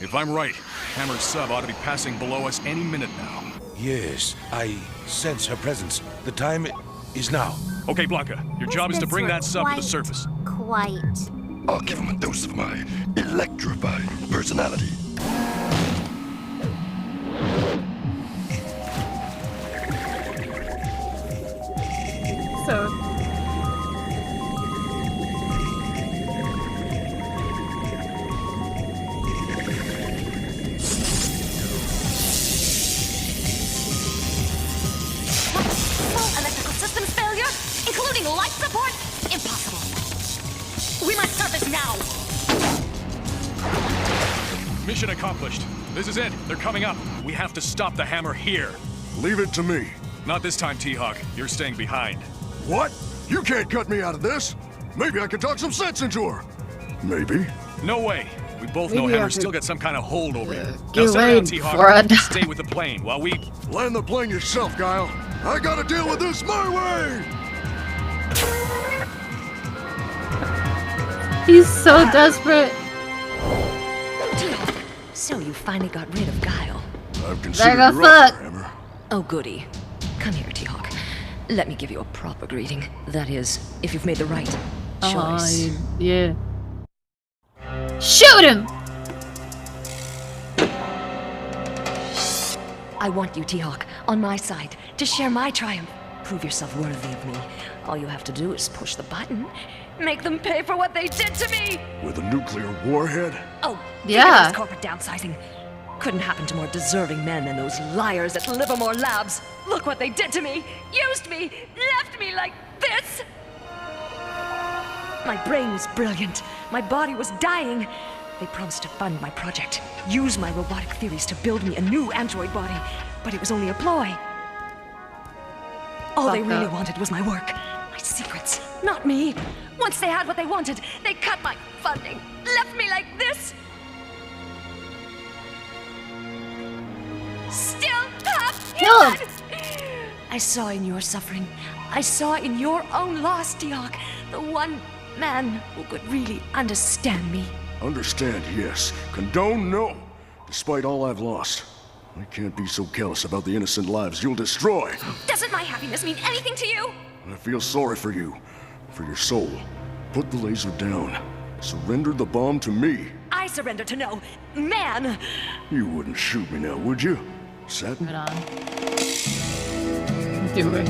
If I'm right, Hammer's sub ought to be passing below us any minute now. Yes, I sense her presence. The time is now. Okay, Blanca, your job is to bring that sub to the surface. Quite. I'll give him a dose of my electrified personality. So... Electrical systems failure, including life support? Impossible. We must surface now. Mission accomplished. This is it. They're coming up. We have to stop the Hammer here. Leave it to me. Not this time, T-Hawk. You're staying behind. What? You can't cut me out of this. Maybe I can talk some sense into her. Maybe. No way. We both know Maybe I Hammer's could- still got some kind of hold over you. get Now stay away down, before I T-Hawk. die. Stay with the plane while we... Land the plane yourself, Guile. I gotta deal with this my way! He's so desperate. T-Hawk, so you finally got rid of Guile. I've There considered goes your offer, fuck. Hammer. Oh, goody. Come here, T-Hawk. Let me give you a proper greeting. That is, if you've made the right choice. Yeah. Shoot him! I want you, T-Hawk, on my side, to share my triumph. Prove yourself worthy of me. All you have to do is push the button. Make them pay for what they did to me! With a nuclear warhead? Oh, Yeah. This corporate downsizing. Couldn't happen to more deserving men than those liars at Livermore Labs. Look what they did to me! Used me! Left me like this! My brain was brilliant. My body was dying. They promised to fund my project, use my robotic theories to build me a new android body. But it was only a ploy. All they Fuck really up. wanted was my work, my secrets, not me. Once they had what they wanted, they cut my funding, left me like this. Still have Kill him. I saw in your suffering. I saw in your own loss, T-Hawk, the one man who could really understand me. Understand, yes. Condone, no. Despite all I've lost, I can't be so careless about the innocent lives you'll destroy. Doesn't my happiness mean anything to you? I feel sorry for you, for your soul. Put the laser down. Surrender the bomb to me. I surrender to no man. You wouldn't shoot me now, would you? Satin? Right on. Do it.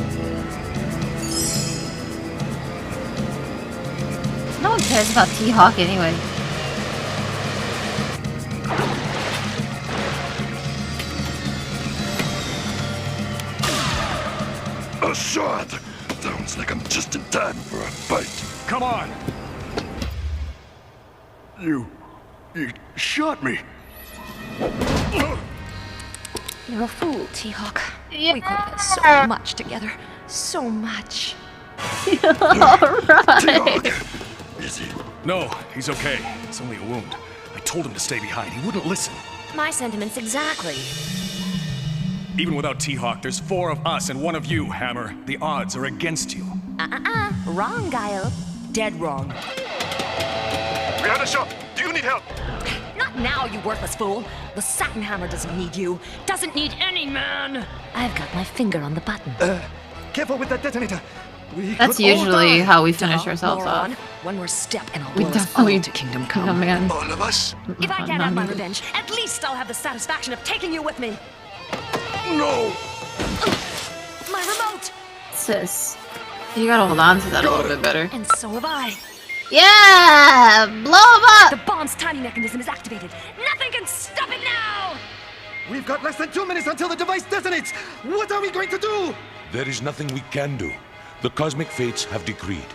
No one cares about T-Hawk anyway. A shot! Sounds like I'm just in time for a fight. Come on! You shot me. You're a fool, T-Hawk. Yeah. We could have so much together. So much. Alright. Is he? No, he's okay. It's only a wound. I told him to stay behind. He wouldn't listen. My sentiments exactly. Even without T-Hawk, there's 4 of us and 1 of you, Hammer. The odds are against you. Wrong, Guile. Dead wrong. We had a shot. Do you need help? Not now, you worthless fool. The Satin Hammer doesn't need you. Doesn't need any man. I've got my finger on the button. Careful with that detonator. We That's could all usually die. how we finish ourselves Moron. off. One more step and I'll We blow us definitely all to Kingdom Come. Oh man. All of us? If I can't have my revenge, at least I'll have the satisfaction of taking you with me. No! My remote! Sis, you gotta hold on to that a little bit better. And so have I. Yeah! Blow him up! The bomb's timing mechanism is activated. Nothing can stop it now! We've got less than 2 minutes until the device detonates! What are we going to do? There is nothing we can do. The cosmic fates have decreed.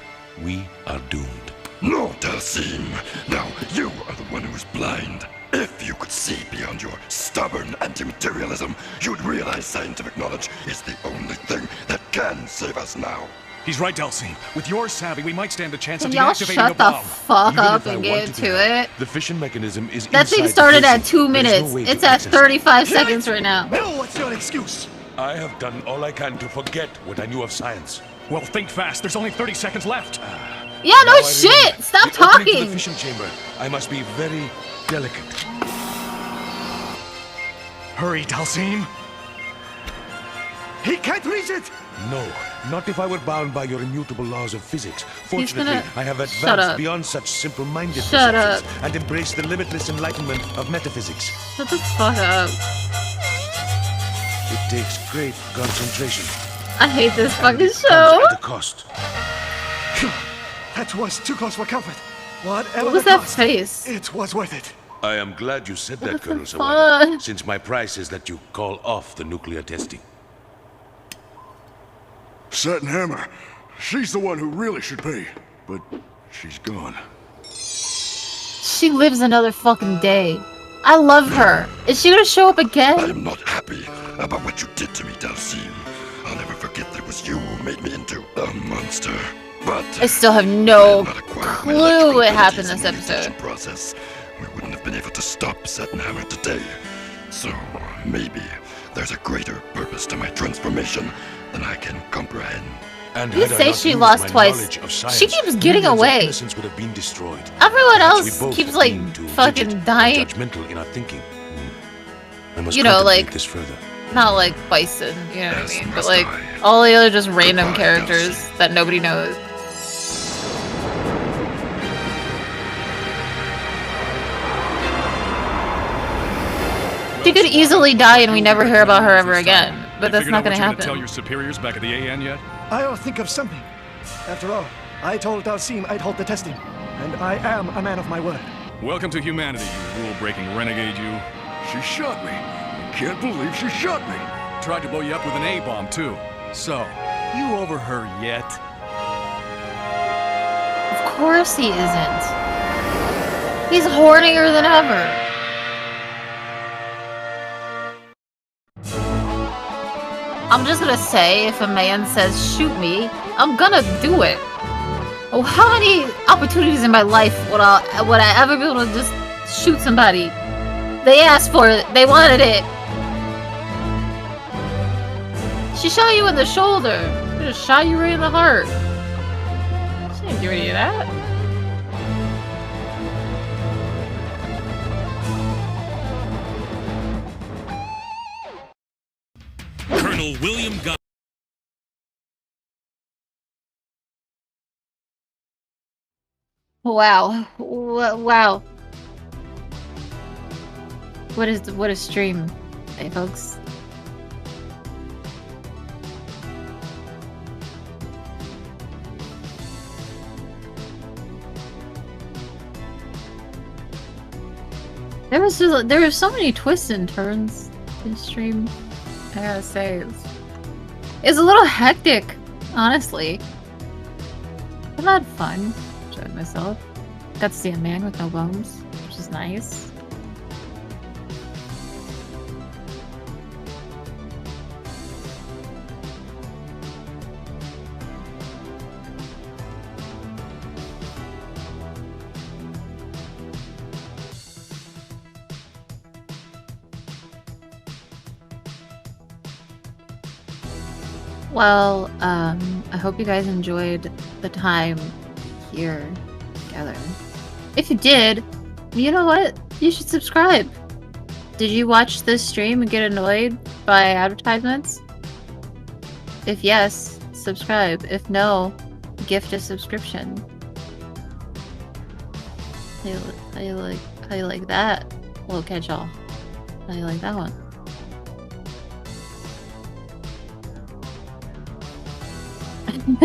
We are doomed. No, Dalsim. Now, you are the one who is blind. If you could see beyond your stubborn anti-materialism, you'd realize scientific knowledge is the only thing that can save us now. He's right, Dalsim. With your savvy, we might stand a chance of Can y'all deactivating shut the the bomb. fuck Even up if I and wanted get to to help, it? The fission mechanism is That thing inside started the at casing. 2 There is no minutes. way to It's at access it. 35 seconds right now. No, what's your excuse? I have done all I can to forget what I knew of science. Well, think fast. There's only 30 seconds left. Yeah, no Now I shit! remember. Stop The opening to talking! the fission chamber. I must be very delicate. Hurry, Dalsim. He can't reach it! No, not if I were bound by your immutable laws of physics. Fortunately, gonna- I have Shut advanced up. beyond such simple-minded Shut perceptions and embraced the limitless enlightenment of metaphysics. Shut the fuck up. It takes great concentration. I hate this fucking Comes show. at a cost. That was too close for comfort. Whatever What was the that cost, face? it was worth it. I am glad you said that, What the Colonel Sawada, fuck? since my price is that you call off the nuclear testing. Satin Hammer. She's the one who really should pay, but she's gone. She lives another fucking day. I love her. Is she gonna show up I again? am not happy about what you did to me, Dalsim. I'll never forget that it was you who made me into a monster. But I still have no had not acquired my clue electrical what happened abilities this in the mutation episode. process, we wouldn't have been able to stop Satin Hammer today. So maybe there's a greater purpose to my transformation than I can comprehend. And You had I say not she used lost my twice. knowledge of She science, keeps getting millions of away. innocents would have been destroyed. Everyone Perhaps we else both keeps have like been too fucking rigid and dying. judgmental in our thinking. I must You know, contemplate like- this further. Not like Bison, you know what I Yes, mean? But must like I. all the other just random Goodbye, characters that nobody knows. She could easily die and we never hear about her ever again. But You that's figured not out gonna what you're gonna tell happen. your superiors back at the AN yet? I'll think of something. After all, I told Dalsim I'd hold the testing, and I am a man of my word. Welcome to humanity, you rule-breaking renegade, you. She shot me. I can't believe she shot me. Tried to blow you up with an A-bomb, too. So, you over her yet? Of course he isn't. He's hornier than ever. I'm just gonna say, if a man says shoot me, I'm gonna do it. Oh, how many opportunities in my life would I ever be able to just shoot somebody? They asked for it. They wanted it. She shot you in the shoulder. She just shot you right in the heart. She didn't do any of that. Colonel William Guy. Wow. Wow. What a stream, hey folks. There were so many twists and turns in this stream. I gotta say, it's a little hectic, honestly. But I had fun. Enjoyed myself. Got to see a man with no bones, which is nice. Well, I hope you guys enjoyed the time here together. If you did, you know what? You should subscribe. Did you watch this stream and get annoyed by advertisements? If yes, subscribe. If no, gift a subscription. How you like that? Little catch-all. How you like that one?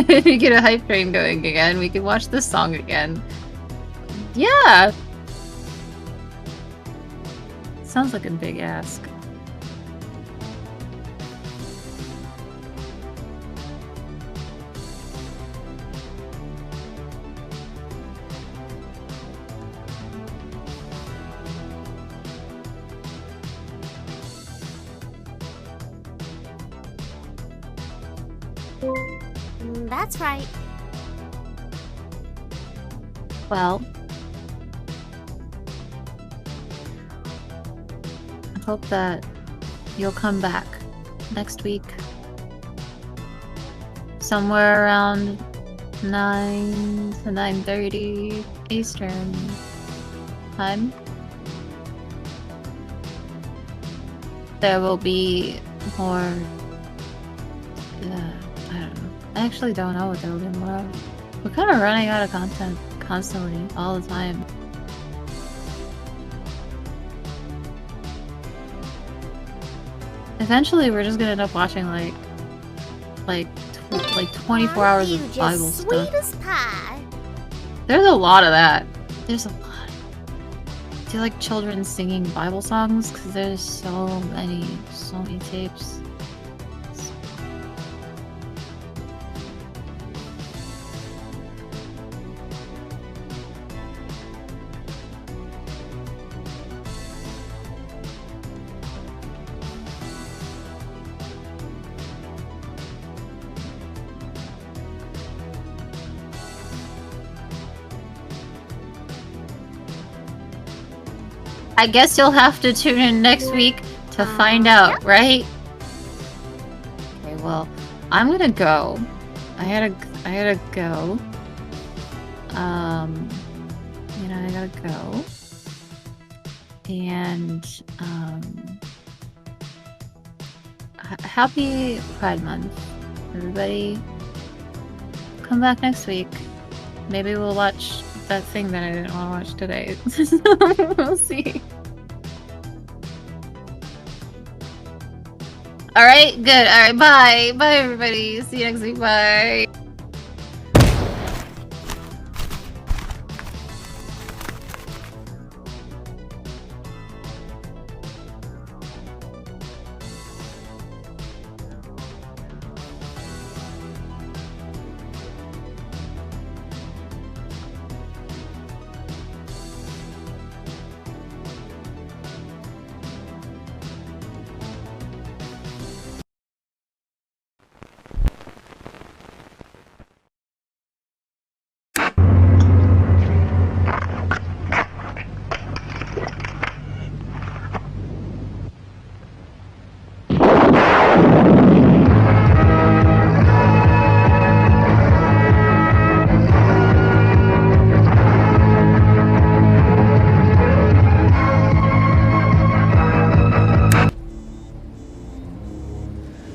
We get a hype train going again. We can watch this song again. Yeah! Sounds like a big ask. That's right. Well, I hope that you'll come back next week. Somewhere around 9 to 9:30 Eastern time. There will be more... I don't know. I actually don't know what there will be more of. We're kind of running out of content constantly, all the time. Eventually, we're just gonna end up watching like 24 hours of Bible stuff. Sweet as pie. There's a lot of that. There's a lot. Do you like children singing Bible songs? Because there's so many tapes. I guess you'll have to tune in next week to find out, right? Okay, well, I'm gonna go. I gotta go. I gotta go. And, happy Pride Month, everybody. Come back next week. Maybe we'll watch that thing that I didn't want to watch today. We'll see. Alright, good. Alright, bye. Bye, everybody. See you next week. Bye.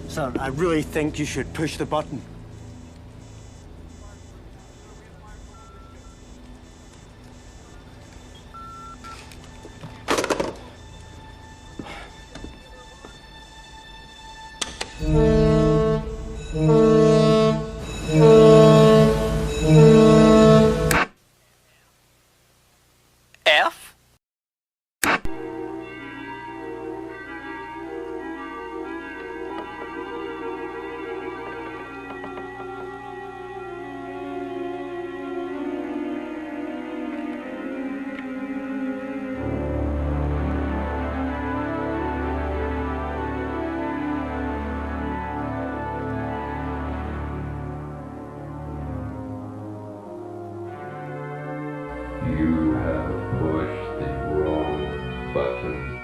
Sir, I really think you should push the button. F? You have pushed the wrong button.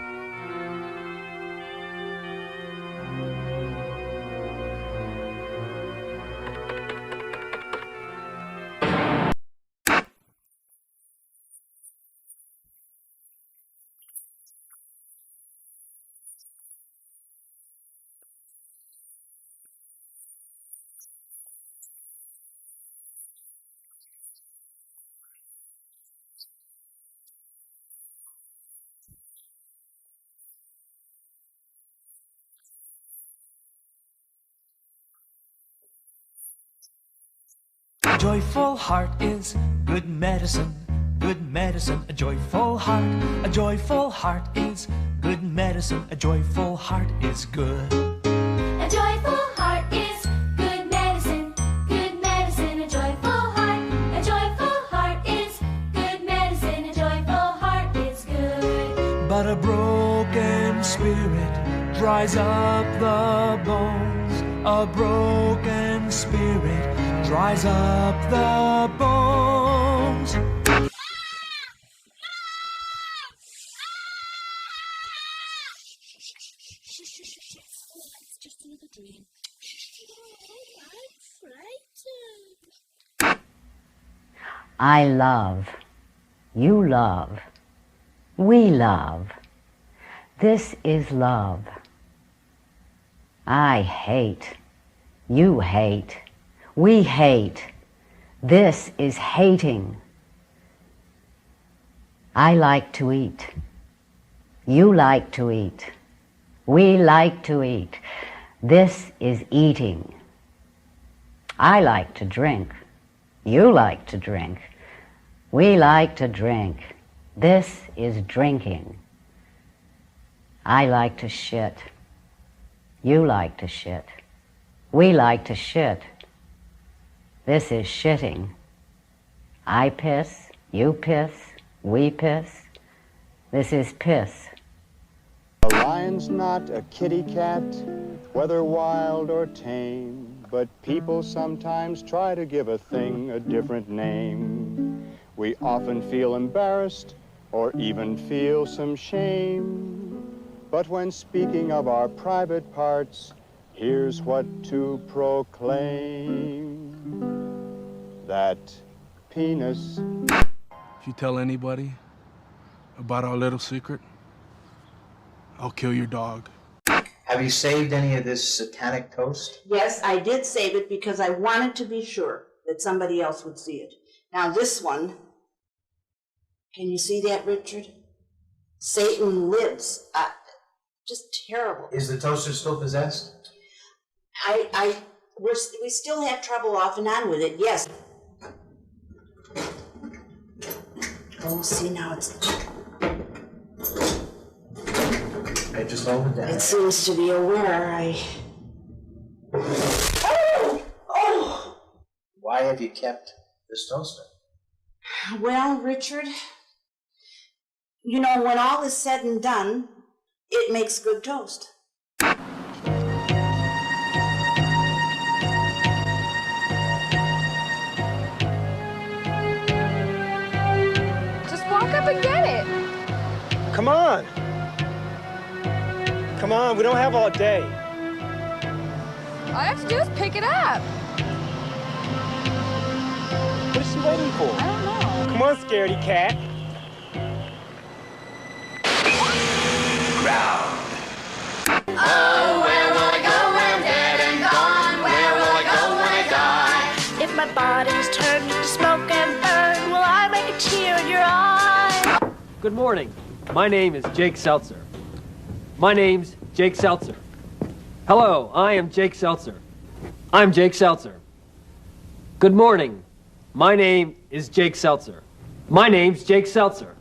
joyful heart is good medicine, good medicine. A joyful heart is good medicine. A joyful heart is good. A joyful heart is good medicine, good medicine. A joyful heart is good medicine. A joyful heart is good. But a broken spirit dries up the bones. A broken spirit dries up the bones. I love. You love. We love. This is love. I hate. You hate. We hate. This is hating. I like to eat. You like to eat. We like to eat. This is eating. I like to drink. You like to drink. We like to drink. This is drinking. I like to shit. You like to shit. We like to shit. This is shitting. I piss. You piss. We piss. This is piss. A lion's not a kitty cat, whether wild or tame, but people sometimes try to give a thing a different name. We often feel embarrassed or even feel some shame. But when speaking of our private parts, here's what to proclaim. That penis. If you tell anybody about our little secret, I'll kill your dog. Have you saved any of this satanic toast? Yes, I did save it because I wanted to be sure that somebody else would see it. Now this one, can you see that, Richard? Satan lives. Just terrible. Is the toaster still possessed? We still have trouble off and on with it, yes. Oh, see, now it's... I just opened that. It seems to be aware. Oh! Why have you kept this toaster? Well, Richard, you know, when all is said and done, it makes good toast. Just walk up and get it. Come on. Come on, we don't have all day. All I have to do is pick it up. What is she waiting for? I don't know. Come on, scaredy cat. Oh, where will I go when I'm dead and gone? Where will I go when I die? If my body's turned to smoke and burn, will I make a tear in your eye? Good morning. My name is Jake Seltzer. My name's Jake Seltzer. Hello, I am Jake Seltzer. I'm Jake Seltzer. Good morning. My name is Jake Seltzer. My name's Jake Seltzer.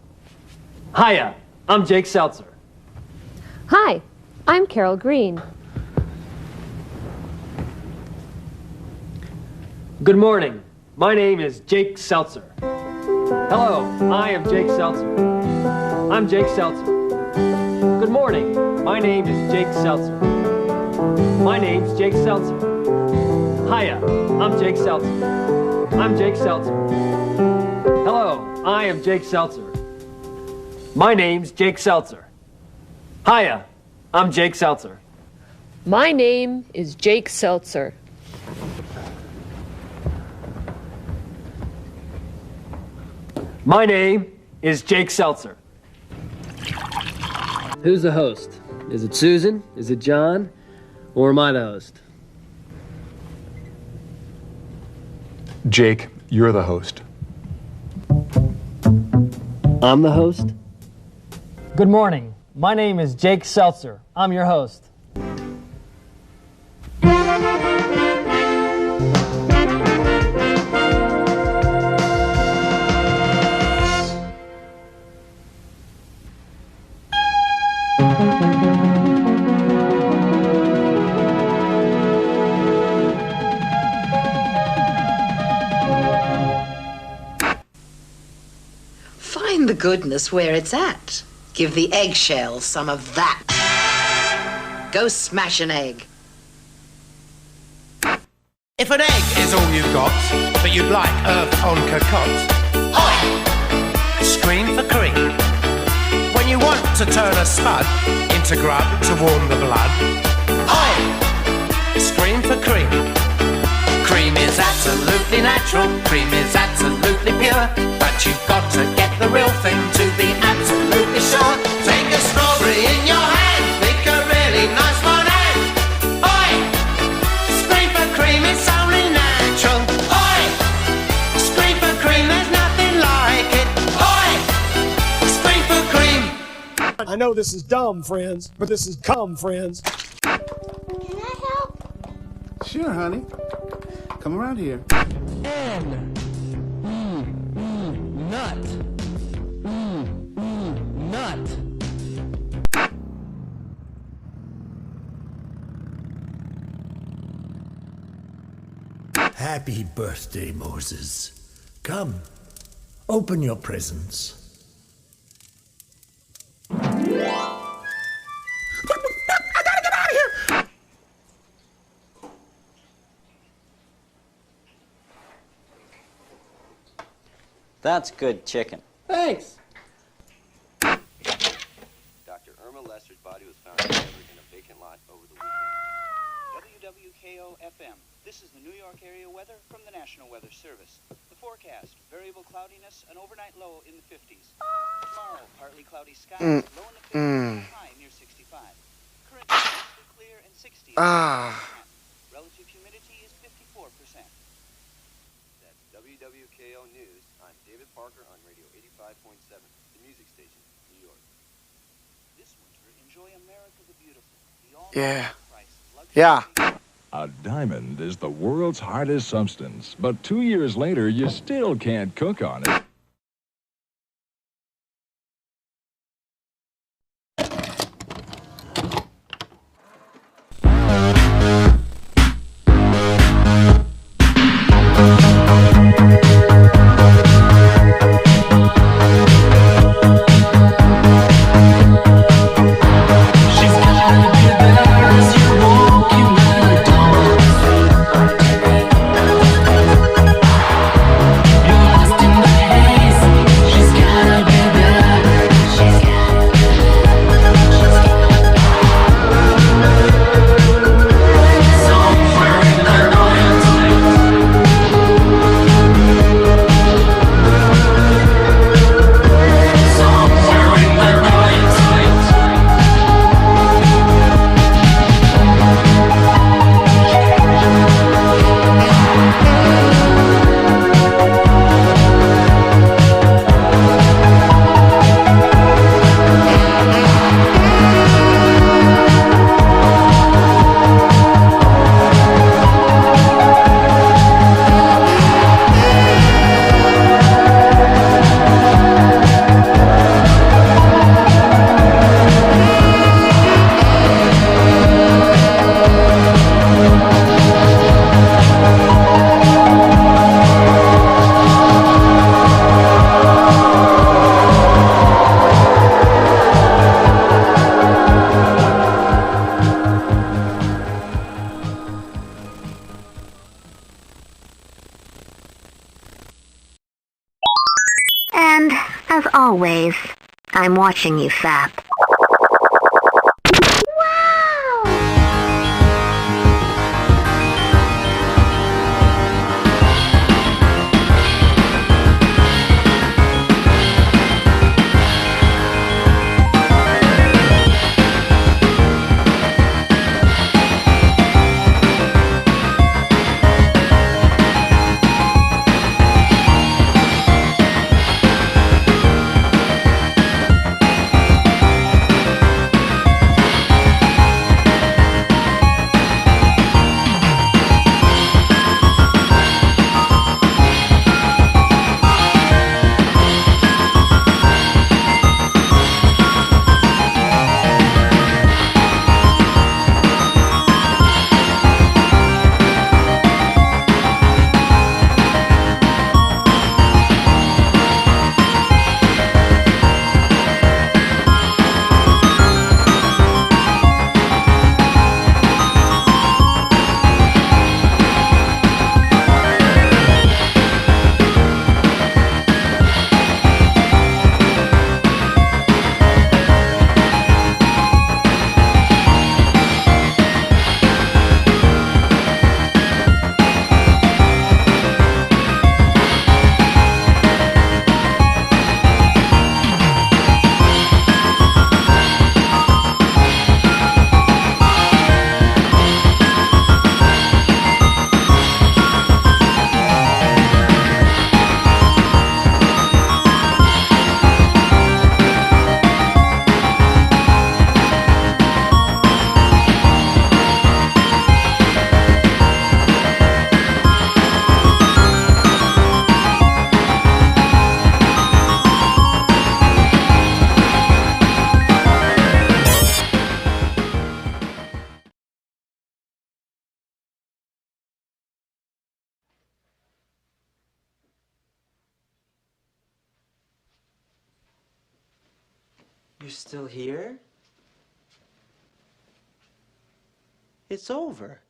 Hiya, I'm Jake Seltzer. Hi, I'm Carol Green. Good morning. My name is Jake Seltzer. Hello, I am Jake Seltzer. I'm Jake Seltzer. Good morning. My name is Jake Seltzer. My name's Jake Seltzer. Hiya, I'm Jake Seltzer. I'm Jake Seltzer. Hello, I am Jake Seltzer. My name's Jake Seltzer. Hiya, I'm Jake Seltzer. My name is Jake Seltzer. My name is Jake Seltzer. Who's the host? Is it Susan? Is it John? Or am I the host? Jake, you're the host. I'm the host? Good morning. My name is Jake Seltzer. I'm your host. Find the goodness where it's at. Give the eggshell some of that. Go smash an egg. If an egg is all you've got, but you'd like Earth on cocotte, oi! Scream for cream. When you want to turn a spud into grub to warm the blood, oi! Scream for cream. Cream is absolutely natural, cream is absolutely pure, but you've got to get the real thing to be absolutely sure. Take a strawberry in your hand, pick a really nice one out. Oi! Scream for cream, it's only natural. Oi! Scream for cream, there's nothing like it. Oi! Scream for cream. I know this is dumb, friends, but this is cum, friends. Can I help? Sure, honey. Come around here. Nut. Nut. Happy birthday, Moses. Come, open your presents. That's good chicken. Thanks. Dr. Irma Lester's body was found discovered in a vacant lot over the weekend. WWKO-FM. This is the New York area weather from the National Weather Service. The forecast, variable cloudiness, an overnight low in the 50s. Tomorrow, partly cloudy skies, low in the 50s, high near 65. Current mostly clear and 60. Relative humidity is 54%. That's WWKO News. I'm David Parker on Radio 85.7, the music station, New York. This winter, enjoy America the Beautiful. Yeah. A diamond is the world's hardest substance, but 2 years later, you still can't cook on it. And, as always, I'm watching you, Fap. You're still here? It's over.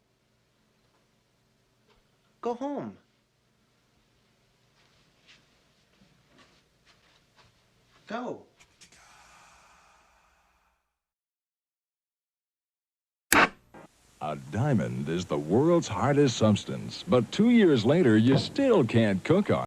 Go home. Go. A diamond is the world's hardest substance, but 2 years later, you still can't cook on it.